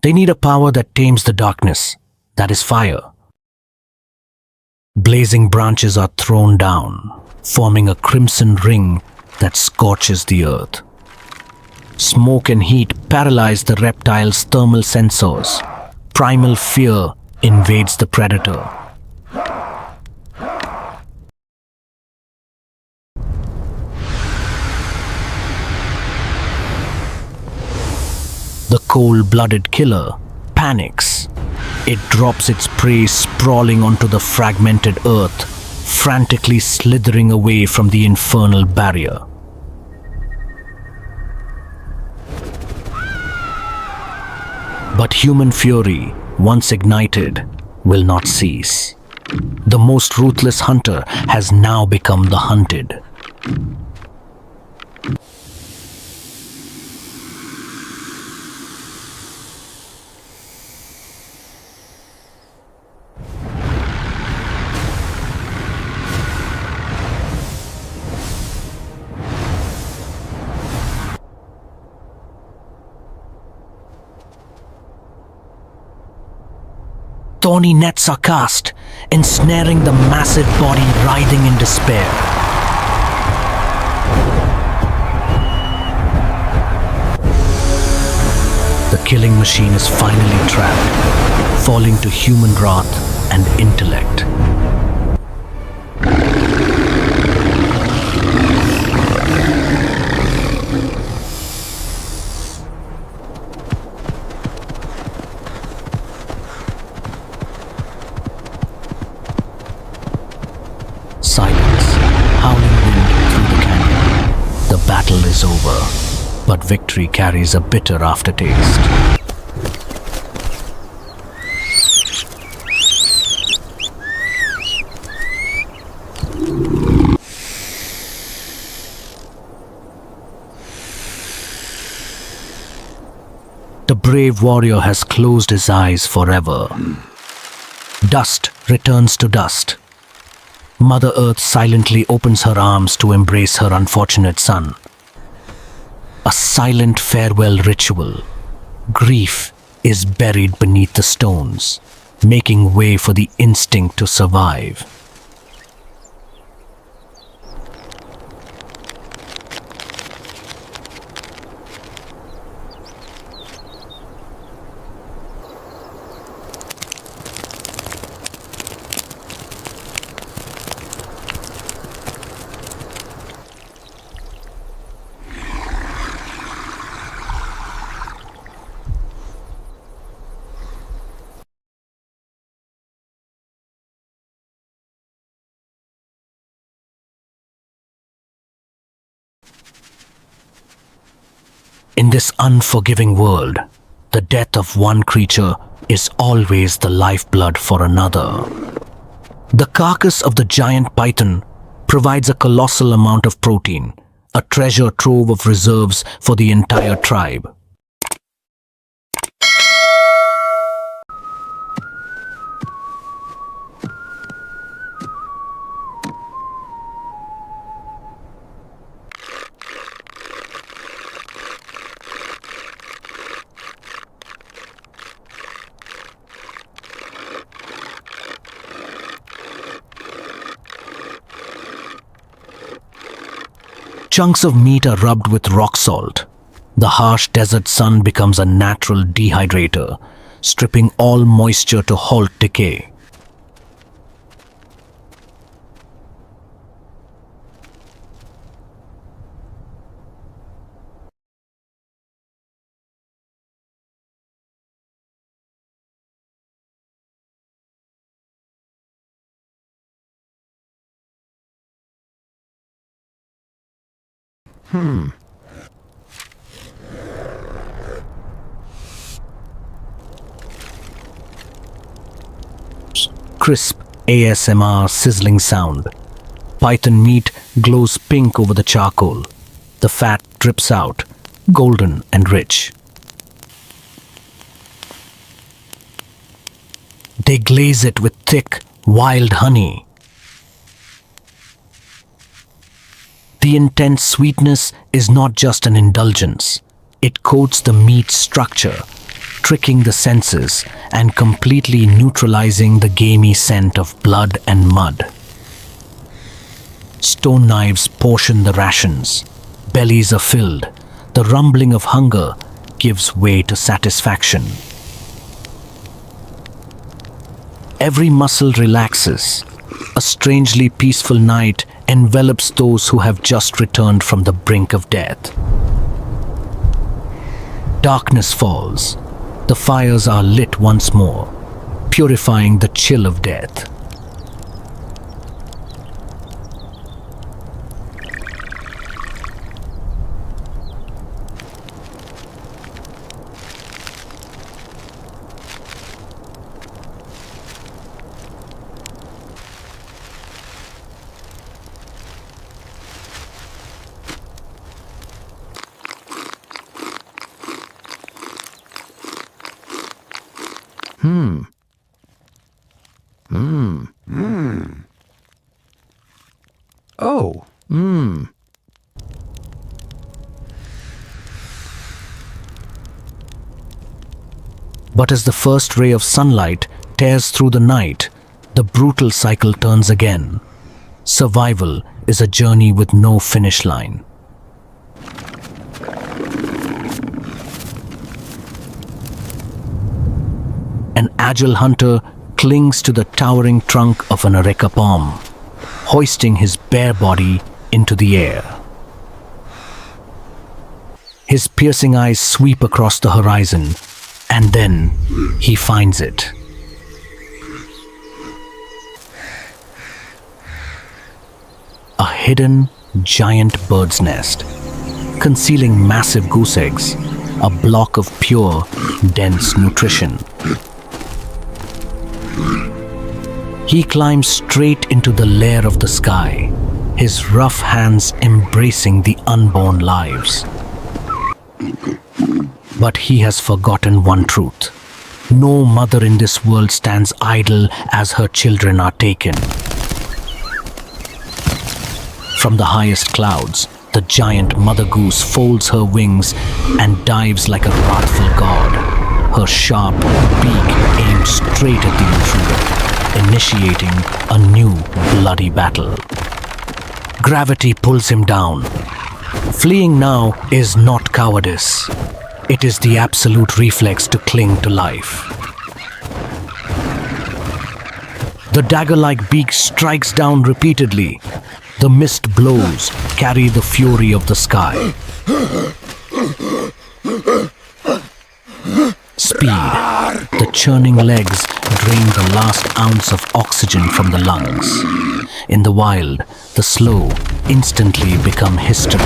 They need a power that tames the darkness, that is fire. Blazing branches are thrown down, forming a crimson ring that scorches the earth. Smoke and heat paralyze the reptile's thermal sensors. Primal fear invades the predator. The cold-blooded killer panics. It drops its prey sprawling onto the fragmented earth, frantically slithering away from the infernal barrier. But human fury, once ignited, will not cease. The most ruthless hunter has now become the hunted. Thorny nets are cast, ensnaring the massive body writhing in despair. The killing machine is finally trapped, falling to human wrath and intellect. Silence, howling wind through the canyon. The battle is over, but victory carries a bitter aftertaste. The brave warrior has closed his eyes forever. Dust returns to dust. Mother Earth silently opens her arms to embrace her unfortunate son. A silent farewell ritual. Grief is buried beneath the stones, making way for the instinct to survive. In this unforgiving world, the death of one creature is always the lifeblood for another. The carcass of the giant python provides a colossal amount of protein, a treasure trove of reserves for the entire tribe. Chunks of meat are rubbed with rock salt. The harsh desert sun becomes a natural dehydrator, stripping all moisture to halt decay. Crisp ASMR sizzling sound. Python meat glows pink over the charcoal. The fat drips out, golden and rich. They glaze it with thick, wild honey. The intense sweetness is not just an indulgence. It coats the meat's structure, tricking the senses and completely neutralizing the gamey scent of blood and mud. Stone knives portion the rations. Bellies are filled. the rumbling of hunger gives way to satisfaction. Every muscle relaxes. A strangely peaceful night envelops those who have just returned from the brink of death. Darkness falls. The fires are lit once more, purifying the chill of death. Oh. But as the first ray of sunlight tears through the night, the brutal cycle turns again. Survival is a journey with no finish line. An agile hunter clings to the towering trunk of an areca palm, hoisting his bare body into the air. His piercing eyes sweep across the horizon, and then he finds it. A hidden giant bird's nest, concealing massive goose eggs, a block of pure, dense nutrition. He climbs straight into the lair of the sky, his rough hands embracing the unborn lives. But he has forgotten one truth. No mother in this world stands idle as her children are taken. From the highest clouds, the giant mother goose folds her wings and dives like a wrathful god, her sharp beak aimed straight at the intruder, initiating a new bloody battle. Gravity pulls him down. Fleeing now is not cowardice. It is the absolute reflex to cling to life. The dagger-like beak strikes down repeatedly. The mist blows, carry the fury of the sky. Speed. The churning legs drain the last ounce of oxygen from the lungs. In the wild, the slow instantly become history.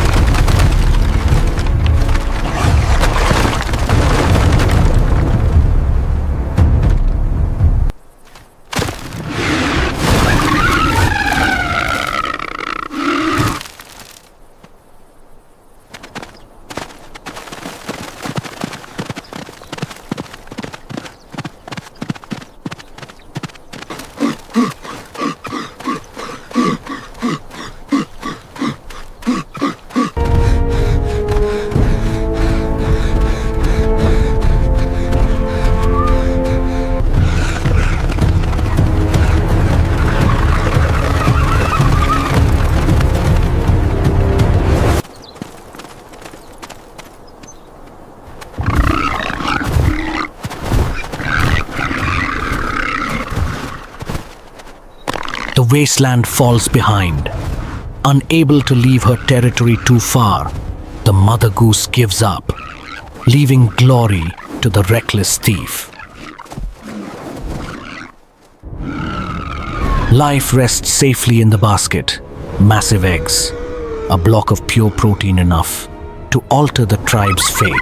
The wasteland falls behind. Unable to leave her territory too far, the mother goose gives up, leaving glory to the reckless thief. Life rests safely in the basket. Massive eggs, a block of pure protein enough to alter the tribe's fate.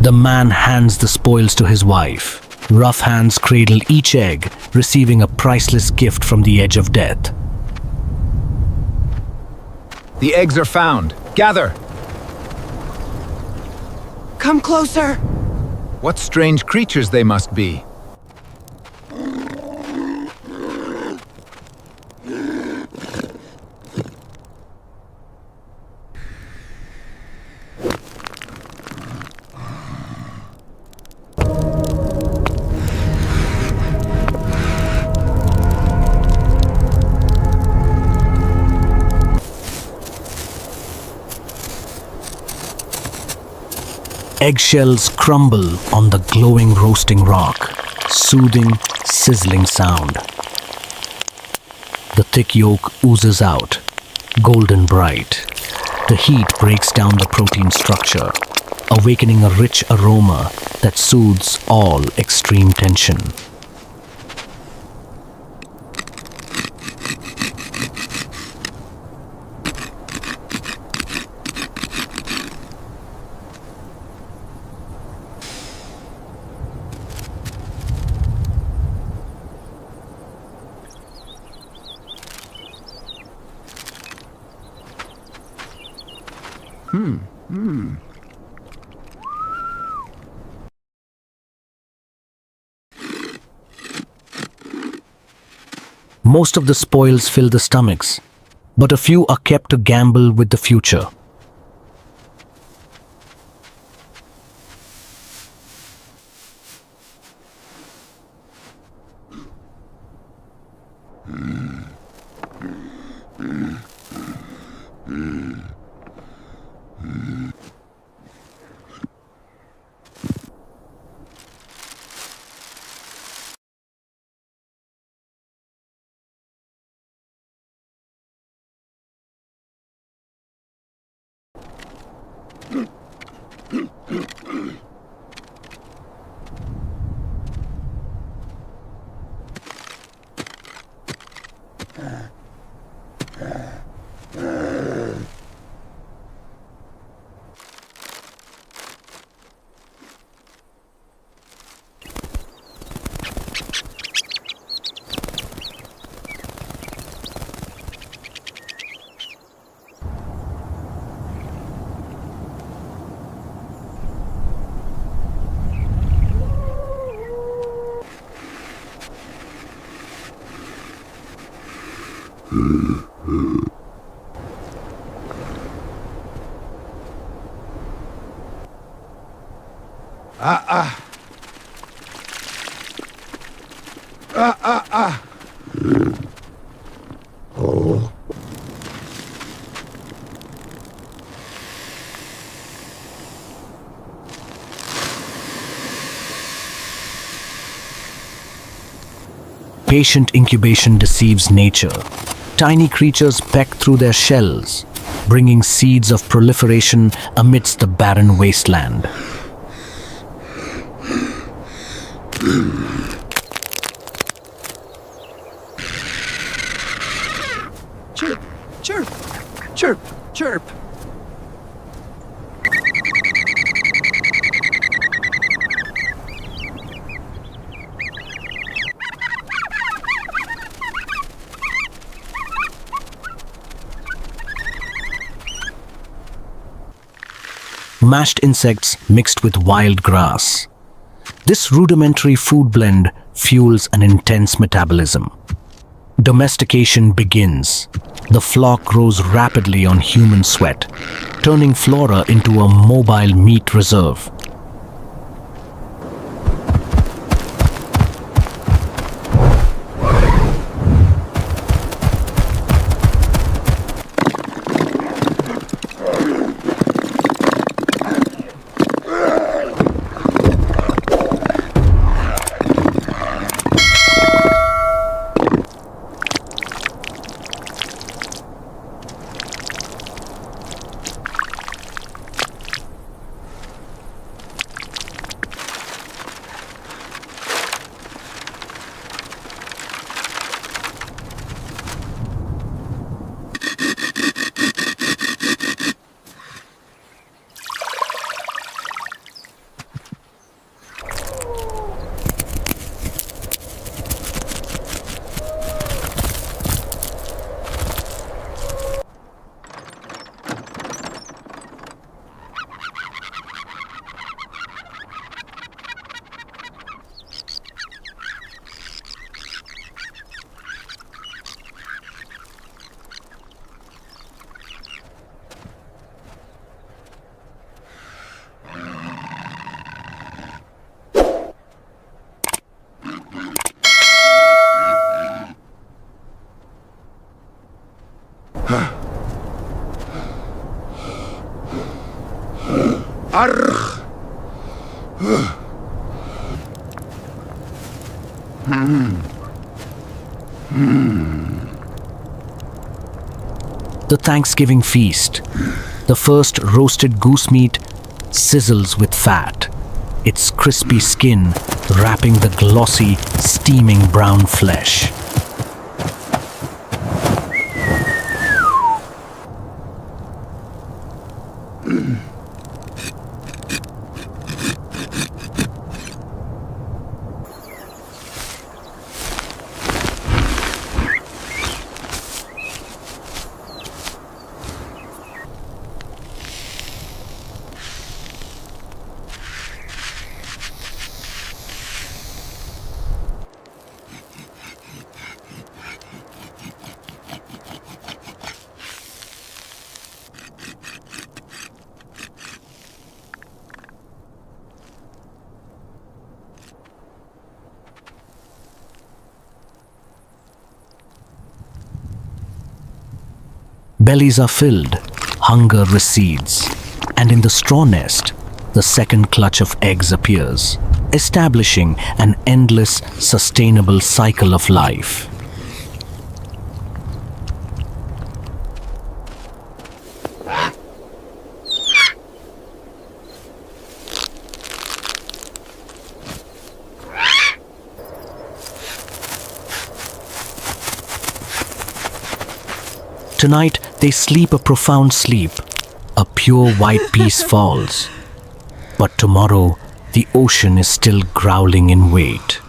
The man hands the spoils to his wife, Rough hands cradle each egg, receiving a priceless gift from the edge of death. The eggs are found. Gather! Come closer. What strange creatures they must be. Eggshells crumble on the glowing roasting rock, soothing, sizzling sound. The thick yolk oozes out, golden bright. The heat breaks down the protein structure, awakening a rich aroma that soothes all extreme tension. Most of the spoils fill the stomachs, but a few are kept to gamble with the future. Patient incubation deceives nature. Tiny creatures peck through their shells, bringing seeds of proliferation amidst the barren wasteland. Chirp, chirp, chirp, chirp. Mashed insects mixed with wild grass. This rudimentary food blend fuels an intense metabolism. Domestication begins. The flock grows rapidly on human sweat, turning flora into a mobile meat reserve. The Thanksgiving feast. The first roasted goose meat sizzles with fat, its crispy skin wrapping the glossy, steaming brown flesh. Bellies are filled, hunger recedes, and in the straw nest, the second clutch of eggs appears, establishing an endless, sustainable cycle of life. Tonight, they sleep a profound sleep. A pure white peace falls. But tomorrow, the ocean is still growling in wait.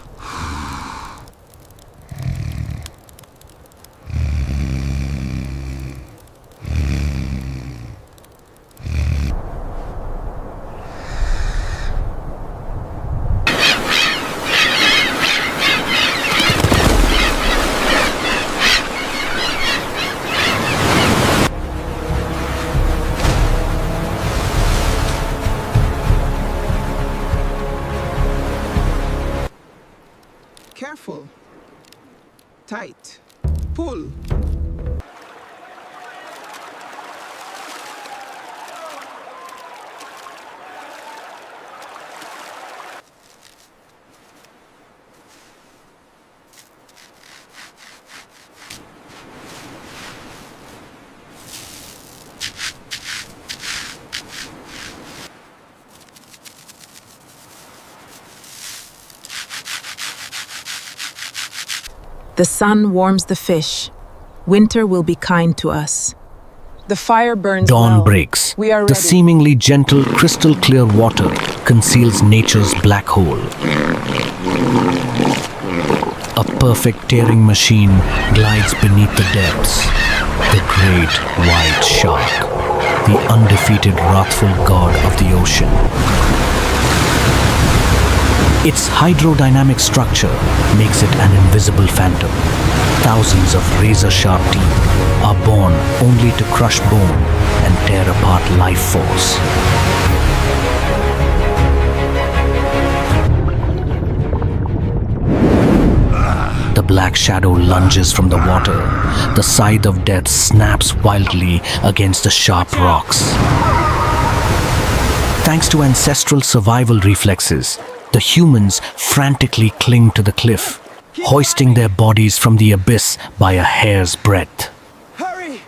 Careful. Tight. Pull. The sun warms the fish. Winter will be kind to us. The fire burns Dawn well. breaks. We are The ready. seemingly gentle, crystal-clear water conceals nature's black hole. A perfect tearing machine glides beneath the depths. The great white shark, the undefeated wrathful god of the ocean. Its hydrodynamic structure makes it an invisible phantom. Thousands of razor-sharp teeth are born only to crush bone and tear apart life force. The black shadow lunges from the water. The scythe of death snaps wildly against the sharp rocks. Thanks to ancestral survival reflexes, the humans frantically cling to the cliff, hoisting their bodies from the abyss by a hair's breadth.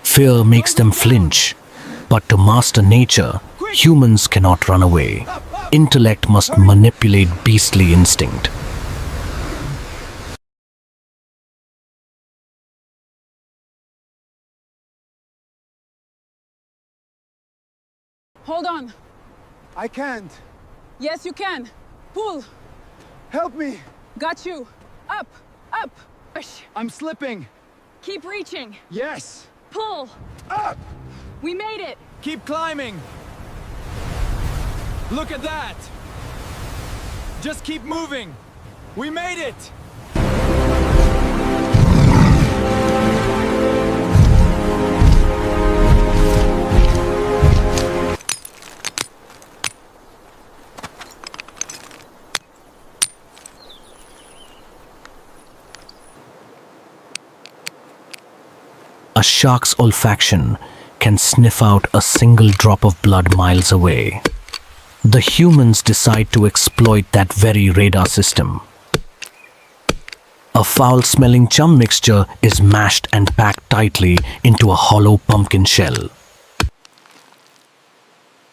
Fear makes them flinch, but to master nature, humans cannot run away. Intellect must manipulate beastly instinct. Hold on. I can't. Yes, you can. Pull. Help me. Got you. Up. Up. Push. I'm slipping. Keep reaching. Yes. Pull. Up. We made it. Keep climbing. Look at that. Just keep moving. We made it. A shark's olfaction can sniff out a single drop of blood miles away. The humans decide to exploit that very radar system. A foul-smelling chum mixture is mashed and packed tightly into a hollow pumpkin shell.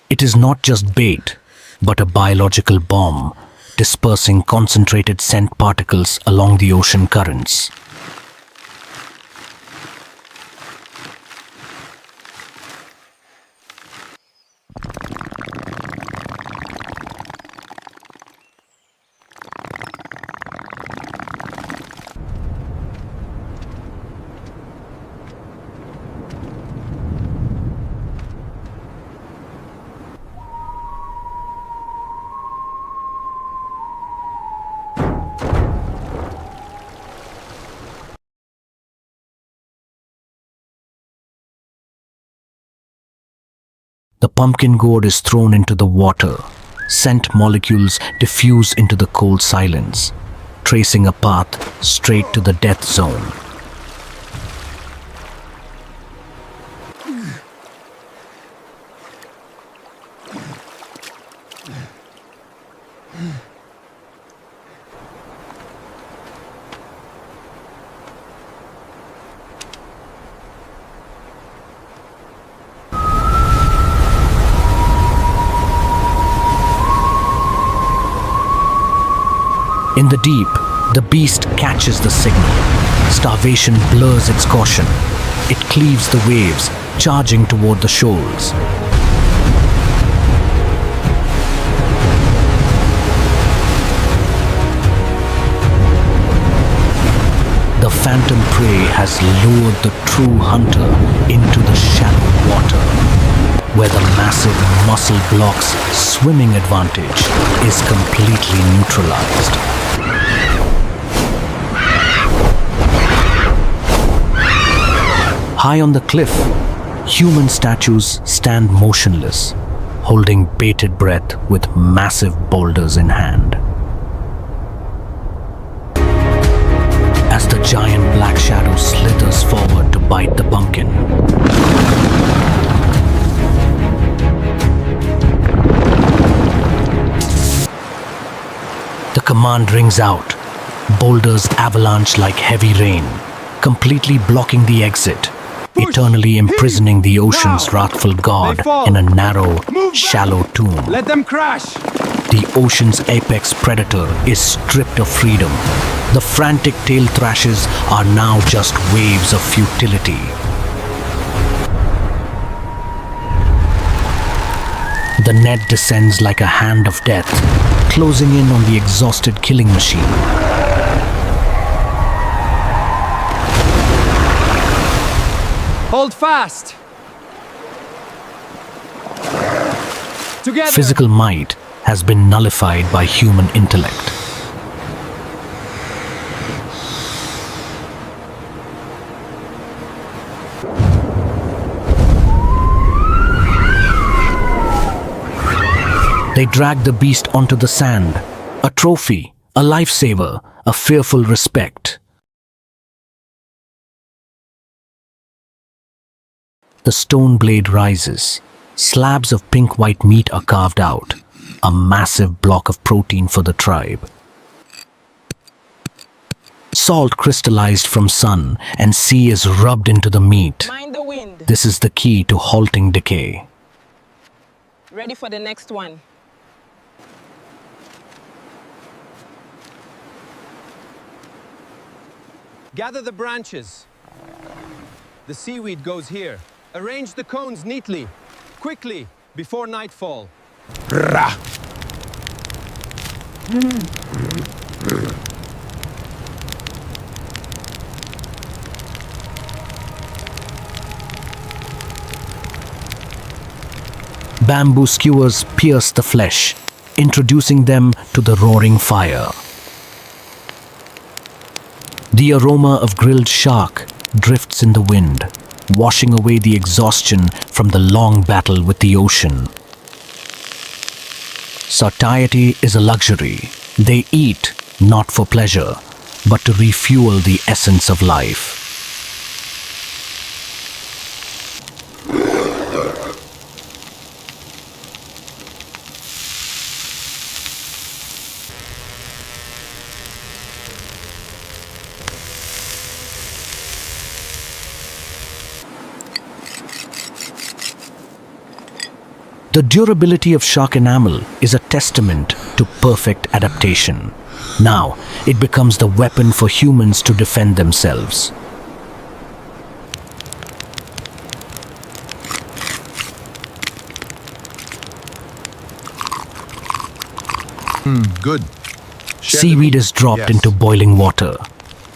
It is not just bait, but a biological bomb, dispersing concentrated scent particles along the ocean currents. The pumpkin gourd is thrown into the water. Scent molecules diffuse into the cold silence, tracing a path straight to the death zone. In the deep, the beast catches the signal. Starvation blurs its caution. It cleaves the waves, charging toward the shoals. The phantom prey has lured the true hunter into the shallow water, where the massive muscle block's swimming advantage is completely neutralized. High on the cliff, human statues stand motionless, holding bated breath with massive boulders in hand. As the giant black shadow slithers forward to bite the pumpkin, the command rings out. Boulders avalanche like heavy rain, completely blocking the exit, eternally imprisoning the ocean's wrathful god in a narrow, shallow tomb. Let them crash! The ocean's apex predator is stripped of freedom. The frantic tail thrashes are now just waves of futility. The net descends like a hand of death, closing in on the exhausted killing machine. Hold fast! Together! Physical might has been nullified by human intellect. They drag the beast onto the sand, a trophy, a lifesaver, a fearful respect. The stone blade rises. Slabs of pink-white meat are carved out, a massive block of protein for the tribe. Salt crystallized from sun and sea is rubbed into the meat. Mind the wind. This is the key to halting decay. Ready for the next one. Gather the branches. The seaweed goes here. Arrange the cones neatly, quickly, before nightfall. Rah! Bamboo skewers pierce the flesh, introducing them to the roaring fire. The aroma of grilled shark drifts in the wind, washing away the exhaustion from the long battle with the ocean. Satiety is a luxury. They eat not for pleasure, but to refuel the essence of life. The durability of shark enamel is a testament to perfect adaptation. Now, it becomes the weapon for humans to defend themselves. Good. Seaweed is dropped into boiling water,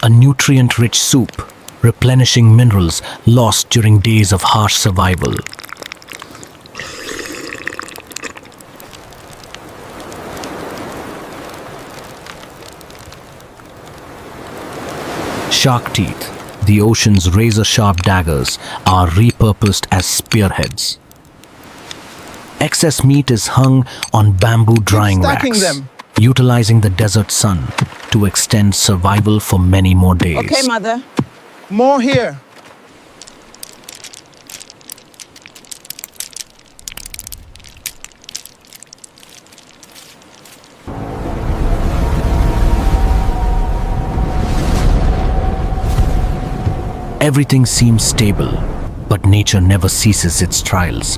a nutrient-rich soup, replenishing minerals lost during days of harsh survival. Shark teeth, the ocean's razor-sharp daggers, are repurposed as spearheads. Excess meat is hung on bamboo drying racks, utilizing the desert sun to extend survival for many more days. Okay, Mother. More here. Everything seems stable, but nature never ceases its trials.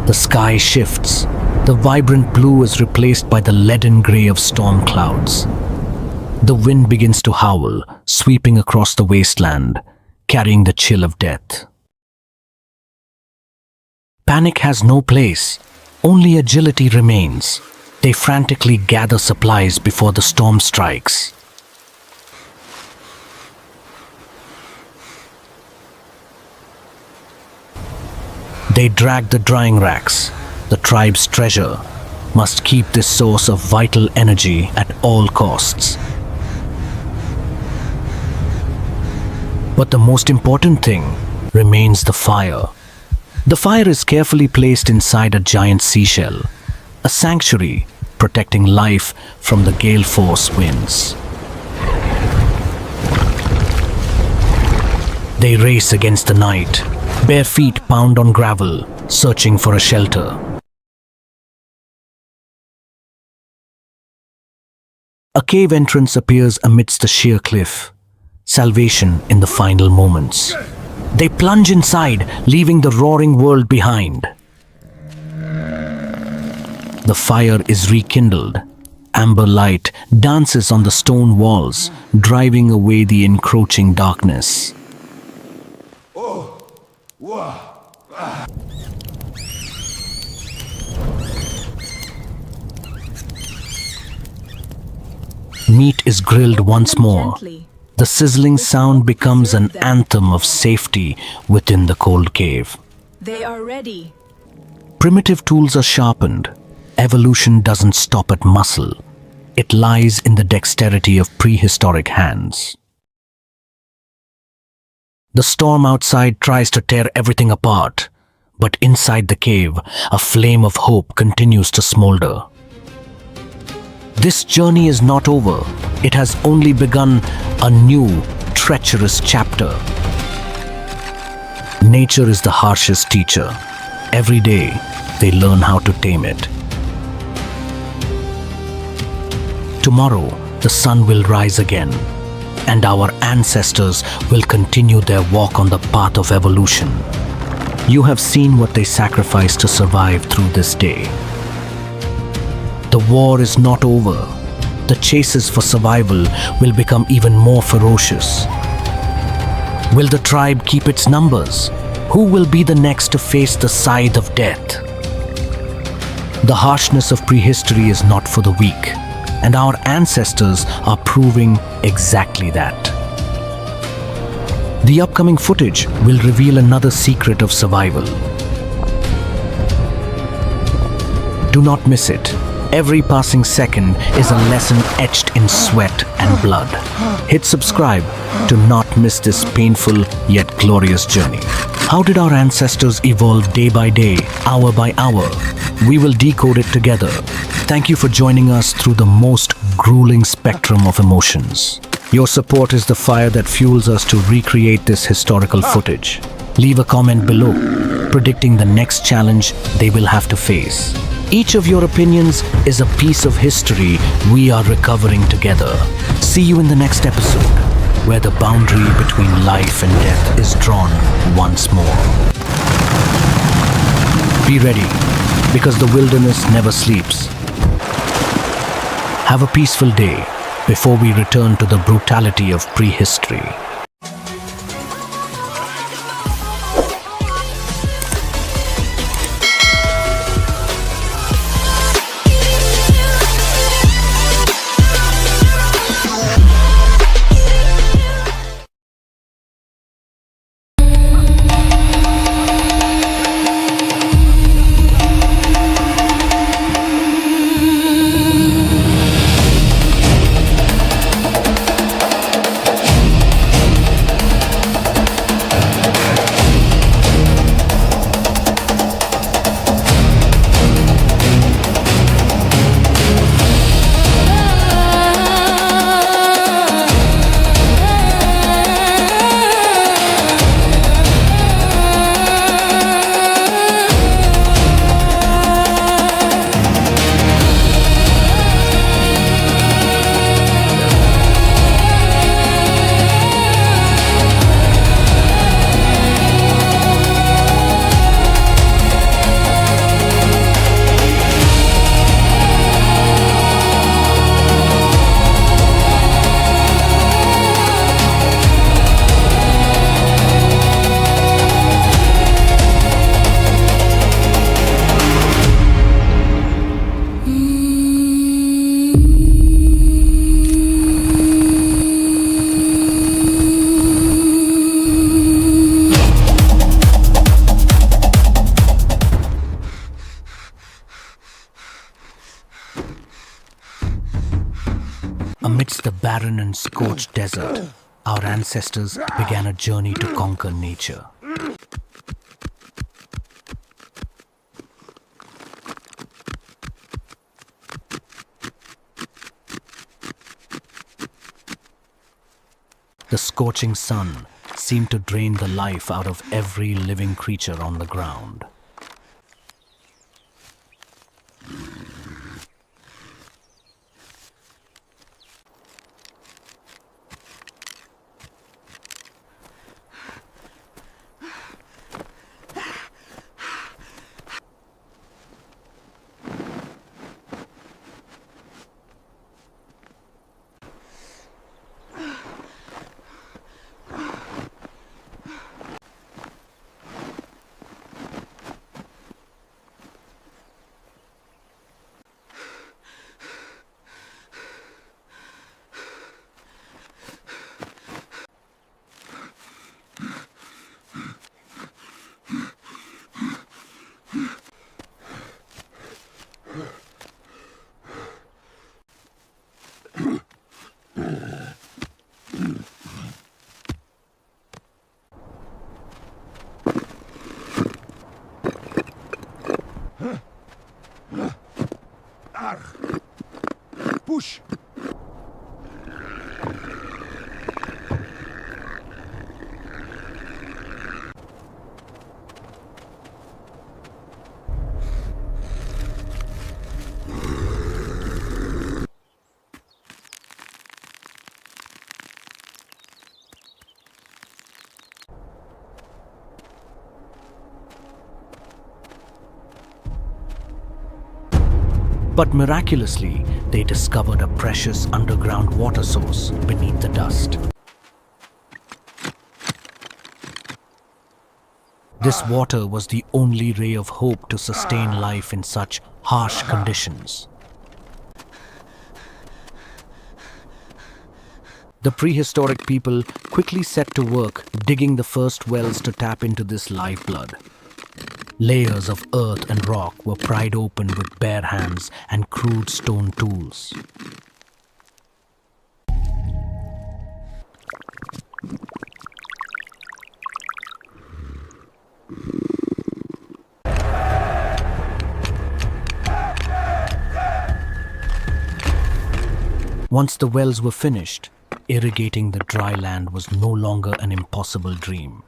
The sky shifts. The vibrant blue is replaced by the leaden gray of storm clouds. The wind begins to howl, sweeping across the wasteland, carrying the chill of death. Panic has no place. Only agility remains. They frantically gather supplies before the storm strikes. They drag the drying racks. The tribe's treasure must keep this source of vital energy at all costs. But the most important thing remains the fire. The fire is carefully placed inside a giant seashell, a sanctuary protecting life from the gale force winds. They race against the night. Bare feet pound on gravel, searching for a shelter. A cave entrance appears amidst the sheer cliff. Salvation in the final moments. They plunge inside, leaving the roaring world behind. The fire is rekindled. Amber light dances on the stone walls, driving away the encroaching darkness. Meat is grilled once more. The sizzling sound becomes an anthem of safety within the cold cave. They are ready. Primitive tools are sharpened. Evolution doesn't stop at muscle. It lies in the dexterity of prehistoric hands. The storm outside tries to tear everything apart, but inside the cave, a flame of hope continues to smolder. This journey is not over. It has only begun a new, treacherous chapter. Nature is the harshest teacher. Every day, they learn how to tame it. Tomorrow, the sun will rise again, and our ancestors will continue their walk on the path of evolution. You have seen what they sacrificed to survive through this day. The war is not over. The chases for survival will become even more ferocious. Will the tribe keep its numbers? Who will be the next to face the scythe of death? The harshness of prehistory is not for the weak, and our ancestors are proving exactly that. The upcoming footage will reveal another secret of survival. Do not miss it. Every passing second is a lesson etched in sweat and blood. Hit subscribe to not miss this painful yet glorious journey. How did our ancestors evolve day by day, hour by hour? We will decode it together. Thank you for joining us through the most grueling spectrum of emotions. Your support is the fire that fuels us to recreate this historical footage. Leave a comment below, predicting the next challenge they will have to face. Each of your opinions is a piece of history we are recovering together. See you in the next episode, where the boundary between life and death is drawn once more. Be ready, because the wilderness never sleeps. Have a peaceful day before we return to the brutality of prehistory. Amidst the barren and scorched desert, our ancestors began a journey to conquer nature. The scorching sun seemed to drain the life out of every living creature on the ground. Push! But miraculously, they discovered a precious underground water source beneath the dust. This water was the only ray of hope to sustain life in such harsh conditions. The prehistoric people quickly set to work digging the first wells to tap into this lifeblood. Layers of earth and rock were pried open with bare hands and crude stone tools. Once the wells were finished, irrigating the dry land was no longer an impossible dream.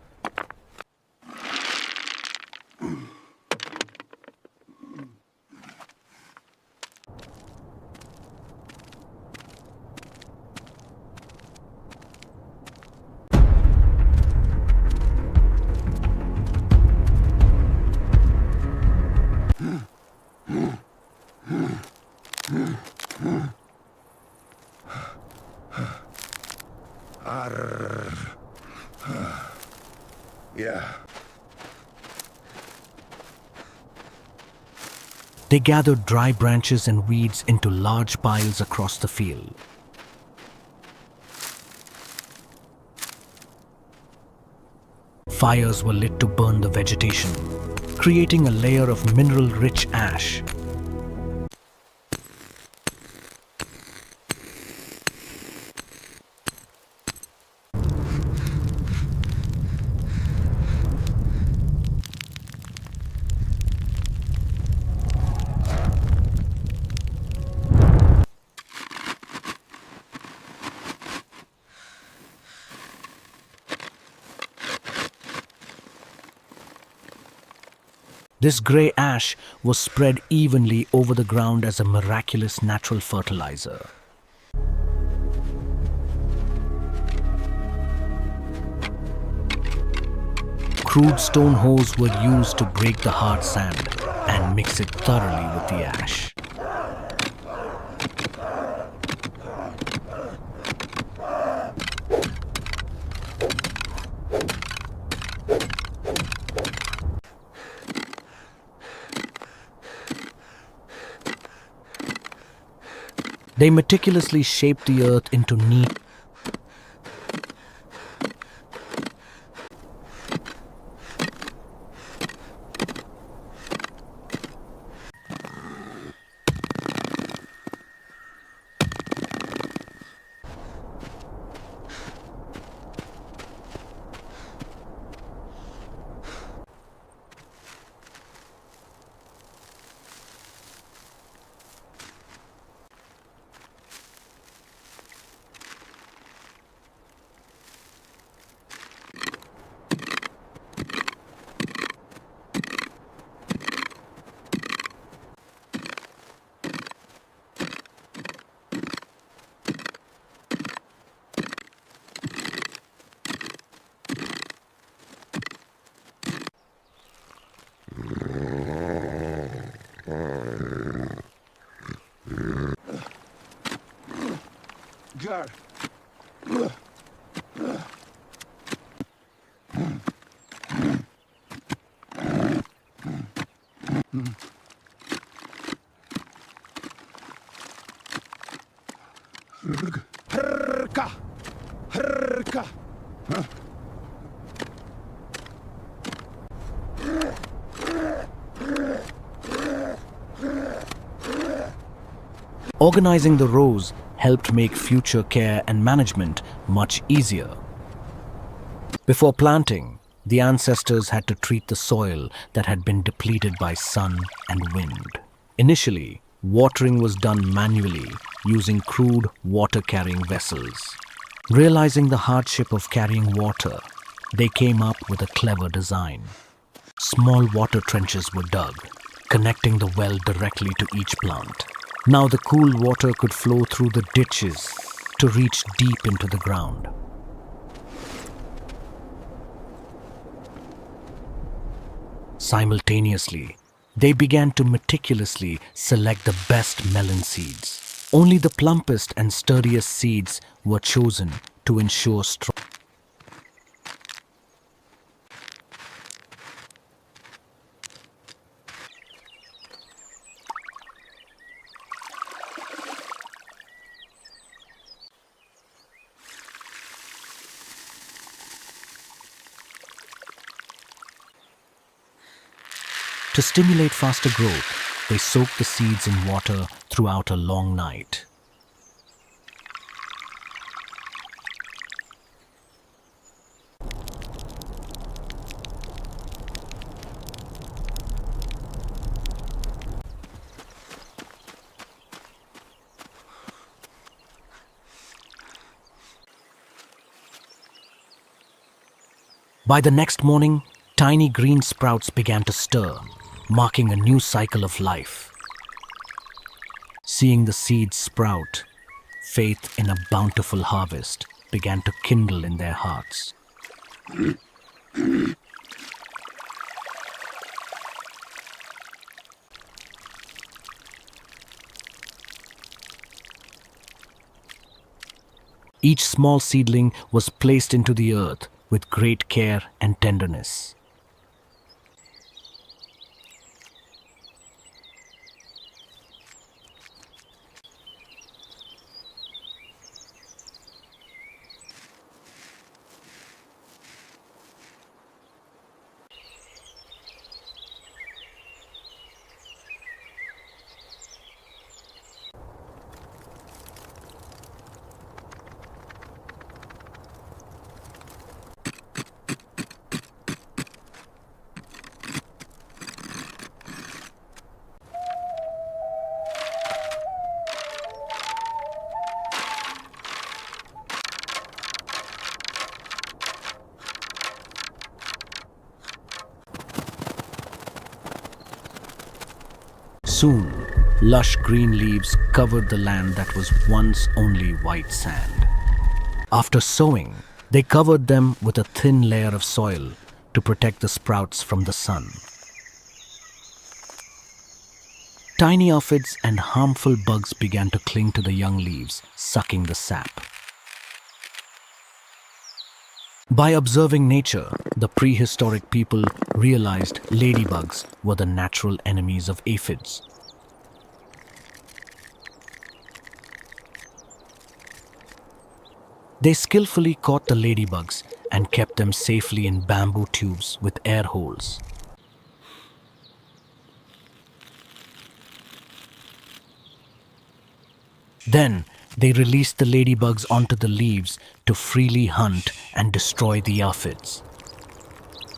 They gathered dry branches and weeds into large piles across the field. Fires were lit to burn the vegetation, creating a layer of mineral-rich ash. This grey ash was spread evenly over the ground as a miraculous natural fertilizer. Crude stone hoes were used to break the hard sand and mix it thoroughly with the ash. They meticulously shaped the earth into neat, Gar. Herka. Herka. Organizing the rows helped make future care and management much easier. Before planting, the ancestors had to treat the soil that had been depleted by sun and wind. Initially, watering was done manually using crude water-carrying vessels. Realizing the hardship of carrying water, they came up with a clever design. Small water trenches were dug, connecting the well directly to each plant. Now the cool water could flow through the ditches to reach deep into the ground. Simultaneously, they began to meticulously select the best melon seeds. Only the plumpest and sturdiest seeds were chosen to ensure strong. To stimulate faster growth, they soaked the seeds in water throughout a long night. By the next morning, tiny green sprouts began to stir, marking a new cycle of life. Seeing the seeds sprout, faith in a bountiful harvest began to kindle in their hearts. Each small seedling was placed into the earth with great care and tenderness. Soon, lush green leaves covered the land that was once only white sand. After sowing, they covered them with a thin layer of soil to protect the sprouts from the sun. Tiny aphids and harmful bugs began to cling to the young leaves, sucking the sap. By observing nature, the prehistoric people realized ladybugs were the natural enemies of aphids. They skillfully caught the ladybugs and kept them safely in bamboo tubes with air holes. Then, they released the ladybugs onto the leaves to freely hunt and destroy the aphids.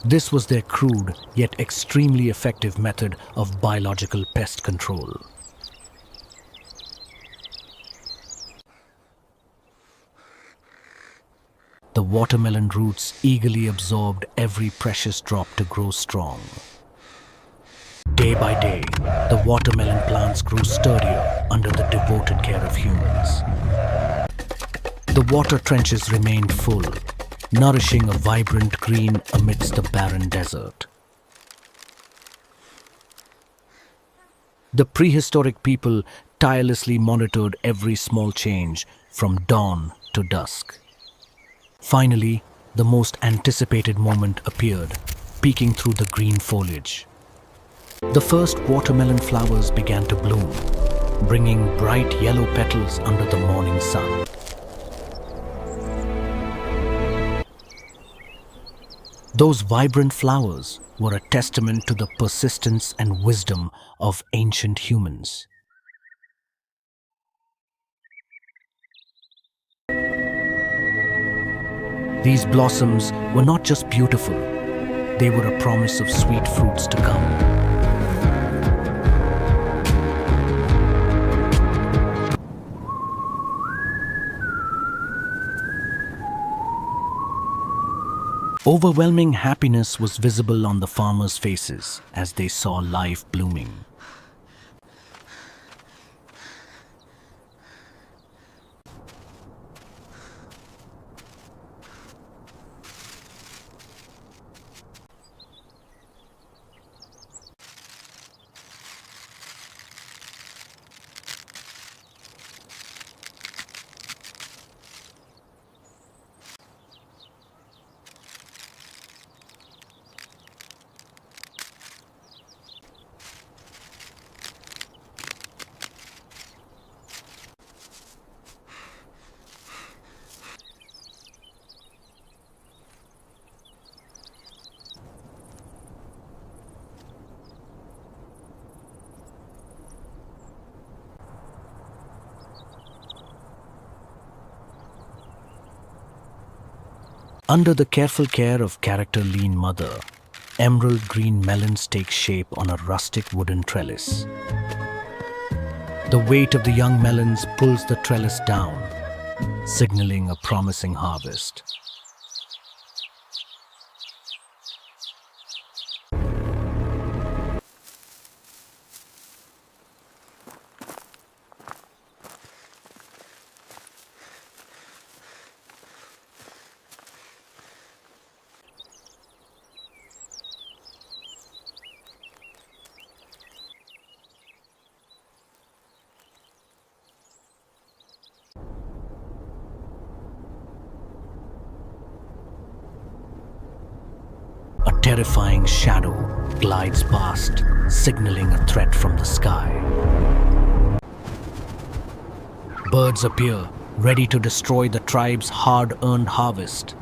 This was their crude yet extremely effective method of biological pest control. The watermelon roots eagerly absorbed every precious drop to grow strong. Day by day, the watermelon plants grew sturdier under the devoted care of humans. The water trenches remained full, nourishing a vibrant green amidst the barren desert. The prehistoric people tirelessly monitored every small change from dawn to dusk. Finally, the most anticipated moment appeared, peeking through the green foliage. The first watermelon flowers began to bloom, bringing bright yellow petals under the morning sun. Those vibrant flowers were a testament to the persistence and wisdom of ancient humans. These blossoms were not just beautiful, they were a promise of sweet fruits to come. Overwhelming happiness was visible on the farmers' faces as they saw life blooming. Under the careful care of character-lean mother, emerald green melons take shape on a rustic wooden trellis. The weight of the young melons pulls the trellis down, signaling a promising harvest. A terrifying shadow glides past, signaling a threat from the sky. Birds appear, ready to destroy the tribe's hard-earned harvest.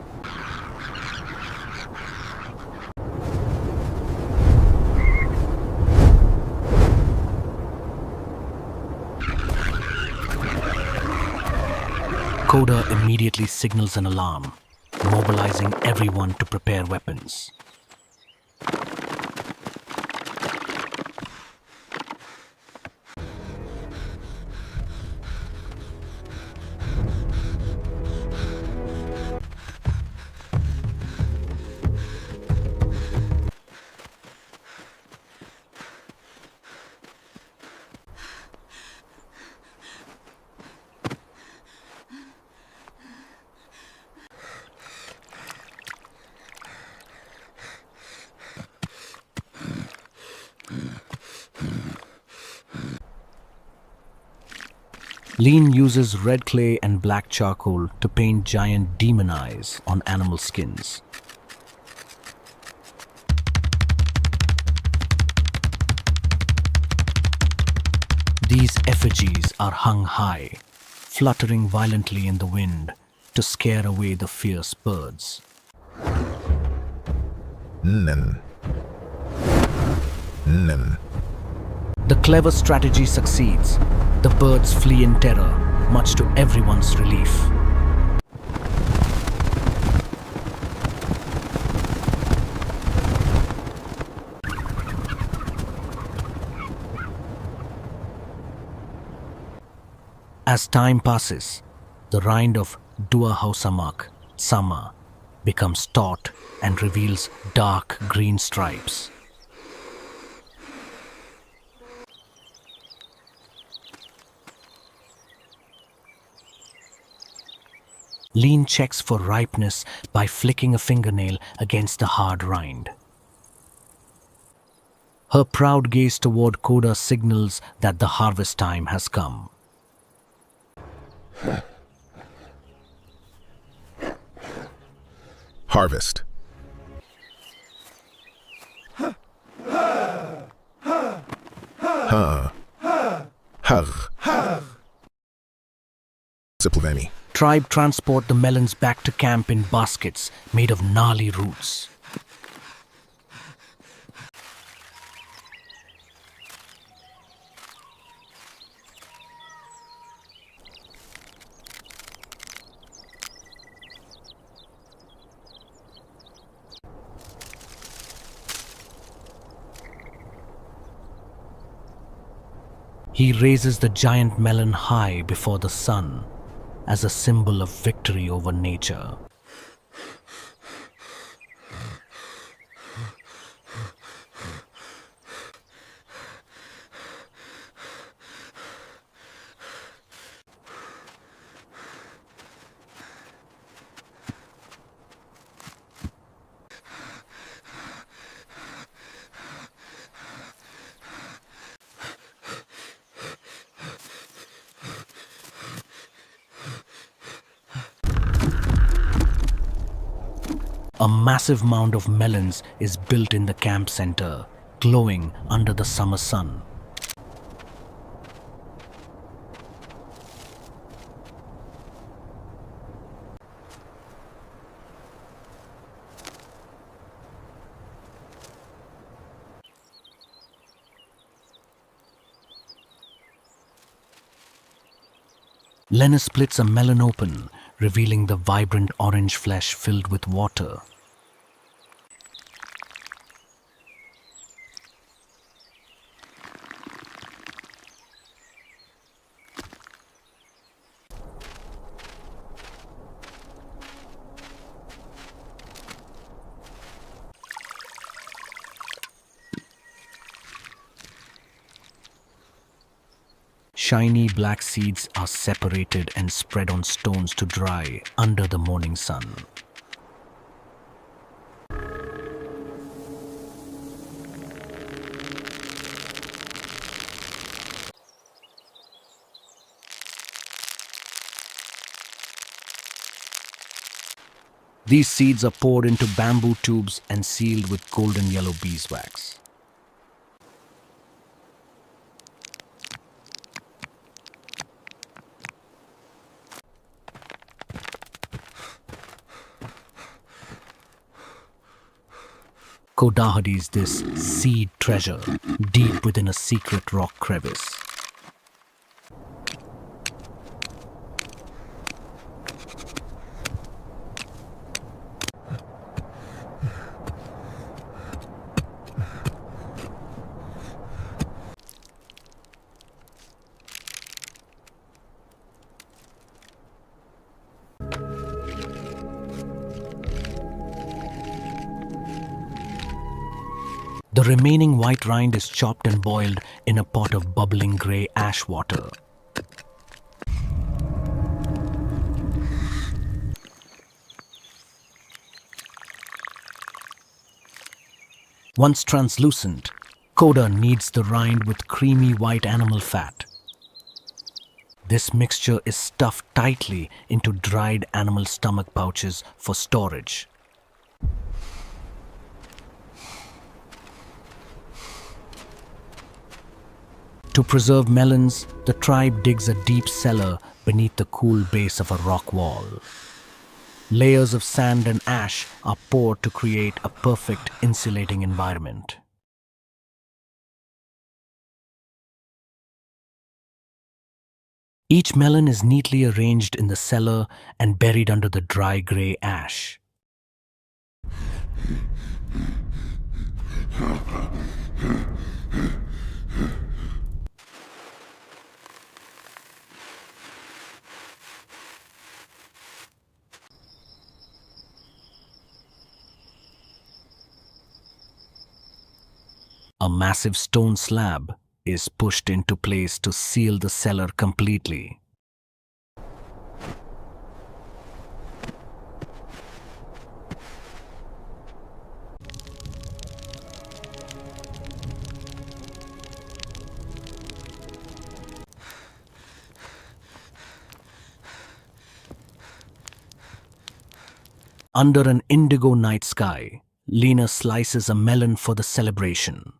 Coda immediately signals an alarm, mobilizing everyone to prepare weapons. Lean uses red clay and black charcoal to paint giant demon eyes on animal skins. These effigies are hung high, fluttering violently in the wind to scare away the fierce birds. Nen. Nen. The clever strategy succeeds. The birds flee in terror, much to everyone's relief. As time passes, the rind of Dua Hausamak, Sama, becomes taut and reveals dark green stripes. Lean checks for ripeness by flicking a fingernail against the hard rind. Her proud gaze toward Koda signals that the harvest time has come. Harvest. Sipleveni. Tribe transport the melons back to camp in baskets made of gnarly roots. He raises the giant melon high before the sun as a symbol of victory over nature. A massive mound of melons is built in the camp center, glowing under the summer sun. Lena splits a melon open, revealing the vibrant orange flesh filled with water. Shiny black seeds are separated and spread on stones to dry under the morning sun. These seeds are poured into bamboo tubes and sealed with golden yellow beeswax. Koda hides this seed treasure deep within a secret rock crevice. The remaining white rind is chopped and boiled in a pot of bubbling grey ash water. Once translucent, Koda kneads the rind with creamy white animal fat. This mixture is stuffed tightly into dried animal stomach pouches for storage. To preserve melons, the tribe digs a deep cellar beneath the cool base of a rock wall. Layers of sand and ash are poured to create a perfect insulating environment. Each melon is neatly arranged in the cellar and buried under the dry grey ash. A massive stone slab is pushed into place to seal the cellar completely. Under an indigo night sky, Lena slices a melon for the celebration.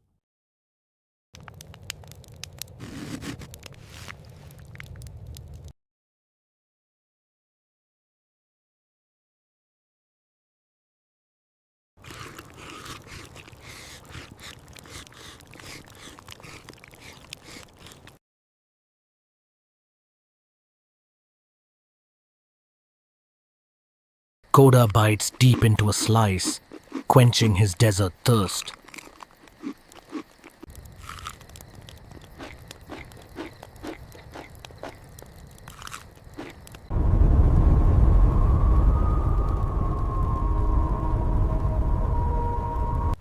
Koda bites deep into a slice, quenching his desert thirst.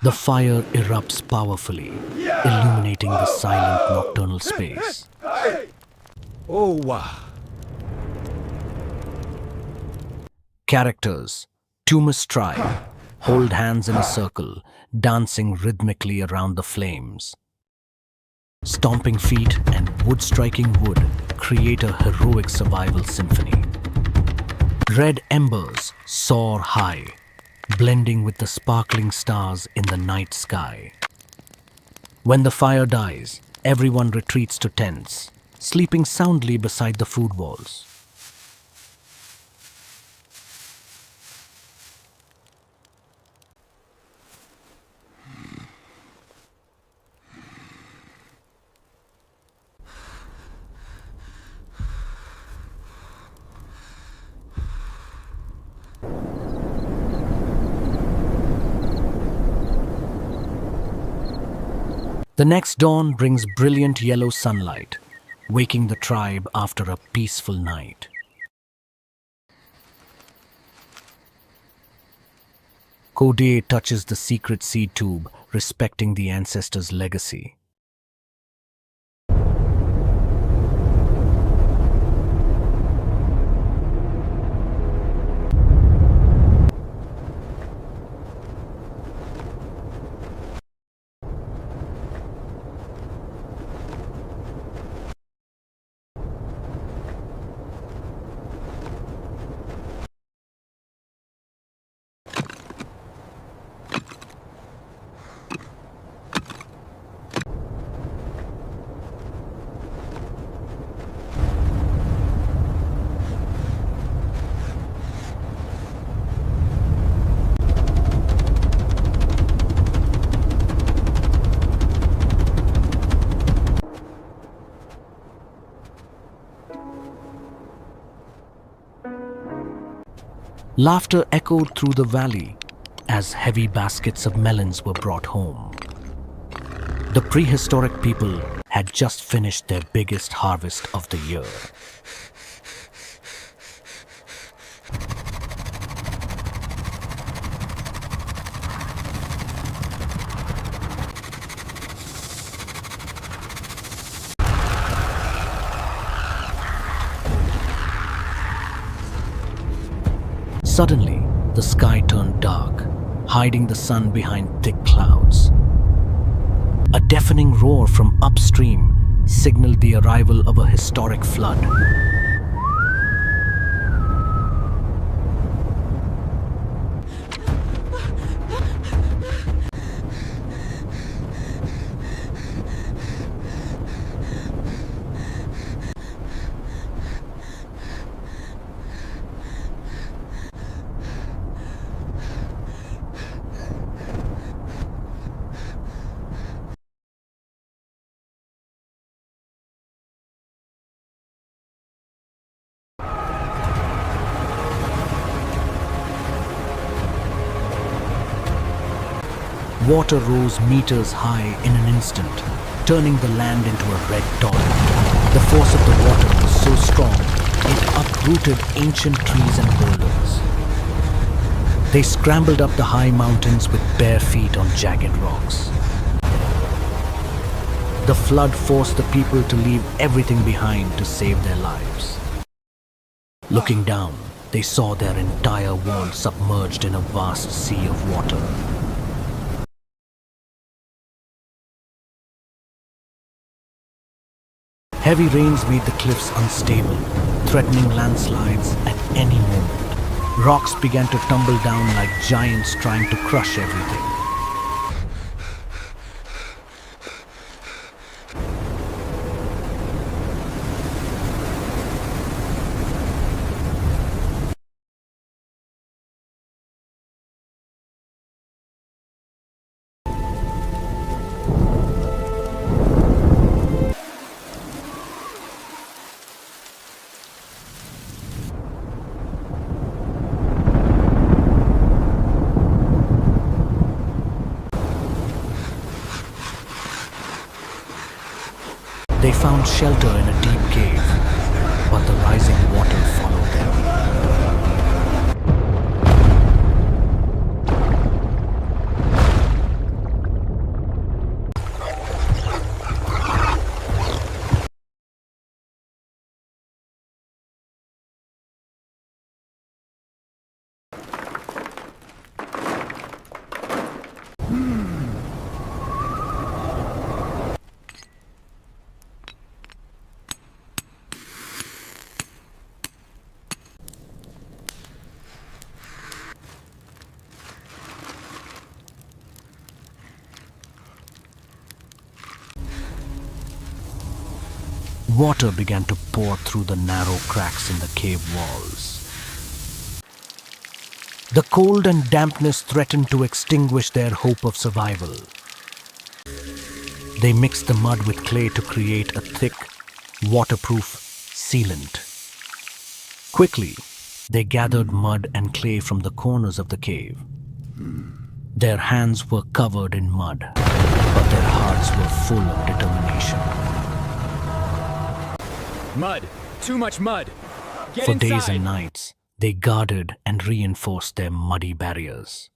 The fire erupts powerfully, illuminating the silent nocturnal space. Oh, wow. Characters: Tumus tribe, hold hands in a circle, dancing rhythmically around the flames. Stomping feet and wood-striking wood create a heroic survival symphony. Red embers soar high, blending with the sparkling stars in the night sky. When the fire dies, everyone retreats to tents, sleeping soundly beside the food walls. The next dawn brings brilliant yellow sunlight, waking the tribe after a peaceful night. Kode touches the secret seed tube, respecting the ancestor's legacy. Laughter echoed through the valley as heavy baskets of melons were brought home. The prehistoric people had just finished their biggest harvest of the year. Suddenly, the sky turned dark, hiding the sun behind thick clouds. A deafening roar from upstream signaled the arrival of a historic flood. Water rose meters high in an instant, turning the land into a red torrent. The force of the water was so strong, it uprooted ancient trees and boulders. They scrambled up the high mountains with bare feet on jagged rocks. The flood forced the people to leave everything behind to save their lives. Looking down, they saw their entire world submerged in a vast sea of water. Heavy rains made the cliffs unstable, threatening landslides at any moment. Rocks began to tumble down like giants trying to crush everything. They found shelter in a deep cave, but the rising water followed them. Water began to pour through the narrow cracks in the cave walls. The cold and dampness threatened to extinguish their hope of survival. They mixed the mud with clay to create a thick, waterproof sealant. Quickly, they gathered mud and clay from the corners of the cave. Their hands were covered in mud, but their hearts were full of determination. Mud! Too much mud! Get For inside. days and nights, they guarded and reinforced their muddy barriers.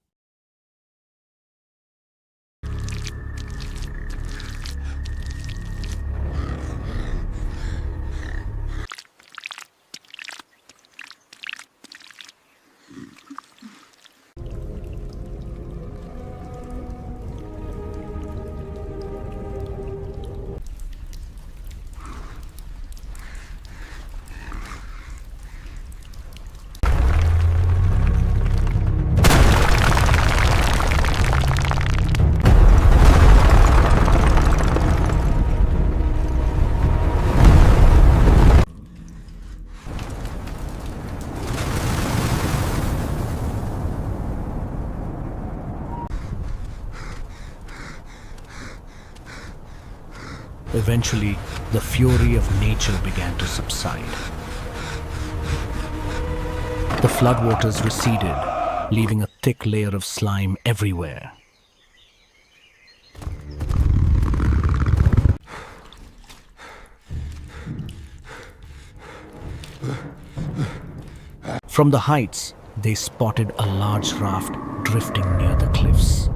Eventually, the fury of nature began to subside. The floodwaters receded, leaving a thick layer of slime everywhere. From the heights, they spotted a large raft drifting near the cliffs.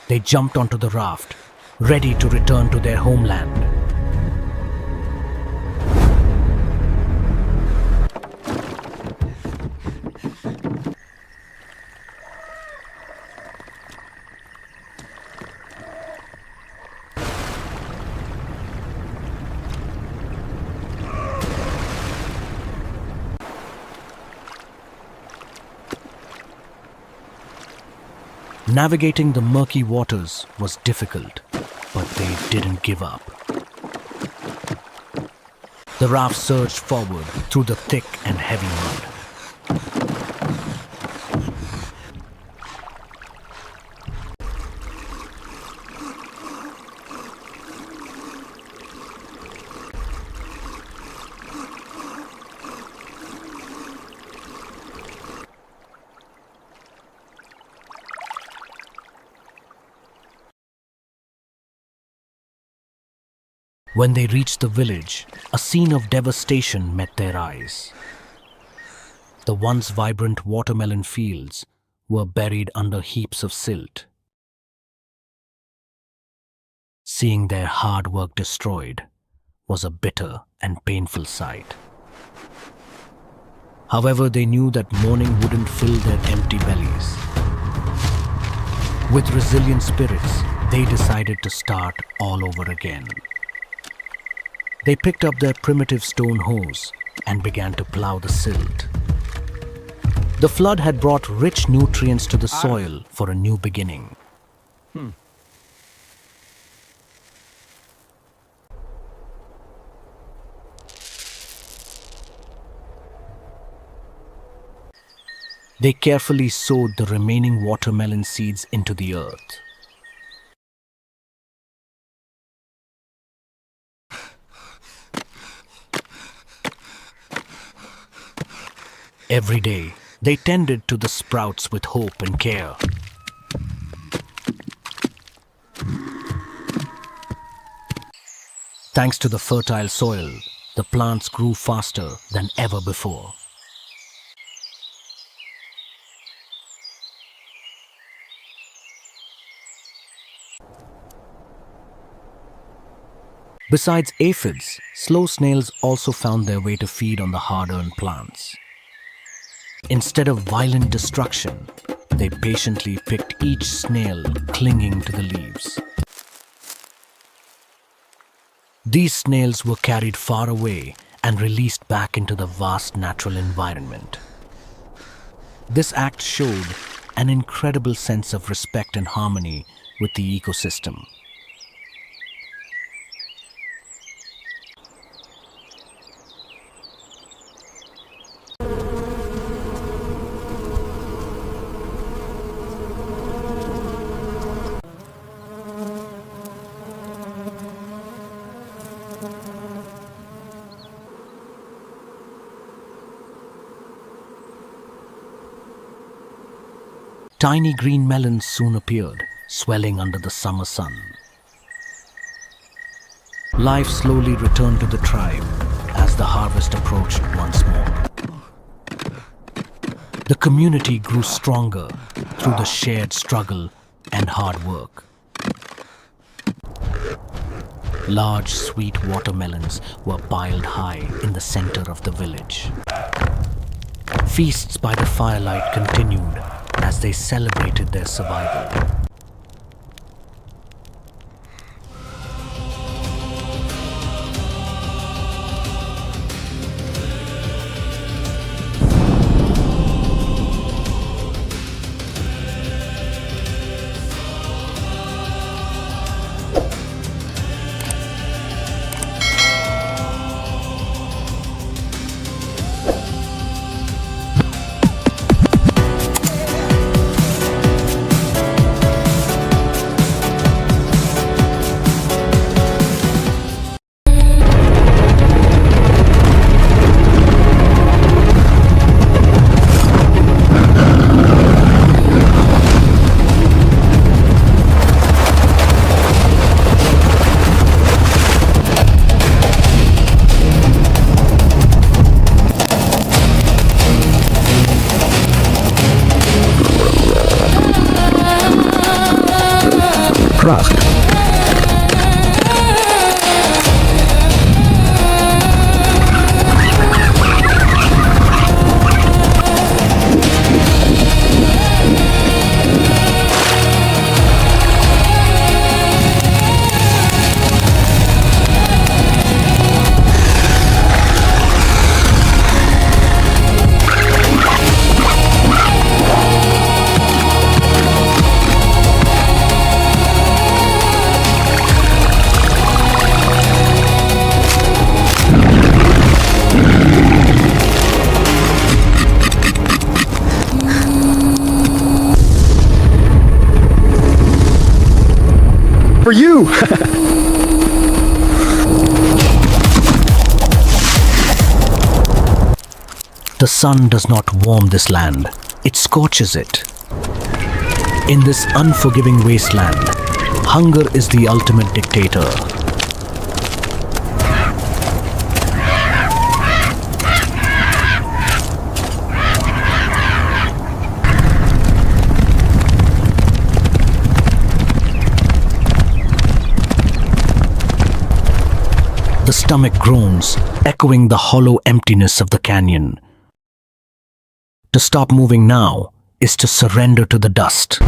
They jumped onto the raft, ready to return to their homeland. Navigating the murky waters was difficult, but they didn't give up. The raft surged forward through the thick and heavy mud. When they reached the village, a scene of devastation met their eyes. The once vibrant watermelon fields were buried under heaps of silt. Seeing their hard work destroyed was a bitter and painful sight. However, they knew that mourning wouldn't fill their empty bellies. With resilient spirits, they decided to start all over again. They picked up their primitive stone hoes and began to plow the silt. The flood had brought rich nutrients to the soil for a new beginning. They carefully sowed the remaining watermelon seeds into the earth. Every day, they tended to the sprouts with hope and care. Thanks to the fertile soil, the plants grew faster than ever before. Besides aphids, slow snails also found their way to feed on the hard-earned plants. Instead of violent destruction, they patiently picked each snail clinging to the leaves. These snails were carried far away and released back into the vast natural environment. This act showed an incredible sense of respect and harmony with the ecosystem. Tiny green melons soon appeared, swelling under the summer sun. Life slowly returned to the tribe as the harvest approached once more. The community grew stronger through the shared struggle and hard work. Large, sweet watermelons were piled high in the center of the village. Feasts by the firelight continued as they celebrated their survival. Woo! The sun does not warm this land, it scorches it. In this unforgiving wasteland, hunger is the ultimate dictator. The stomach groans, echoing the hollow emptiness of the canyon. To stop moving now is to surrender to the dust.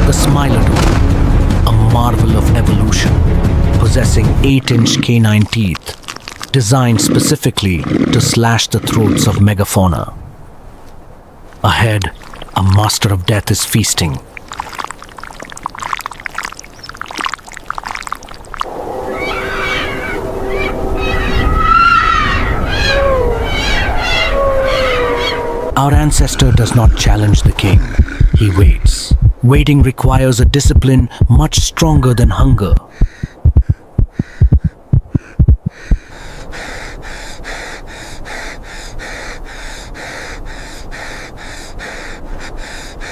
The Smilodon, a marvel of evolution, possessing 8-inch canine teeth, designed specifically to slash the throats of megafauna. Ahead, a master of death is feasting. Our ancestor does not challenge the king. He waits. Waiting requires a discipline much stronger than hunger.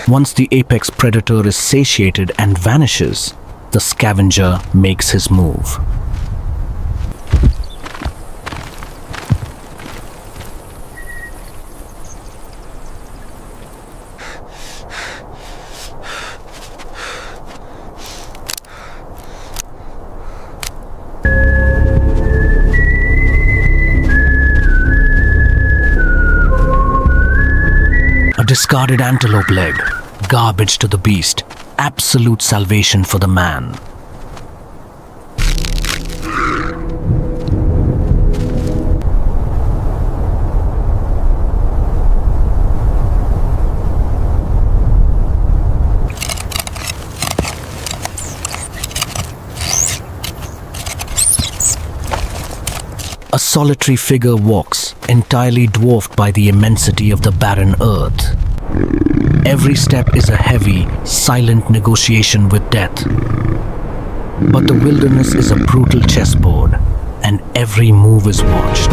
Once the apex predator is satiated and vanishes, the scavenger makes his move. A discarded antelope leg. Garbage to the beast, absolute salvation for the man. A solitary figure walks, entirely dwarfed by the immensity of the barren earth. Every step is a heavy, silent negotiation with death. But the wilderness is a brutal chessboard, and every move is watched.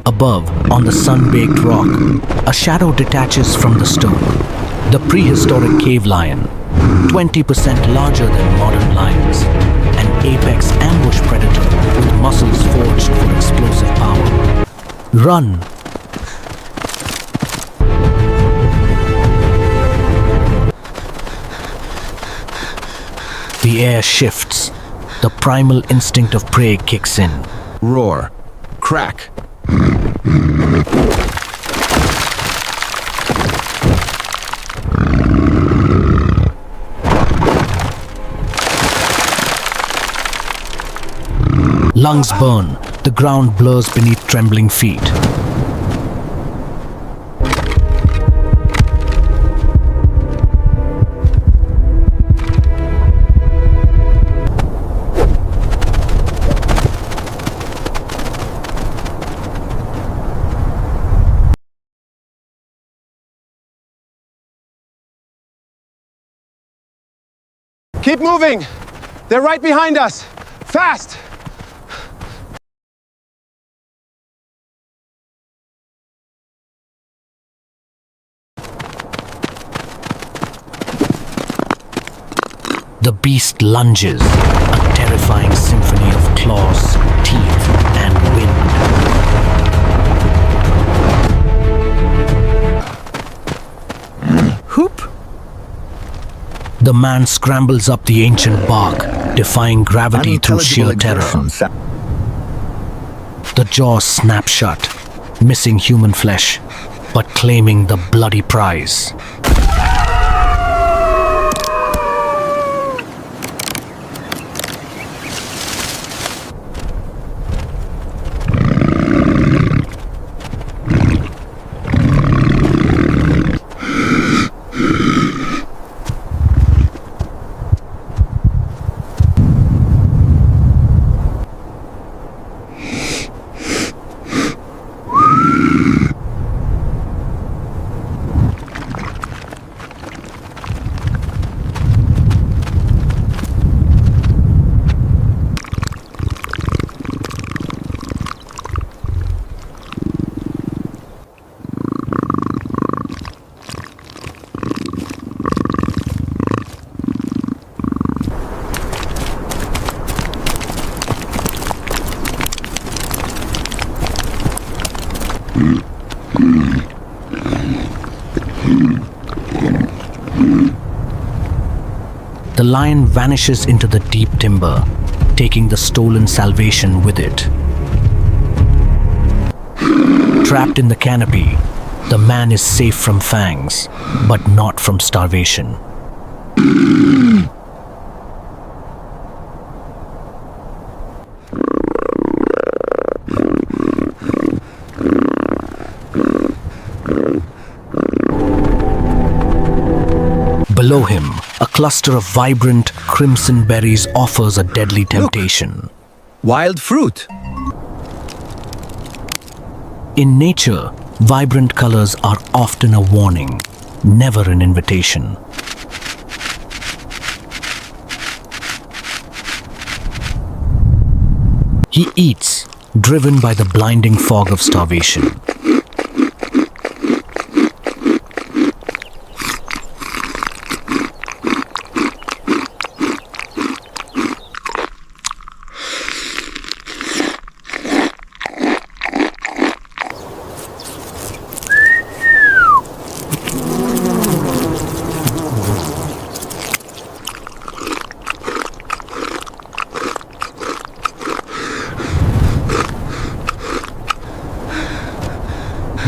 Above, on the sun-baked rock, a shadow detaches from the stone. The prehistoric cave lion, 20% larger than modern lions, an apex ambush predator with muscles forged for explosive power. Run! The air shifts. The primal instinct of prey kicks in. Roar. Crack. Lungs burn, the ground blurs beneath trembling feet. Keep moving! They're right behind us! Fast! The beast lunges, a terrifying symphony of claws, teeth, and wind. Whoop! The man scrambles up the ancient bark, defying gravity through sheer terror. The jaws snap shut, missing human flesh, but claiming the bloody prize. The lion vanishes into the deep timber, taking the stolen salvation with it. Trapped in the canopy, the man is safe from fangs, but not from starvation. Below him, a cluster of vibrant crimson berries offers a deadly temptation. Wild fruit. In nature, vibrant colors are often a warning, never an invitation. He eats, driven by the blinding fog of starvation.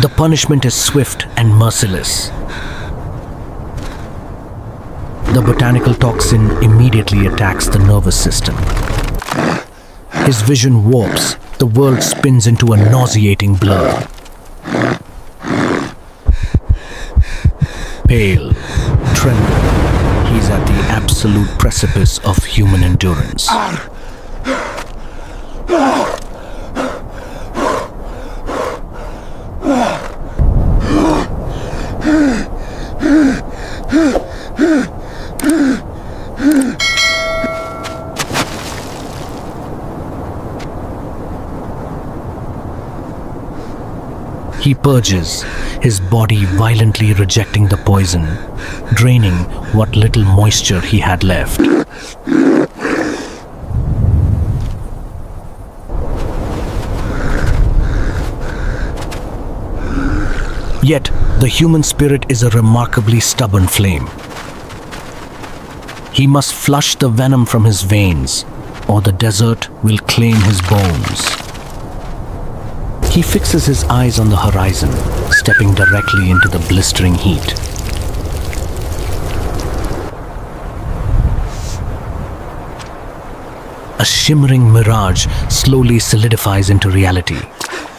The punishment is swift and merciless. The botanical toxin immediately attacks the nervous system. His vision warps, the world spins into a nauseating blur. Pale, trembling, he's at the absolute precipice of human endurance. He purges, his body violently rejecting the poison, draining what little moisture he had left. Yet, the human spirit is a remarkably stubborn flame. He must flush the venom from his veins, or the desert will claim his bones. He fixes his eyes on the horizon, stepping directly into the blistering heat. A shimmering mirage slowly solidifies into reality.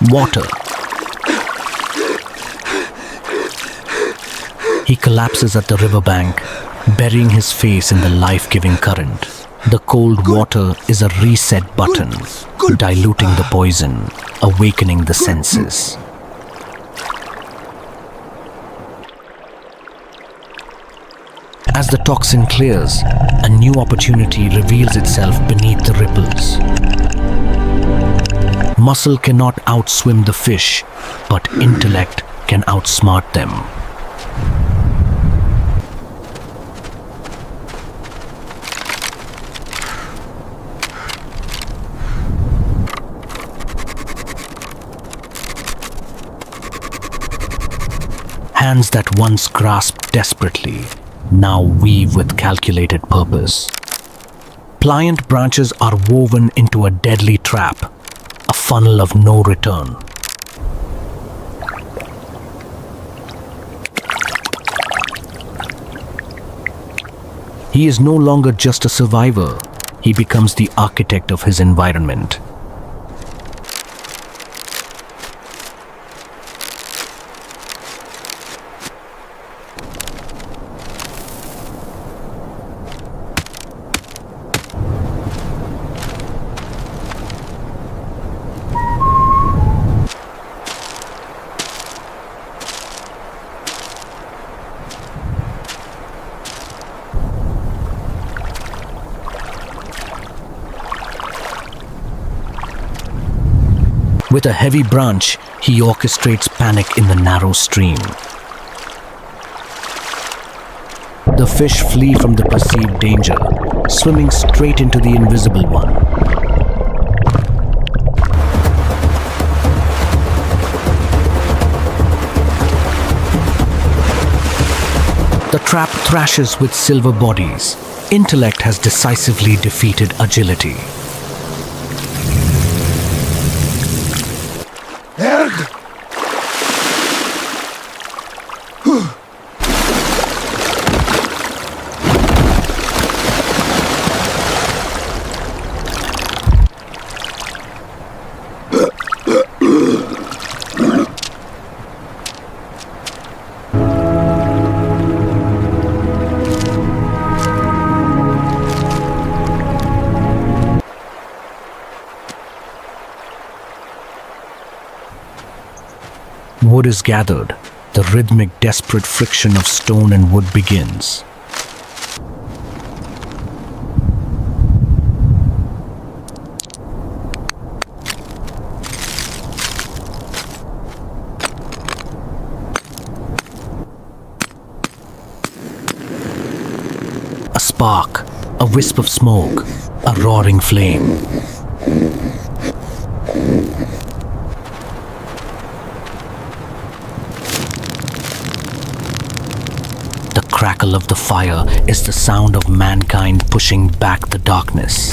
Water. He collapses at the riverbank, burying his face in the life-giving current. The cold water is a reset button, diluting the poison, awakening the senses. As the toxin clears, a new opportunity reveals itself beneath the ripples. Muscle cannot outswim the fish, but intellect can outsmart them. Hands that once grasped desperately now weave with calculated purpose. Pliant branches are woven into a deadly trap, a funnel of no return. He is no longer just a survivor, he becomes the architect of his environment. With a heavy branch, he orchestrates panic in the narrow stream. The fish flee from the perceived danger, swimming straight into the invisible one. The trap thrashes with silver bodies. Intellect has decisively defeated agility. Wood is gathered. The rhythmic, desperate friction of stone and wood begins. A spark, a wisp of smoke, a roaring flame. The crackle of the fire is the sound of mankind pushing back the darkness.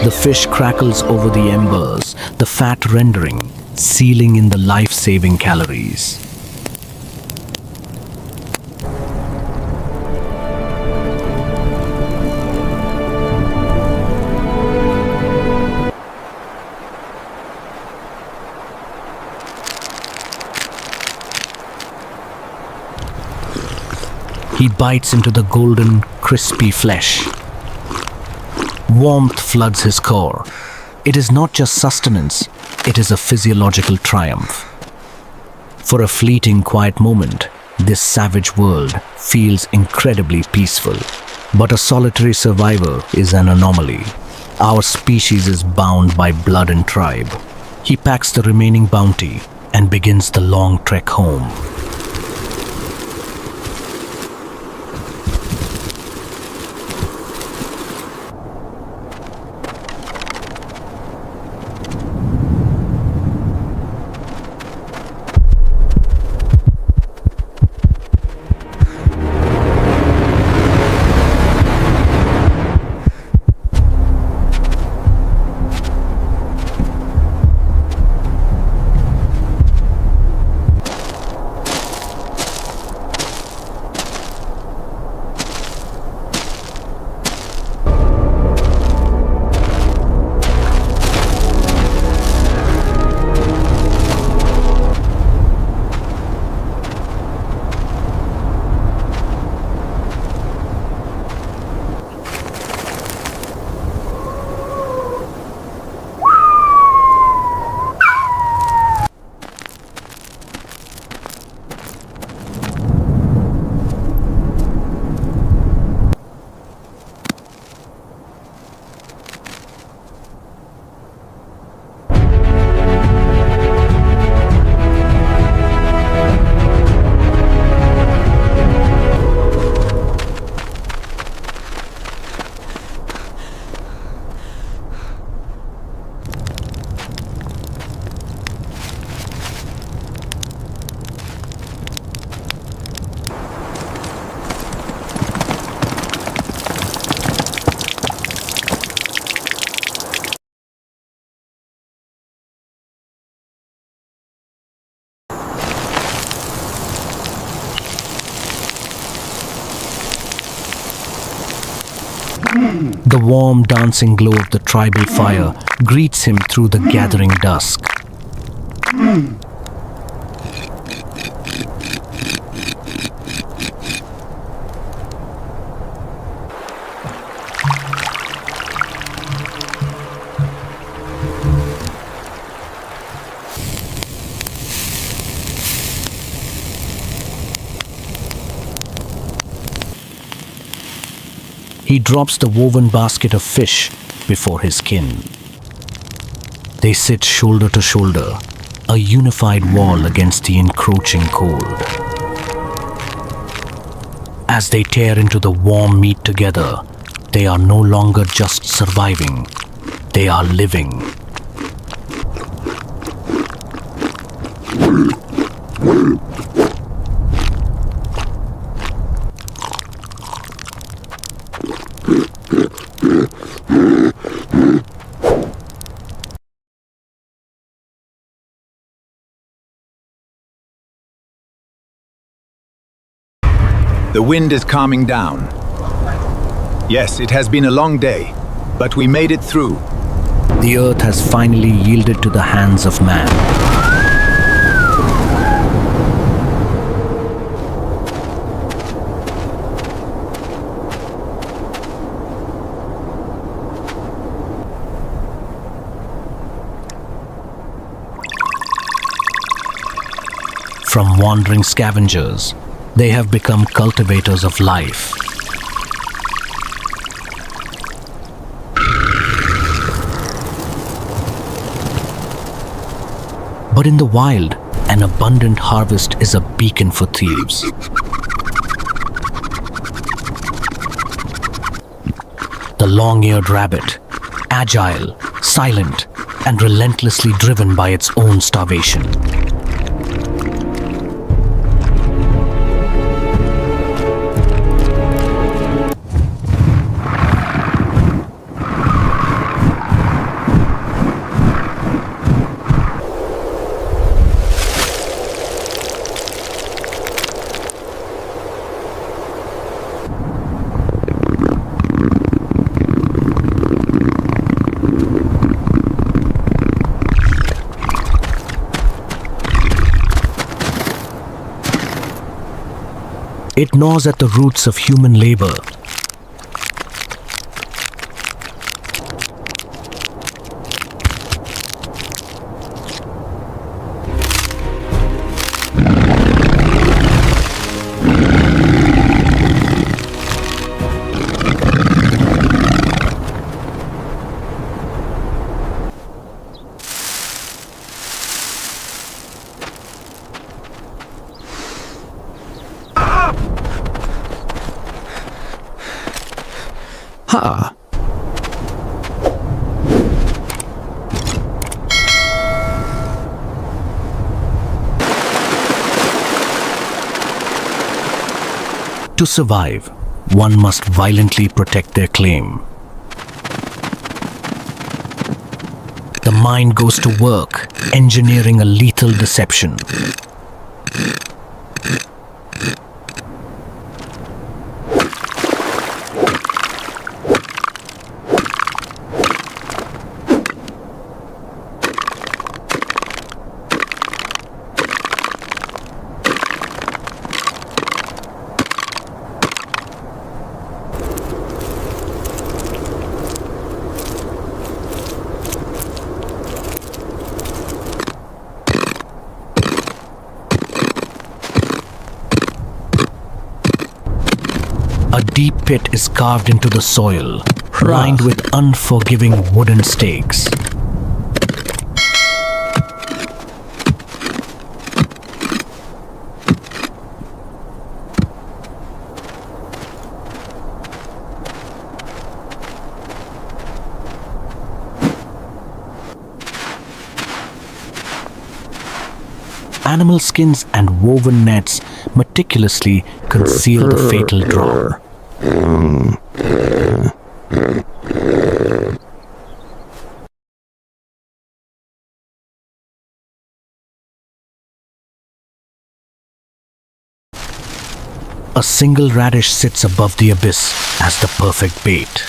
The fish crackles over the embers, the fat rendering, sealing in the life-saving calories. He bites into the golden, crispy flesh. Warmth floods his core. It is not just sustenance, it is a physiological triumph. For a fleeting, quiet moment, this savage world feels incredibly peaceful. But a solitary survivor is an anomaly. Our species is bound by blood and tribe. He packs the remaining bounty and begins the long trek home. The warm, dancing glow of the tribal fire greets him through the gathering dusk. He drops the woven basket of fish before his kin. They sit shoulder to shoulder, a unified wall against the encroaching cold. As they tear into the warm meat together, they are no longer just surviving, they are living. The wind is calming down. Yes, it has been a long day, but we made it through. The earth has finally yielded to the hands of man. From wandering scavengers, they have become cultivators of life. But in the wild, an abundant harvest is a beacon for thieves. The long-eared rabbit, agile, silent, and relentlessly driven by its own starvation. It gnaws at the roots of human labor. Ha! To survive, one must violently protect their claim. The mind goes to work, engineering a lethal deception. A deep pit is carved into the soil, lined with unforgiving wooden stakes. Animal skins and woven nets meticulously conceal the fatal drop. A single radish sits above the abyss as the perfect bait.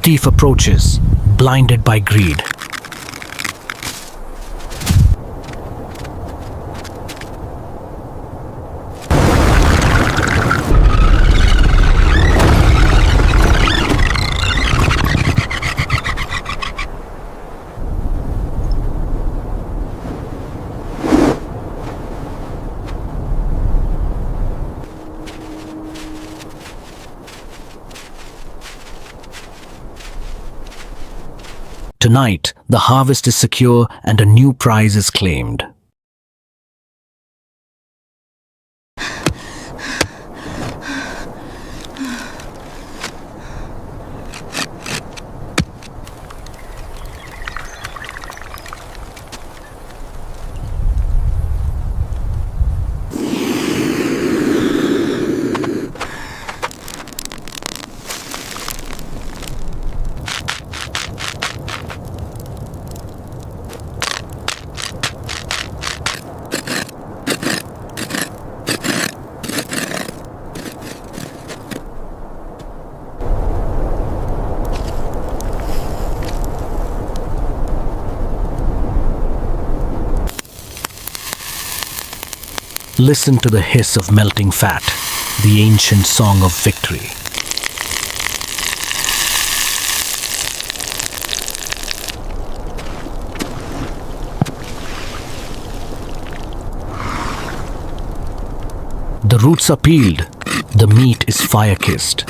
thief approaches, blinded by greed. Tonight, the harvest is secure and a new prize is claimed. Listen to the hiss of melting fat, the ancient song of victory. The roots are peeled, the meat is fire-kissed.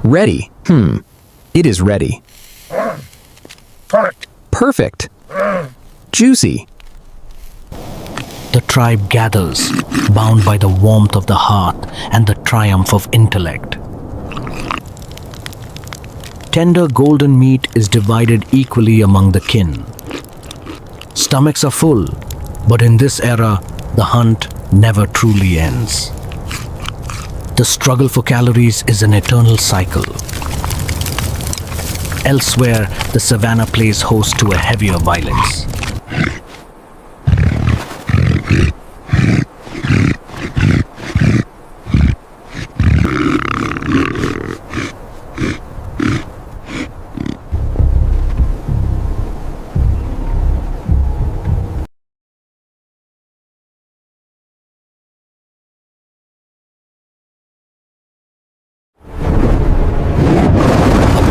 Ready. It is ready. Perfect. Juicy. The tribe gathers, bound by the warmth of the hearth and the triumph of intellect. Tender golden meat is divided equally among the kin. Stomachs are full, but in this era, the hunt never truly ends. The struggle for calories is an eternal cycle. Elsewhere, the savannah plays host to a heavier violence.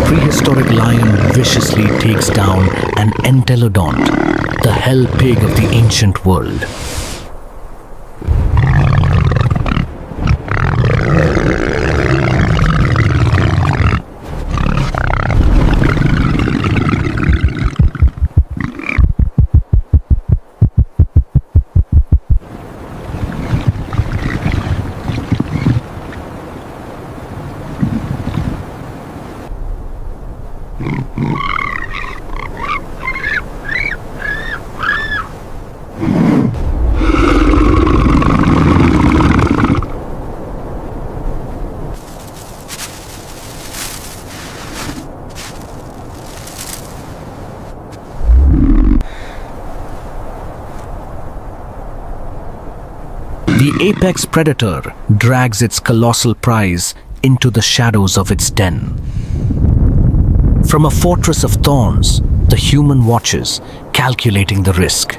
Prehistoric lion viciously takes down an entelodont, the hell pig of the ancient world. The apex predator drags its colossal prize into the shadows of its den. From a fortress of thorns, the human watches, calculating the risk.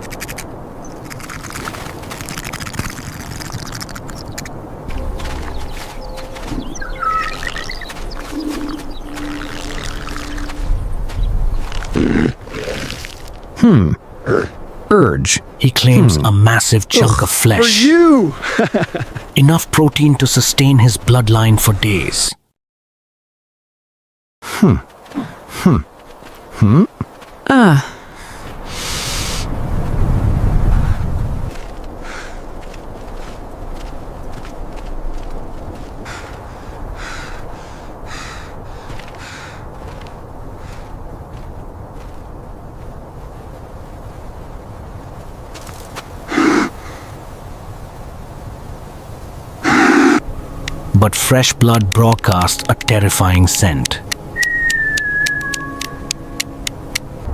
Urge. He claims a massive chunk of flesh. For you! Enough protein to sustain his bloodline for days. But fresh blood broadcasts a terrifying scent.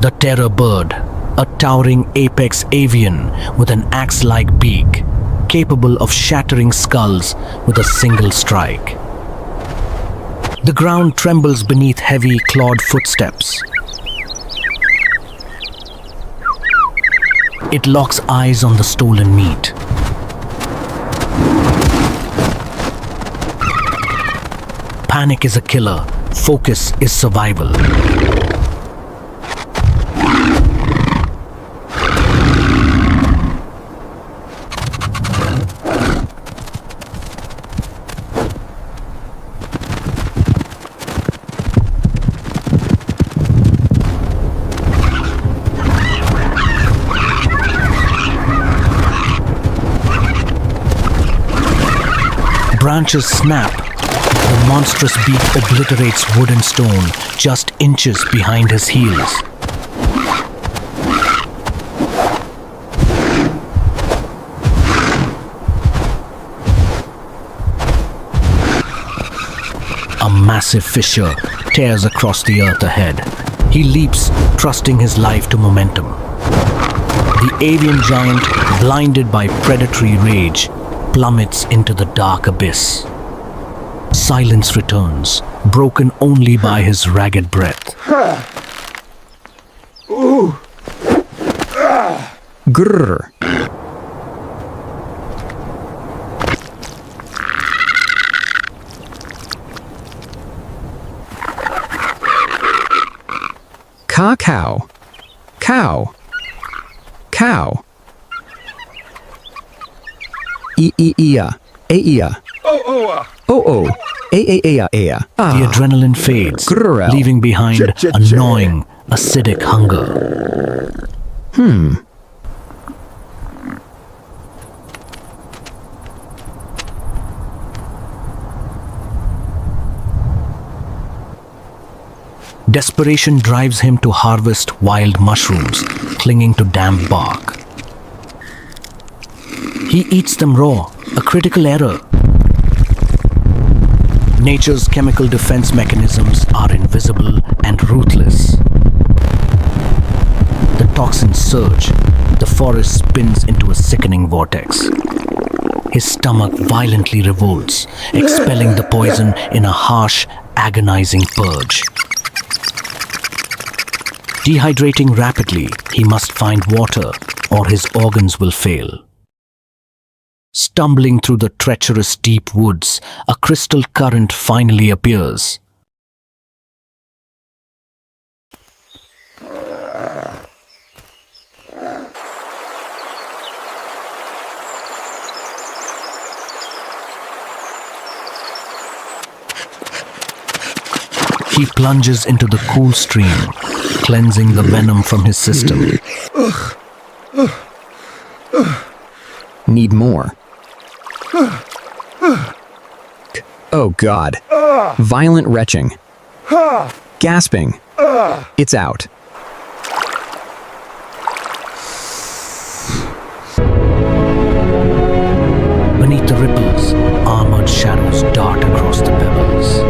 The terror bird, a towering apex avian with an axe-like beak, capable of shattering skulls with a single strike. The ground trembles beneath heavy clawed footsteps. It locks eyes on the stolen meat. Panic is a killer. Focus is survival. Branches snap. The monstrous beak obliterates wood and stone just inches behind his heels. A massive fissure tears across the earth ahead. He leaps, trusting his life to momentum. The avian giant, blinded by predatory rage, plummets into the dark abyss. Silence returns, broken only by his ragged breath. Grrr. Cow. Cow. Cow. E-e-ea. A-ea. Oh-oh. A-a-ea-ea. The adrenaline fades, Grrrel. leaving behind a gnawing, acidic hunger. Desperation drives him to harvest wild mushrooms, clinging to damp bark. He eats them raw, a critical error. Nature's chemical defense mechanisms are invisible and ruthless. The toxins surge, the forest spins into a sickening vortex. His stomach violently revolts, expelling the poison in a harsh, agonizing purge. Dehydrating rapidly, he must find water or his organs will fail. Stumbling through the treacherous deep woods, a crystal current finally appears. He plunges into the cool stream, cleansing the venom from his system. Need more. Oh God. Violent retching. Gasping. It's out. Beneath the ripples, armored shadows dart across the pebbles.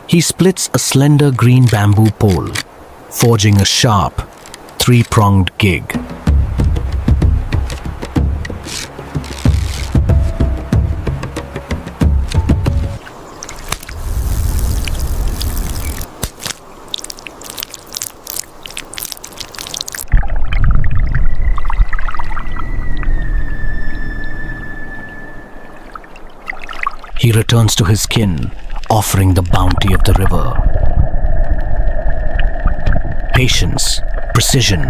He splits a slender green bamboo pole, forging a sharp, three-pronged gig. He returns to his kin, offering the bounty of the river. Patience, precision,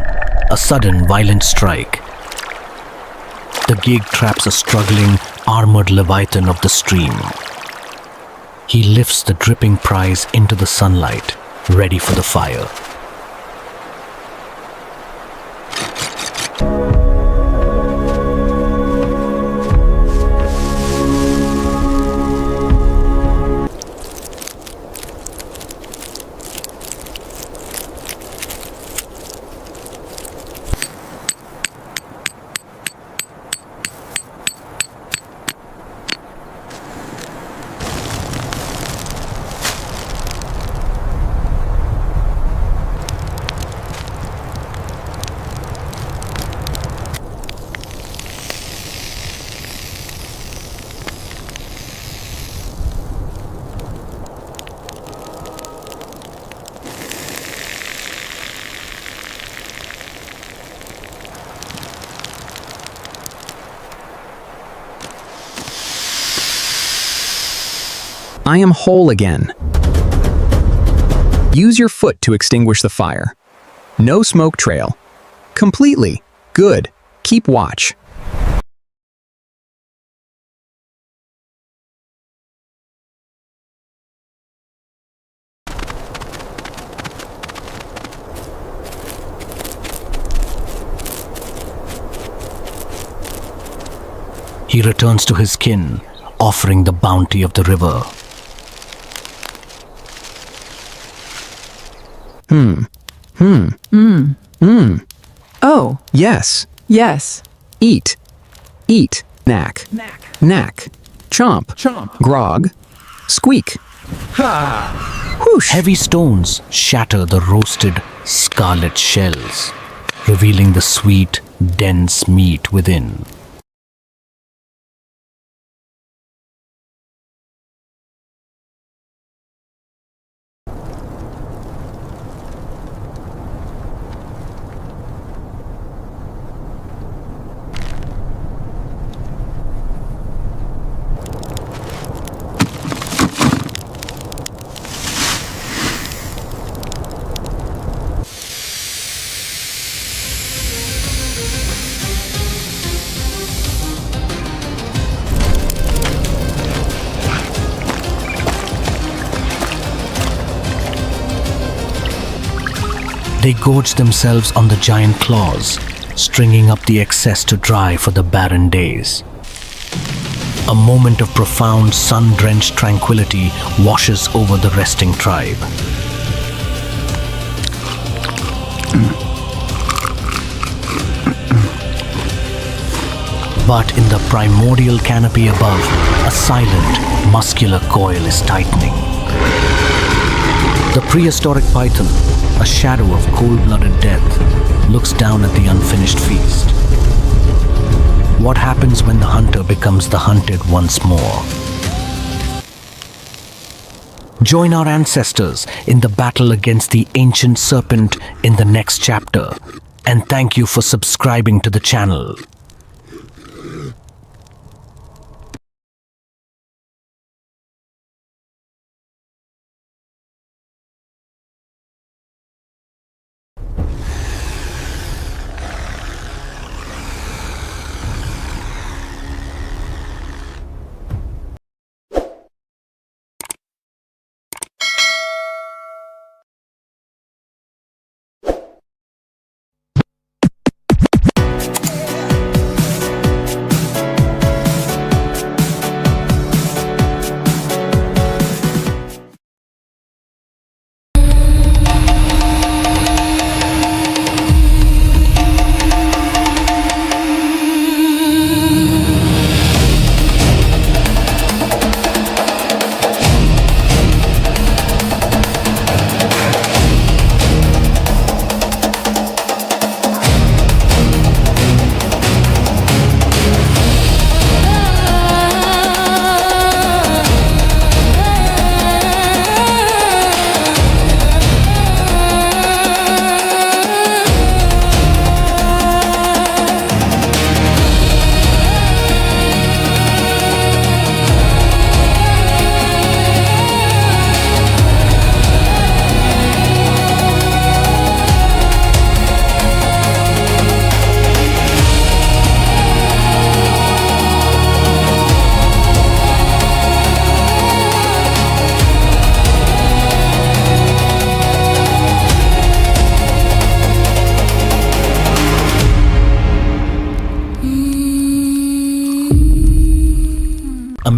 a sudden violent strike. The gig traps a struggling, armored leviathan of the stream. He lifts the dripping prize into the sunlight, ready for the fire. I am whole again. Use your foot to extinguish the fire. No smoke trail. Completely. Good. Keep watch. He returns to his kin, offering the bounty of the river. Oh. Yes. Yes. Eat. Eat. Knack. Knack. Chomp. Grog. Squeak. Whoosh. Heavy stones shatter the roasted scarlet shells, revealing the sweet, dense meat within. They gorge themselves on the giant claws, stringing up the excess to dry for the barren days. A moment of profound sun-drenched tranquility washes over the resting tribe. But in the primordial canopy above, a silent, muscular coil is tightening. The prehistoric python, a shadow of cold-blooded death, looks down at the unfinished feast. What happens when the hunter becomes the hunted once more? Join our ancestors in the battle against the ancient serpent in the next chapter, and thank you for subscribing to the channel.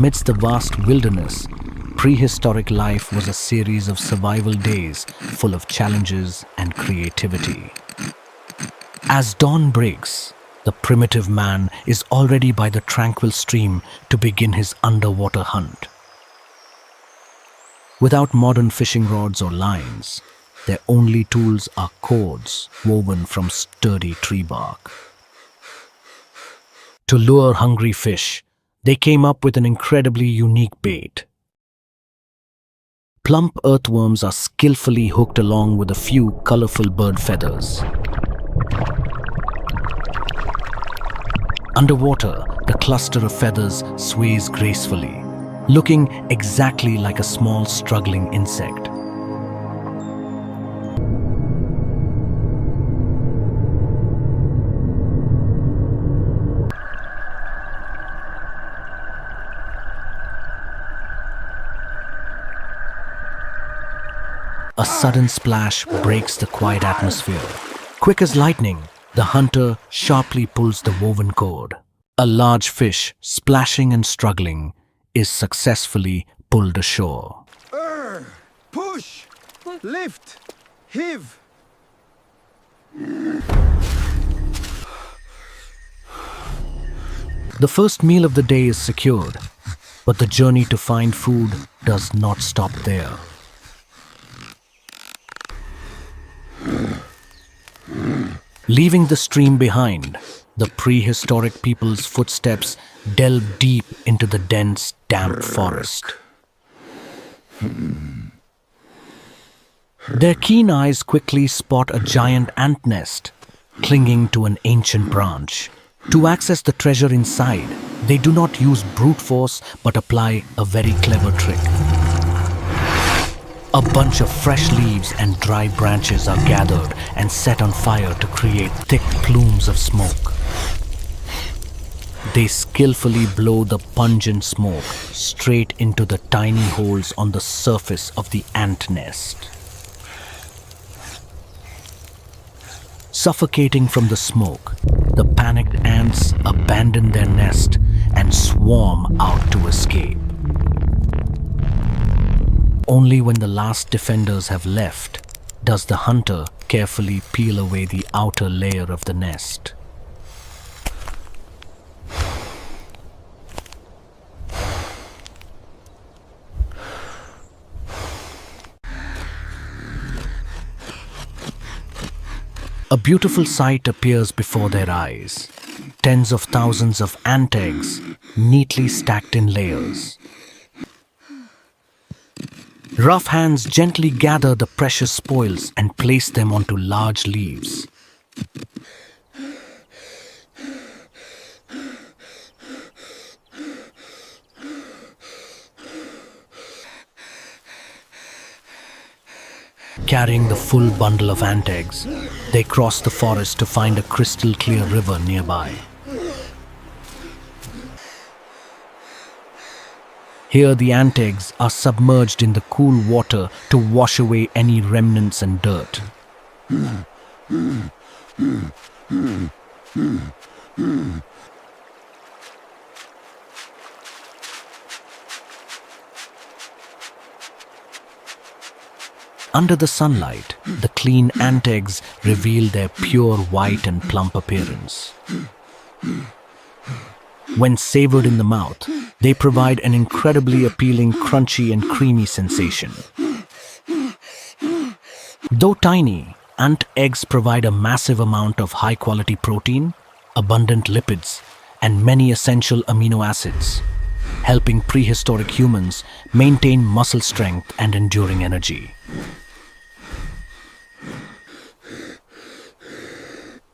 amidst the vast wilderness, prehistoric life was a series of survival days full of challenges and creativity. As dawn breaks, the primitive man is already by the tranquil stream to begin his underwater hunt. Without modern fishing rods or lines, their only tools are cords woven from sturdy tree bark. To lure hungry fish, they came up with an incredibly unique bait. Plump earthworms are skillfully hooked along with a few colorful bird feathers. Underwater, the cluster of feathers sways gracefully, looking exactly like a small struggling insect. A sudden splash breaks the quiet atmosphere. Quick as lightning, the hunter sharply pulls the woven cord. A large fish, splashing and struggling, is successfully pulled ashore. Push! Lift! Heave! The first meal of the day is secured, but the journey to find food does not stop there. Leaving the stream behind, the prehistoric people's footsteps delve deep into the dense, damp forest. Their keen eyes quickly spot a giant ant nest clinging to an ancient branch. To access the treasure inside, they do not use brute force but apply a very clever trick. A bunch of fresh leaves and dry branches are gathered and set on fire to create thick plumes of smoke. They skillfully blow the pungent smoke straight into the tiny holes on the surface of the ant nest. Suffocating from the smoke, the panicked ants abandon their nest and swarm out to escape. Only when the last defenders have left does the hunter carefully peel away the outer layer of the nest. A beautiful sight appears before their eyes. Tens of thousands of ant eggs, neatly stacked in layers. Rough hands gently gather the precious spoils and place them onto large leaves. Carrying the full bundle of ant eggs, they cross the forest to find a crystal clear river nearby. Here the ant eggs are submerged in the cool water to wash away any remnants and dirt. Under the sunlight, the clean ant eggs reveal their pure white and plump appearance. When savored in the mouth, they provide an incredibly appealing crunchy and creamy sensation. Though tiny, ant eggs provide a massive amount of high-quality protein, abundant lipids, and many essential amino acids, helping prehistoric humans maintain muscle strength and enduring energy.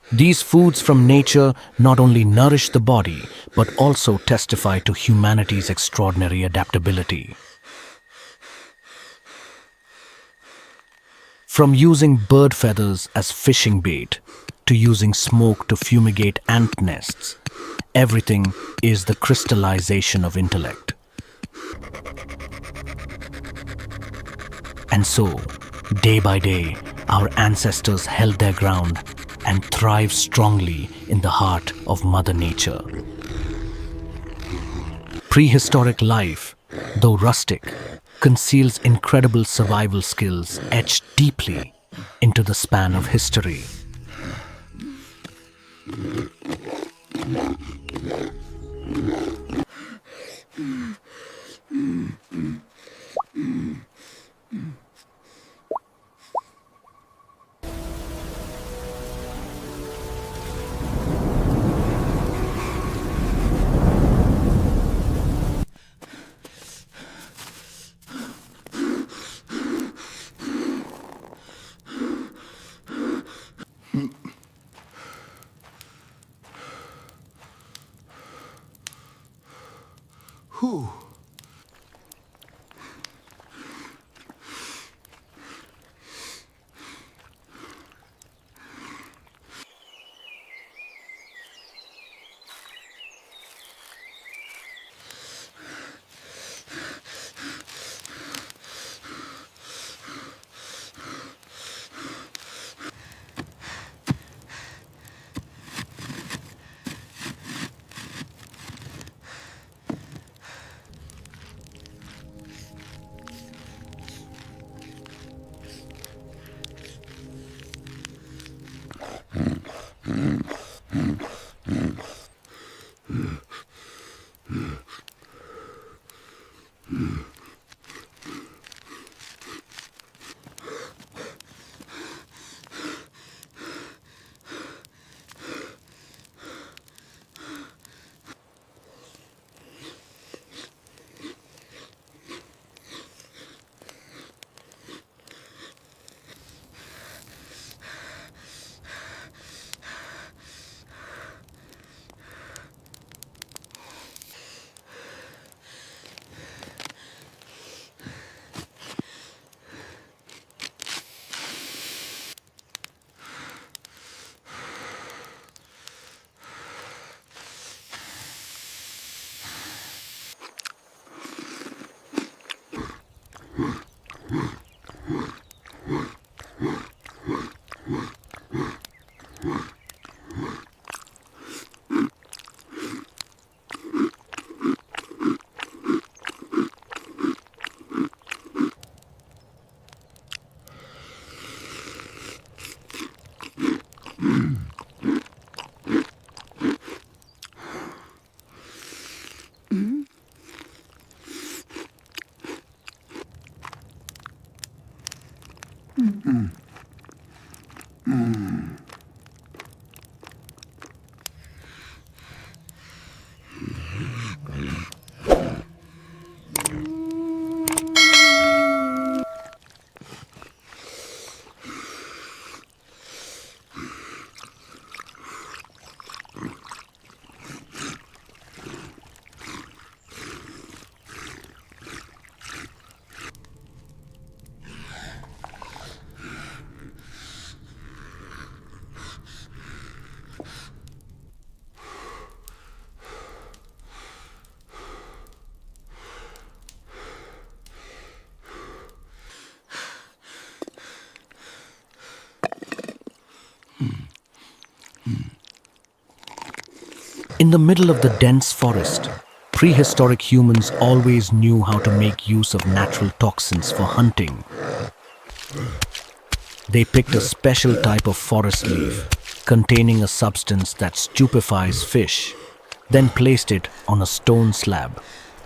These foods from nature not only nourish the body, but also testify to humanity's extraordinary adaptability. From using bird feathers as fishing bait, to using smoke to fumigate ant nests, everything is the crystallization of intellect. And so, day by day, our ancestors held their ground and thrived strongly in the heart of Mother Nature. Prehistoric life, though rustic, conceals incredible survival skills etched deeply into the span of history. Whew. In the middle of the dense forest, prehistoric humans always knew how to make use of natural toxins for hunting. They picked a special type of forest leaf containing a substance that stupefies fish, then placed it on a stone slab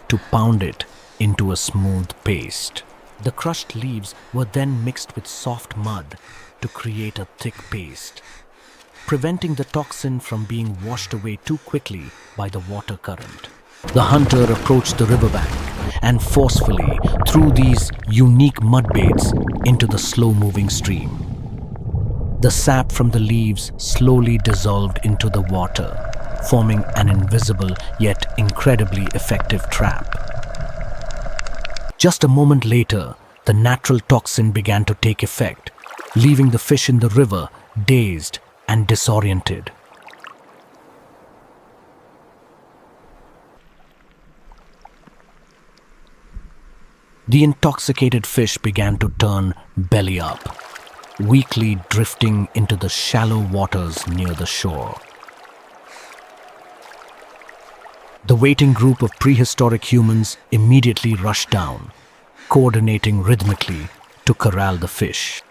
to pound it into a smooth paste. The crushed leaves were then mixed with soft mud to create a thick paste, preventing the toxin from being washed away too quickly by the water current. The hunter approached the riverbank and forcefully threw these unique mud baits into the slow-moving stream. The sap from the leaves slowly dissolved into the water, forming an invisible yet incredibly effective trap. Just a moment later, the natural toxin began to take effect, leaving the fish in the river dazed and disoriented. The intoxicated fish began to turn belly up, weakly drifting into the shallow waters near the shore. The waiting group of prehistoric humans immediately rushed down, coordinating rhythmically to corral the fish.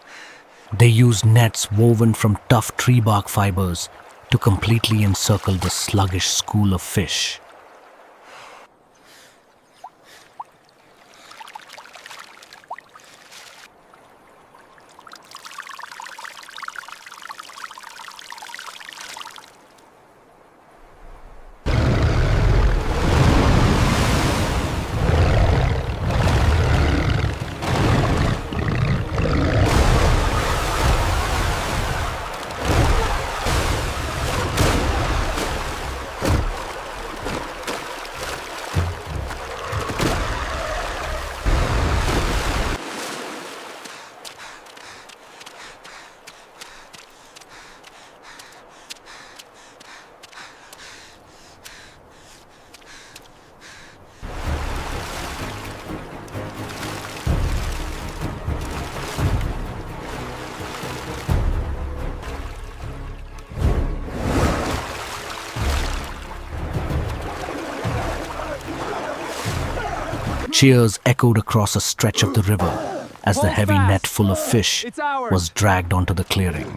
They used nets woven from tough tree bark fibers to completely encircle the sluggish school of fish. Cheers echoed across a stretch of the river as the heavy net full of fish was dragged onto the clearing.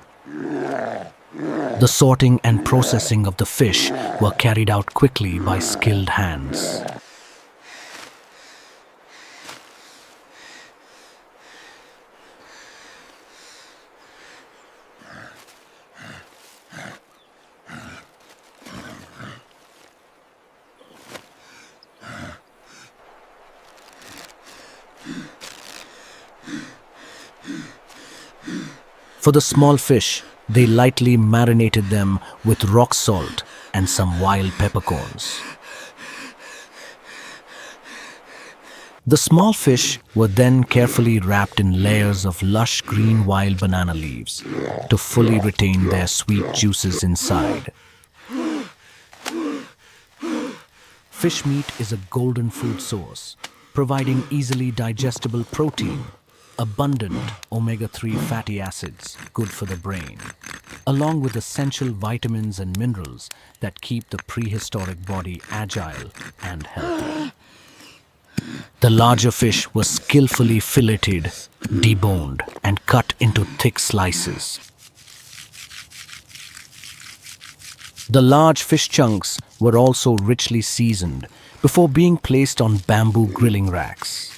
The sorting and processing of the fish were carried out quickly by skilled hands. For the small fish, they lightly marinated them with rock salt and some wild peppercorns. The small fish were then carefully wrapped in layers of lush green wild banana leaves to fully retain their sweet juices inside. Fish meat is a golden food source, providing easily digestible protein, abundant omega-3 fatty acids good for the brain, along with essential vitamins and minerals that keep the prehistoric body agile and healthy. The larger fish were skillfully filleted, deboned, and cut into thick slices. The large fish chunks were also richly seasoned before being placed on bamboo grilling racks.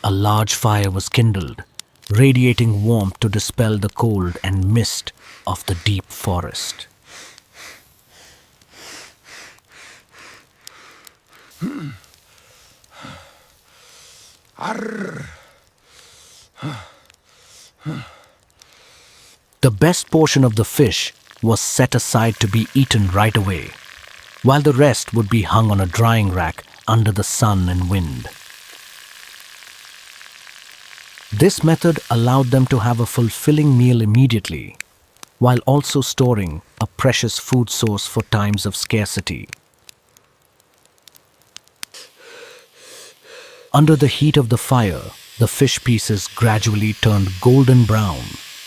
A large fire was kindled, radiating warmth to dispel the cold and mist of the deep forest. The best portion of the fish was set aside to be eaten right away, while the rest would be hung on a drying rack under the sun and wind. This method allowed them to have a fulfilling meal immediately, while also storing a precious food source for times of scarcity. Under the heat of the fire, the fish pieces gradually turned golden brown,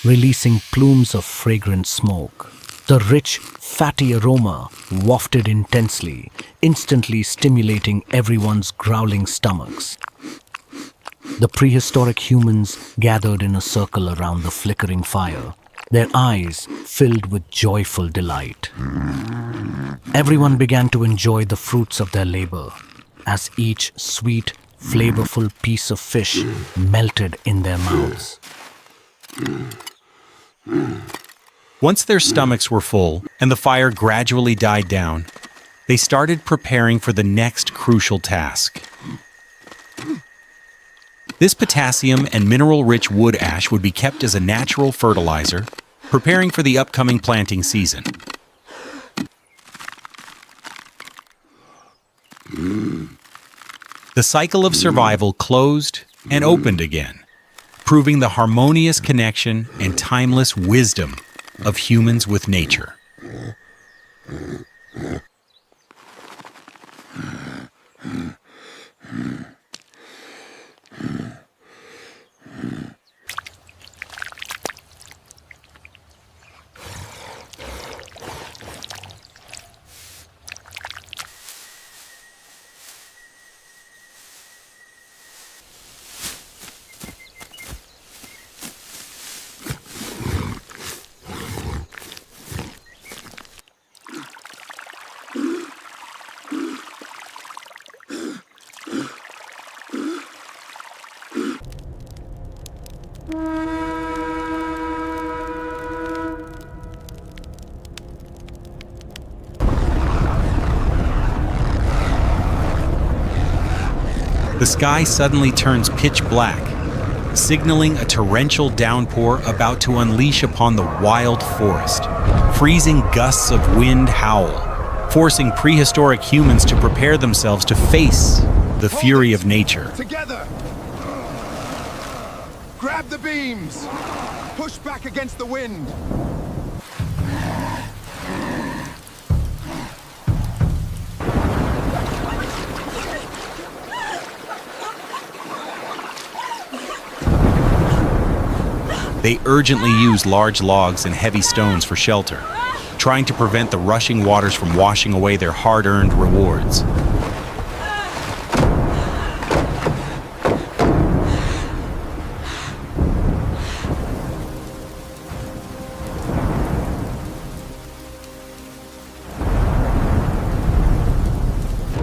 releasing plumes of fragrant smoke. The rich, fatty aroma wafted intensely, instantly stimulating everyone's growling stomachs. The prehistoric humans gathered in a circle around the flickering fire, their eyes filled with joyful delight. Everyone began to enjoy the fruits of their labor, as each sweet, flavorful piece of fish melted in their mouths. Once their stomachs were full and the fire gradually died down, they started preparing for the next crucial task. This potassium and mineral-rich wood ash would be kept as a natural fertilizer, preparing for the upcoming planting season. The cycle of survival closed and opened again, proving the harmonious connection and timeless wisdom of humans with nature. The sky suddenly turns pitch black, signaling a torrential downpour about to unleash upon the wild forest. Freezing gusts of wind howl, forcing prehistoric humans to prepare themselves to face the fury of nature. Together! Grab the beams! Push back against the wind! They urgently use large logs and heavy stones for shelter, trying to prevent the rushing waters from washing away their hard-earned rewards.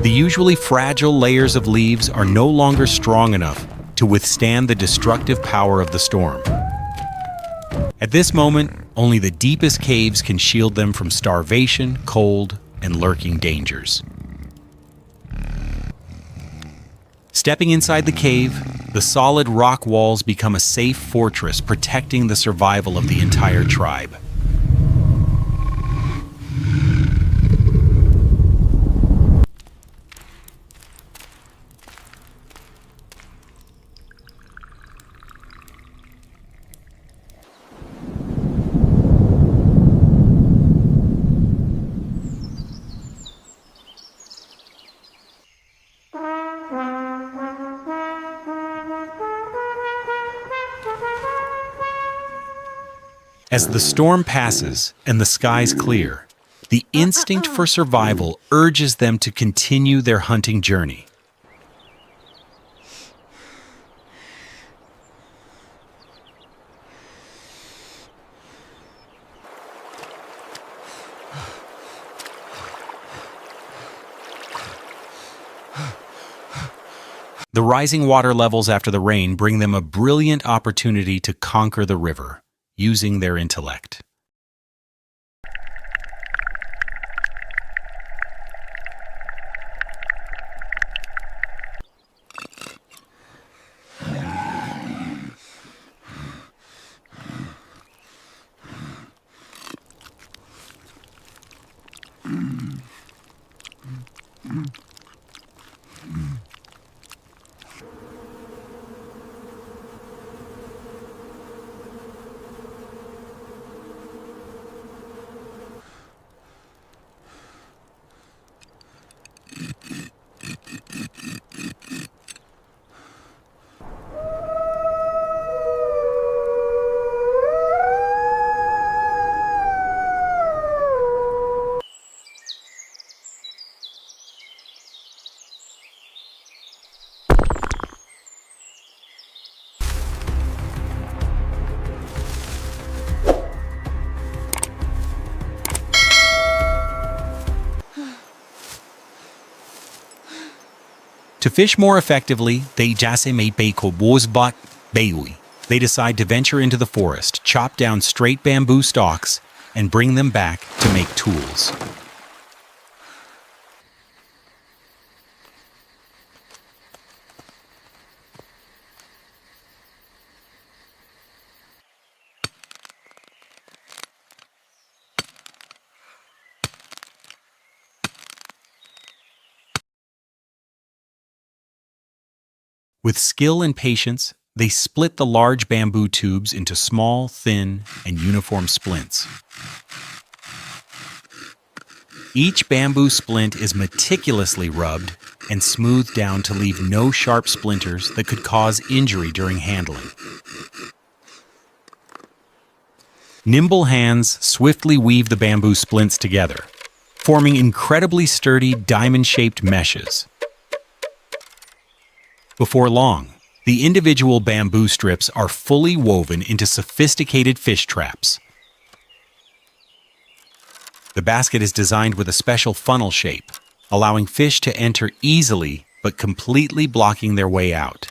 The usually fragile layers of leaves are no longer strong enough to withstand the destructive power of the storm. At this moment, only the deepest caves can shield them from starvation, cold, and lurking dangers. Stepping inside the cave, the solid rock walls become a safe fortress protecting the survival of the entire tribe. As the storm passes and the skies clear, the instinct for survival urges them to continue their hunting journey. The rising water levels after the rain bring them a brilliant opportunity to conquer the river, using their intellect. To fish more effectively, they decide to venture into the forest, chop down straight bamboo stalks, and bring them back to make tools. With skill and patience, they split the large bamboo tubes into small, thin, and uniform splints. Each bamboo splint is meticulously rubbed and smoothed down to leave no sharp splinters that could cause injury during handling. Nimble hands swiftly weave the bamboo splints together, forming incredibly sturdy diamond-shaped meshes. Before long, the individual bamboo strips are fully woven into sophisticated fish traps. The basket is designed with a special funnel shape, allowing fish to enter easily but completely blocking their way out.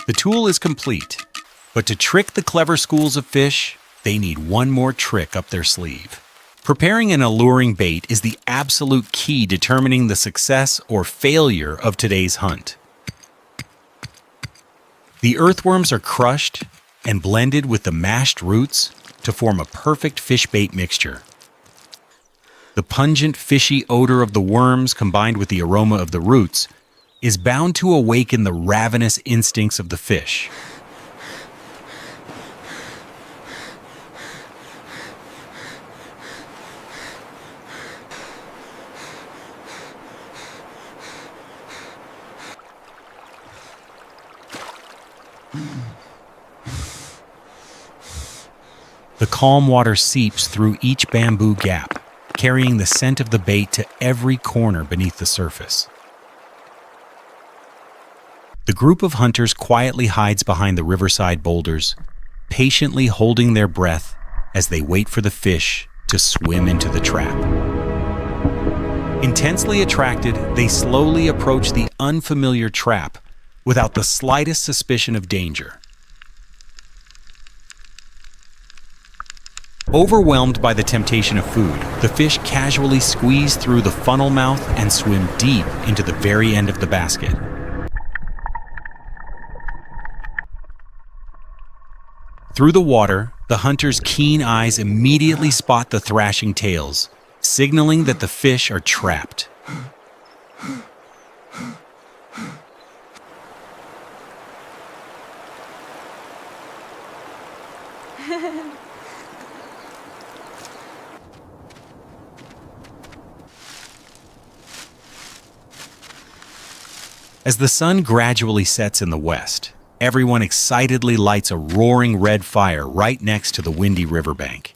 The tool is complete, but to trick the clever schools of fish, they need one more trick up their sleeve. Preparing an alluring bait is the absolute key determining the success or failure of today's hunt. The earthworms are crushed and blended with the mashed roots to form a perfect fish bait mixture. The pungent, fishy odor of the worms combined with the aroma of the roots is bound to awaken the ravenous instincts of the fish. The calm water seeps through each bamboo gap, carrying the scent of the bait to every corner beneath the surface. The group of hunters quietly hides behind the riverside boulders, patiently holding their breath as they wait for the fish to swim into the trap. Intensely attracted, they slowly approach the unfamiliar trap without the slightest suspicion of danger. Overwhelmed by the temptation of food, the fish casually squeeze through the funnel mouth and swim deep into the very end of the basket. Through the water, the hunter's keen eyes immediately spot the thrashing tails, signaling that the fish are trapped. As the sun gradually sets in the west, everyone excitedly lights a roaring red fire right next to the windy riverbank.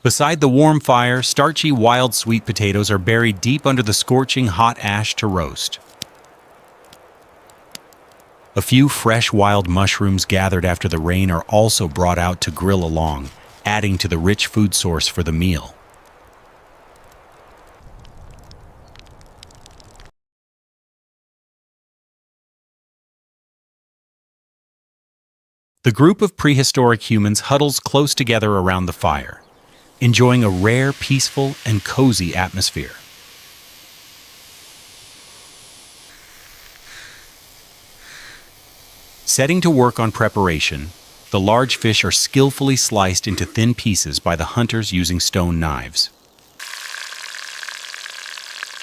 Beside the warm fire, starchy wild sweet potatoes are buried deep under the scorching hot ash to roast. A few fresh wild mushrooms gathered after the rain are also brought out to grill along, adding to the rich food source for the meal. The group of prehistoric humans huddles close together around the fire, enjoying a rare, peaceful, and cozy atmosphere. Setting to work on preparation, the large fish are skillfully sliced into thin pieces by the hunters using stone knives.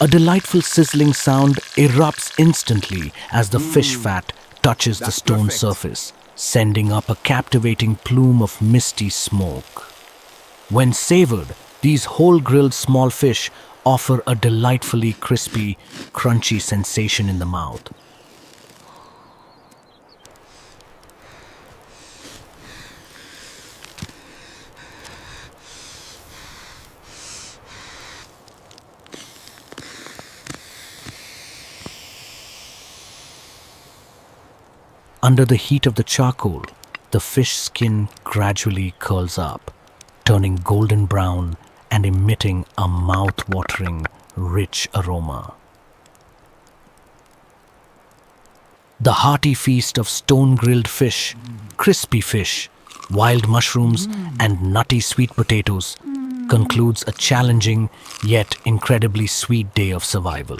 A delightful sizzling sound erupts instantly as the fish fat touches the stone surface, sending up a captivating plume of misty smoke. When savored, these whole-grilled small fish offer a delightfully crispy, crunchy sensation in the mouth. Under the heat of the charcoal, the fish skin gradually curls up, turning golden brown and emitting a mouth-watering, rich aroma. The hearty feast of stone-grilled fish, crispy fish, wild mushrooms, and nutty sweet potatoes concludes a challenging yet incredibly sweet day of survival.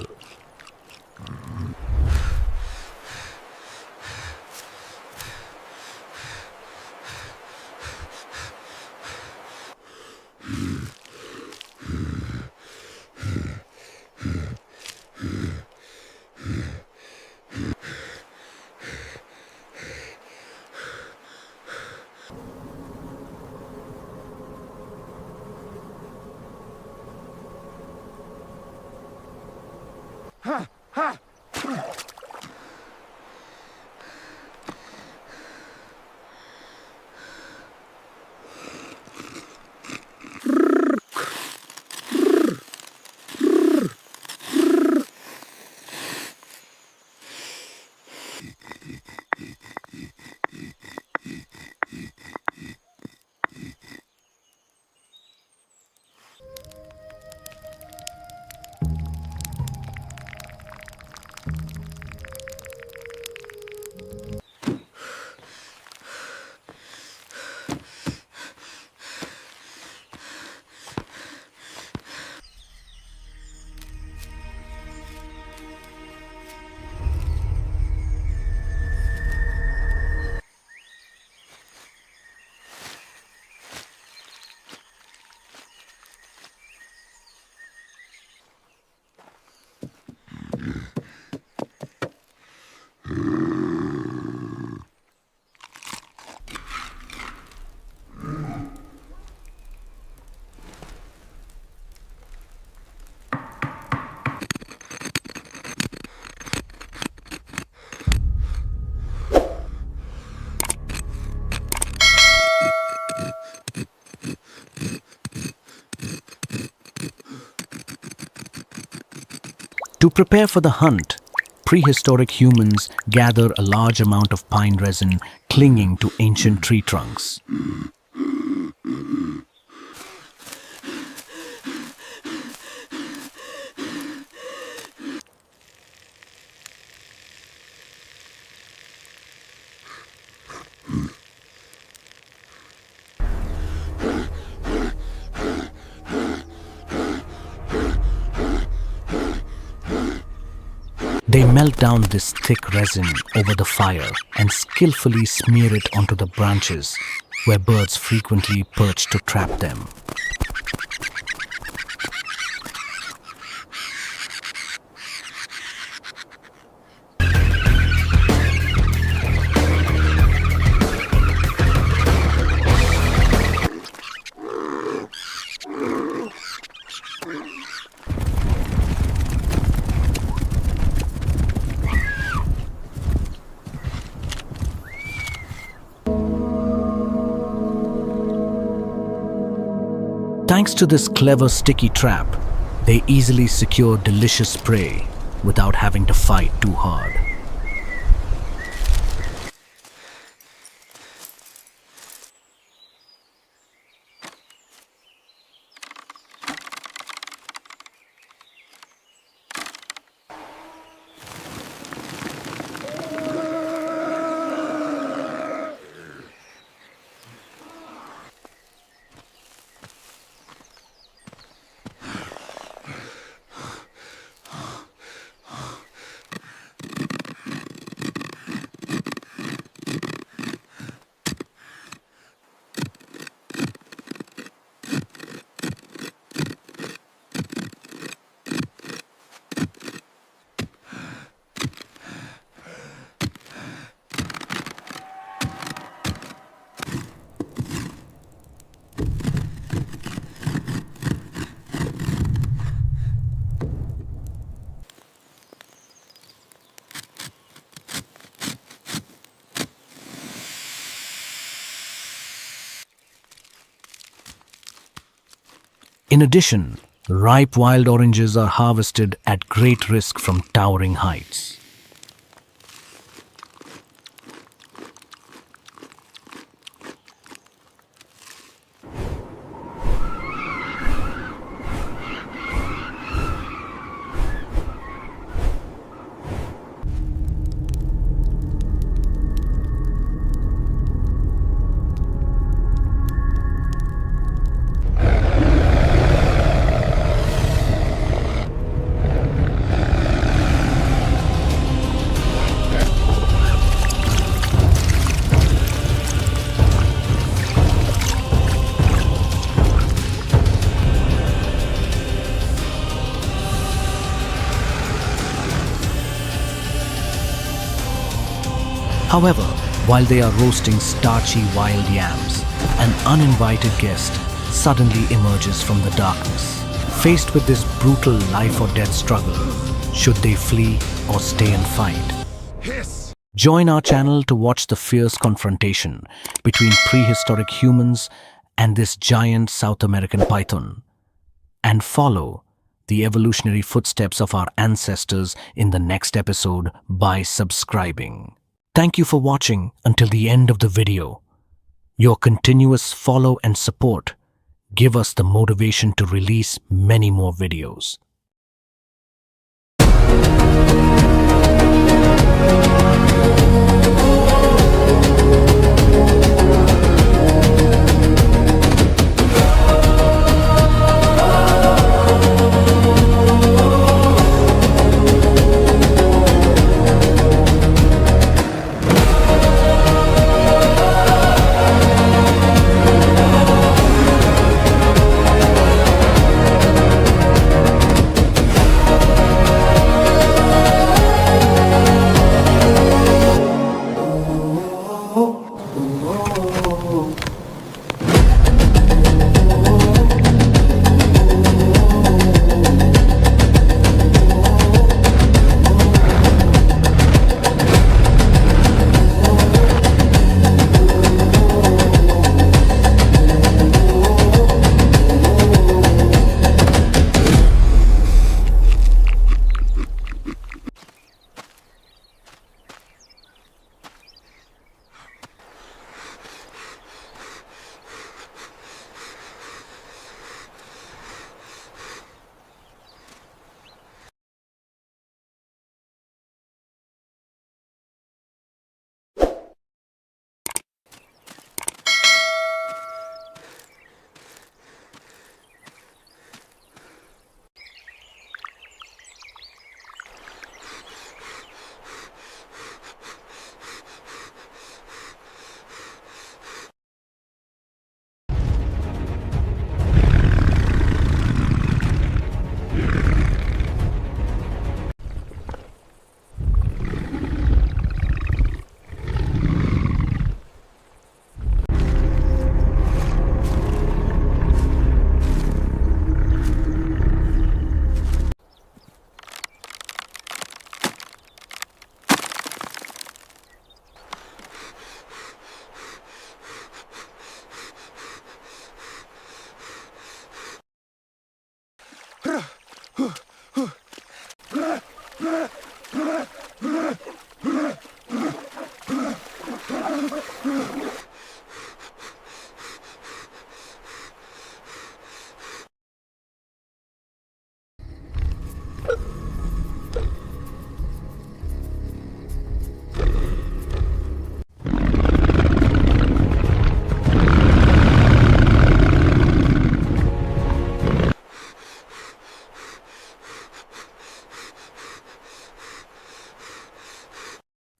To prepare for the hunt, prehistoric humans gather a large amount of pine resin clinging to ancient tree trunks. They melt down this thick resin over the fire and skillfully smear it onto the branches where birds frequently perch to trap them. Thanks to this clever sticky trap, they easily secure delicious prey without having to fight too hard. In addition, ripe wild oranges are harvested at great risk from towering heights. However, while they are roasting starchy wild yams, an uninvited guest suddenly emerges from the darkness. Faced with this brutal life or death struggle, Should they flee or stay and fight? Join our channel to watch the fierce confrontation between prehistoric humans and this giant South American python, and follow the evolutionary footsteps of our ancestors in the next episode by subscribing. Thank you for watching until the end of the video. Your continuous follow and support give us the motivation to release many more videos.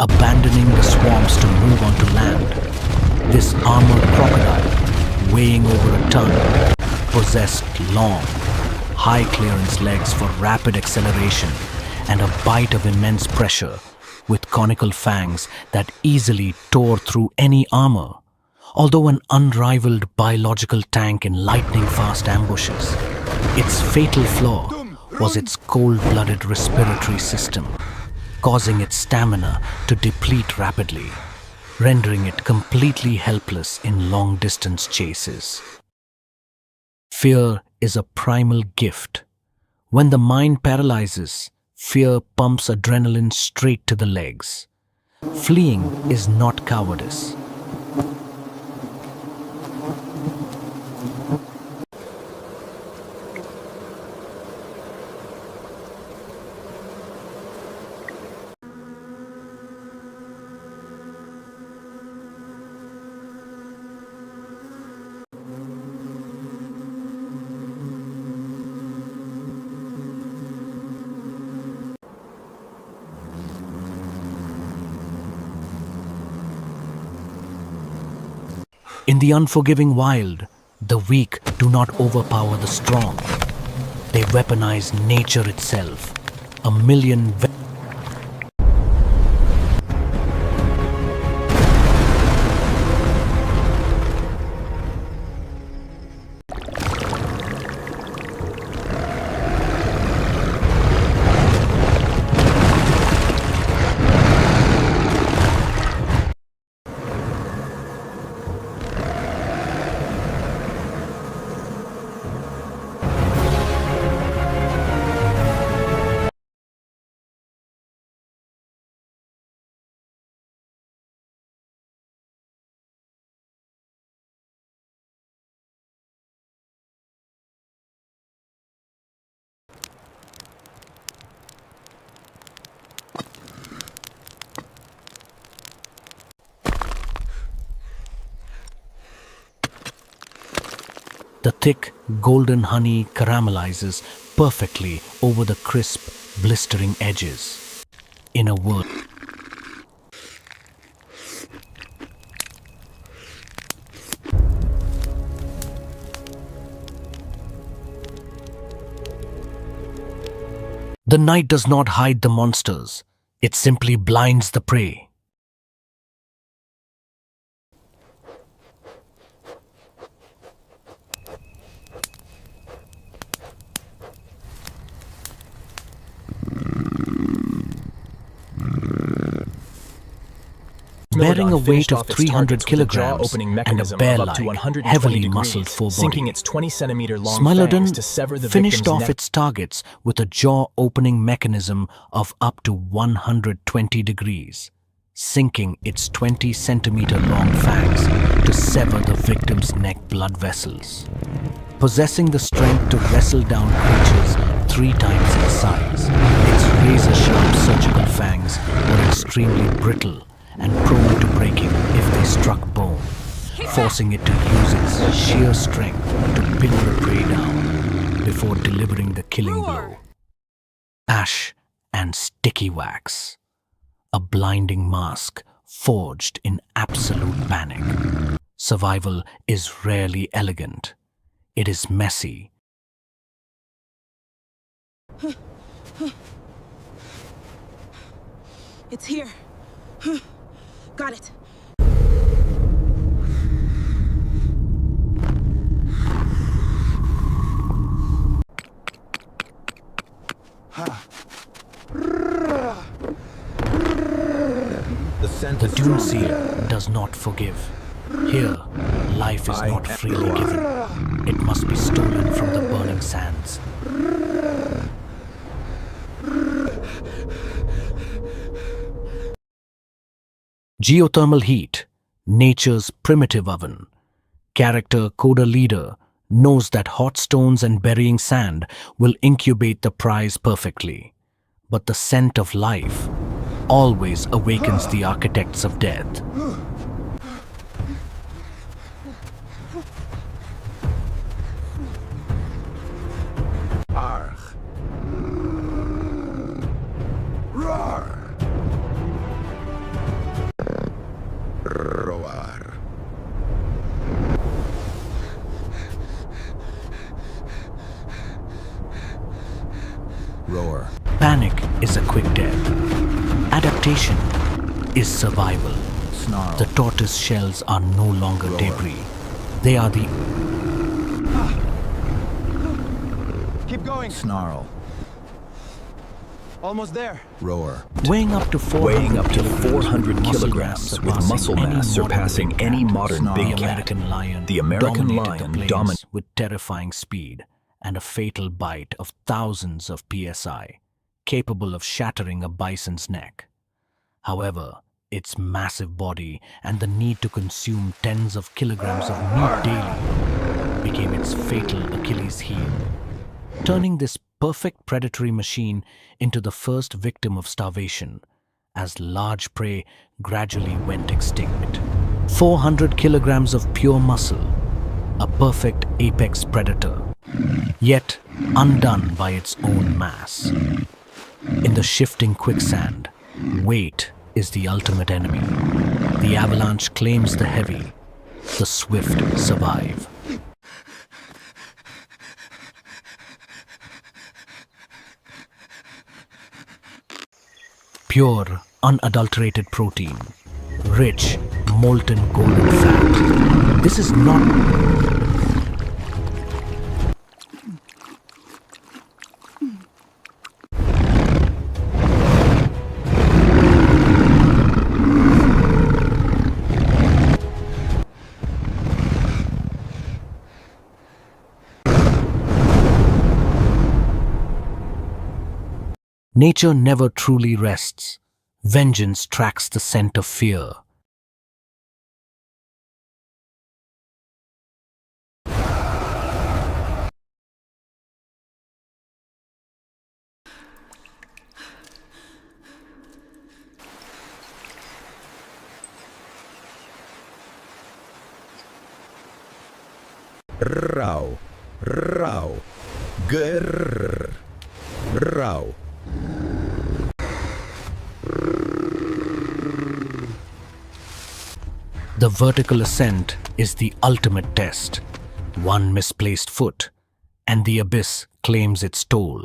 Abandoning the swamps to move onto land, this armored crocodile, weighing over a ton, possessed long, high-clearance legs for rapid acceleration and a bite of immense pressure, with conical fangs that easily tore through any armor. Although an unrivaled biological tank in lightning-fast ambushes, its fatal flaw was its cold-blooded respiratory system, causing its stamina to deplete rapidly, rendering it completely helpless in long-distance chases. Fear is a primal gift. When the mind paralyzes, fear pumps adrenaline straight to the legs. Fleeing is not cowardice. In the unforgiving wild, the weak do not overpower the strong. They weaponize nature itself. A million thick, golden honey caramelizes perfectly over the crisp, blistering edges. In a word, the night does not hide the monsters, it simply blinds the prey. Bearing a weight of 300 kilograms and a bear-like, heavily muscled forebody, Smilodon finished off its targets with a jaw-opening mechanism of up to 120 degrees, sinking its 20-centimeter-long fangs to sever the victim's neck blood vessels. Possessing the strength to wrestle down creatures 3 times its size, its razor-sharp surgical fangs were extremely brittle and prone to breaking if they struck bone, forcing it to use its sheer strength to pin the prey down before delivering the killing blow. Ash and sticky wax. A blinding mask forged in absolute panic. Survival is rarely elegant. It is messy. It's here. Got it. The Dune Seer does not forgive. Here, life is not freely given. It must be stolen from the burning sands. Geothermal heat, nature's primitive oven. Character Coda Leader knows that hot stones and burying sand will incubate the prize perfectly. But the scent of life always awakens the architects of death. Roar. Panic is a quick death. Adaptation is survival. Snarl. The tortoise shells are no longer debris. They are the... Keep going. Snarl. Almost there. Roar. Weighing up to 400 kilograms with muscle mass surpassing any modern big cat. The American lion dominates with terrifying speed and a fatal bite of thousands of psi, capable of shattering a bison's neck. However, its massive body and the need to consume tens of kilograms of meat daily became its fatal Achilles heel, turning this perfect predatory machine into the first victim of starvation as large prey gradually went extinct. 400 kilograms of pure muscle, a perfect apex predator, yet undone by its own mass. In the shifting quicksand, weight is the ultimate enemy. The avalanche claims the heavy, the swift survive. Pure, unadulterated protein, rich, molten golden fat. This is not... Nature never truly rests. Vengeance tracks the scent of fear. Rau. Rau. Grrr. Rau. The vertical ascent is the ultimate test. One misplaced foot, and the abyss claims its toll.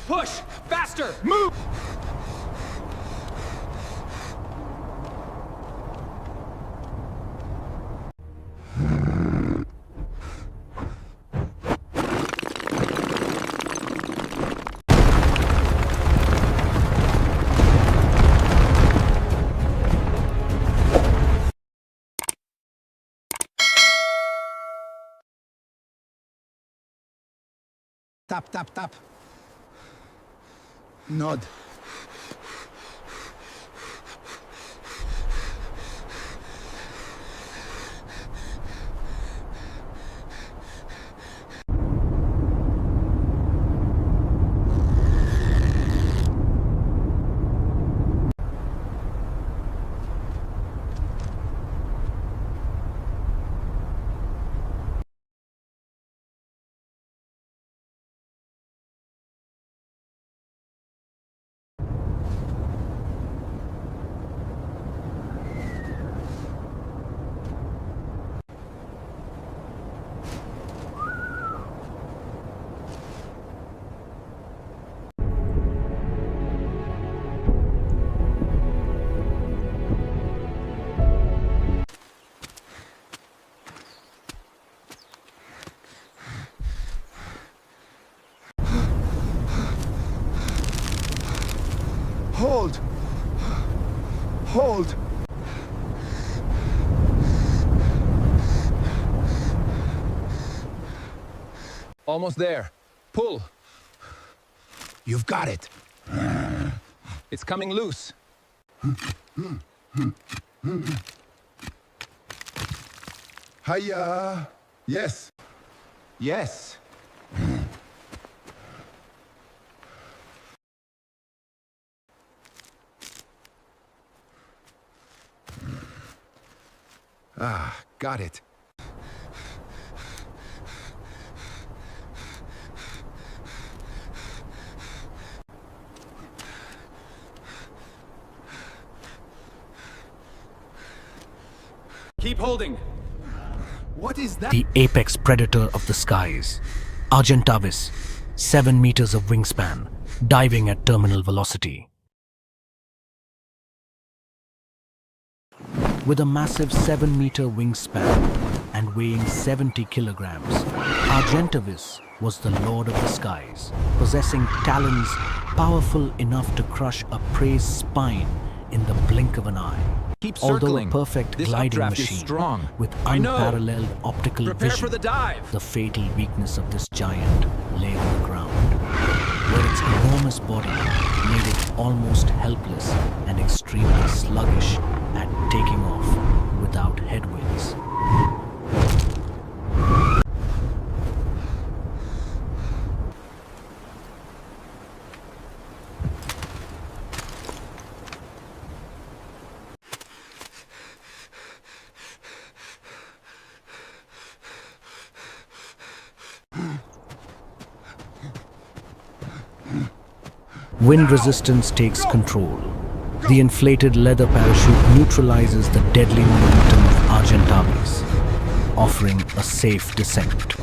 Push! Faster! Move! Tap, tap, tap. Nod. Hold! Hold! Almost there. Pull. You've got it. It's coming loose. Hiya! Yes. Yes. Ah, got it. Keep holding. What is that? The apex predator of the skies, Argentavis, 7 meters of wingspan, diving at terminal velocity. With a massive 7-meter wingspan and weighing 70 kilograms, Argentavis was the lord of the skies, possessing talons powerful enough to crush a prey's spine in the blink of an eye. Keep Although a circling. perfect This gliding updraft is machine strong. with I know. unparalleled optical Prepare vision, for the dive. the fatal weakness of this giant lay on the ground, where its enormous body made it almost helpless and extremely sluggish at taking off without headwinds. Wind resistance takes control. The inflated leather parachute neutralizes the deadly momentum of Argentavis, offering a safe descent.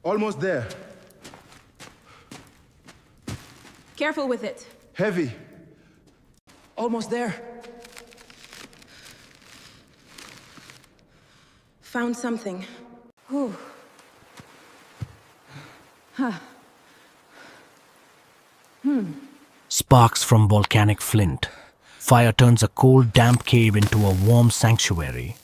Almost there. Careful with it. Heavy. Almost there. Found something. Whew. Huh. Sparks from volcanic flint. Fire turns a cold, damp cave into a warm sanctuary.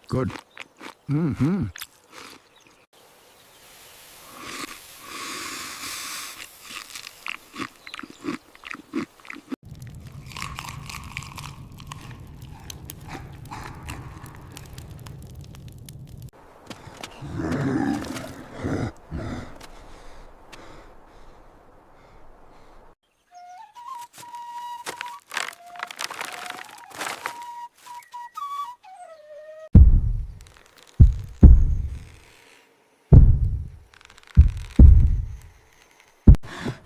Good.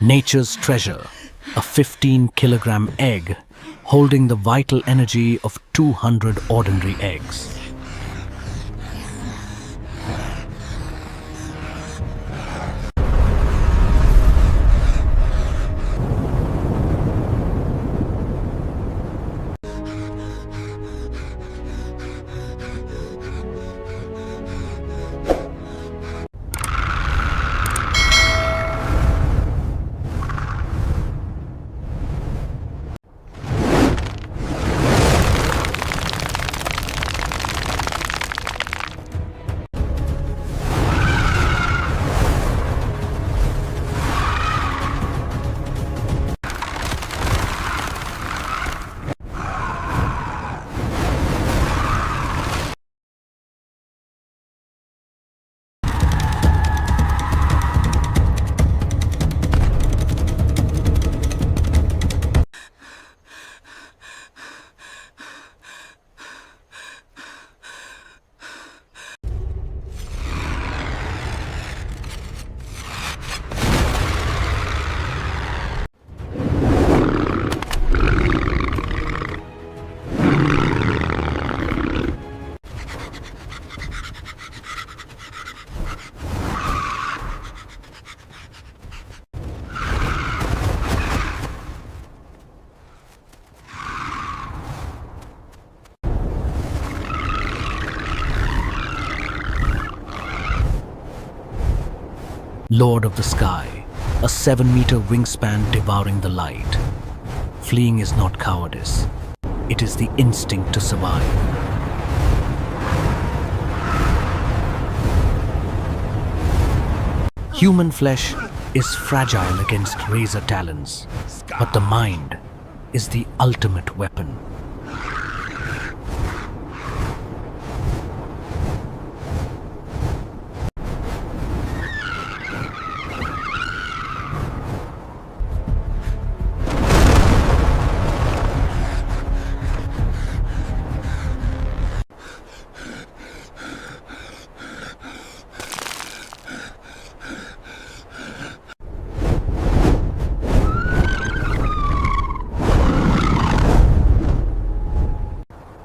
Nature's treasure, a 15-kilogram egg holding the vital energy of 200 ordinary eggs. Lord of the Sky, a 7-meter wingspan devouring the light. Fleeing is not cowardice. It is the instinct to survive. Human flesh is fragile against razor talons, but the mind is the ultimate weapon.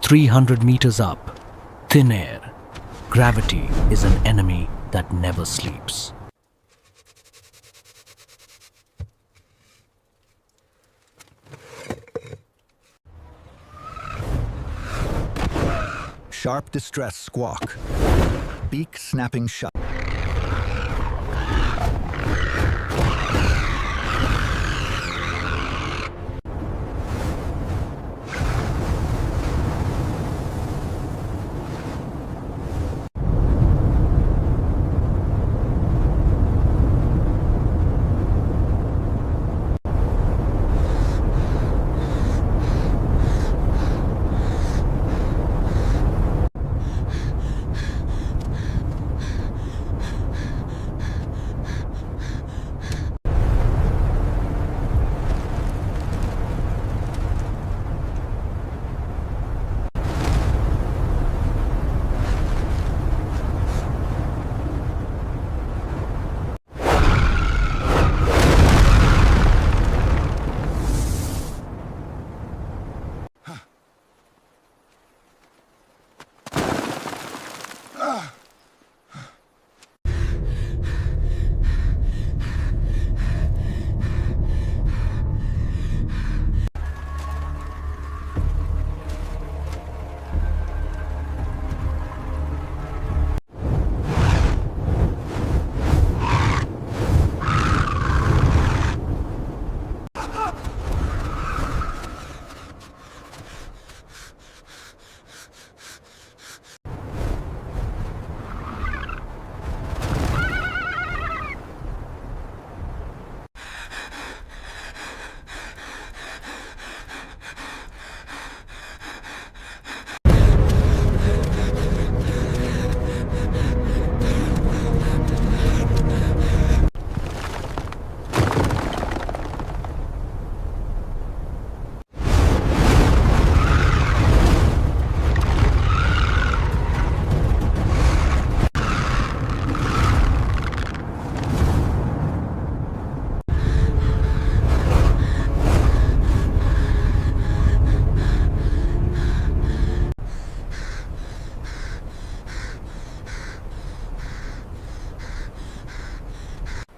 "300 meters up, thin air. Gravity is an enemy that never sleeps." Sharp distress squawk. Beak snapping shut.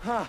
A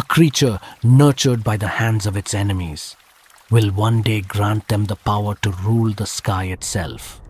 creature nurtured by the hands of its enemies will one day grant them the power to rule the sky itself.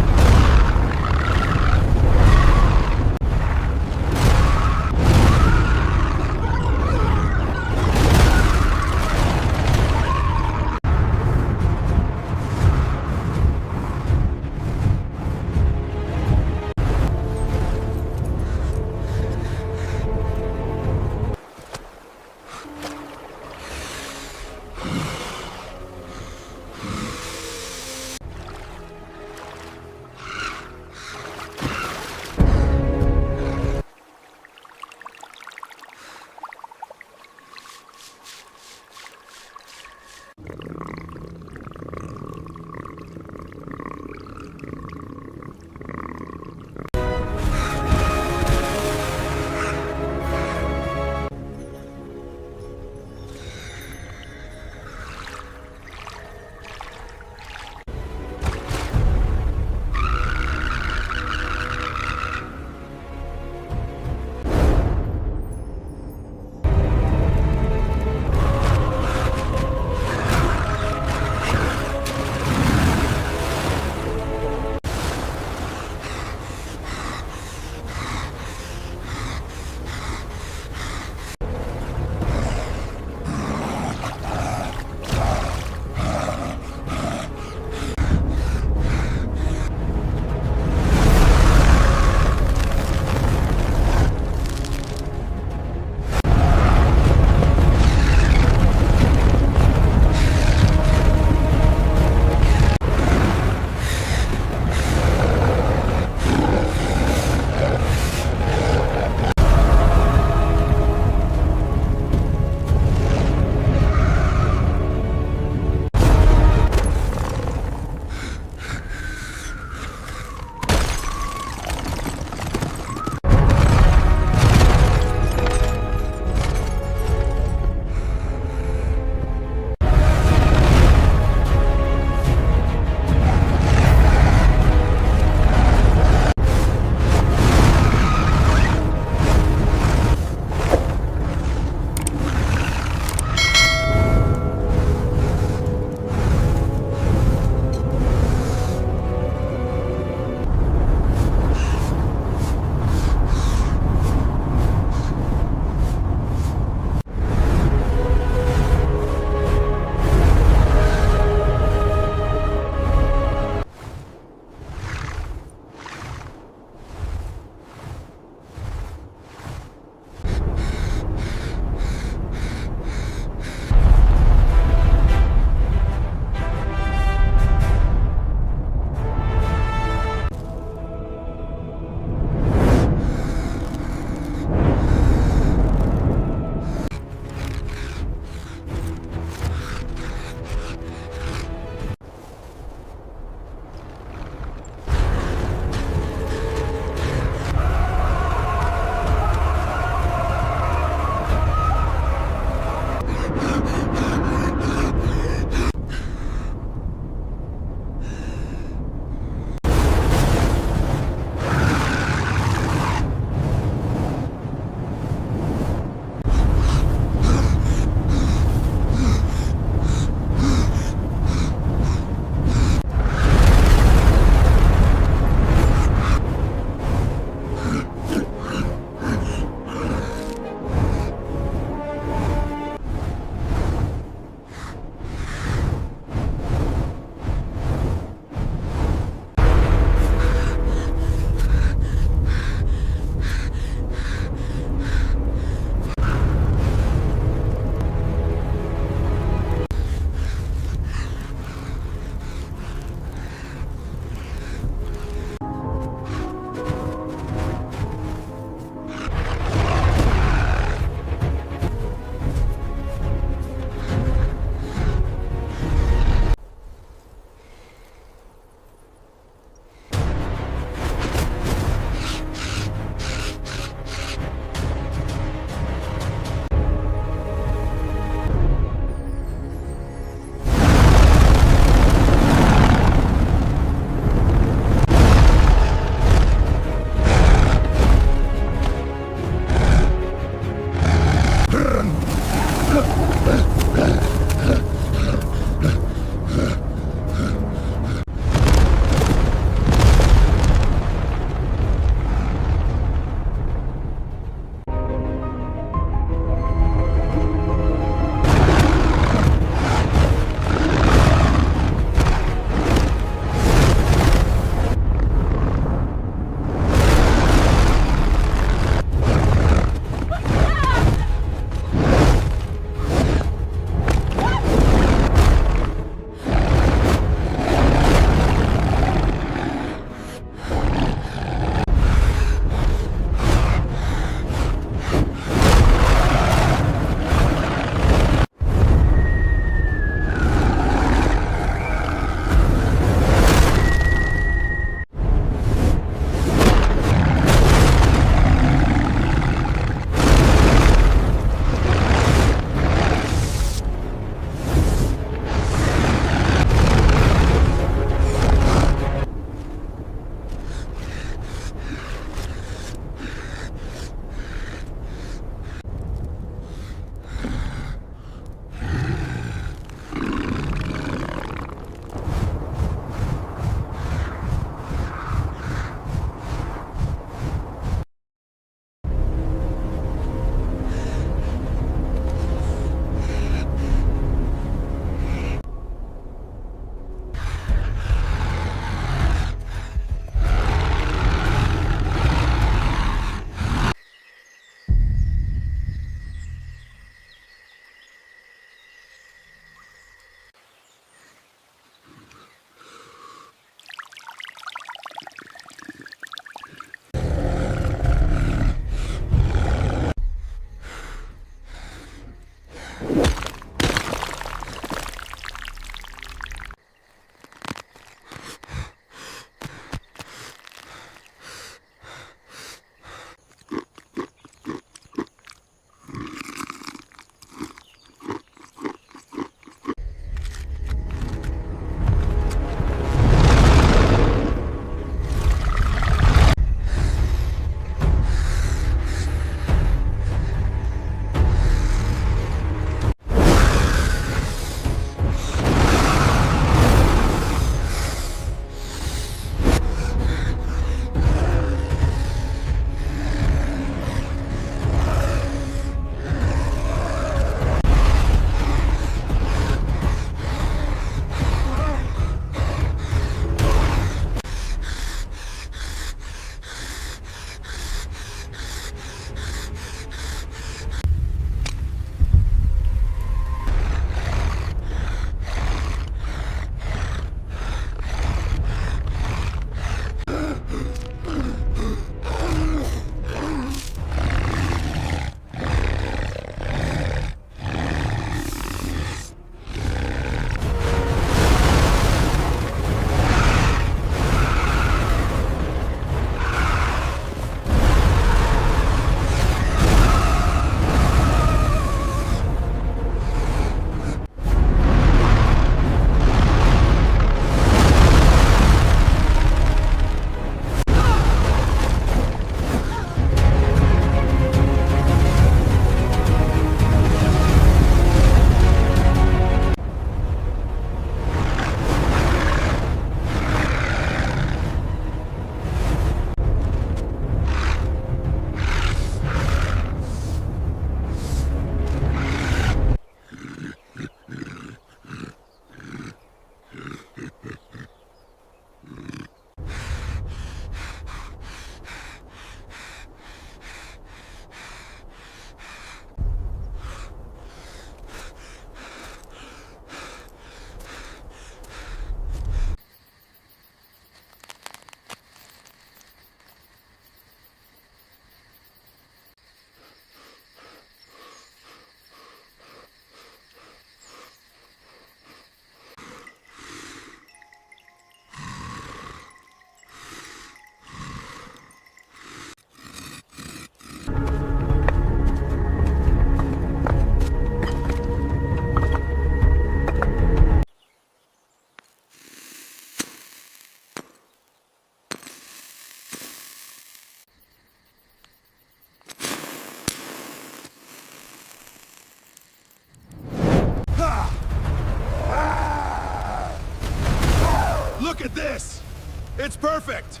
It's perfect!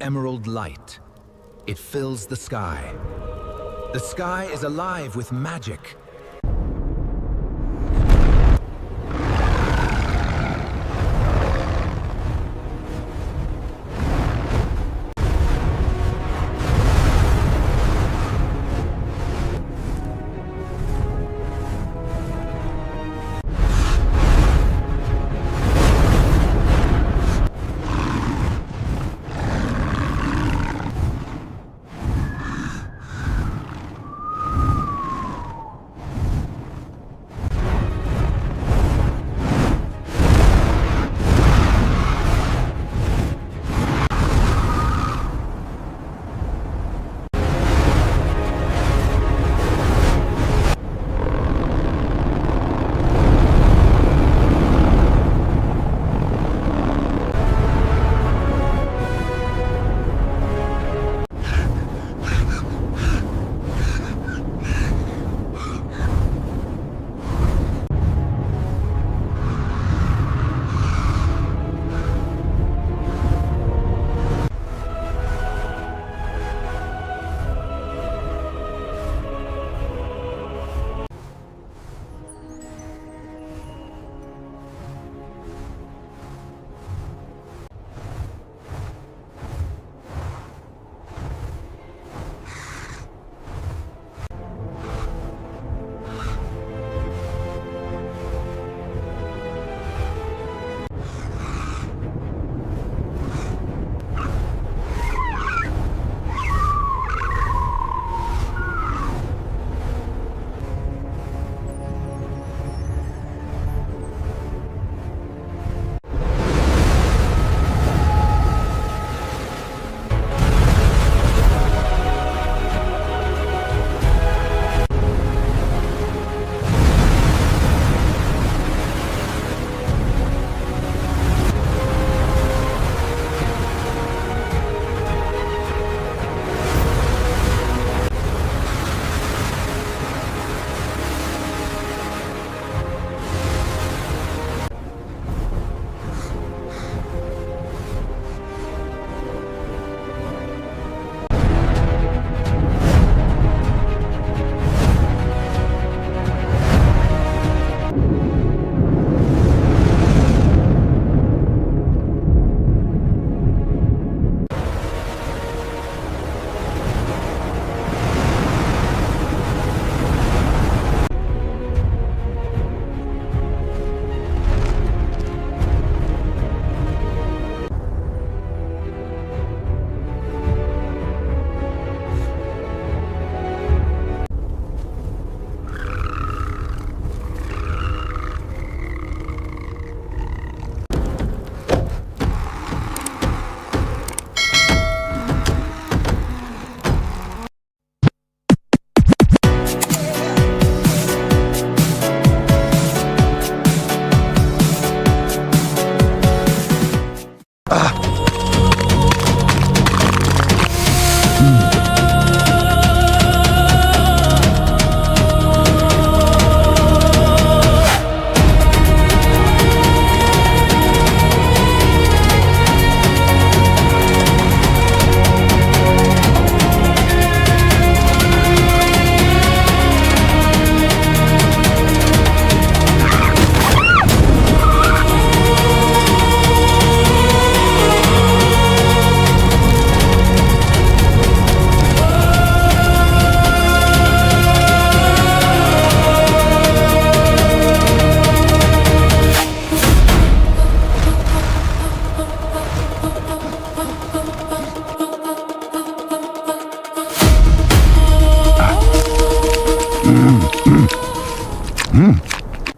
Emerald light. It fills the sky. The sky is alive with magic.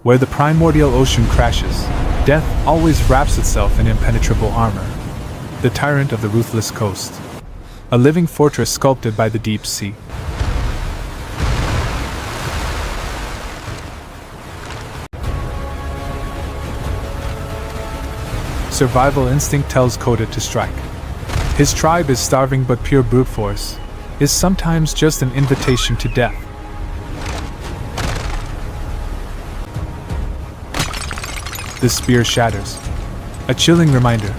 Where the primordial ocean crashes, death always wraps itself in impenetrable armor. The tyrant of the ruthless coast. A living fortress sculpted by the deep sea. Survival instinct tells Coda to strike. His tribe is starving, but pure brute force is sometimes just an invitation to death. The spear shatters. A chilling reminder,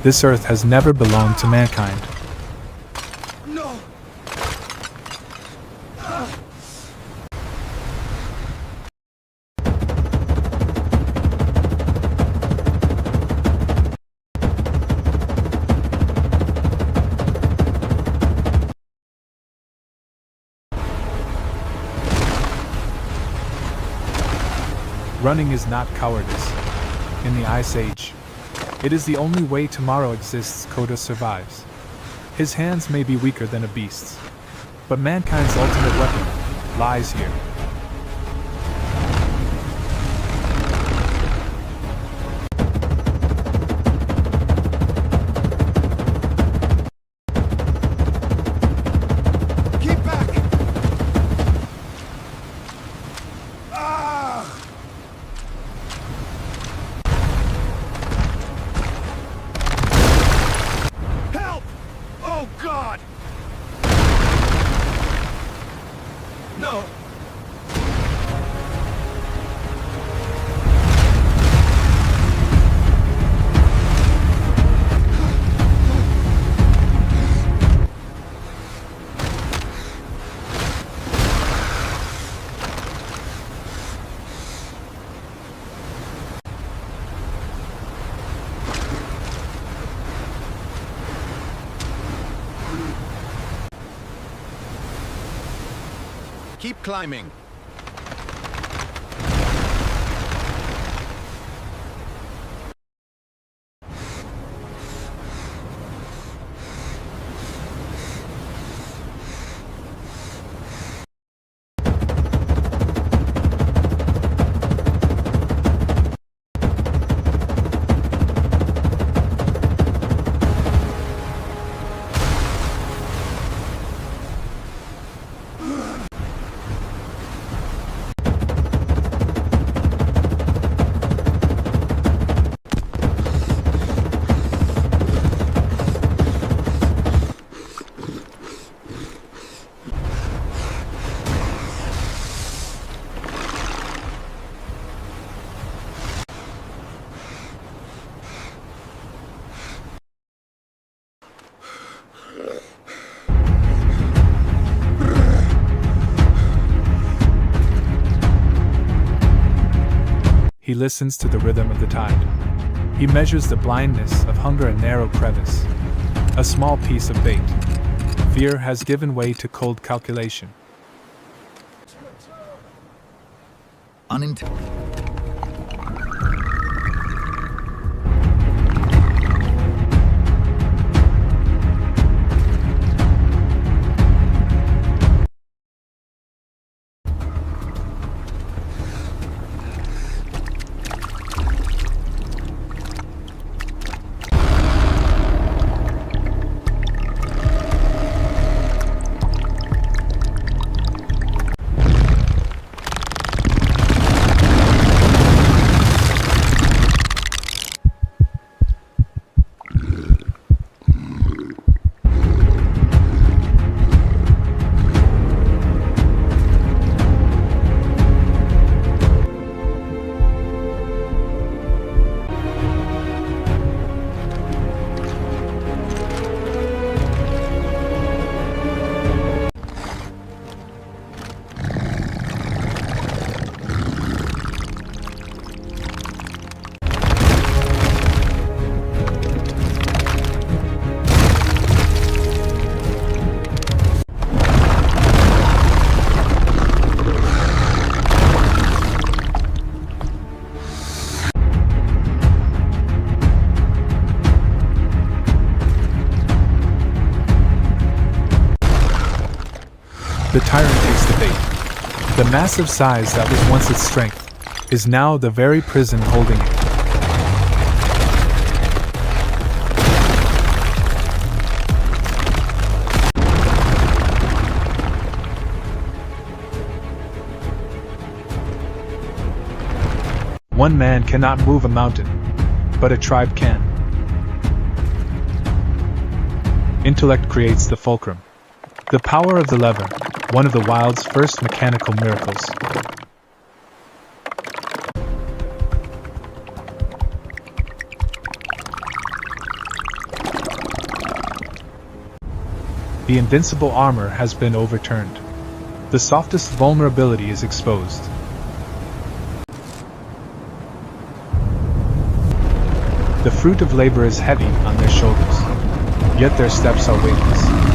this earth has never belonged to mankind. No! Running is not cowardice. In the Ice Age, it is the only way tomorrow exists. Coda survives. His hands may be weaker than a beast's, but mankind's ultimate weapon lies here. Keep back! Ah! Help! Oh God! No! Keep climbing. He listens to the rhythm of the tide. He measures the blindness of hunger, a narrow crevice, a small piece of bait. Fear has given way to cold calculation. The tyrant takes the bait. The massive size that was once its strength is now the very prison holding it. One man cannot move a mountain, but a tribe can. Intellect creates the fulcrum. The power of the lever, one of the wild's first mechanical miracles. The invincible armor has been overturned. The softest vulnerability is exposed. The fruit of labor is heavy on their shoulders, yet their steps are weightless.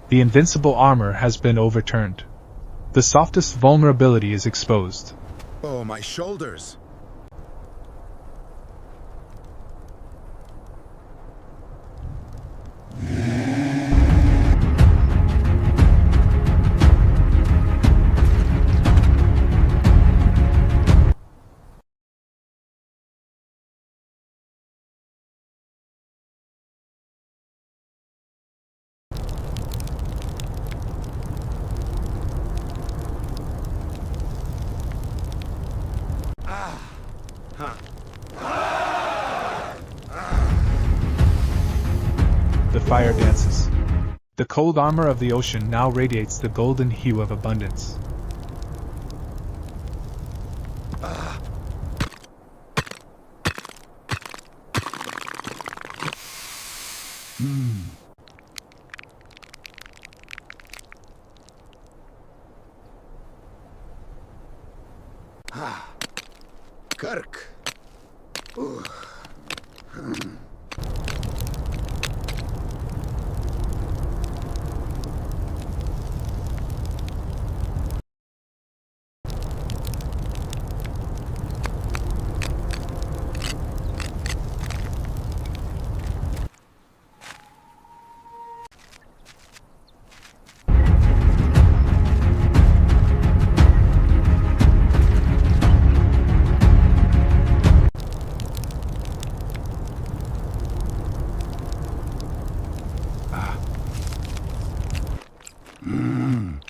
The invincible armor has been overturned. The softest vulnerability is exposed. Oh, my shoulders! The fire dances. The cold armor of the ocean now radiates the golden hue of abundance. Kirk.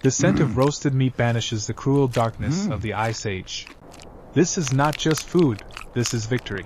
The scent of roasted meat banishes the cruel darkness of the Ice Age. This is not just food, this is victory.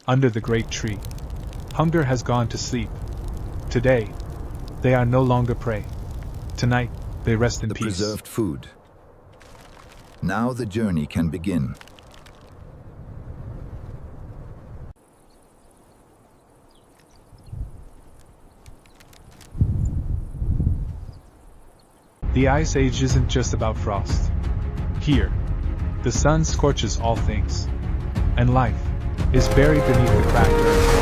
Under the great tree, hunger has gone to sleep. Today, they are no longer prey. Tonight, they rest in peace. Preserved food. Now the journey can begin. The Ice Age isn't just about frost. Here, the sun scorches all things, and life is buried beneath the cracked earth.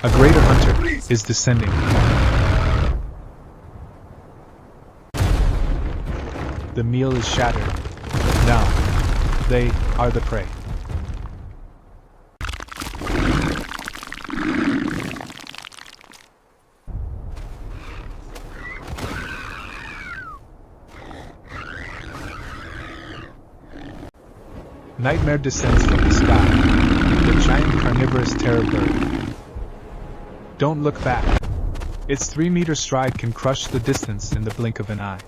A greater hunter is descending. The meal is shattered. Now, they are the prey. Nightmare descends from the sky. The giant carnivorous terror bird. Don't look back. Its 3-meter stride can crush the distance in the blink of an eye.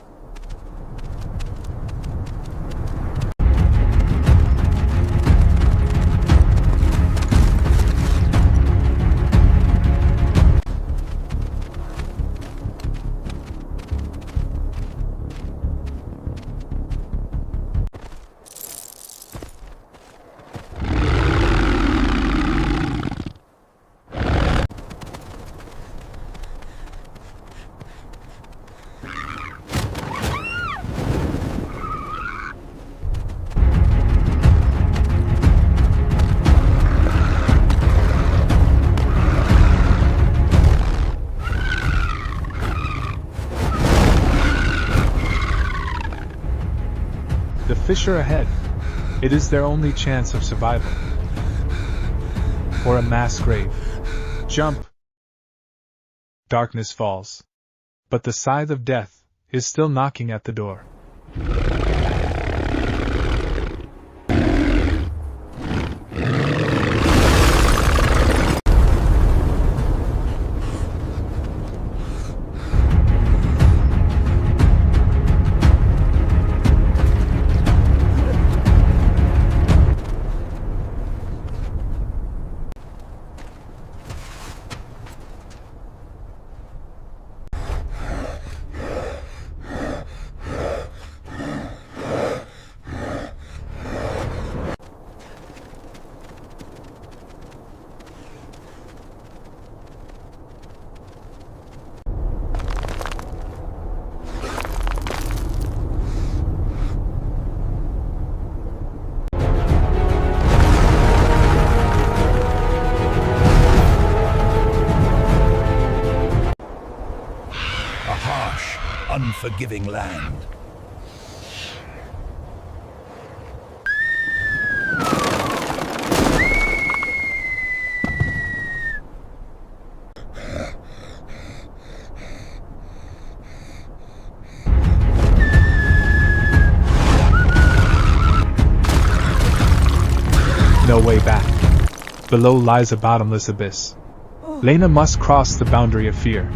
The fish are ahead. It is their only chance of survival. Or a mass grave. Jump! Darkness falls. But the scythe of death is still knocking at the door. Unforgiving land. No way back. Below lies a bottomless abyss. Lena must cross the boundary of fear.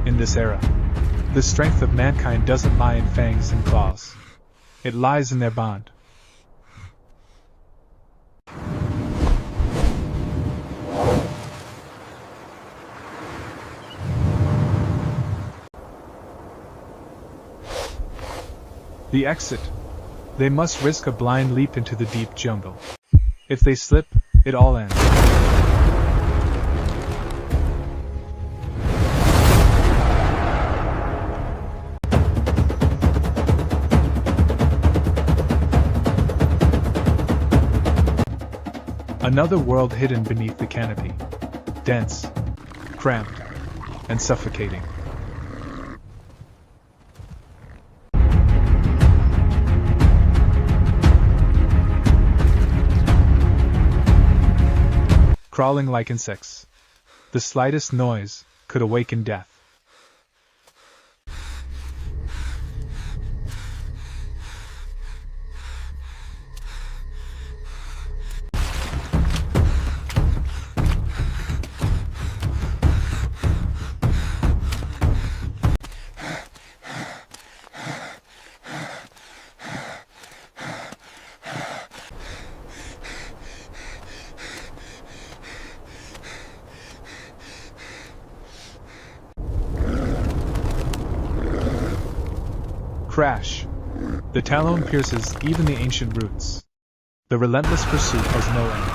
In this era, the strength of mankind doesn't lie in fangs and claws. It lies in their bond. The exit. They must risk a blind leap into the deep jungle. If they slip, it all ends. Another world hidden beneath the canopy. Dense, cramped, and suffocating. Crawling like insects. The slightest noise could awaken death. Crash. The talon pierces even the ancient roots. The relentless pursuit has no end.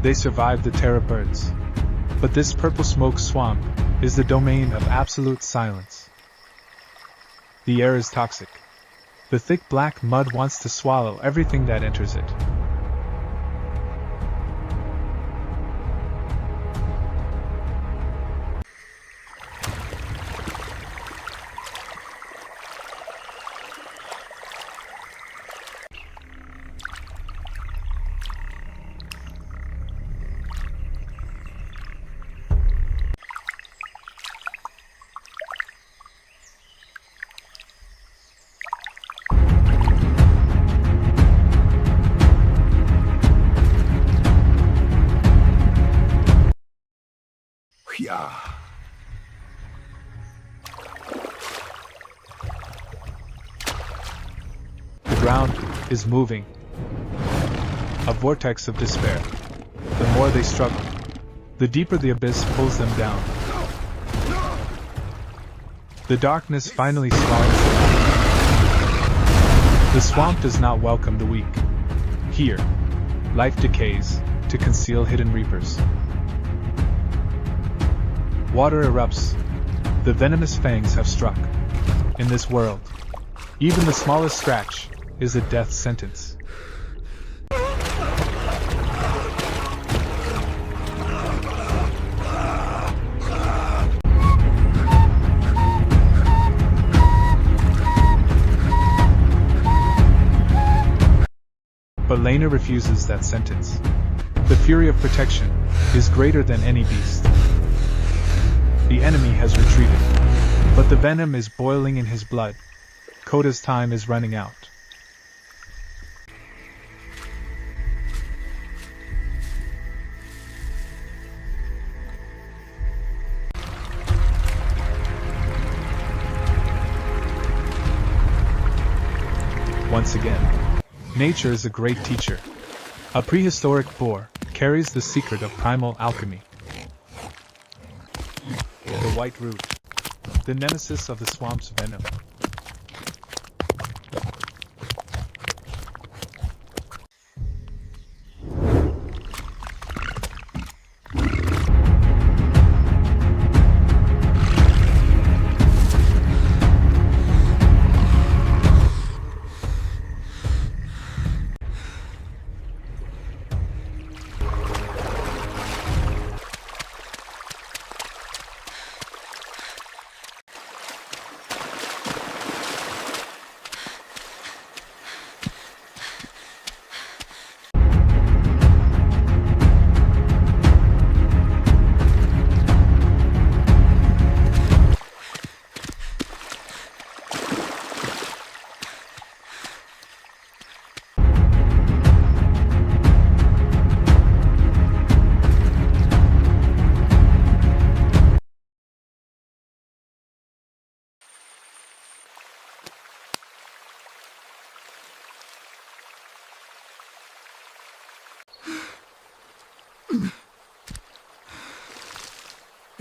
They survived the terror birds. But this purple smoke swamp is the domain of absolute silence. The air is toxic. The thick black mud wants to swallow everything that enters it. The ground is moving. A vortex of despair. The more they struggle, the deeper the abyss pulls them down. The darkness finally swallows them up. The swamp does not welcome the weak. Here, life decays to conceal hidden reapers. Water erupts. The venomous fangs have struck. In this world, even the smallest scratch is a death sentence. But Lena refuses that sentence. The fury of protection is greater than any beast. The enemy has retreated, but the venom is boiling in his blood. Koda's time is running out. Once again, nature is a great teacher. A prehistoric boar carries the secret of primal alchemy. The white root, the nemesis of the swamp's venom.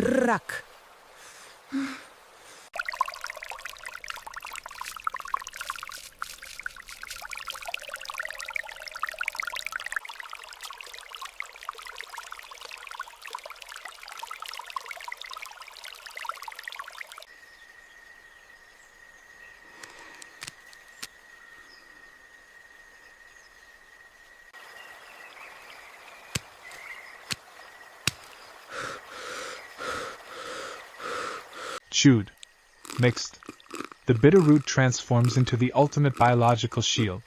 Rak. Chewed, mixed, the bitter root transforms into the ultimate biological shield.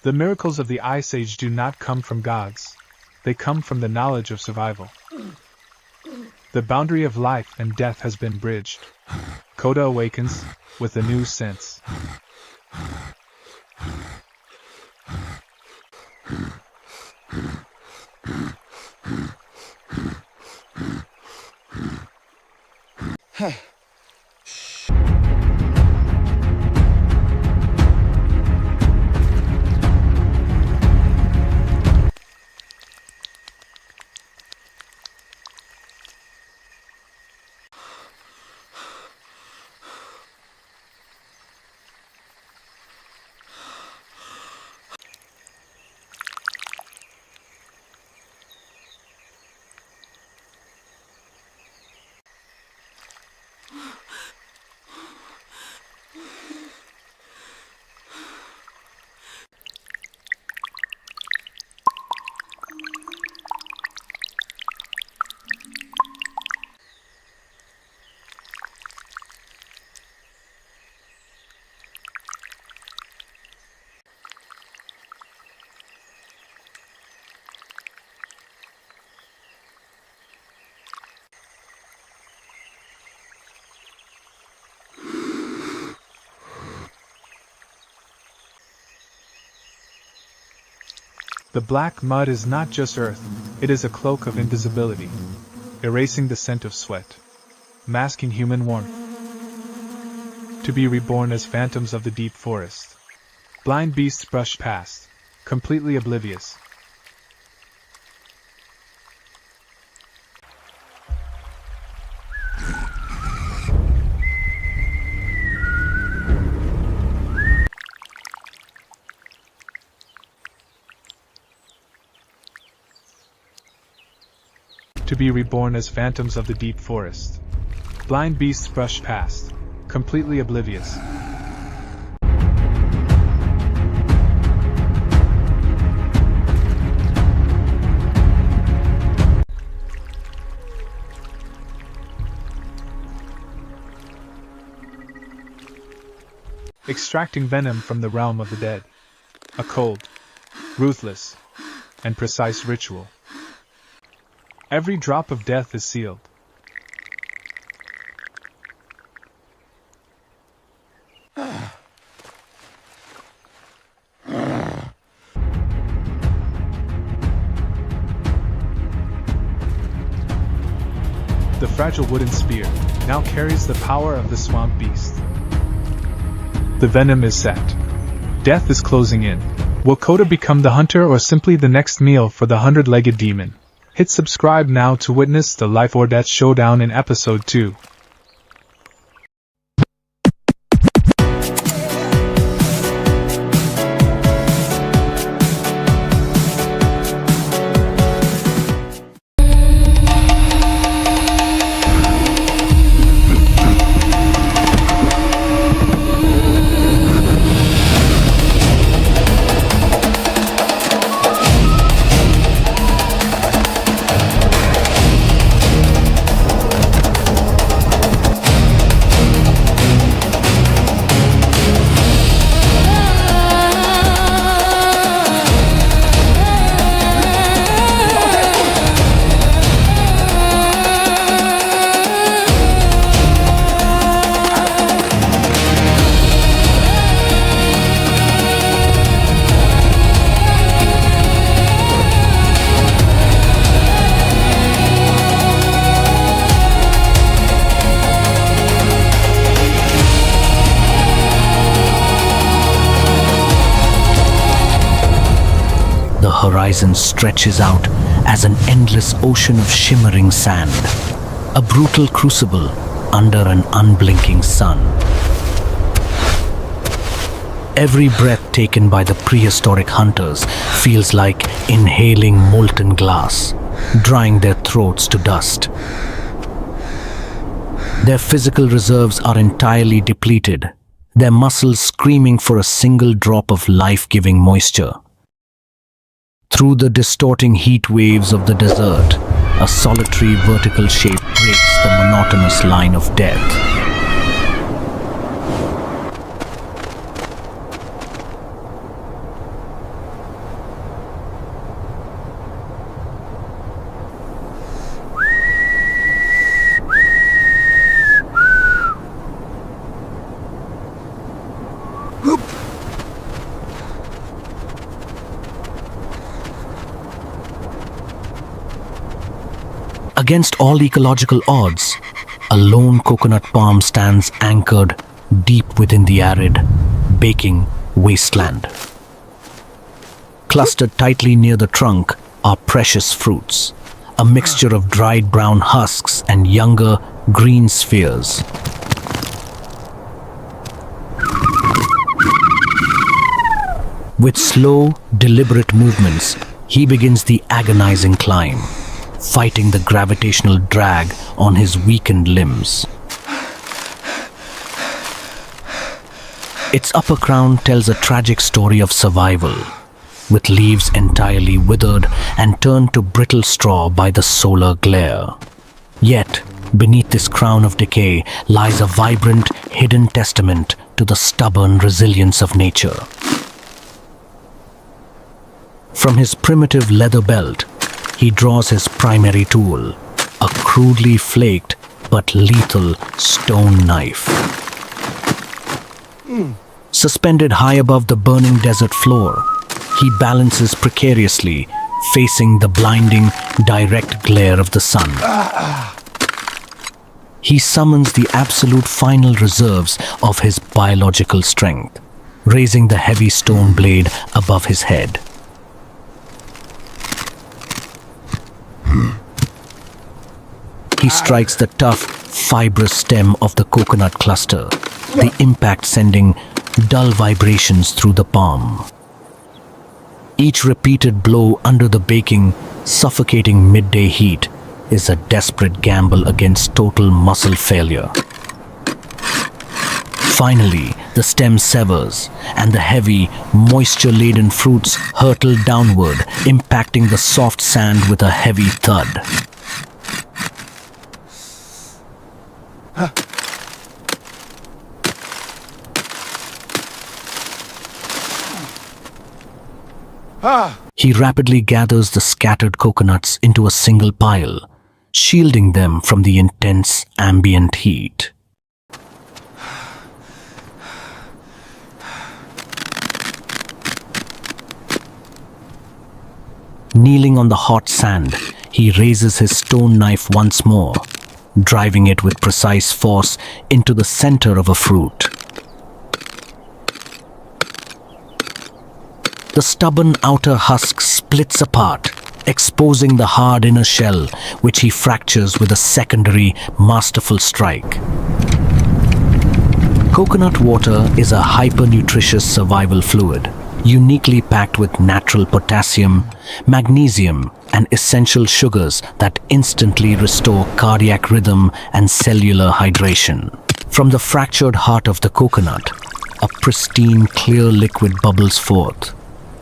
The miracles of the Ice Age do not come from gods, they come from the knowledge of survival. The boundary of life and death has been bridged. Koda awakens with a new sense. The black mud is not just earth, it is a cloak of invisibility, erasing the scent of sweat, masking human warmth. To be reborn as phantoms of the deep forest. Blind beasts brush past, completely oblivious. To be reborn as phantoms of the deep forest. Blind beasts brush past, completely oblivious. Extracting venom from the realm of the dead. A cold, ruthless, and precise ritual. Every drop of death is sealed. The fragile wooden spear now carries the power of the swamp beast. The venom is set. Death is closing in. Will Coda become the hunter or simply the next meal for the 100-legged demon? Hit subscribe now to witness the life or death showdown in episode 2. The horizon stretches out as an endless ocean of shimmering sand, a brutal crucible under an unblinking sun. Every breath taken by the prehistoric hunters feels like inhaling molten glass, drying their throats to dust. Their physical reserves are entirely depleted, their muscles screaming for a single drop of life-giving moisture. Through the distorting heat waves of the desert, a solitary vertical shape breaks the monotonous line of death. Against all ecological odds, a lone coconut palm stands anchored deep within the arid, baking wasteland. Clustered tightly near the trunk are precious fruits, a mixture of dried brown husks and younger green spheres. With slow, deliberate movements, he begins the agonizing climb, fighting the gravitational drag on his weakened limbs. Its upper crown tells a tragic story of survival, with leaves entirely withered and turned to brittle straw by the solar glare. Yet, beneath this crown of decay lies a vibrant, hidden testament to the stubborn resilience of nature. From his primitive leather belt, he draws his primary tool, a crudely flaked but lethal stone knife. Suspended high above the burning desert floor, He balances precariously, facing the blinding, direct glare of the sun. He summons the absolute final reserves of his biological strength, raising the heavy stone blade above his head. He strikes the tough, fibrous stem of the coconut cluster, the impact sending dull vibrations through the palm. Each repeated blow under the baking, suffocating midday heat is a desperate gamble against total muscle failure. Finally, the stem severs, and the heavy, moisture-laden fruits hurtle downward, impacting the soft sand with a heavy thud. He rapidly gathers the scattered coconuts into a single pile, shielding them from the intense ambient heat. Kneeling on the hot sand, he raises his stone knife once more, driving it with precise force into the center of a fruit. The stubborn outer husk splits apart, exposing the hard inner shell, which he fractures with a secondary, masterful strike. Coconut water is a hyper-nutritious survival fluid, uniquely packed with natural potassium, magnesium, and essential sugars that instantly restore cardiac rhythm and cellular hydration. From the fractured heart of the coconut, a pristine, clear liquid bubbles forth,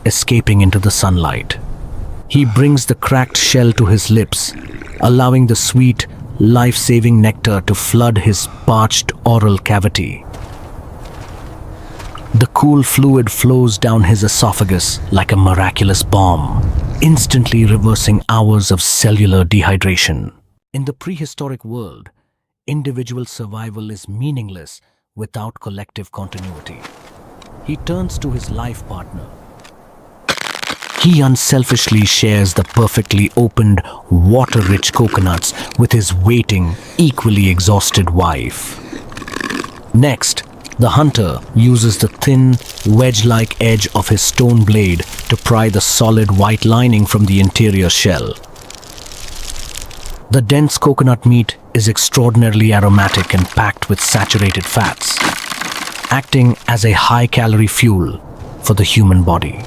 escaping into the sunlight. He brings the cracked shell to his lips, allowing the sweet, life-saving nectar to flood his parched oral cavity. The cool fluid flows down his esophagus like a miraculous balm, instantly reversing hours of cellular dehydration. In the prehistoric world, individual survival is meaningless without collective continuity. He turns to his life partner. He unselfishly shares the perfectly opened, water-rich coconuts with his waiting, equally exhausted wife. Next, the hunter uses the thin, wedge-like edge of his stone blade to pry the solid white lining from the interior shell. The dense coconut meat is extraordinarily aromatic and packed with saturated fats, acting as a high-calorie fuel for the human body.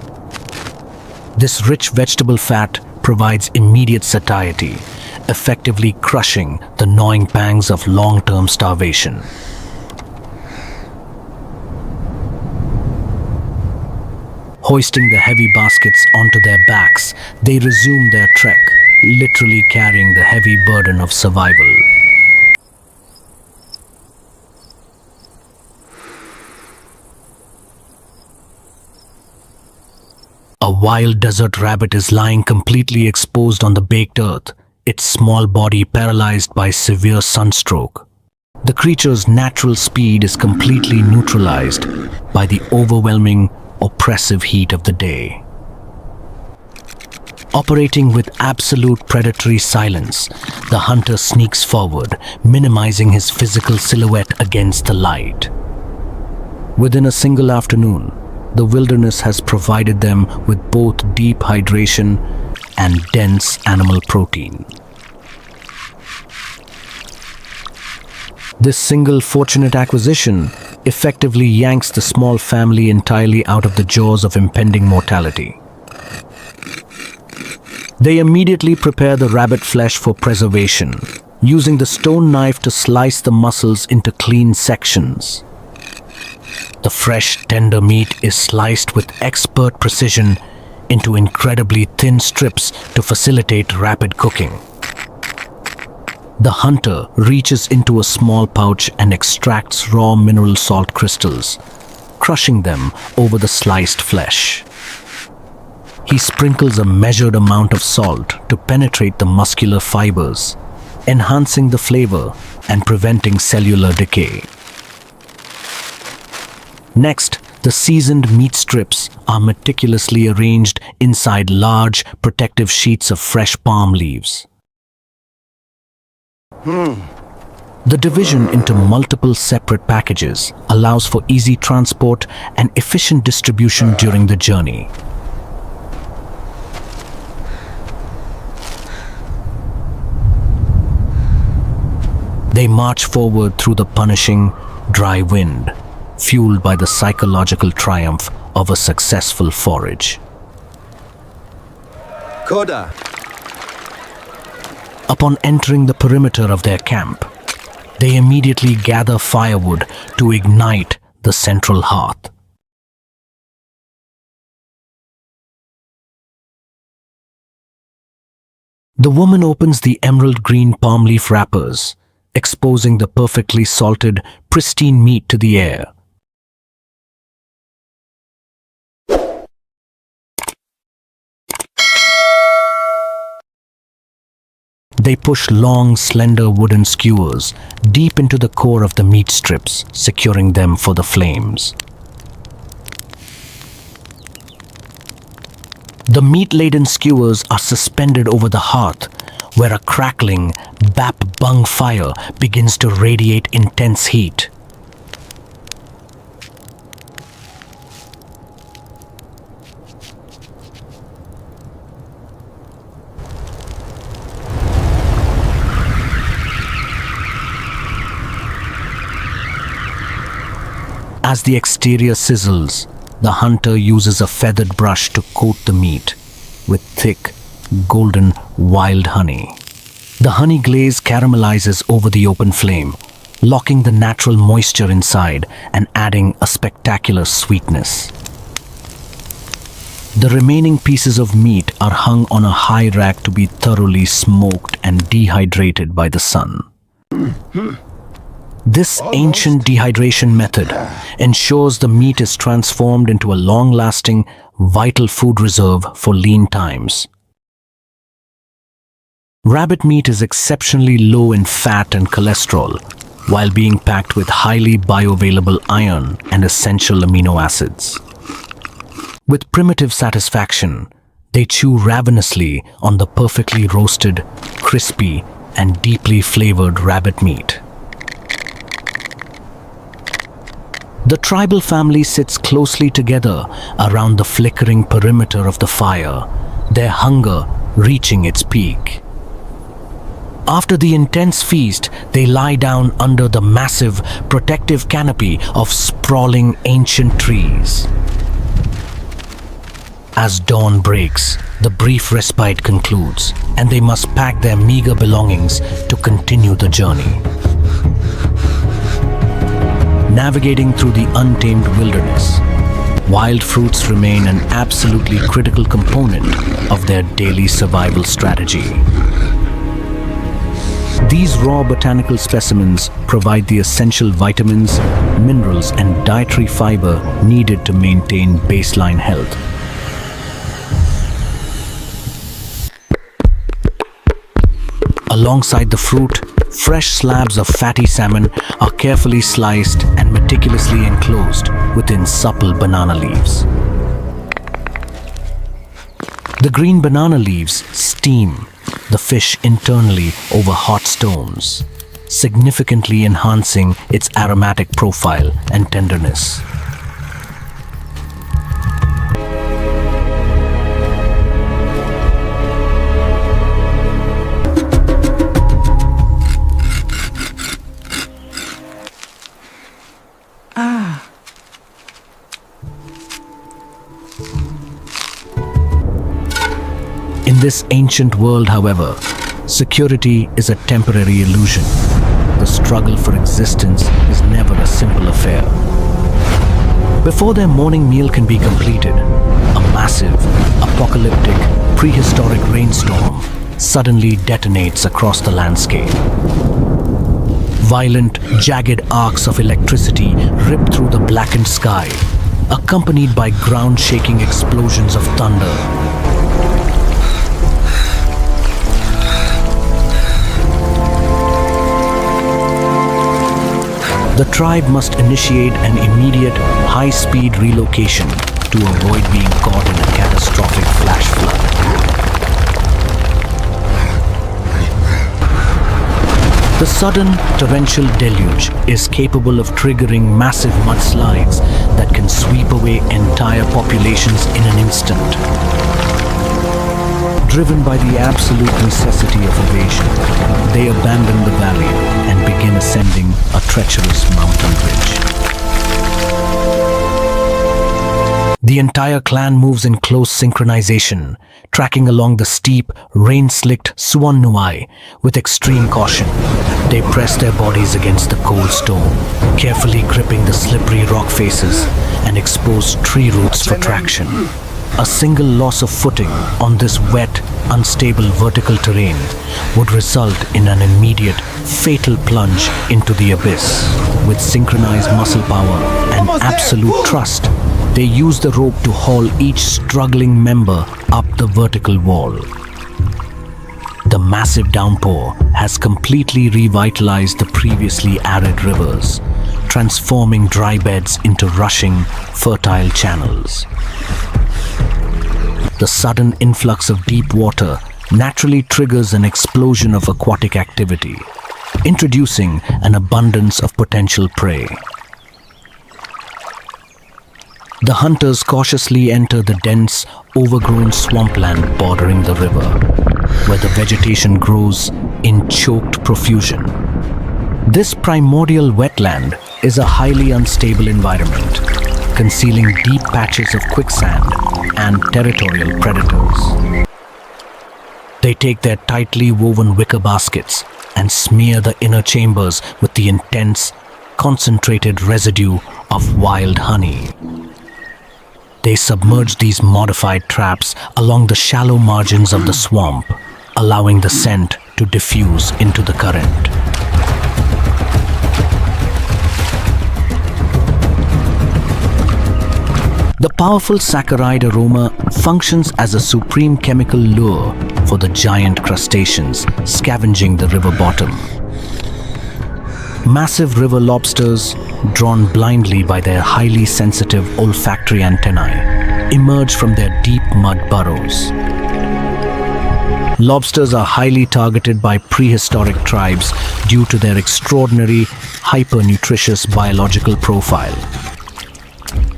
This rich vegetable fat provides immediate satiety, effectively crushing the gnawing pangs of long-term starvation. Hoisting the heavy baskets onto their backs, they resume their trek, literally carrying the heavy burden of survival. A wild desert rabbit is lying completely exposed on the baked earth, its small body paralyzed by severe sunstroke. The creature's natural speed is completely neutralized by the overwhelming, oppressive heat of the day. Operating with absolute predatory silence, the hunter sneaks forward, minimizing his physical silhouette against the light. Within a single afternoon, the wilderness has provided them with both deep hydration and dense animal protein. This single fortunate acquisition effectively yanks the small family entirely out of the jaws of impending mortality. They immediately prepare the rabbit flesh for preservation, using the stone knife to slice the muscles into clean sections. The fresh, tender meat is sliced with expert precision into incredibly thin strips to facilitate rapid cooking. The hunter reaches into a small pouch and extracts raw mineral salt crystals, crushing them over the sliced flesh. He sprinkles a measured amount of salt to penetrate the muscular fibers, enhancing the flavor and preventing cellular decay. Next, The seasoned meat strips are meticulously arranged inside large, protective sheets of fresh palm leaves. The division into multiple separate packages allows for easy transport and efficient distribution during the journey. They march forward through the punishing, dry wind, fueled by the psychological triumph of a successful forage. Koda! Upon entering the perimeter of their camp, they immediately gather firewood to ignite the central hearth. The woman opens the emerald green palm leaf wrappers, exposing the perfectly salted, pristine meat to the air. They push long, slender wooden skewers deep into the core of the meat strips, securing them for the flames. The meat-laden skewers are suspended over the hearth, where a crackling, bap-bung fire begins to radiate intense heat. As the exterior sizzles, the hunter uses a feathered brush to coat the meat with thick, golden, wild honey. The honey glaze caramelizes over the open flame, locking the natural moisture inside and adding a spectacular sweetness. The remaining pieces of meat are hung on a high rack to be thoroughly smoked and dehydrated by the sun. This ancient dehydration method ensures the meat is transformed into a long-lasting, vital food reserve for lean times. Rabbit meat is exceptionally low in fat and cholesterol, while being packed with highly bioavailable iron and essential amino acids. With primitive satisfaction, they chew ravenously on the perfectly roasted, crispy, and deeply flavored rabbit meat. The tribal family sits closely together around the flickering perimeter of the fire, their hunger reaching its peak. After the intense feast, they lie down under the massive, protective canopy of sprawling ancient trees. As dawn breaks, the brief respite concludes, and they must pack their meager belongings to continue the journey. Navigating through the untamed wilderness, wild fruits remain an absolutely critical component of their daily survival strategy. These raw botanical specimens provide the essential vitamins, minerals, and dietary fiber needed to maintain baseline health. Alongside the fruit, fresh slabs of fatty salmon are carefully sliced and meticulously enclosed within supple banana leaves. The green banana leaves steam the fish internally over hot stones, significantly enhancing its aromatic profile and tenderness. In this ancient world, however, security is a temporary illusion. The struggle for existence is never a simple affair. Before their morning meal can be completed, a massive, apocalyptic, prehistoric rainstorm suddenly detonates across the landscape. Violent, jagged arcs of electricity rip through the blackened sky, accompanied by ground-shaking explosions of thunder. The tribe must initiate an immediate, high-speed relocation to avoid being caught in a catastrophic flash flood. The sudden torrential deluge is capable of triggering massive mudslides that can sweep away entire populations in an instant. Driven by the absolute necessity of evasion, they abandon the valley and begin ascending a treacherous mountain ridge. The entire clan moves in close synchronization, tracking along the steep, rain-slicked Suan Nuai with extreme caution. They press their bodies against the cold stone, carefully gripping the slippery rock faces and exposed tree roots for traction. A single loss of footing on this wet, unstable vertical terrain would result in an immediate, fatal plunge into the abyss. With synchronized muscle power and absolute trust, they use the rope to haul each struggling member up the vertical wall. The massive downpour has completely revitalized the previously arid rivers, transforming dry beds into rushing, fertile channels. The sudden influx of deep water naturally triggers an explosion of aquatic activity, introducing an abundance of potential prey. The hunters cautiously enter the dense, overgrown swampland bordering the river, where the vegetation grows in choked profusion. This primordial wetland is a highly unstable environment, concealing deep patches of quicksand and territorial predators. They take their tightly woven wicker baskets and smear the inner chambers with the intense, concentrated residue of wild honey. They submerge these modified traps along the shallow margins of the swamp, allowing the scent to diffuse into the current. The powerful saccharide aroma functions as a supreme chemical lure for the giant crustaceans scavenging the river bottom. Massive river lobsters, drawn blindly by their highly sensitive olfactory antennae, emerge from their deep mud burrows. Lobsters are highly targeted by prehistoric tribes due to their extraordinary, hyper-nutritious biological profile.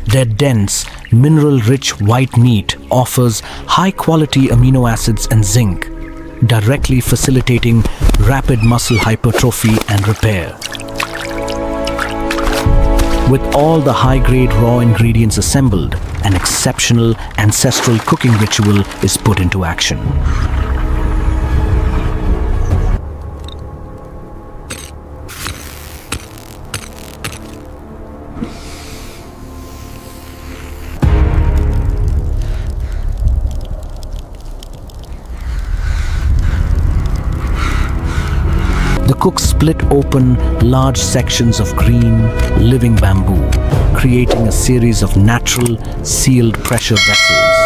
Their dense, mineral-rich white meat offers high-quality amino acids and zinc, directly facilitating rapid muscle hypertrophy and repair. With all the high-grade raw ingredients assembled, an exceptional ancestral cooking ritual is put into action. The cooks split open large sections of green, living bamboo, creating a series of natural, sealed pressure vessels.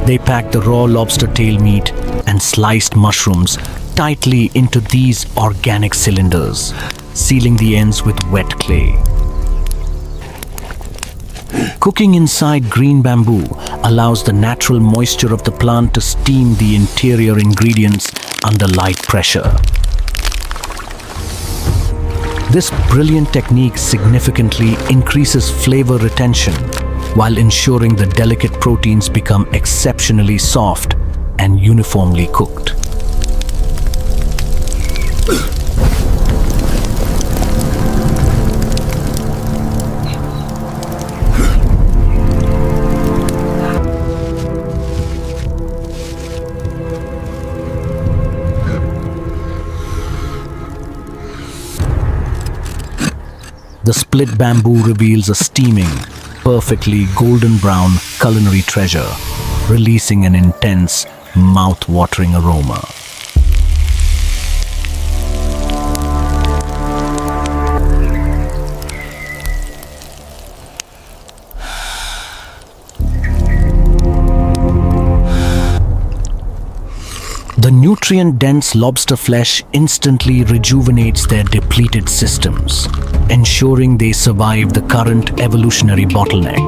They pack the raw lobster tail meat and sliced mushrooms tightly into these organic cylinders, sealing the ends with wet clay. Cooking inside green bamboo allows the natural moisture of the plant to steam the interior ingredients under light pressure. This brilliant technique significantly increases flavor retention while ensuring the delicate proteins become exceptionally soft and uniformly cooked. The split bamboo reveals a steaming, perfectly golden brown culinary treasure, releasing an intense, mouth-watering aroma. The nutrient-dense lobster flesh instantly rejuvenates their depleted systems, ensuring they survive the current evolutionary bottleneck.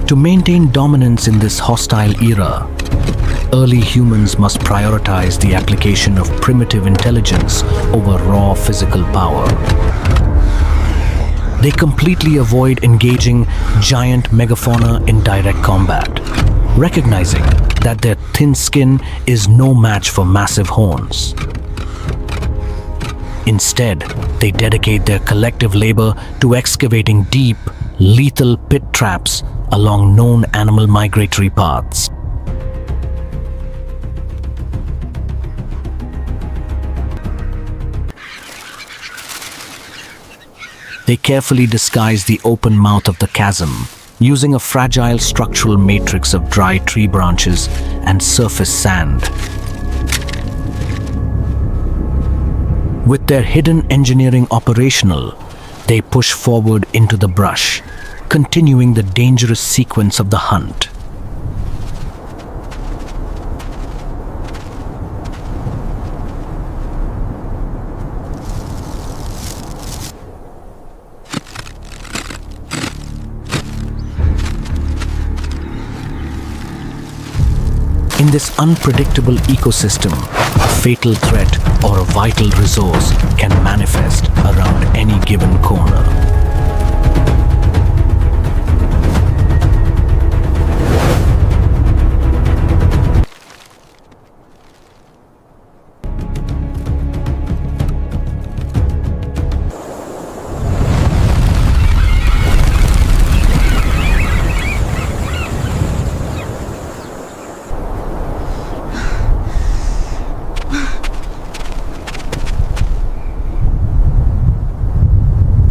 To maintain dominance in this hostile era, early humans must prioritize the application of primitive intelligence over raw physical power. They completely avoid engaging giant megafauna in direct combat, recognizing that their thin skin is no match for massive horns. Instead, they dedicate their collective labor to excavating deep, lethal pit traps along known animal migratory paths. They carefully disguise the open mouth of the chasm, using a fragile structural matrix of dry tree branches and surface sand. With their hidden engineering operational, they push forward into the brush, continuing the dangerous sequence of the hunt. In this unpredictable ecosystem, a fatal threat or a vital resource can manifest around any given corner.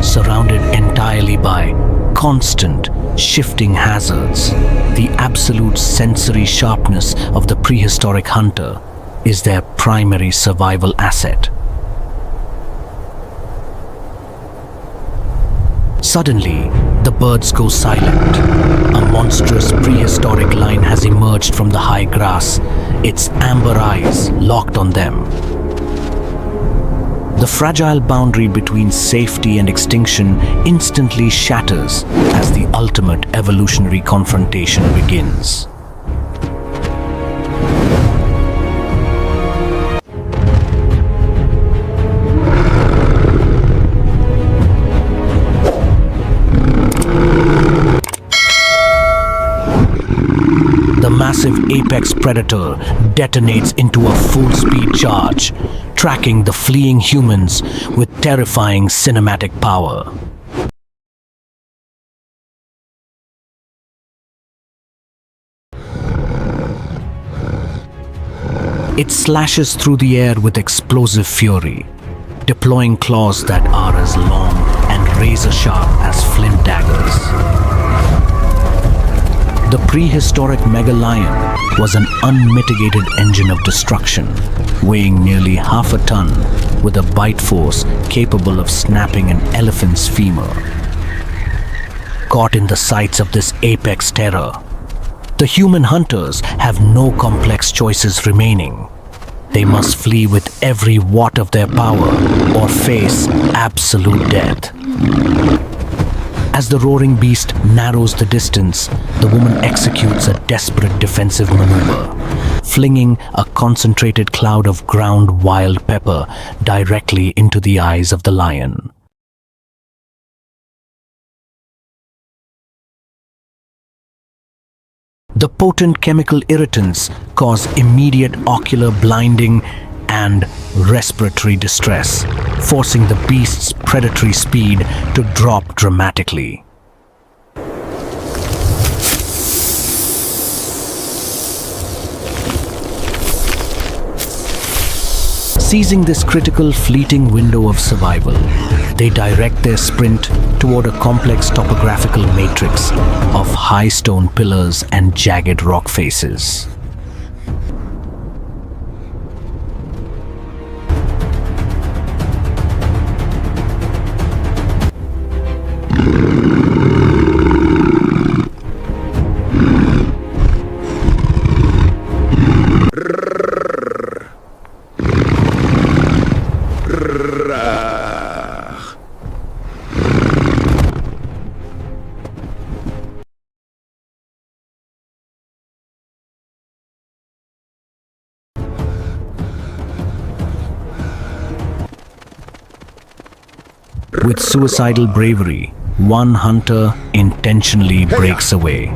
Surrounded entirely by constant, shifting hazards, the absolute sensory sharpness of the prehistoric hunter is their primary survival asset. Suddenly, the birds go silent. A monstrous prehistoric lion has emerged from the high grass, its amber eyes locked on them. The fragile boundary between safety and extinction instantly shatters as the ultimate evolutionary confrontation begins. The massive apex predator detonates into a full-speed charge, tracking the fleeing humans with terrifying cinematic power. It slashes through the air with explosive fury, deploying claws that are as long and razor-sharp as flint daggers. The prehistoric mega-lion was an unmitigated engine of destruction, weighing nearly half a ton with a bite force capable of snapping an elephant's femur. Caught in the sights of this apex terror, the human hunters have no complex choices remaining. They must flee with every watt of their power or face absolute death. As the roaring beast narrows the distance, the woman executes a desperate defensive maneuver, flinging a concentrated cloud of ground wild pepper directly into the eyes of the lion. The potent chemical irritants cause immediate ocular blinding and respiratory distress, forcing the beast's predatory speed to drop dramatically. Seizing this critical fleeting window of survival, they direct their sprint toward a complex topographical matrix of high stone pillars and jagged rock faces. With suicidal bravery, one hunter intentionally breaks away,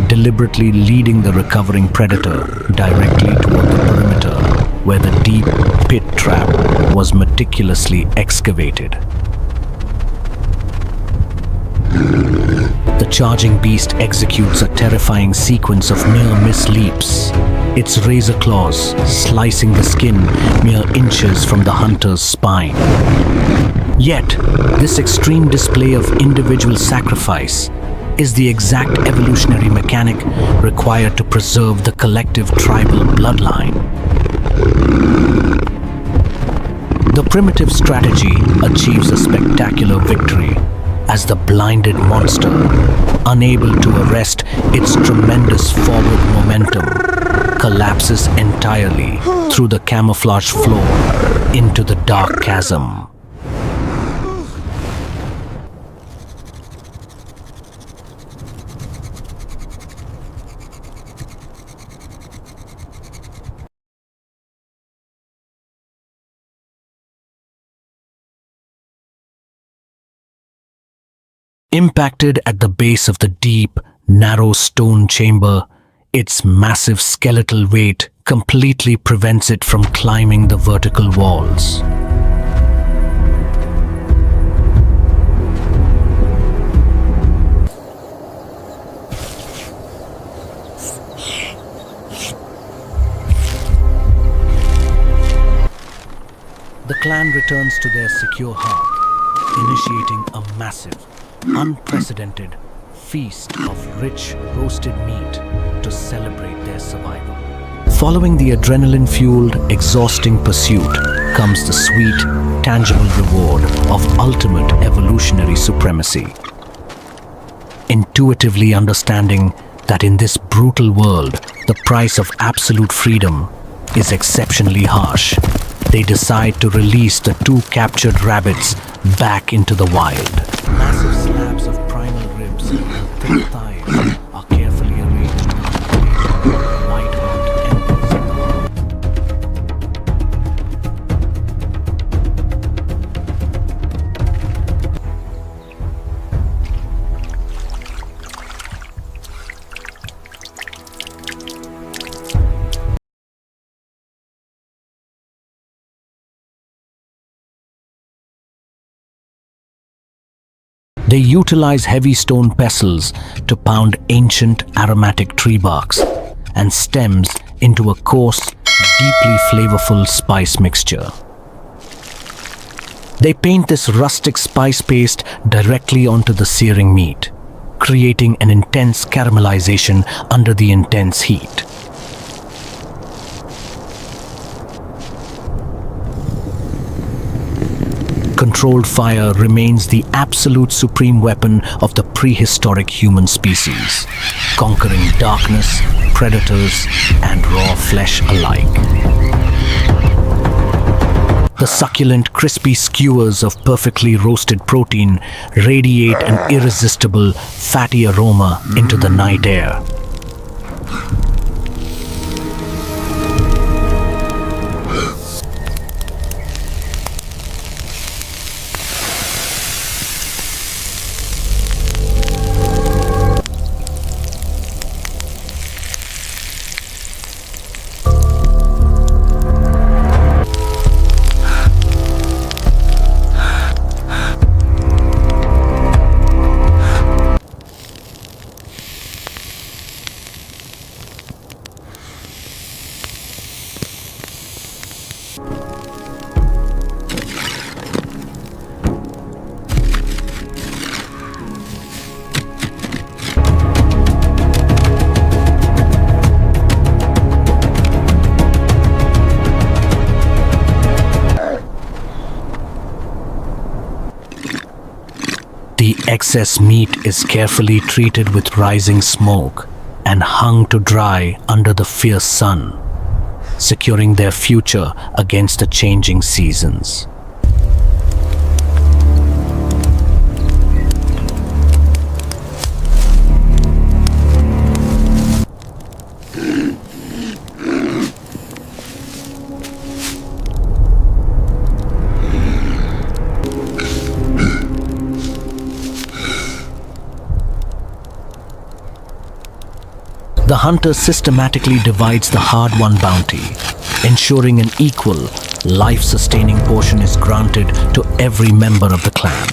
deliberately leading the recovering predator directly toward the perimeter where the deep pit trap was meticulously excavated. The charging beast executes a terrifying sequence of near-miss leaps, its razor claws slicing the skin mere inches from the hunter's spine. Yet, this extreme display of individual sacrifice is the exact evolutionary mechanic required to preserve the collective tribal bloodline. The primitive strategy achieves a spectacular victory as the blinded monster, unable to arrest its tremendous forward momentum, collapses entirely through the camouflage floor into the dark chasm. Impacted at the base of the deep, narrow stone chamber, its massive skeletal weight completely prevents it from climbing the vertical walls. The clan returns to their secure hearth, initiating a massive, unprecedented feast of rich roasted meat to celebrate their survival. Following the adrenaline-fueled, exhausting pursuit comes the sweet, tangible reward of ultimate evolutionary supremacy. Intuitively understanding that in this brutal world, the price of absolute freedom is exceptionally harsh, they decide to release the two captured rabbits back into the wild. Massive slabs of primal ribs and thick thighs are carefully arranged on white-hot embers in the hearth. They utilize heavy stone pestles to pound ancient aromatic tree barks and stems into a coarse, deeply flavorful spice mixture. They paint this rustic spice paste directly onto the searing meat, creating an intense caramelization under the intense heat. Controlled fire remains the absolute supreme weapon of the prehistoric human species, conquering darkness, predators, and raw flesh alike. The succulent, crispy skewers of perfectly roasted protein radiate an irresistible, fatty aroma into the night air. Excess meat is carefully treated with rising smoke and hung to dry under the fierce sun, securing their future against the changing seasons. The hunter systematically divides the hard-won bounty, ensuring an equal, life-sustaining portion is granted to every member of the clan.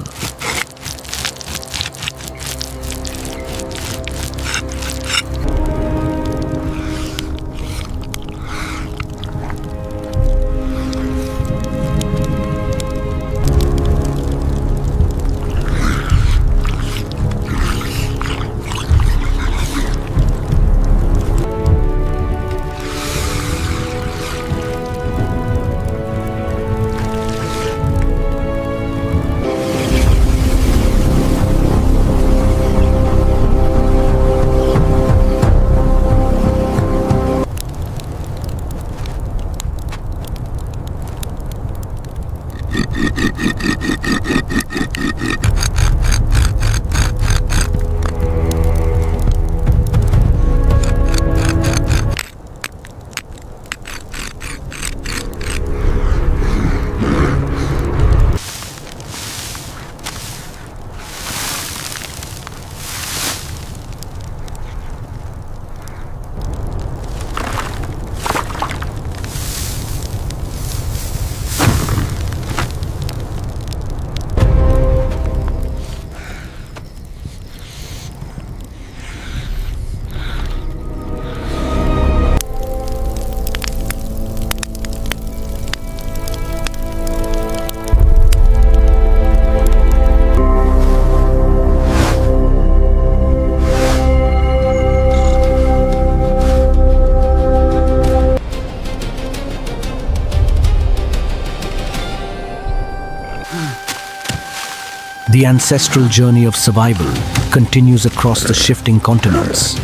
The ancestral journey of survival continues across the shifting continents.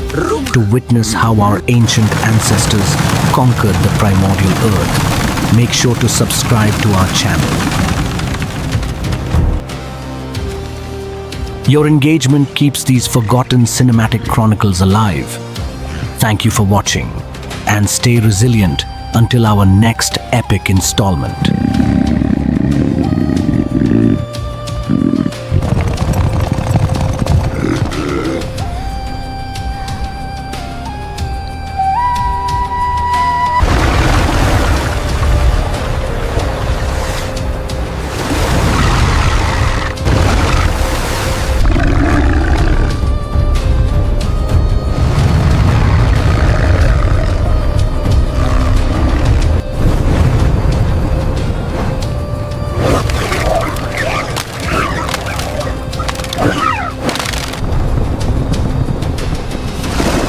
To witness how our ancient ancestors conquered the primordial earth, make sure to subscribe to our channel. Your engagement keeps these forgotten cinematic chronicles alive. Thank you for watching, and stay resilient until our next epic installment.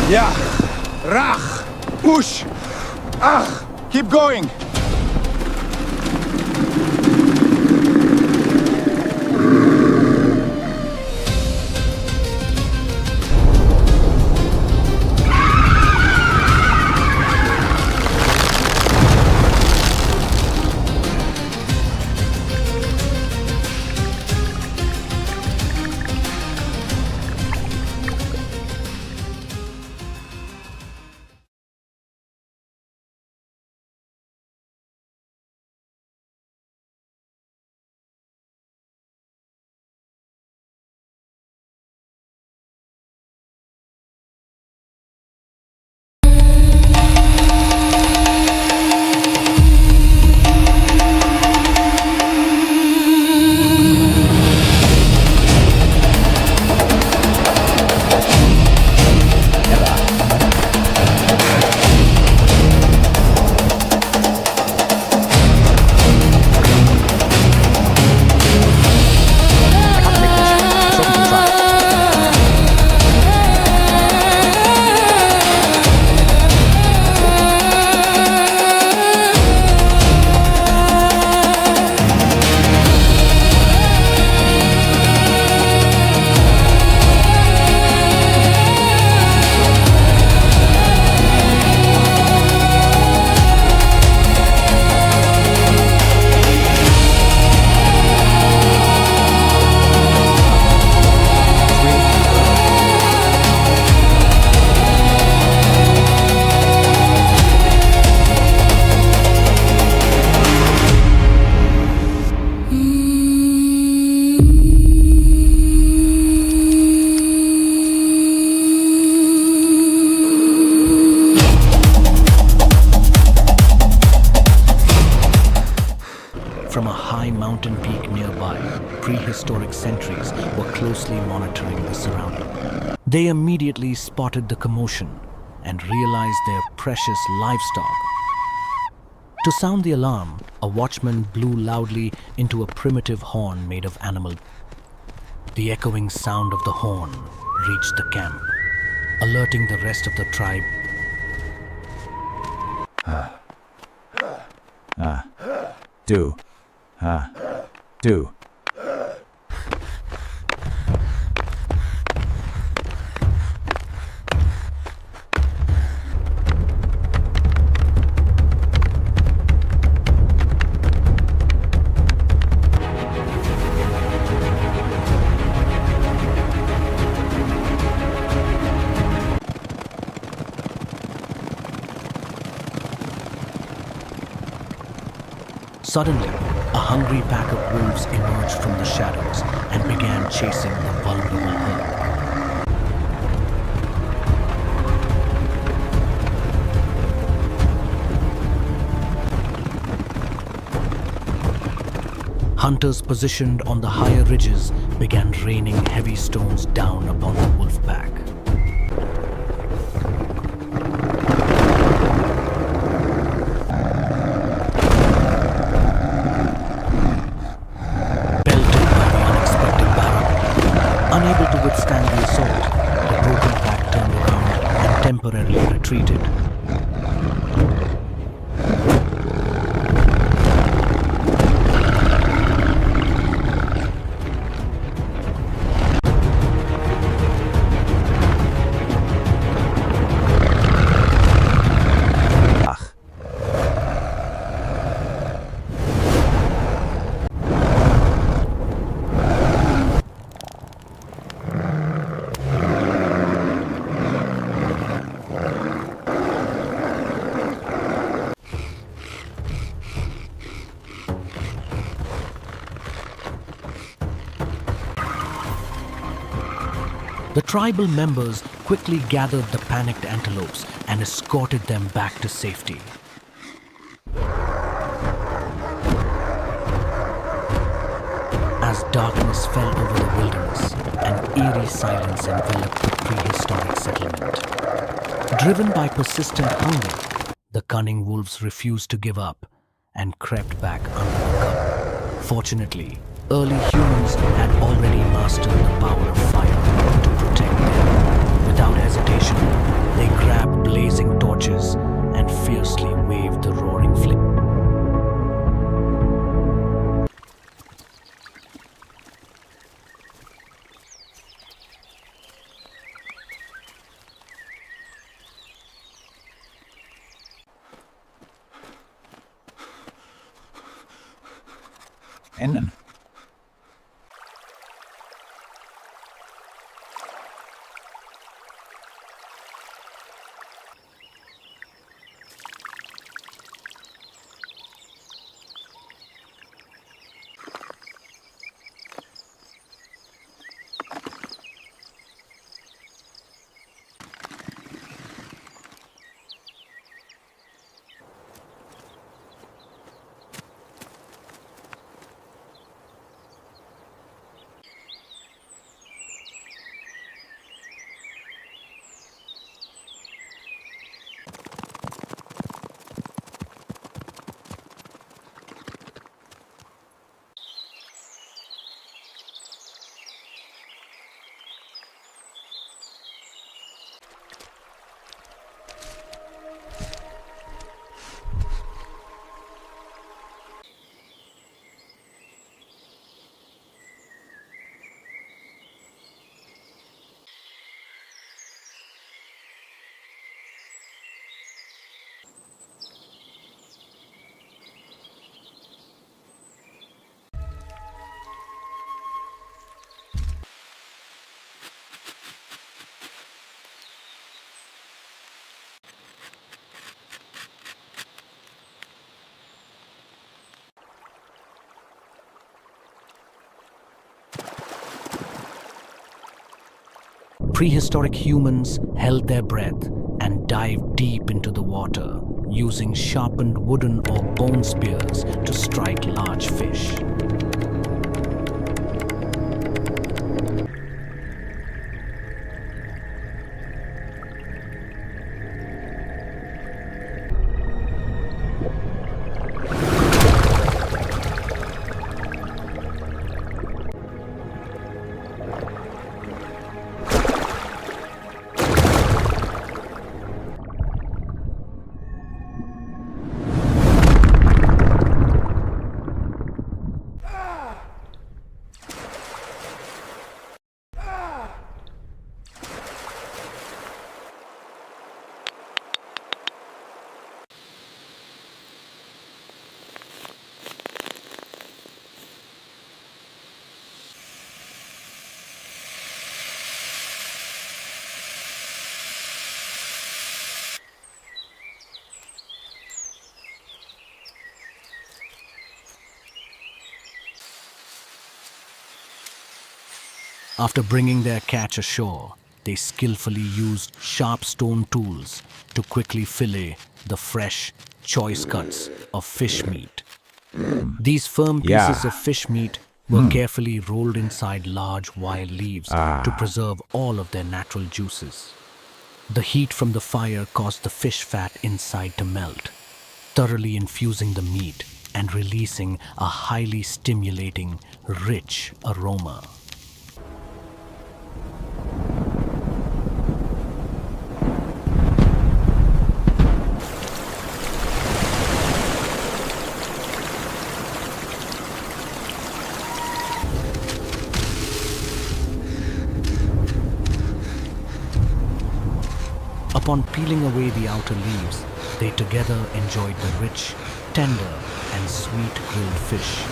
Yeah. Rach. Push. Ach. Keep going. From a high mountain peak nearby, prehistoric sentries were closely monitoring the surrounding. They immediately spotted the commotion and realized their precious livestock. To sound the alarm, a watchman blew loudly into a primitive horn made of animal. The echoing sound of the horn reached the camp, alerting the rest of the tribe. Do. Suddenly, a hungry pack of wolves emerged from the shadows and began chasing the vulnerable herd. Hunters positioned on the higher ridges began raining heavy stones down upon the wolf pack. Unable to withstand the assault, the broken pack turned around and temporarily retreated. The tribal members quickly gathered the panicked antelopes and escorted them back to safety. As darkness fell over the wilderness, an eerie silence enveloped the prehistoric settlement. Driven by persistent hunger, the cunning wolves refused to give up and crept back under the cover. Fortunately, early humans had already mastered the power of fire to protect them. Without hesitation, they grabbed blazing torches and fiercely waved the roaring flame. Ändern. Prehistoric humans held their breath and dived deep into the water, using sharpened wooden or bone spears to strike large fish. After bringing their catch ashore, they skillfully used sharp stone tools to quickly fillet the fresh, choice cuts of fish meat. These firm pieces of fish meat were carefully rolled inside large wild leaves to preserve all of their natural juices. The heat from the fire caused the fish fat inside to melt, thoroughly infusing the meat and releasing a highly stimulating, rich aroma. Upon peeling away the outer leaves, they together enjoyed the rich, tender, and sweet grilled fish,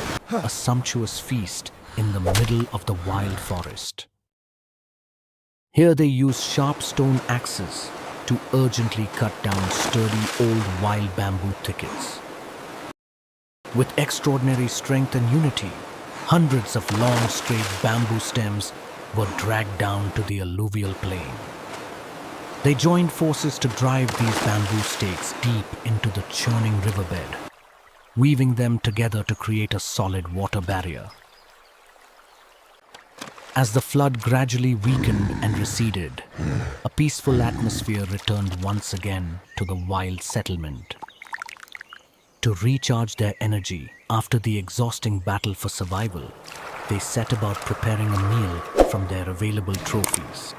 a sumptuous feast in the middle of the wild forest. Here they used sharp stone axes to urgently cut down sturdy old wild bamboo thickets. With extraordinary strength and unity, hundreds of long straight bamboo stems were dragged down to the alluvial plain. They joined forces to drive these bamboo stakes deep into the churning riverbed, weaving them together to create a solid water barrier. As the flood gradually weakened and receded, a peaceful atmosphere returned once again to the wild settlement. To recharge their energy after the exhausting battle for survival, they set about preparing a meal from their available trophies.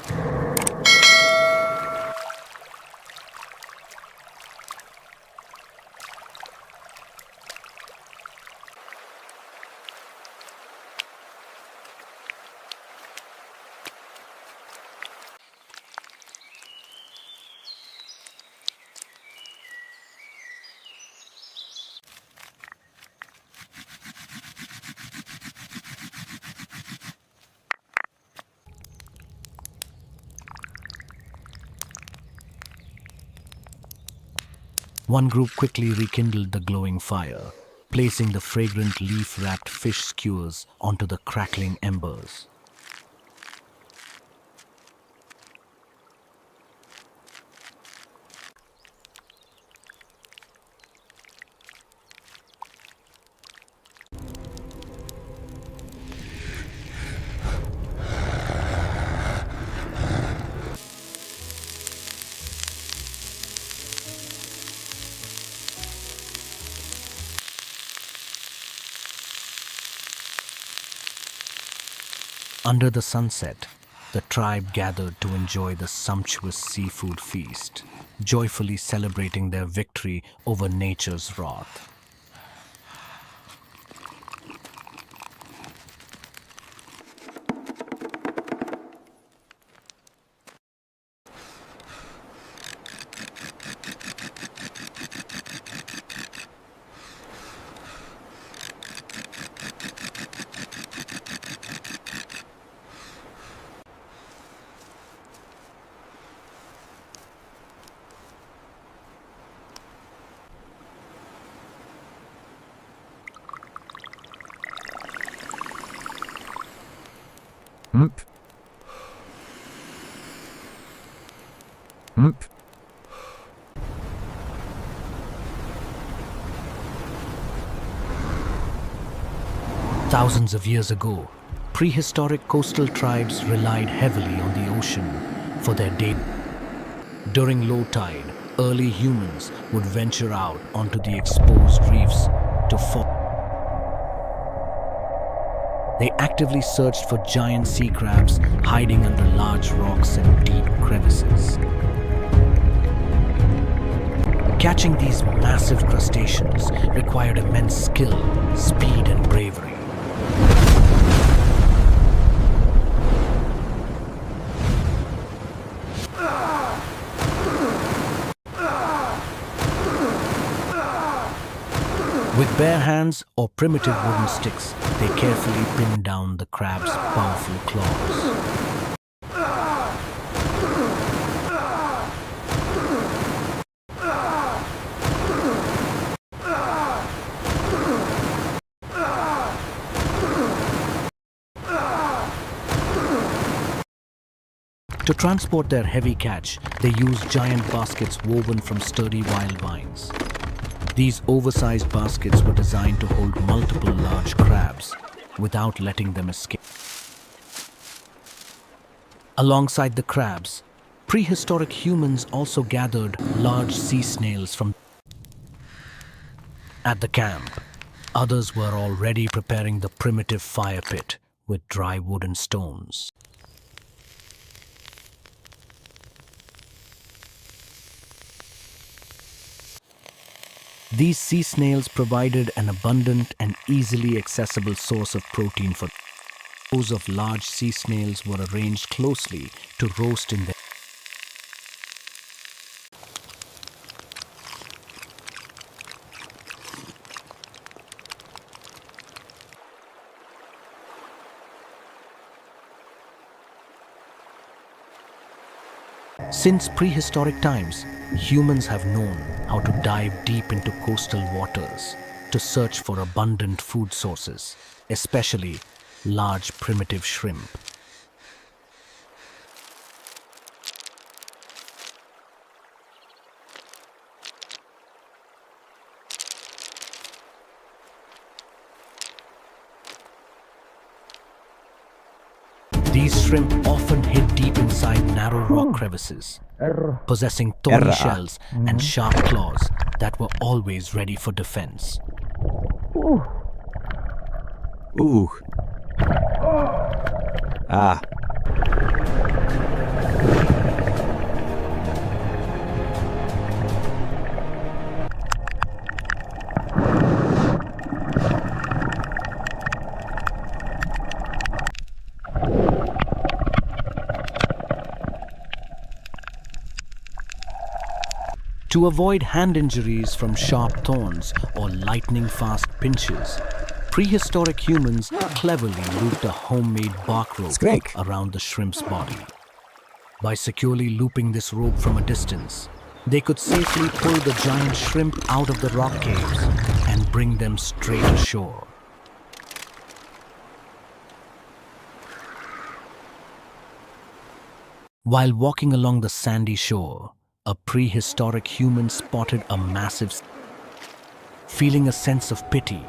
One group quickly rekindled the glowing fire, placing the fragrant leaf-wrapped fish skewers onto the crackling embers. Under the sunset, the tribe gathered to enjoy the sumptuous seafood feast, joyfully celebrating their victory over nature's wrath. Thousands of years ago, prehistoric coastal tribes relied heavily on the ocean for their day. During low tide, early humans would venture out onto the exposed reefs to They actively searched for giant sea crabs hiding under large rocks and deep crevices. Catching these massive crustaceans required immense skill, speed, and bravery. With bare hands or primitive wooden sticks, they carefully pinned down the crab's powerful claws. To transport their heavy catch, they use giant baskets woven from sturdy wild vines. These oversized baskets were designed to hold multiple large crabs without letting them escape. Alongside the crabs, prehistoric humans also gathered large sea snails from. At the camp, others were already preparing the primitive fire pit with dry wood and stones. These sea snails provided an abundant and easily accessible source of protein for. Rows of large sea snails were arranged closely to roast in their. Since prehistoric times, humans have known how to dive deep into coastal waters to search for abundant food sources, especially large primitive shrimp. These shrimp often hid deep inside narrow rock crevices, possessing thorny shells and sharp claws that were always ready for defense. Ooh. Ah. To avoid hand injuries from sharp thorns or lightning-fast pinches, prehistoric humans cleverly looped a homemade bark rope around the shrimp's body. By securely looping this rope from a distance, they could safely pull the giant shrimp out of the rock caves and bring them straight ashore. While walking along the sandy shore, a prehistoric human spotted a massive. Feeling a sense of pity,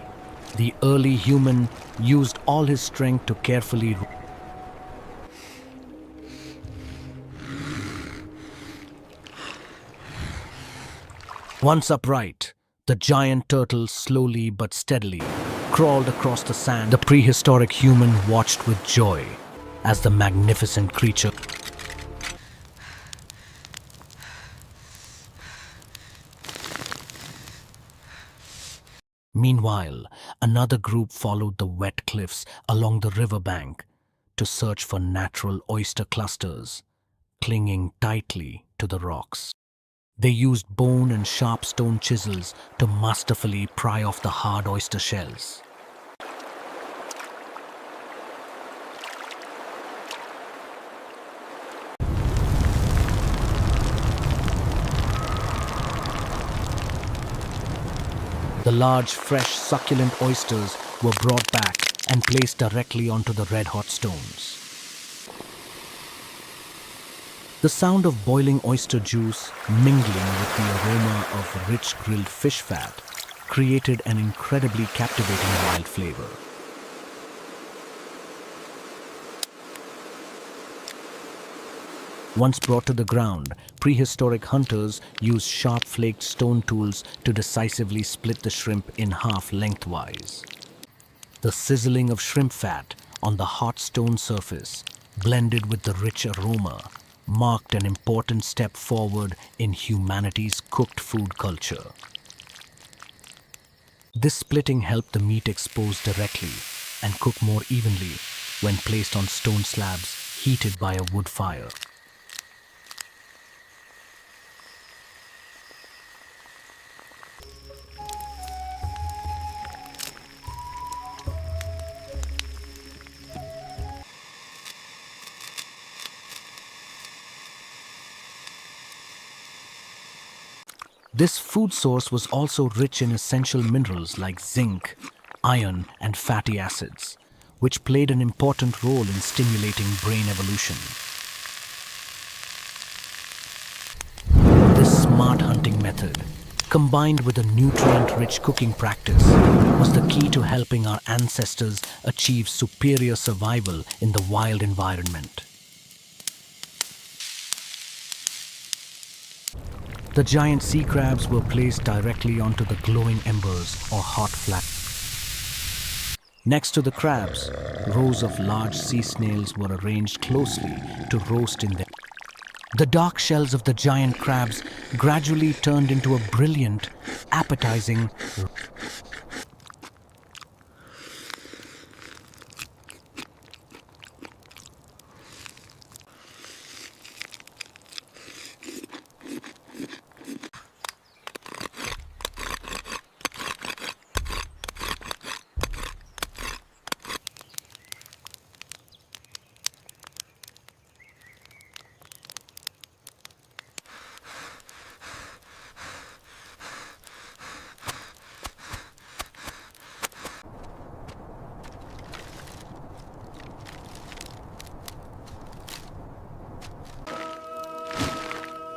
the early human used all his strength to carefully. Once upright, the giant turtle slowly but steadily crawled across the sand. The prehistoric human watched with joy as the magnificent creature. Meanwhile, another group followed the wet cliffs along the riverbank to search for natural oyster clusters, clinging tightly to the rocks. They used bone and sharp stone chisels to masterfully pry off the hard oyster shells. The large, fresh, succulent oysters were brought back and placed directly onto the red-hot stones. The sound of boiling oyster juice mingling with the aroma of rich grilled fish fat created an incredibly captivating wild flavor. Once brought to the ground, prehistoric hunters used sharp-flaked stone tools to decisively split the shrimp in half lengthwise. The sizzling of shrimp fat on the hot stone surface, blended with the rich aroma, marked an important step forward in humanity's cooked food culture. This splitting helped the meat expose directly and cook more evenly when placed on stone slabs heated by a wood fire. This food source was also rich in essential minerals like zinc, iron, and fatty acids, which played an important role in stimulating brain evolution. method, combined with a nutrient-rich cooking practice, was the key to helping our ancestors achieve superior survival in the wild environment. The giant sea crabs were placed directly onto the glowing embers or hot flat. Next to the crabs, rows of large sea snails were arranged closely to roast in them. The dark shells of the giant crabs gradually turned into a brilliant, appetizing.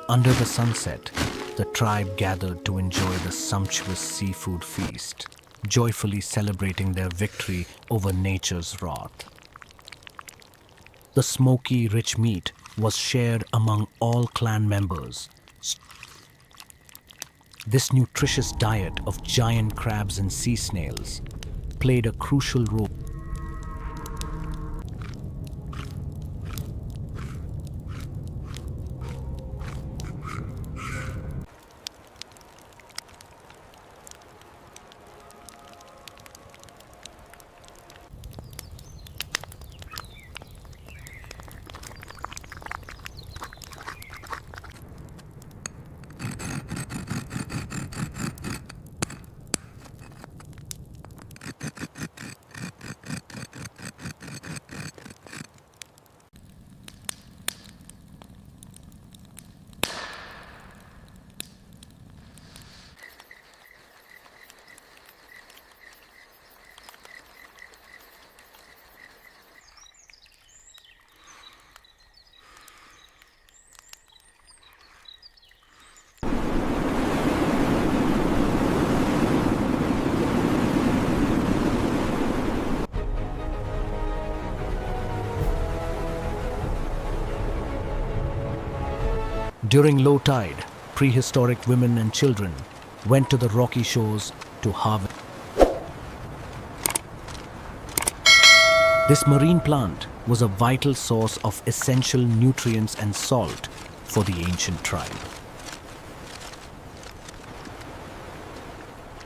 Under the sunset, the tribe gathered to enjoy the sumptuous seafood feast, joyfully celebrating their victory over nature's wrath. The smoky, rich meat was shared among all clan members. This nutritious diet of giant crabs and sea snails played a crucial role. During low tide, prehistoric women and children went to the rocky shores to harvest. This marine plant was a vital source of essential nutrients and salt for the ancient tribe.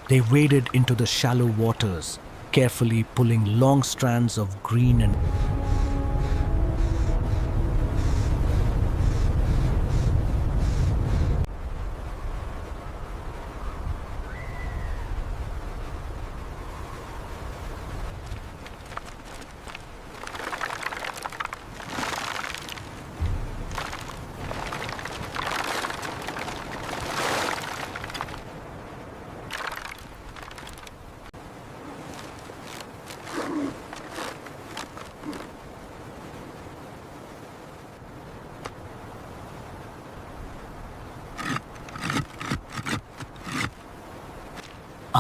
They waded into the shallow waters, carefully pulling long strands of green and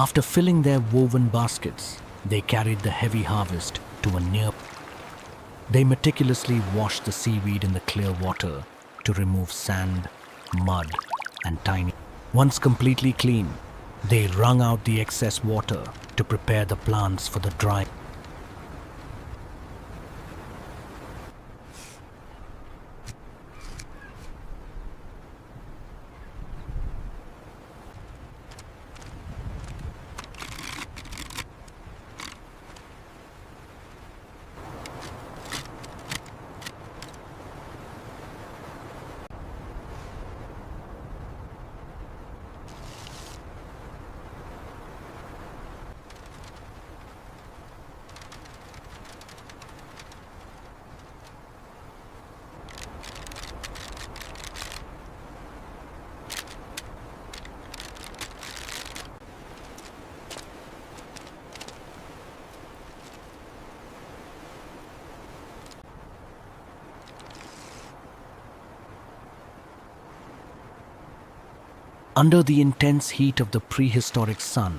After filling their woven baskets, they carried the heavy harvest to a near. They meticulously washed the seaweed in the clear water to remove sand, mud, and tiny. Once completely clean, they wrung out the excess water to prepare the plants for the dry. Under the intense heat of the prehistoric sun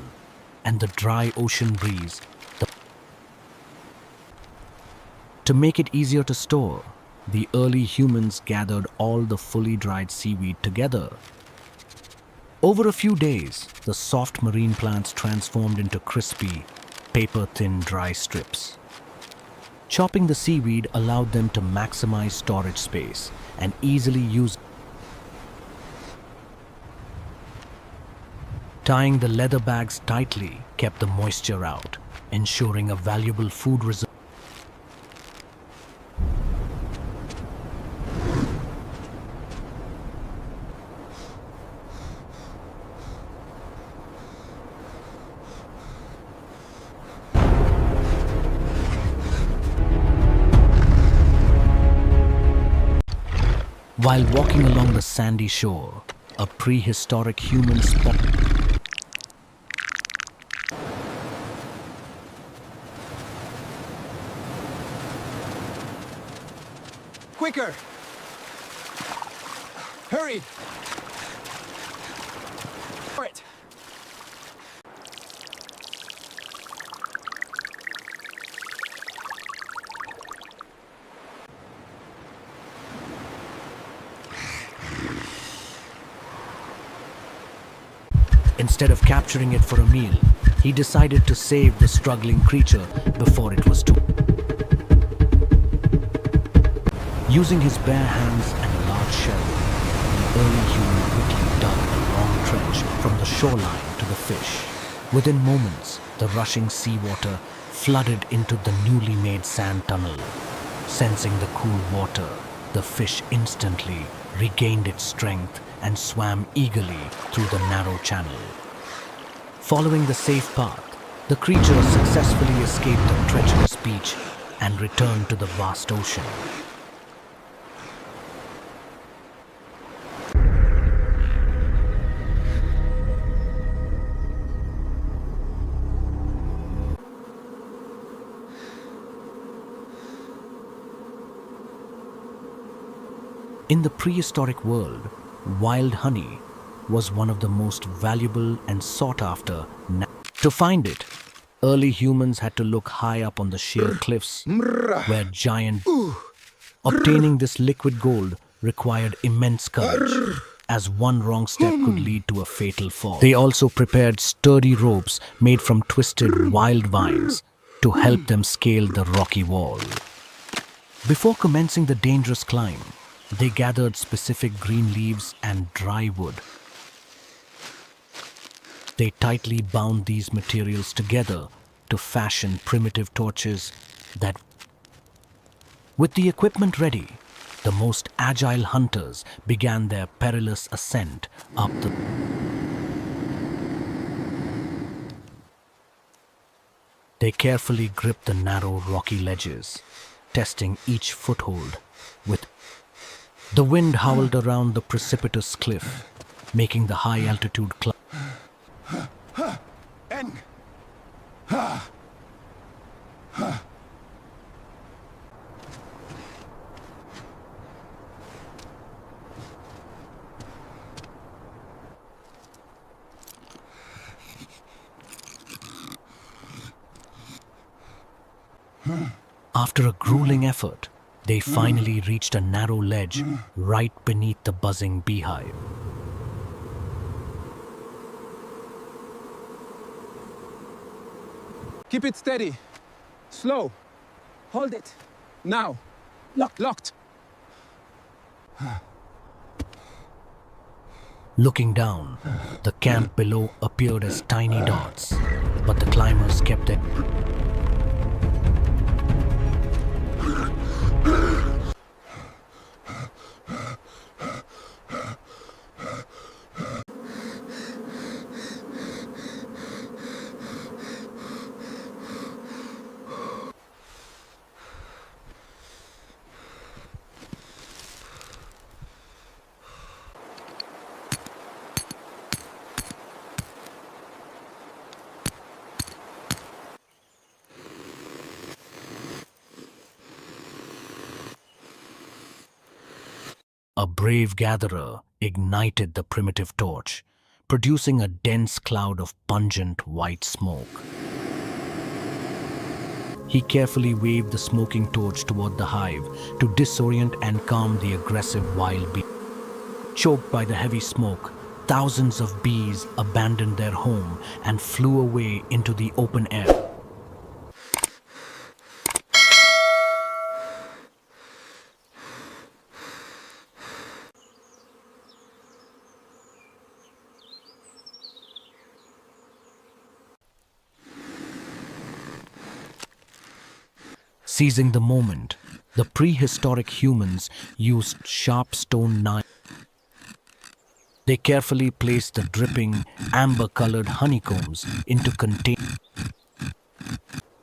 and the dry ocean breeze, to make it easier to store, the early humans gathered all the fully dried seaweed together. Over a few days, the soft marine plants transformed into crispy, paper-thin dry strips. Chopping the seaweed allowed them to maximize storage space and easily use. Tying the leather bags tightly kept the moisture out, ensuring a valuable food reserve. While walking along the sandy shore, a prehistoric human spotted. Quicker! Hurry! For it! Instead of capturing it for a meal, he decided to save the struggling creature before it was too. Using his bare hands and a large shell, the early human quickly dug a long trench from the shoreline to the fish. Within moments, the rushing seawater flooded into the newly made sand tunnel. Sensing the cool water, the fish instantly regained its strength and swam eagerly through the narrow channel. Following the safe path, the creature successfully escaped the treacherous beach and returned to the vast ocean. In the prehistoric world, wild honey was one of the most valuable and sought after. To find it, early humans had to look high up on the sheer cliffs where giant. Obtaining this liquid gold required immense courage, as one wrong step could lead to a fatal fall. They also prepared sturdy ropes made from twisted wild vines to help them scale the rocky wall. Before commencing the dangerous climb, they gathered specific green leaves and dry wood. They tightly bound these materials together to fashion primitive torches that. With the equipment ready, the most agile hunters began their perilous ascent up the. They carefully gripped the narrow rocky ledges, testing each foothold with. The wind howled around the precipitous cliff, making the high-altitude climb. After a grueling effort, they finally reached a narrow ledge right beneath the buzzing beehive. Keep it steady. Slow. Hold it. Now. Locked. Looking down, the camp below appeared as tiny dots, but the climbers kept their. A brave gatherer ignited the primitive torch, producing a dense cloud of pungent white smoke. He carefully waved the smoking torch toward the hive to disorient and calm the aggressive wild bee. Choked by the heavy smoke, thousands of bees abandoned their home and flew away into the open air. Seizing the moment, the prehistoric humans used sharp stone knives. They carefully placed the dripping, amber-colored honeycombs into containers.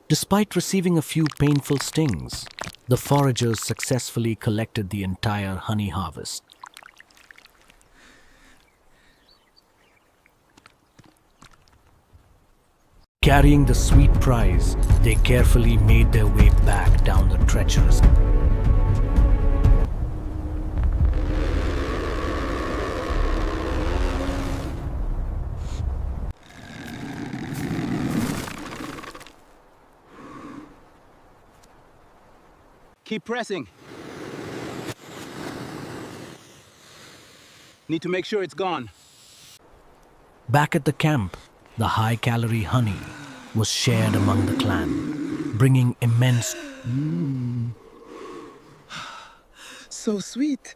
Despite receiving a few painful stings, the foragers successfully collected the entire honey harvest. Carrying the sweet prize, they carefully made their way back down the treacherous. Keep pressing. Need to make sure it's gone. Back at the camp, the high-calorie honey was shared among the clan, bringing immense... So sweet.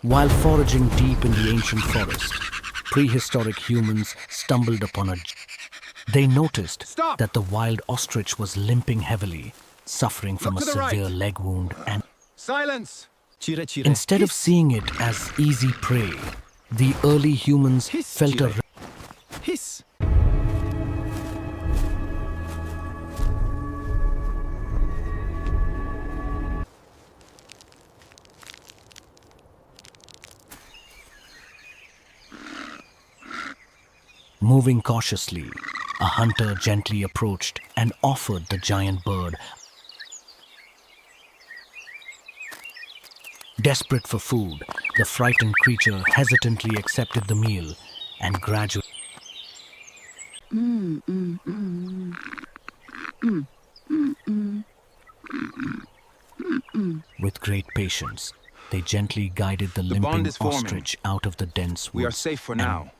While foraging deep in the ancient forest, prehistoric humans stumbled upon a... They noticed that the wild ostrich was limping heavily, suffering from a severe leg wound and... Silence! Instead of seeing it as easy prey, the early humans felt a... Hiss! Moving cautiously, a hunter gently approached and offered the giant bird. Desperate for food, the frightened creature hesitantly accepted the meal and gradually... With great patience, they gently guided the limping ostrich out of the dense woods. We are safe for now.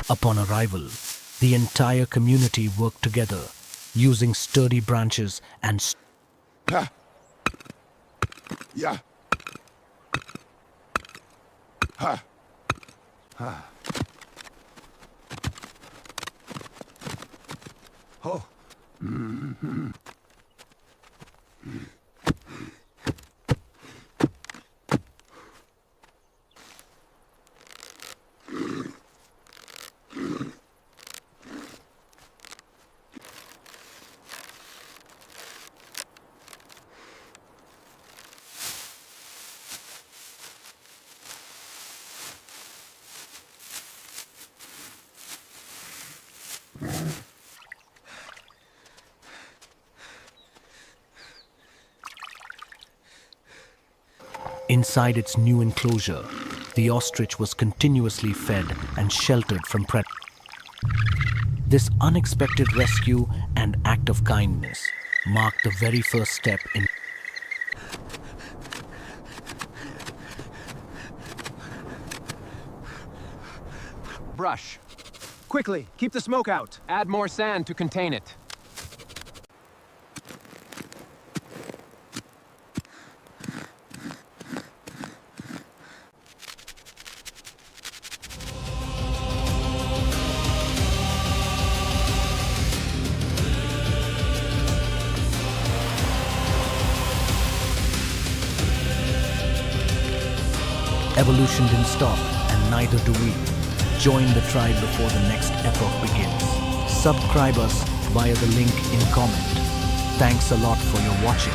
Upon arrival, the entire community worked together, using sturdy branches and... Yeah. Ha. Ha. Oh. Mm-hmm. Inside its new enclosure, the ostrich was continuously fed and sheltered from predators. This unexpected rescue and act of kindness marked the very first step in... Brush. Quickly, keep the smoke out. Add more sand to contain it. Evolution didn't stop, and neither do we. Join the tribe before the next epoch begins. Subscribe us via the link in comment. Thanks a lot for your watching.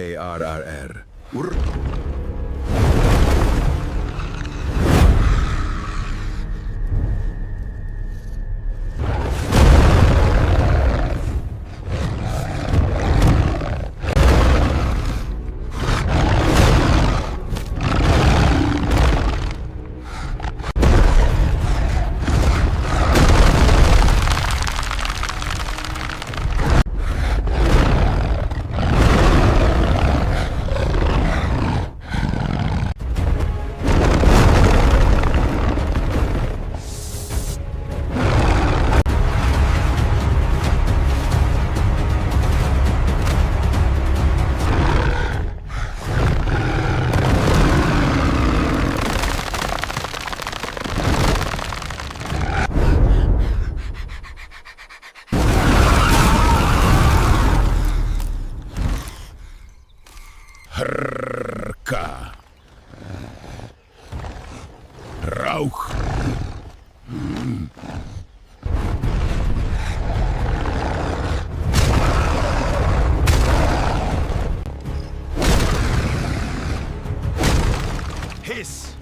R-O-A-R-R-R. Hrka. Rauch. Hiss.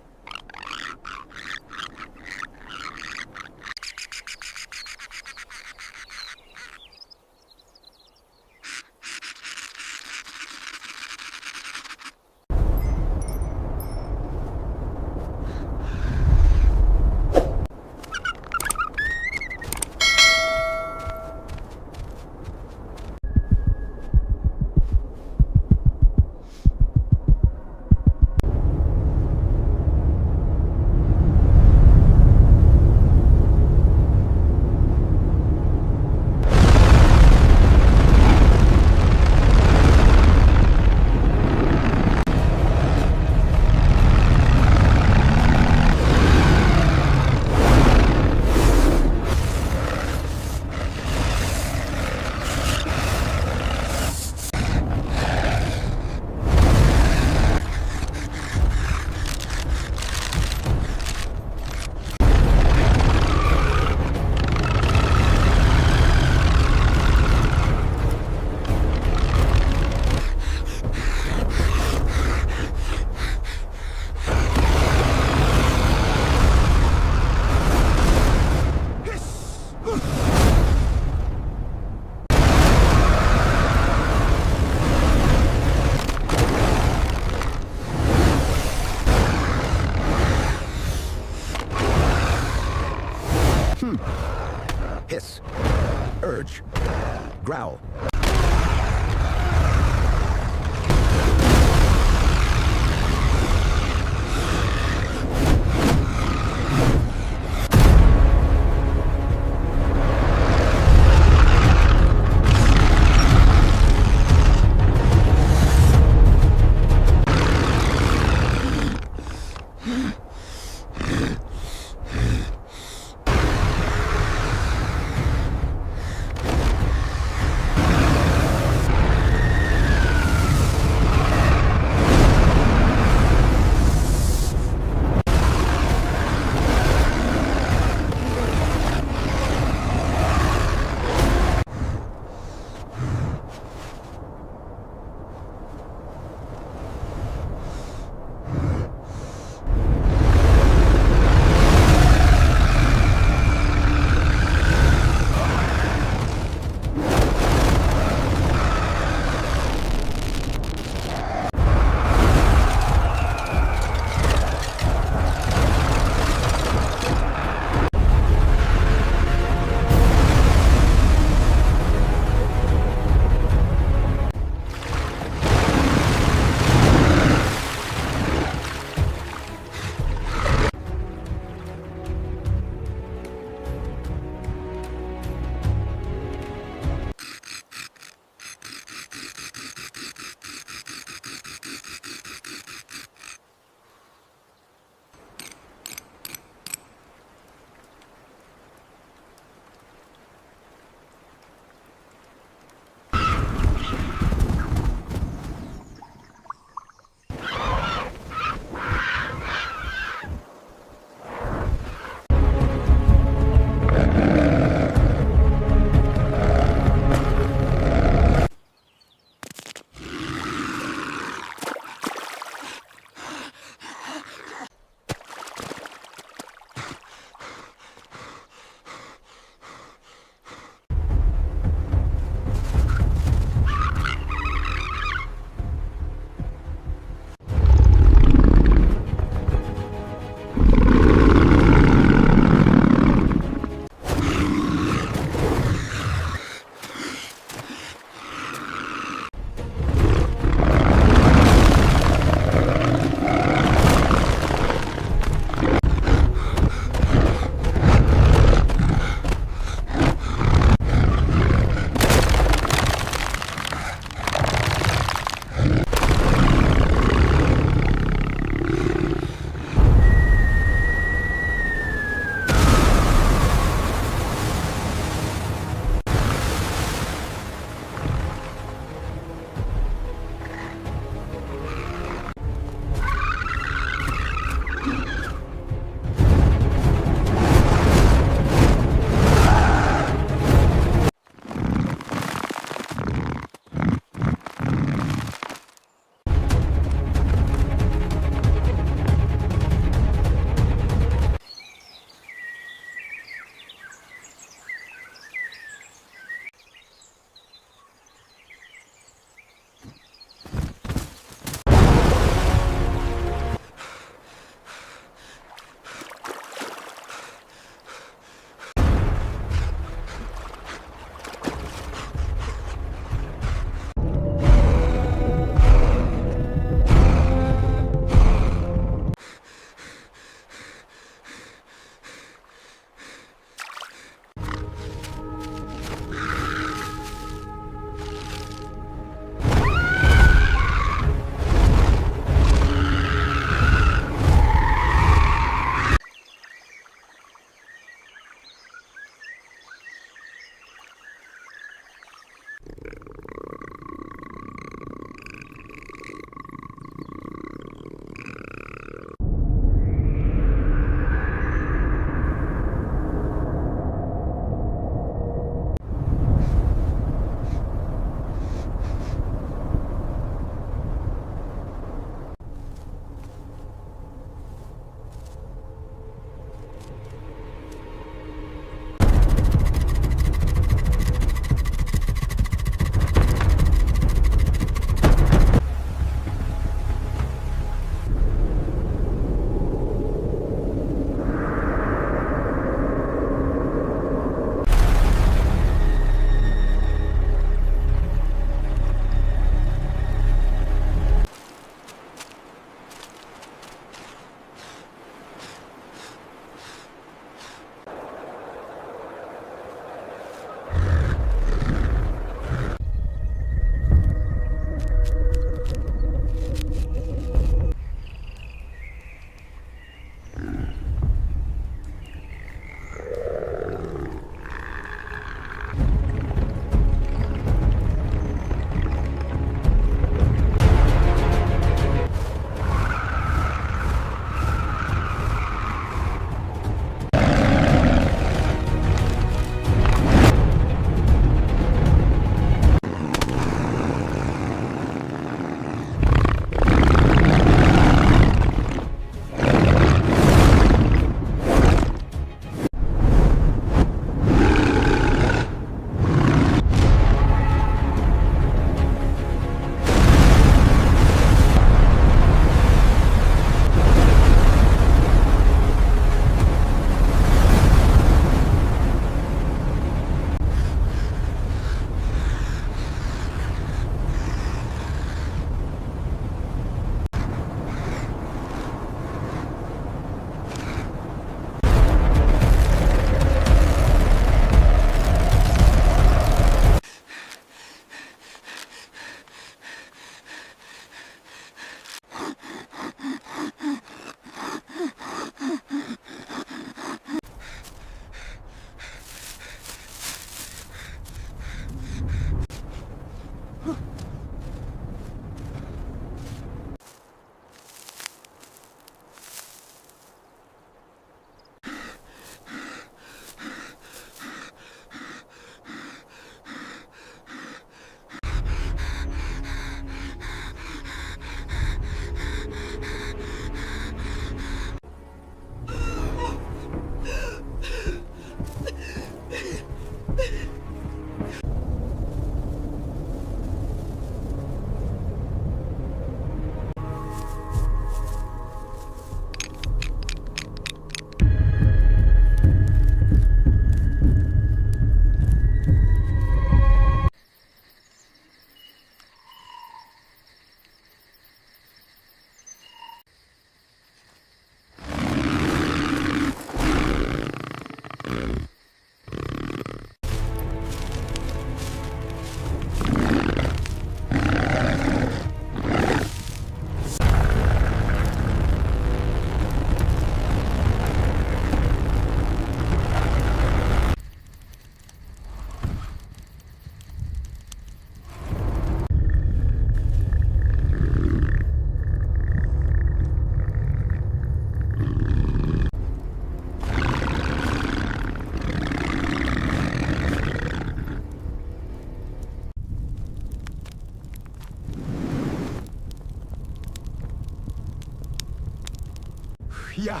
Yeah.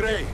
Grey.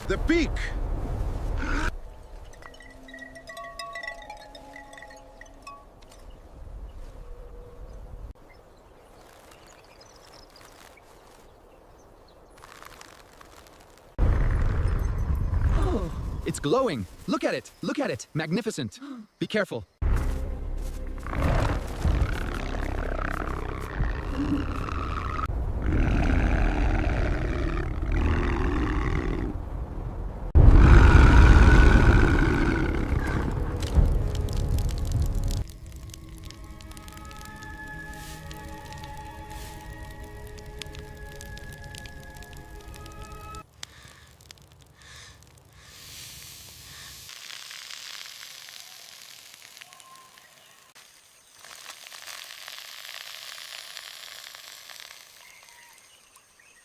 The peak! It's glowing. Look at it. Look at it. Magnificent. Be careful.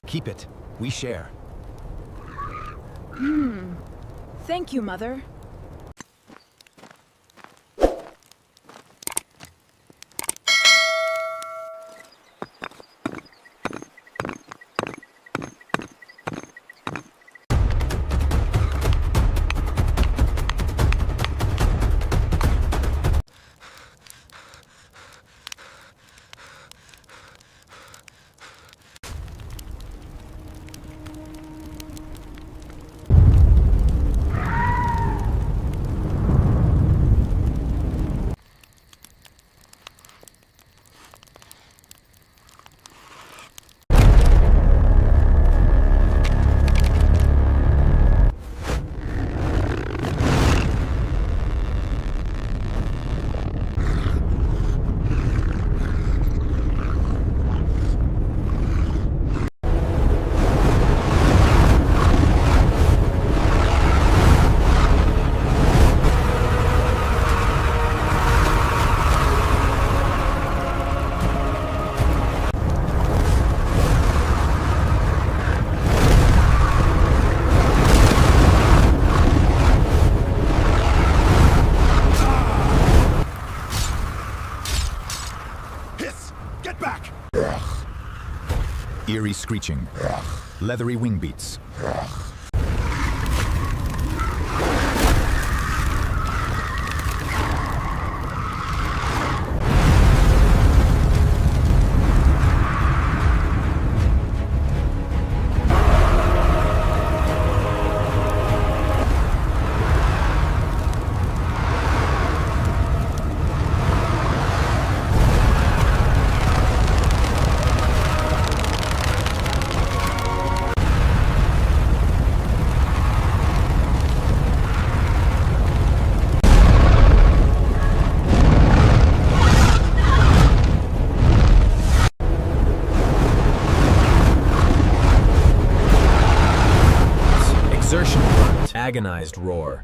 Keep it. We share. Thank you, Mother. Eerie screeching. Leathery wing beats. Exertion grunt. Agonized roar.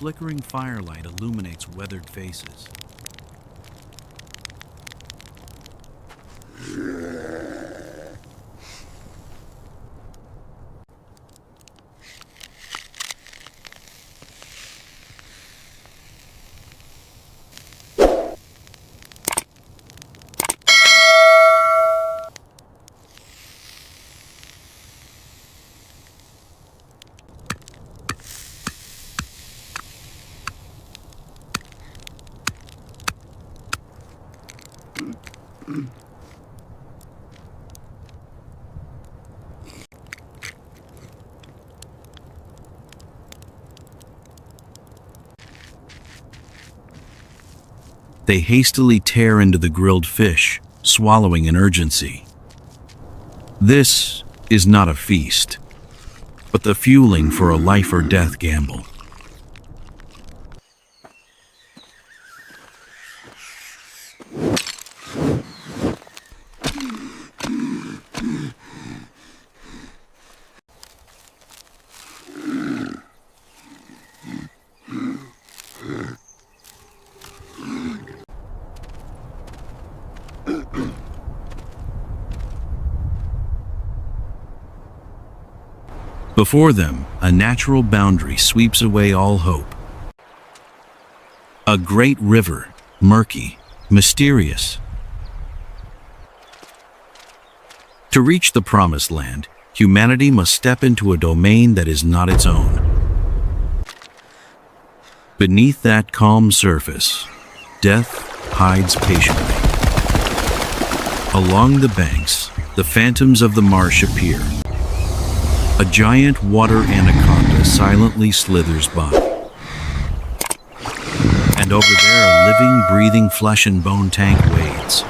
flickering firelight illuminates weathered faces. They hastily tear into the grilled fish, swallowing in urgency. This is not a feast, but the fueling for a life or death gamble. Before them, a natural boundary sweeps away all hope. A great river, murky, mysterious. To reach the promised land, humanity must step into a domain that is not its own. Beneath that calm surface, death hides patiently. Along the banks, the phantoms of the marsh appear. A giant water anaconda silently slithers by. And over there, a living, breathing flesh and bone tank wades.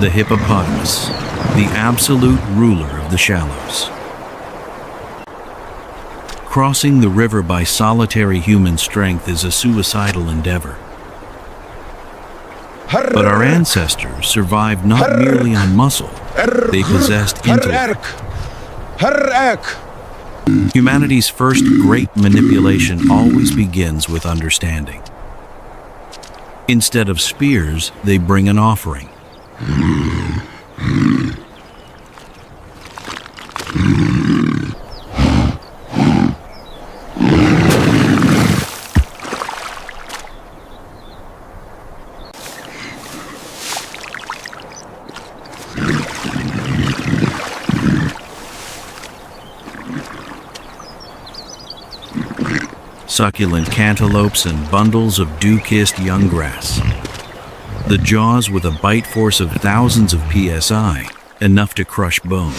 The hippopotamus, the absolute ruler of the shallows. Crossing the river by solitary human strength is a suicidal endeavor. But our ancestors survived not merely on muscle, they possessed intellect. Humanity's first great manipulation always begins with understanding. Instead of spears, they bring an offering. Succulent cantaloupes and bundles of dew-kissed young grass. The jaws with a bite force of thousands of psi, enough to crush bone.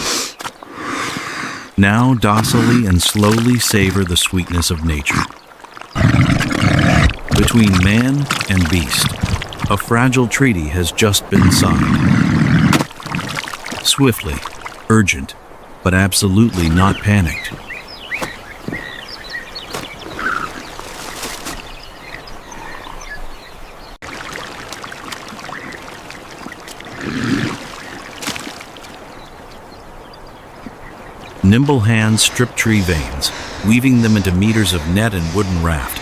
Now docilely and slowly savor the sweetness of nature. Between man and beast, a fragile treaty has just been signed. Swiftly, urgent, but absolutely not panicked. Nimble hands strip tree veins, weaving them into meters of net and wooden raft.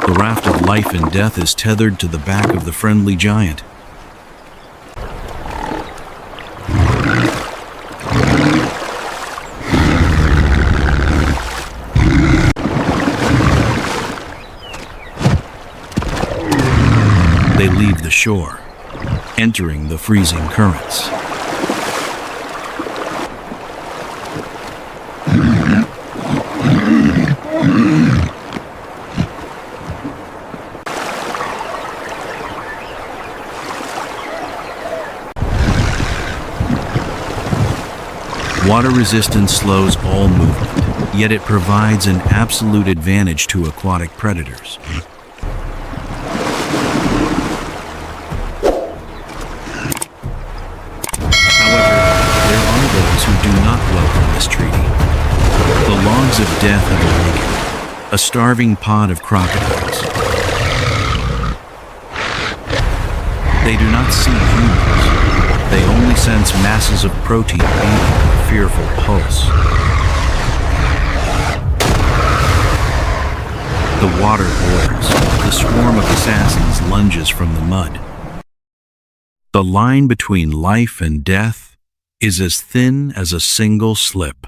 The raft of life and death is tethered to the back of the friendly giant. They leave the shore, entering the freezing currents. Water resistance slows all movement, yet it provides an absolute advantage to aquatic predators. Who do not welcome this treaty. The logs of death have awakened, a starving pod of crocodiles. They do not see humans, They only sense masses of protein beating with a fearful pulse. The water boils. The swarm of assassins lunges from the mud. The line between life and death is as thin as a single slip.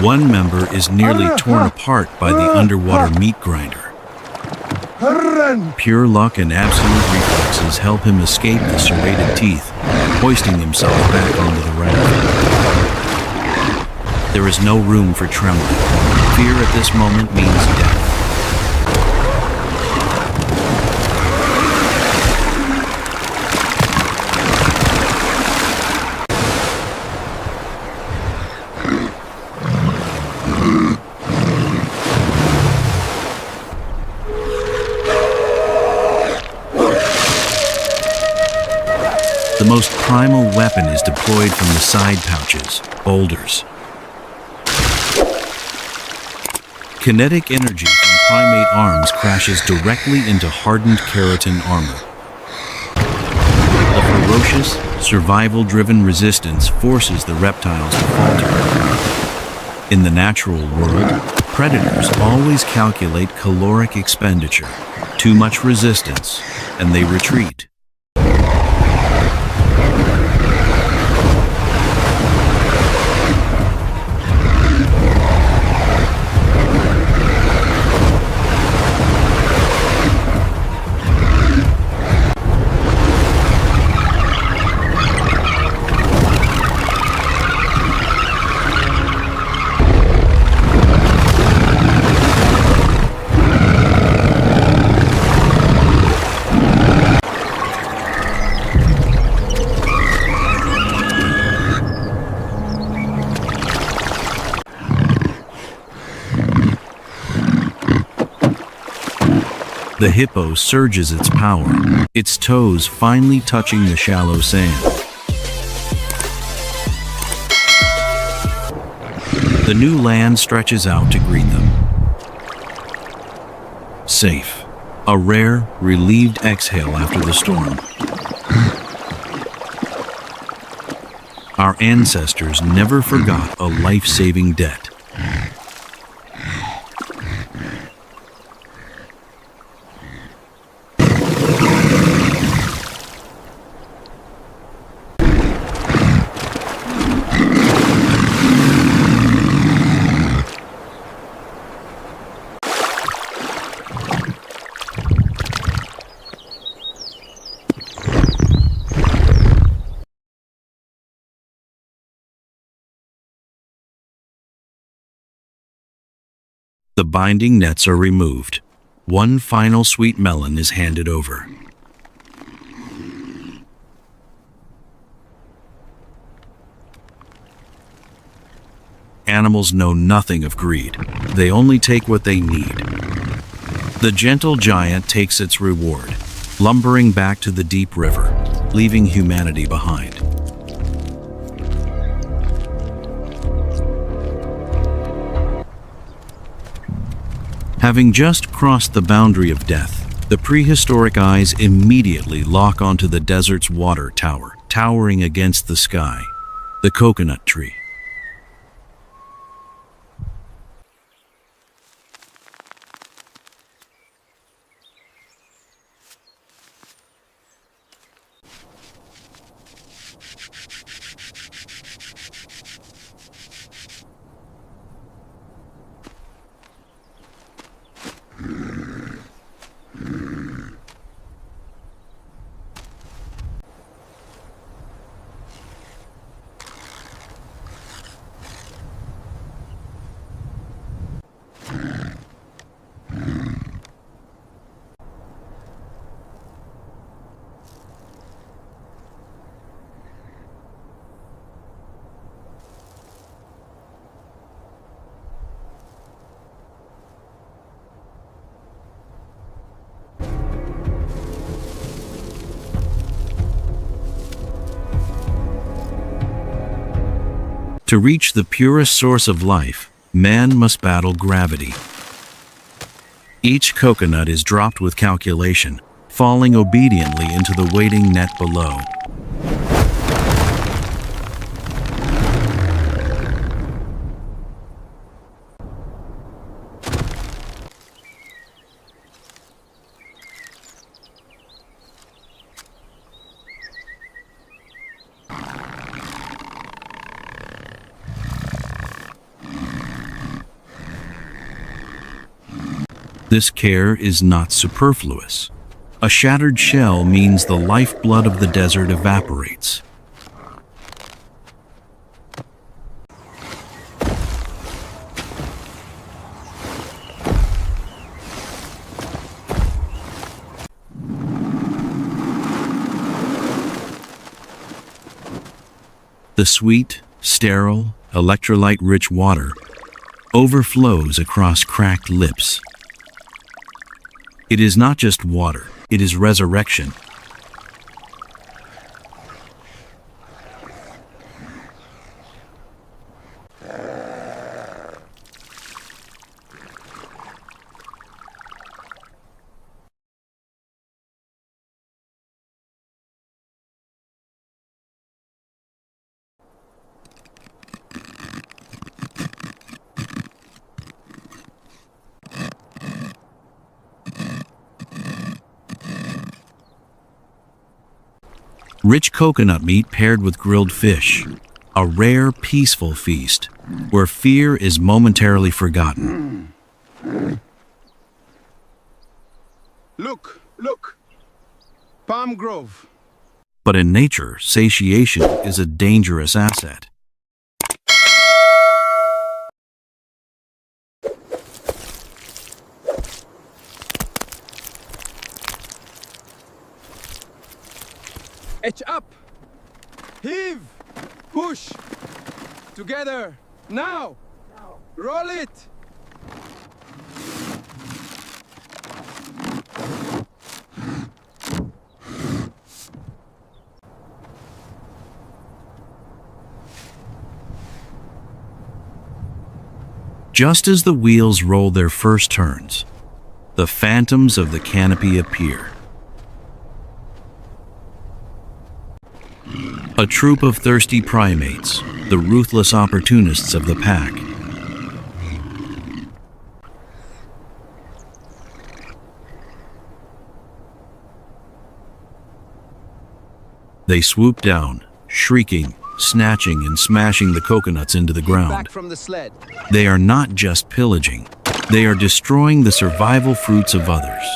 One member is nearly torn apart by the underwater meat grinder. Pure luck and absolute reflexes help him escape the serrated teeth, hoisting himself back onto the raft. There is no room for trembling. Fear at this moment means death. The most primal weapon is deployed from the side pouches, boulders. Kinetic energy from primate arms crashes directly into hardened keratin armor. The ferocious, survival-driven resistance forces the reptiles to falter. In the natural world, predators always calculate caloric expenditure. Too much resistance, and they retreat. The hippo surges its power, its toes finally touching the shallow sand. The new land stretches out to greet them. Safe. A rare, relieved exhale after the storm. Our ancestors never forgot a life-saving debt. The binding nets are removed. One final sweet melon is handed over. Animals know nothing of greed. They only take what they need. The gentle giant takes its reward, lumbering back to the deep river, leaving humanity behind. Having just crossed the boundary of death, the prehistoric eyes immediately lock onto the desert's water tower, towering against the sky, the coconut tree. To reach the purest source of life, man must battle gravity. Each coconut is dropped with calculation, falling obediently into the waiting net below. This care is not superfluous. A shattered shell means the lifeblood of the desert evaporates. The sweet, sterile, electrolyte-rich water overflows across cracked lips. It is not just water, it is resurrection. Rich coconut meat paired with grilled fish, a rare, peaceful feast where fear is momentarily forgotten. Look, look! Palm Grove. But in nature, satiation is a dangerous asset. Etch up! Heave! Push! Together! Now! Roll it! Just as the wheels roll their first turns, the phantoms of the canopy appear. A troop of thirsty primates, the ruthless opportunists of the pack. They swoop down, shrieking, snatching and smashing the coconuts into the ground. Back from the sled. They are not just pillaging, they are destroying the survival fruits of others.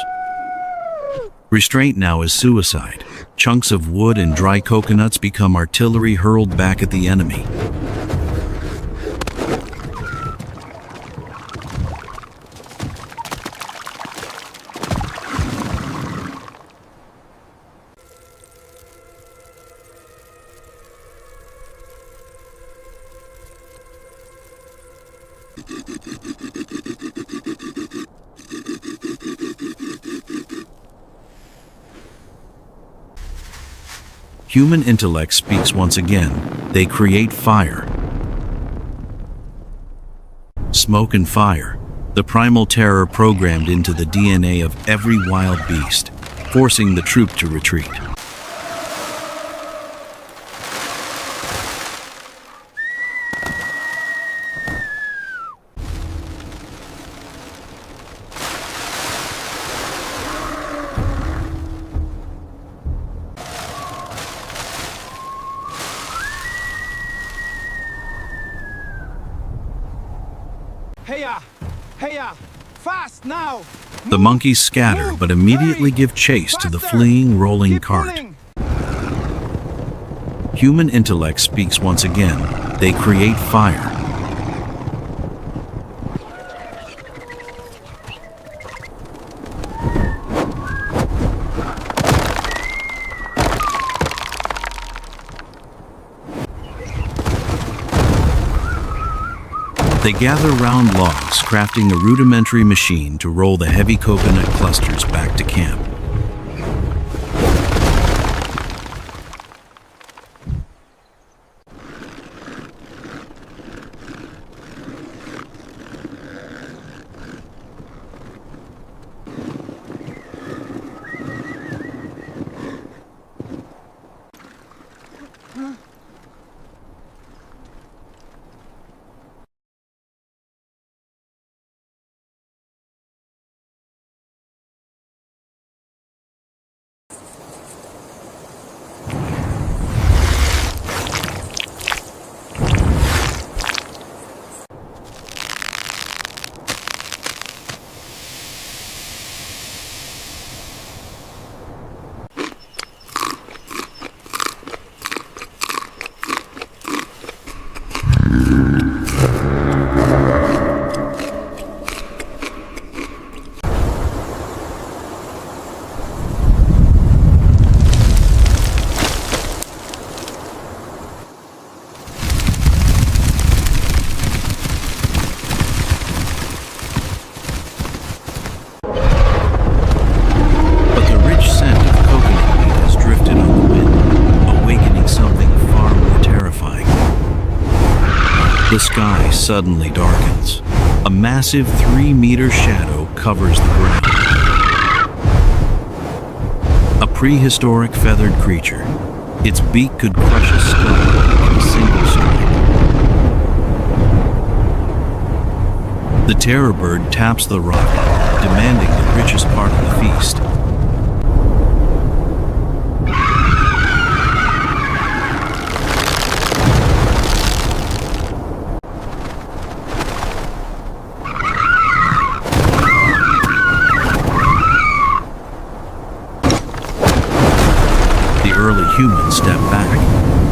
Restraint now is suicide. Chunks of wood and dry coconuts become artillery hurled back at the enemy. Human intellect speaks once again. They create fire. Smoke and fire, the primal terror programmed into the DNA of every wild beast, forcing the troop to retreat. Heya! Heya! Fast now! The monkeys scatter but immediately give chase to the fleeing, rolling cart. Human intellect speaks once again. They create fire. They gather round logs, crafting a rudimentary machine to roll the heavy coconut clusters back to camp. sky suddenly darkens. A massive 3-meter shadow covers the ground. A prehistoric feathered creature. Its beak could crush a skull in a single strike. The terror bird taps the rock, demanding the richest part of the feast. The early humans step back.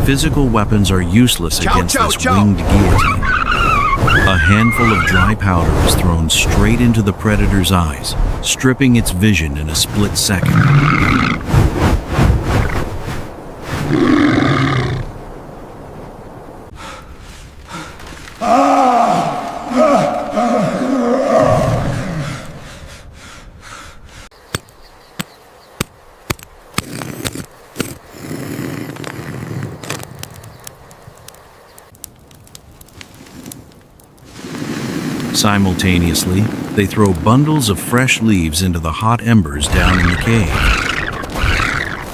Physical weapons are useless against this winged guillotine. A handful of dry powder is thrown straight into the predator's eyes, stripping its vision in a split second. Simultaneously, they throw bundles of fresh leaves into the hot embers down in the cave.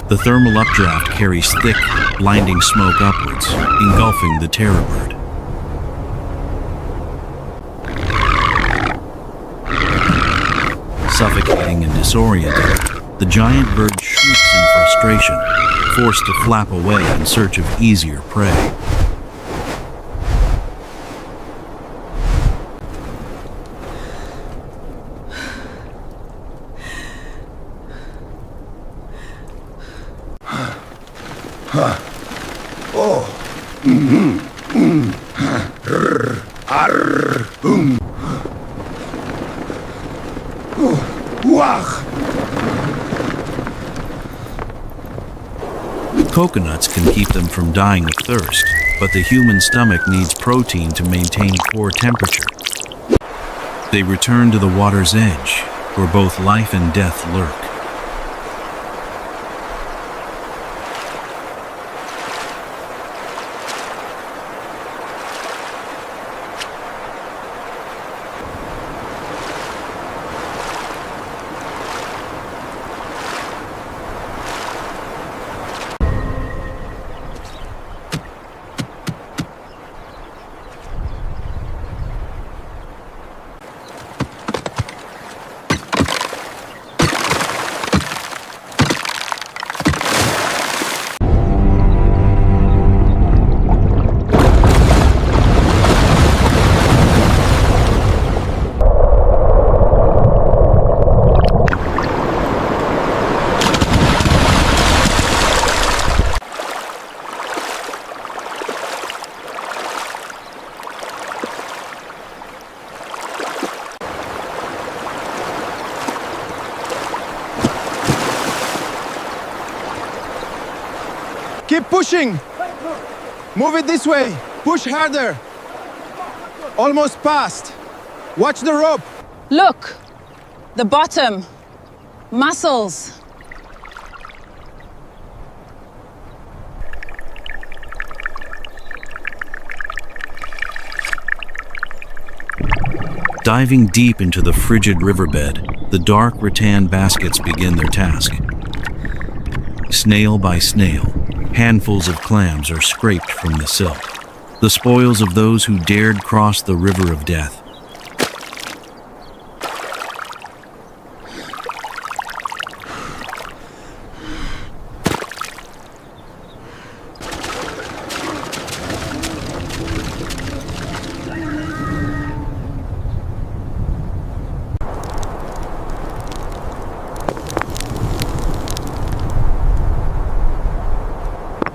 The thermal updraft carries thick, blinding smoke upwards, engulfing the terror bird. Suffocating and disoriented, the giant bird shrieks in frustration, forced to flap away in search of easier prey. Coconuts can keep them from dying of thirst, but the human stomach needs protein to maintain core temperature. They return to the water's edge, where both life and death lurk. Keep pushing! Move it this way! Push harder! Almost past! Watch the rope! Look! The bottom! Muscles! Diving deep into the frigid riverbed, the dark rattan baskets begin their task. Snail by snail, handfuls of clams are scraped from the silt, the spoils of those who dared cross the river of death.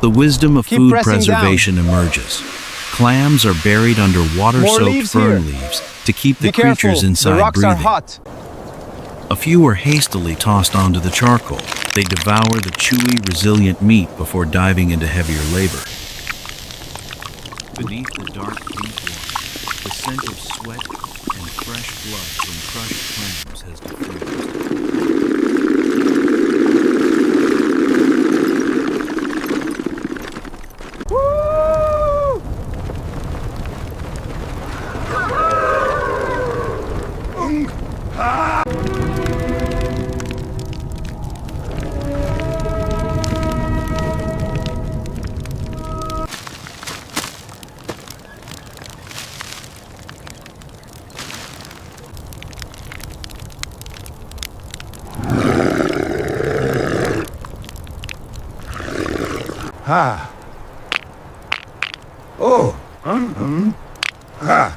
The wisdom of food preservation emerges. Clams are buried under water-soaked fern leaves to keep the creatures inside breathing. A few are hastily tossed onto the charcoal. They devour the chewy, resilient meat before diving into heavier labor. Beneath the dark deep water, the scent of sweat and fresh blood from crushed clams has diffused. Ha. Oh. Ha.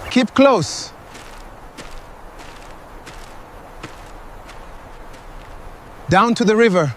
Keep close. Down to the river.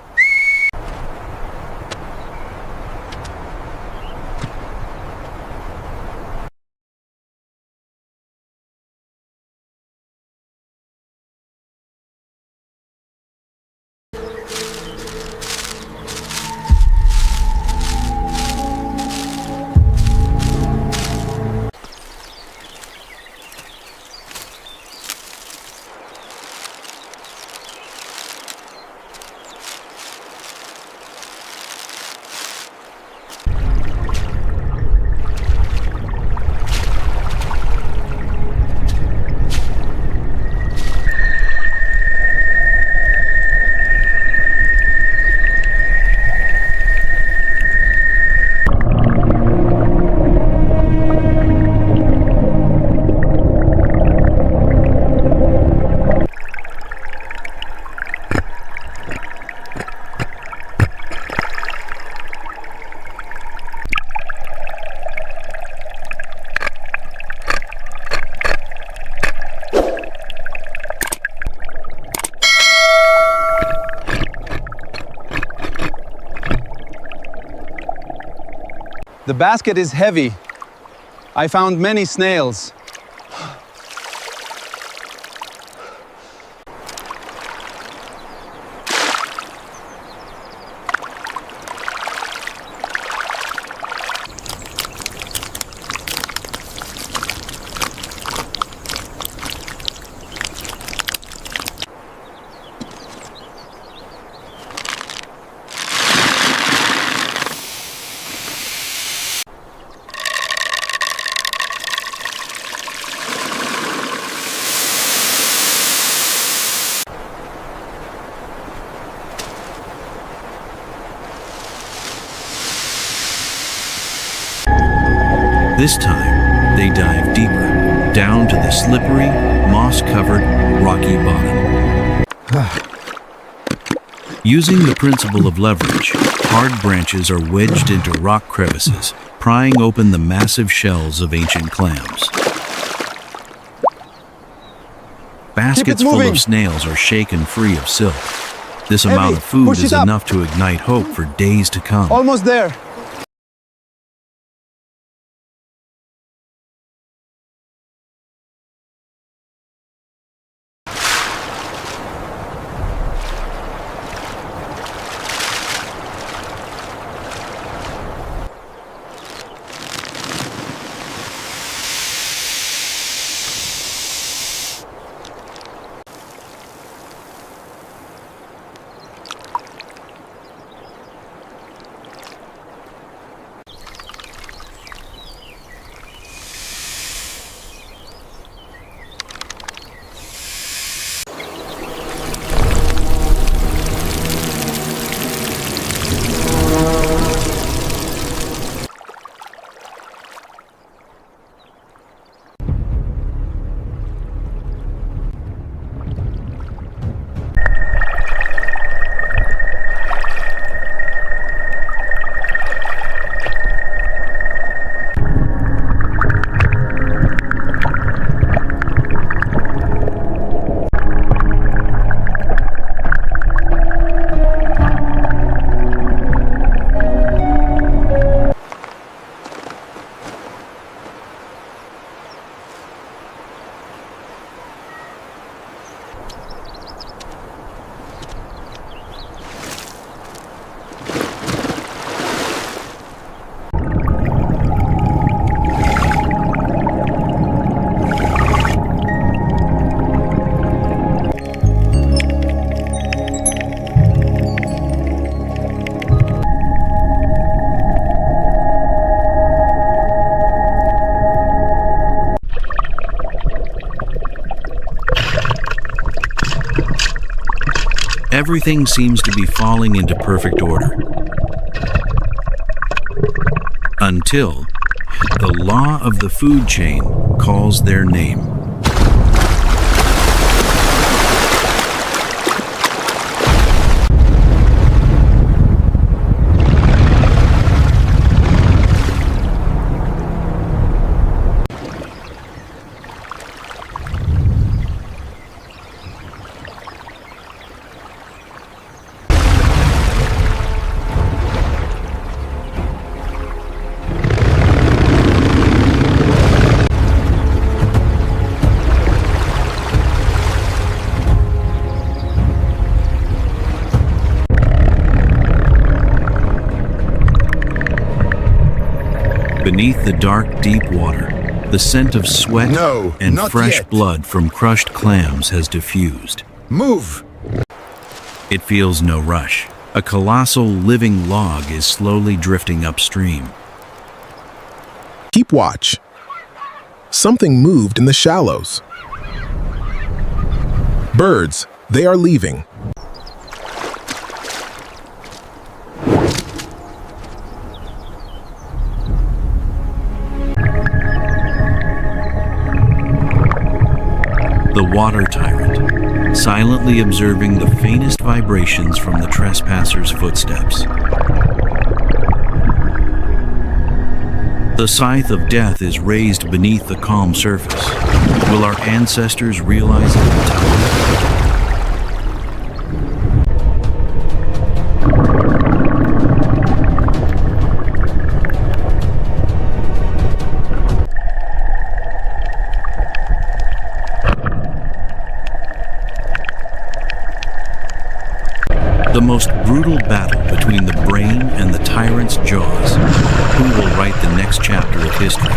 The basket is heavy. I found many snails. This time, they dive deeper, down to the slippery, moss-covered, rocky bottom. Using the principle of leverage, hard branches are wedged into rock crevices, prying open the massive shells of ancient clams. Baskets full of snails are shaken free of silk. This amount of food is enough to ignite hope for days to come. Almost there. Everything seems to be falling into perfect order. Until the law of the food chain calls their name. Beneath the dark, deep water, the scent of sweat and fresh blood from crushed clams has diffused. Move! It feels no rush. A colossal living log is slowly drifting upstream. Keep watch. Something moved in the shallows. Birds, they are leaving. The water tyrant, silently observing the faintest vibrations from the trespasser's footsteps. The scythe of death is raised beneath the calm surface. Will our ancestors realize the brutality? The most brutal battle between the brain and the tyrant's jaws. Who will write the next chapter of history?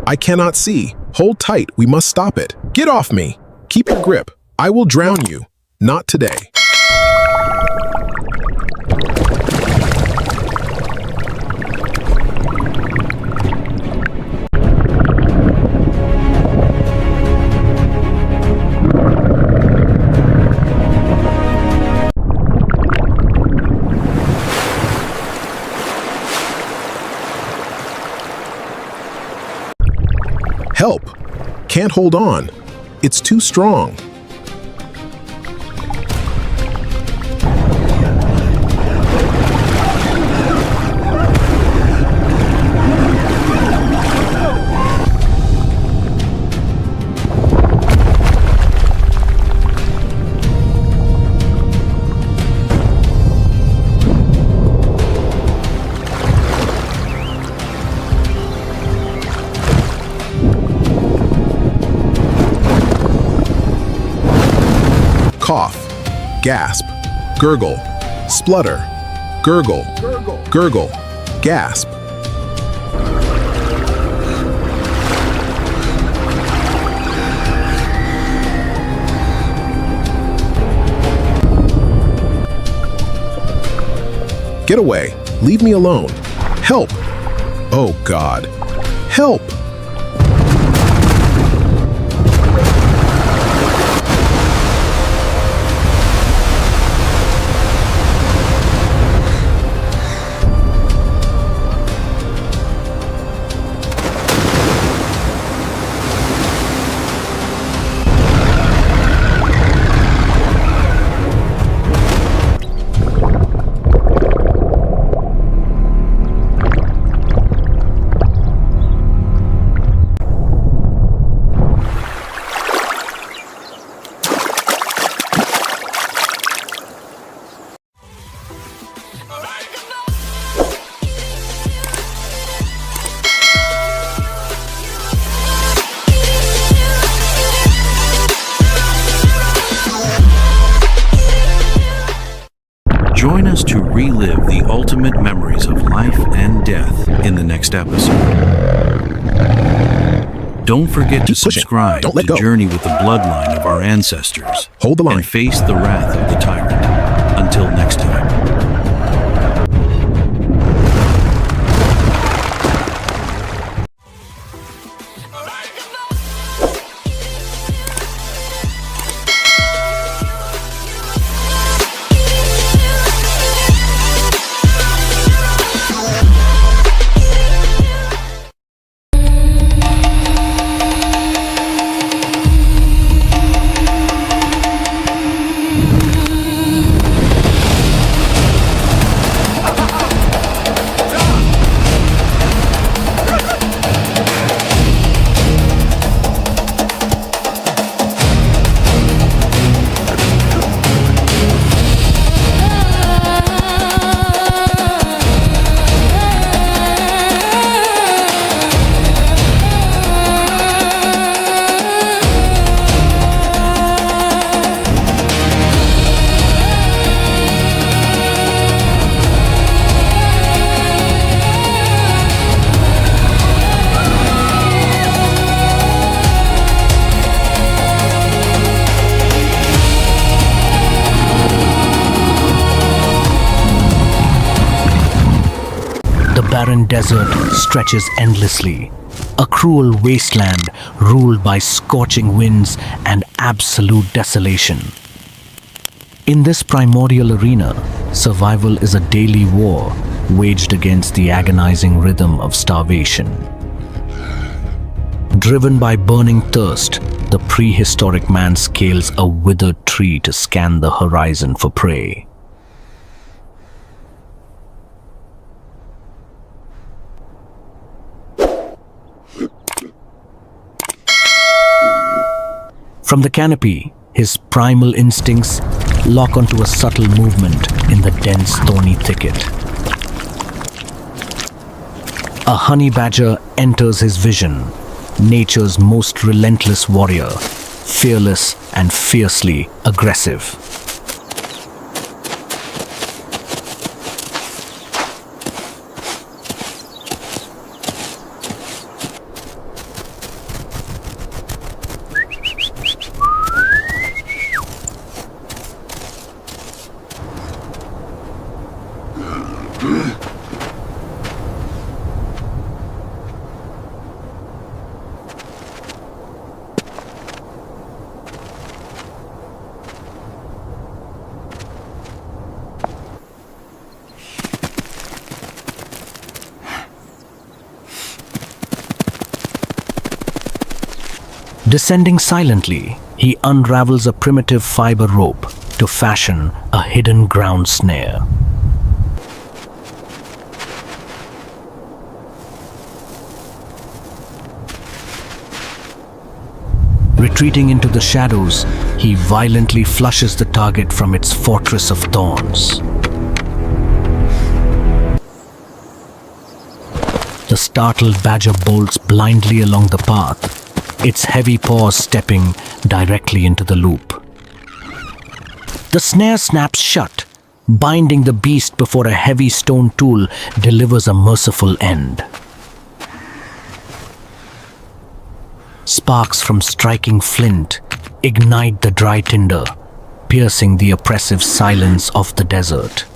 I cannot see. Hold tight, we must stop it. Get off me. Keep your grip. I will drown you. Not today. Help! Can't hold on. It's too strong. Cough, gasp, gurgle, splutter, gurgle, gurgle, gasp. Get away. Leave me alone. Help! Oh God. Help! us to relive the ultimate memories of life and death in the next episode. Don't forget to subscribe to journey with the bloodline of our ancestors. Hold the line. And face the wrath of the tyrant. Until next time. The barren desert stretches endlessly, a cruel wasteland ruled by scorching winds and absolute desolation. In this primordial arena, survival is a daily war waged against the agonizing rhythm of starvation. Driven by burning thirst, the prehistoric man scales a withered tree to scan the horizon for prey. From the canopy, his primal instincts lock onto a subtle movement in the dense thorny thicket. A honey badger enters his vision, nature's most relentless warrior, fearless and fiercely aggressive. Descending silently, he unravels a primitive fiber rope to fashion a hidden ground snare. Retreating into the shadows, he violently flushes the target from its fortress of thorns. The startled badger bolts blindly along the path, its heavy paws stepping directly into the loop. The snare snaps shut, binding the beast before a heavy stone tool delivers a merciful end. Sparks from striking flint ignite the dry tinder, piercing the oppressive silence of the desert.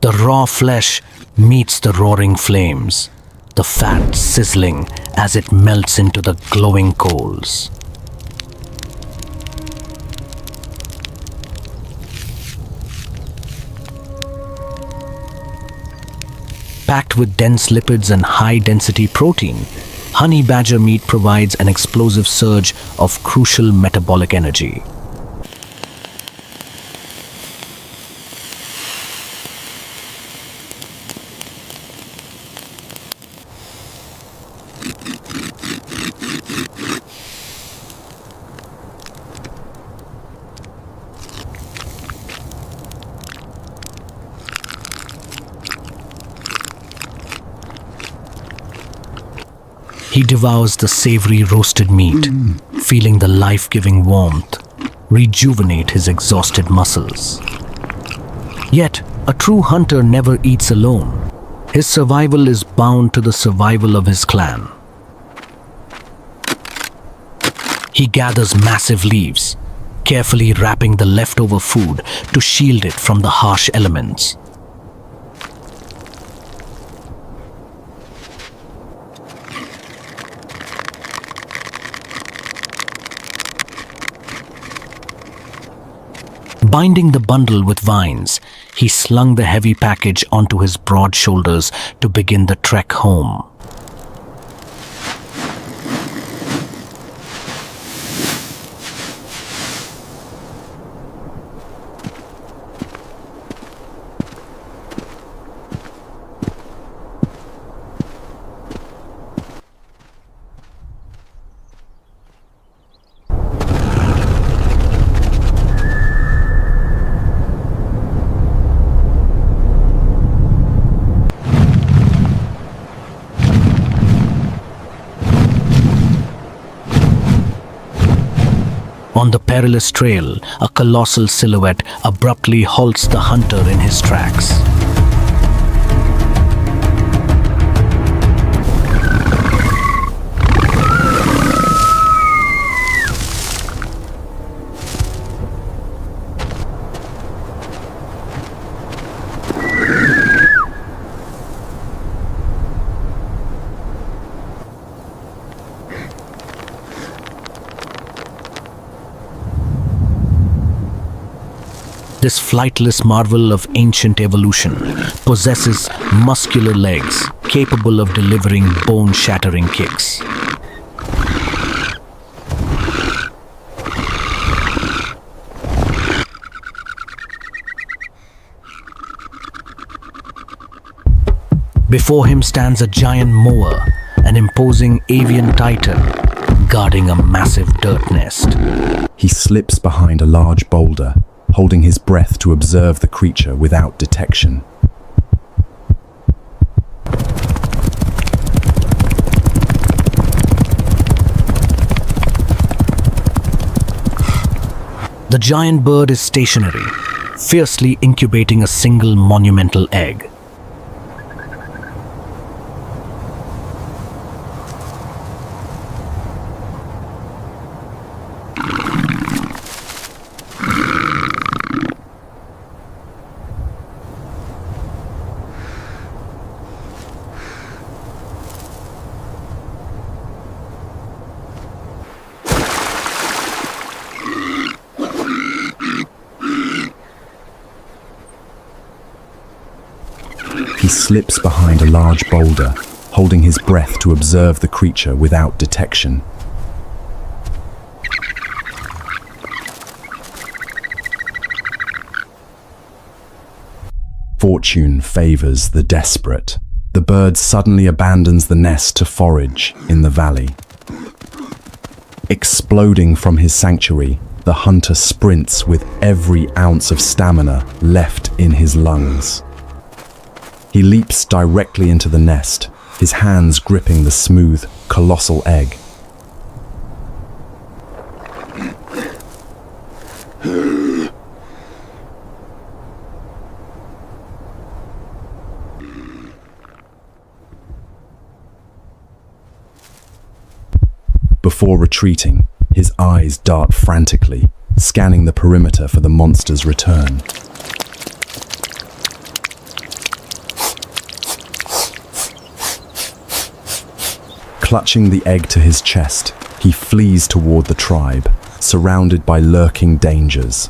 The raw flesh meets the roaring flames, the fat sizzling as it melts into the glowing coals. Packed with dense lipids and high-density protein, honey badger meat provides an explosive surge of crucial metabolic energy. He devours the savory roasted meat, feeling the life-giving warmth rejuvenate his exhausted muscles. Yet, a true hunter never eats alone. His survival is bound to the survival of his clan. He gathers massive leaves, carefully wrapping the leftover food to shield it from the harsh elements. Binding the bundle with vines, he slung the heavy package onto his broad shoulders to begin the trek home. On the perilous trail, a colossal silhouette abruptly halts the hunter in his tracks. This flightless marvel of ancient evolution possesses muscular legs capable of delivering bone-shattering kicks. Before him stands a giant moa, an imposing avian titan, guarding a massive dirt nest. He slips behind a large boulder, holding his breath to observe the creature without detection. The giant bird is stationary, fiercely incubating a single monumental egg. He slips behind a large boulder, holding his breath to observe the creature without detection. Fortune favors the desperate. The bird suddenly abandons the nest to forage in the valley. Exploding from his sanctuary, the hunter sprints with every ounce of stamina left in his lungs. He leaps directly into the nest, his hands gripping the smooth, colossal egg. Before retreating, his eyes dart frantically, scanning the perimeter for the monster's return. Clutching the egg to his chest, he flees toward the tribe, surrounded by lurking dangers.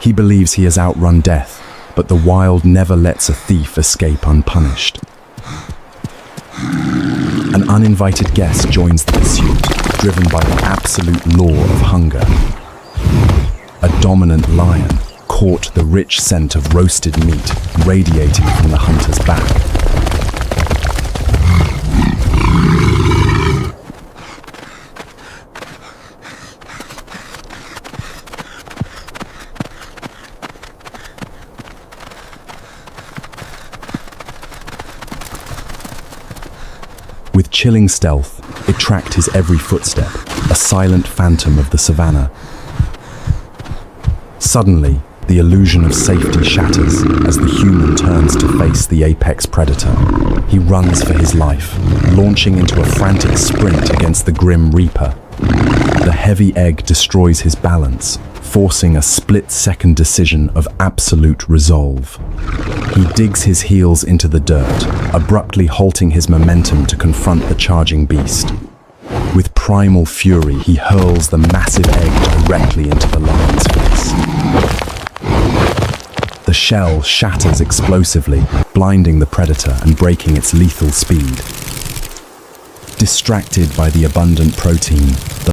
He believes he has outrun death, but the wild never lets a thief escape unpunished. An uninvited guest joins the pursuit, driven by the absolute law of hunger. A dominant lion caught the rich scent of roasted meat radiating from the hunter's back. With chilling stealth, it tracked his every footstep, a silent phantom of the savannah. Suddenly, the illusion of safety shatters as the human turns to face the apex predator. He runs for his life, launching into a frantic sprint against the grim reaper. The heavy egg destroys his balance, forcing a split-second decision of absolute resolve. He digs his heels into the dirt, abruptly halting his momentum to confront the charging beast. With primal fury, he hurls the massive egg directly into the lion's face. The shell shatters explosively, blinding the predator and breaking its lethal speed. Distracted by the abundant protein, the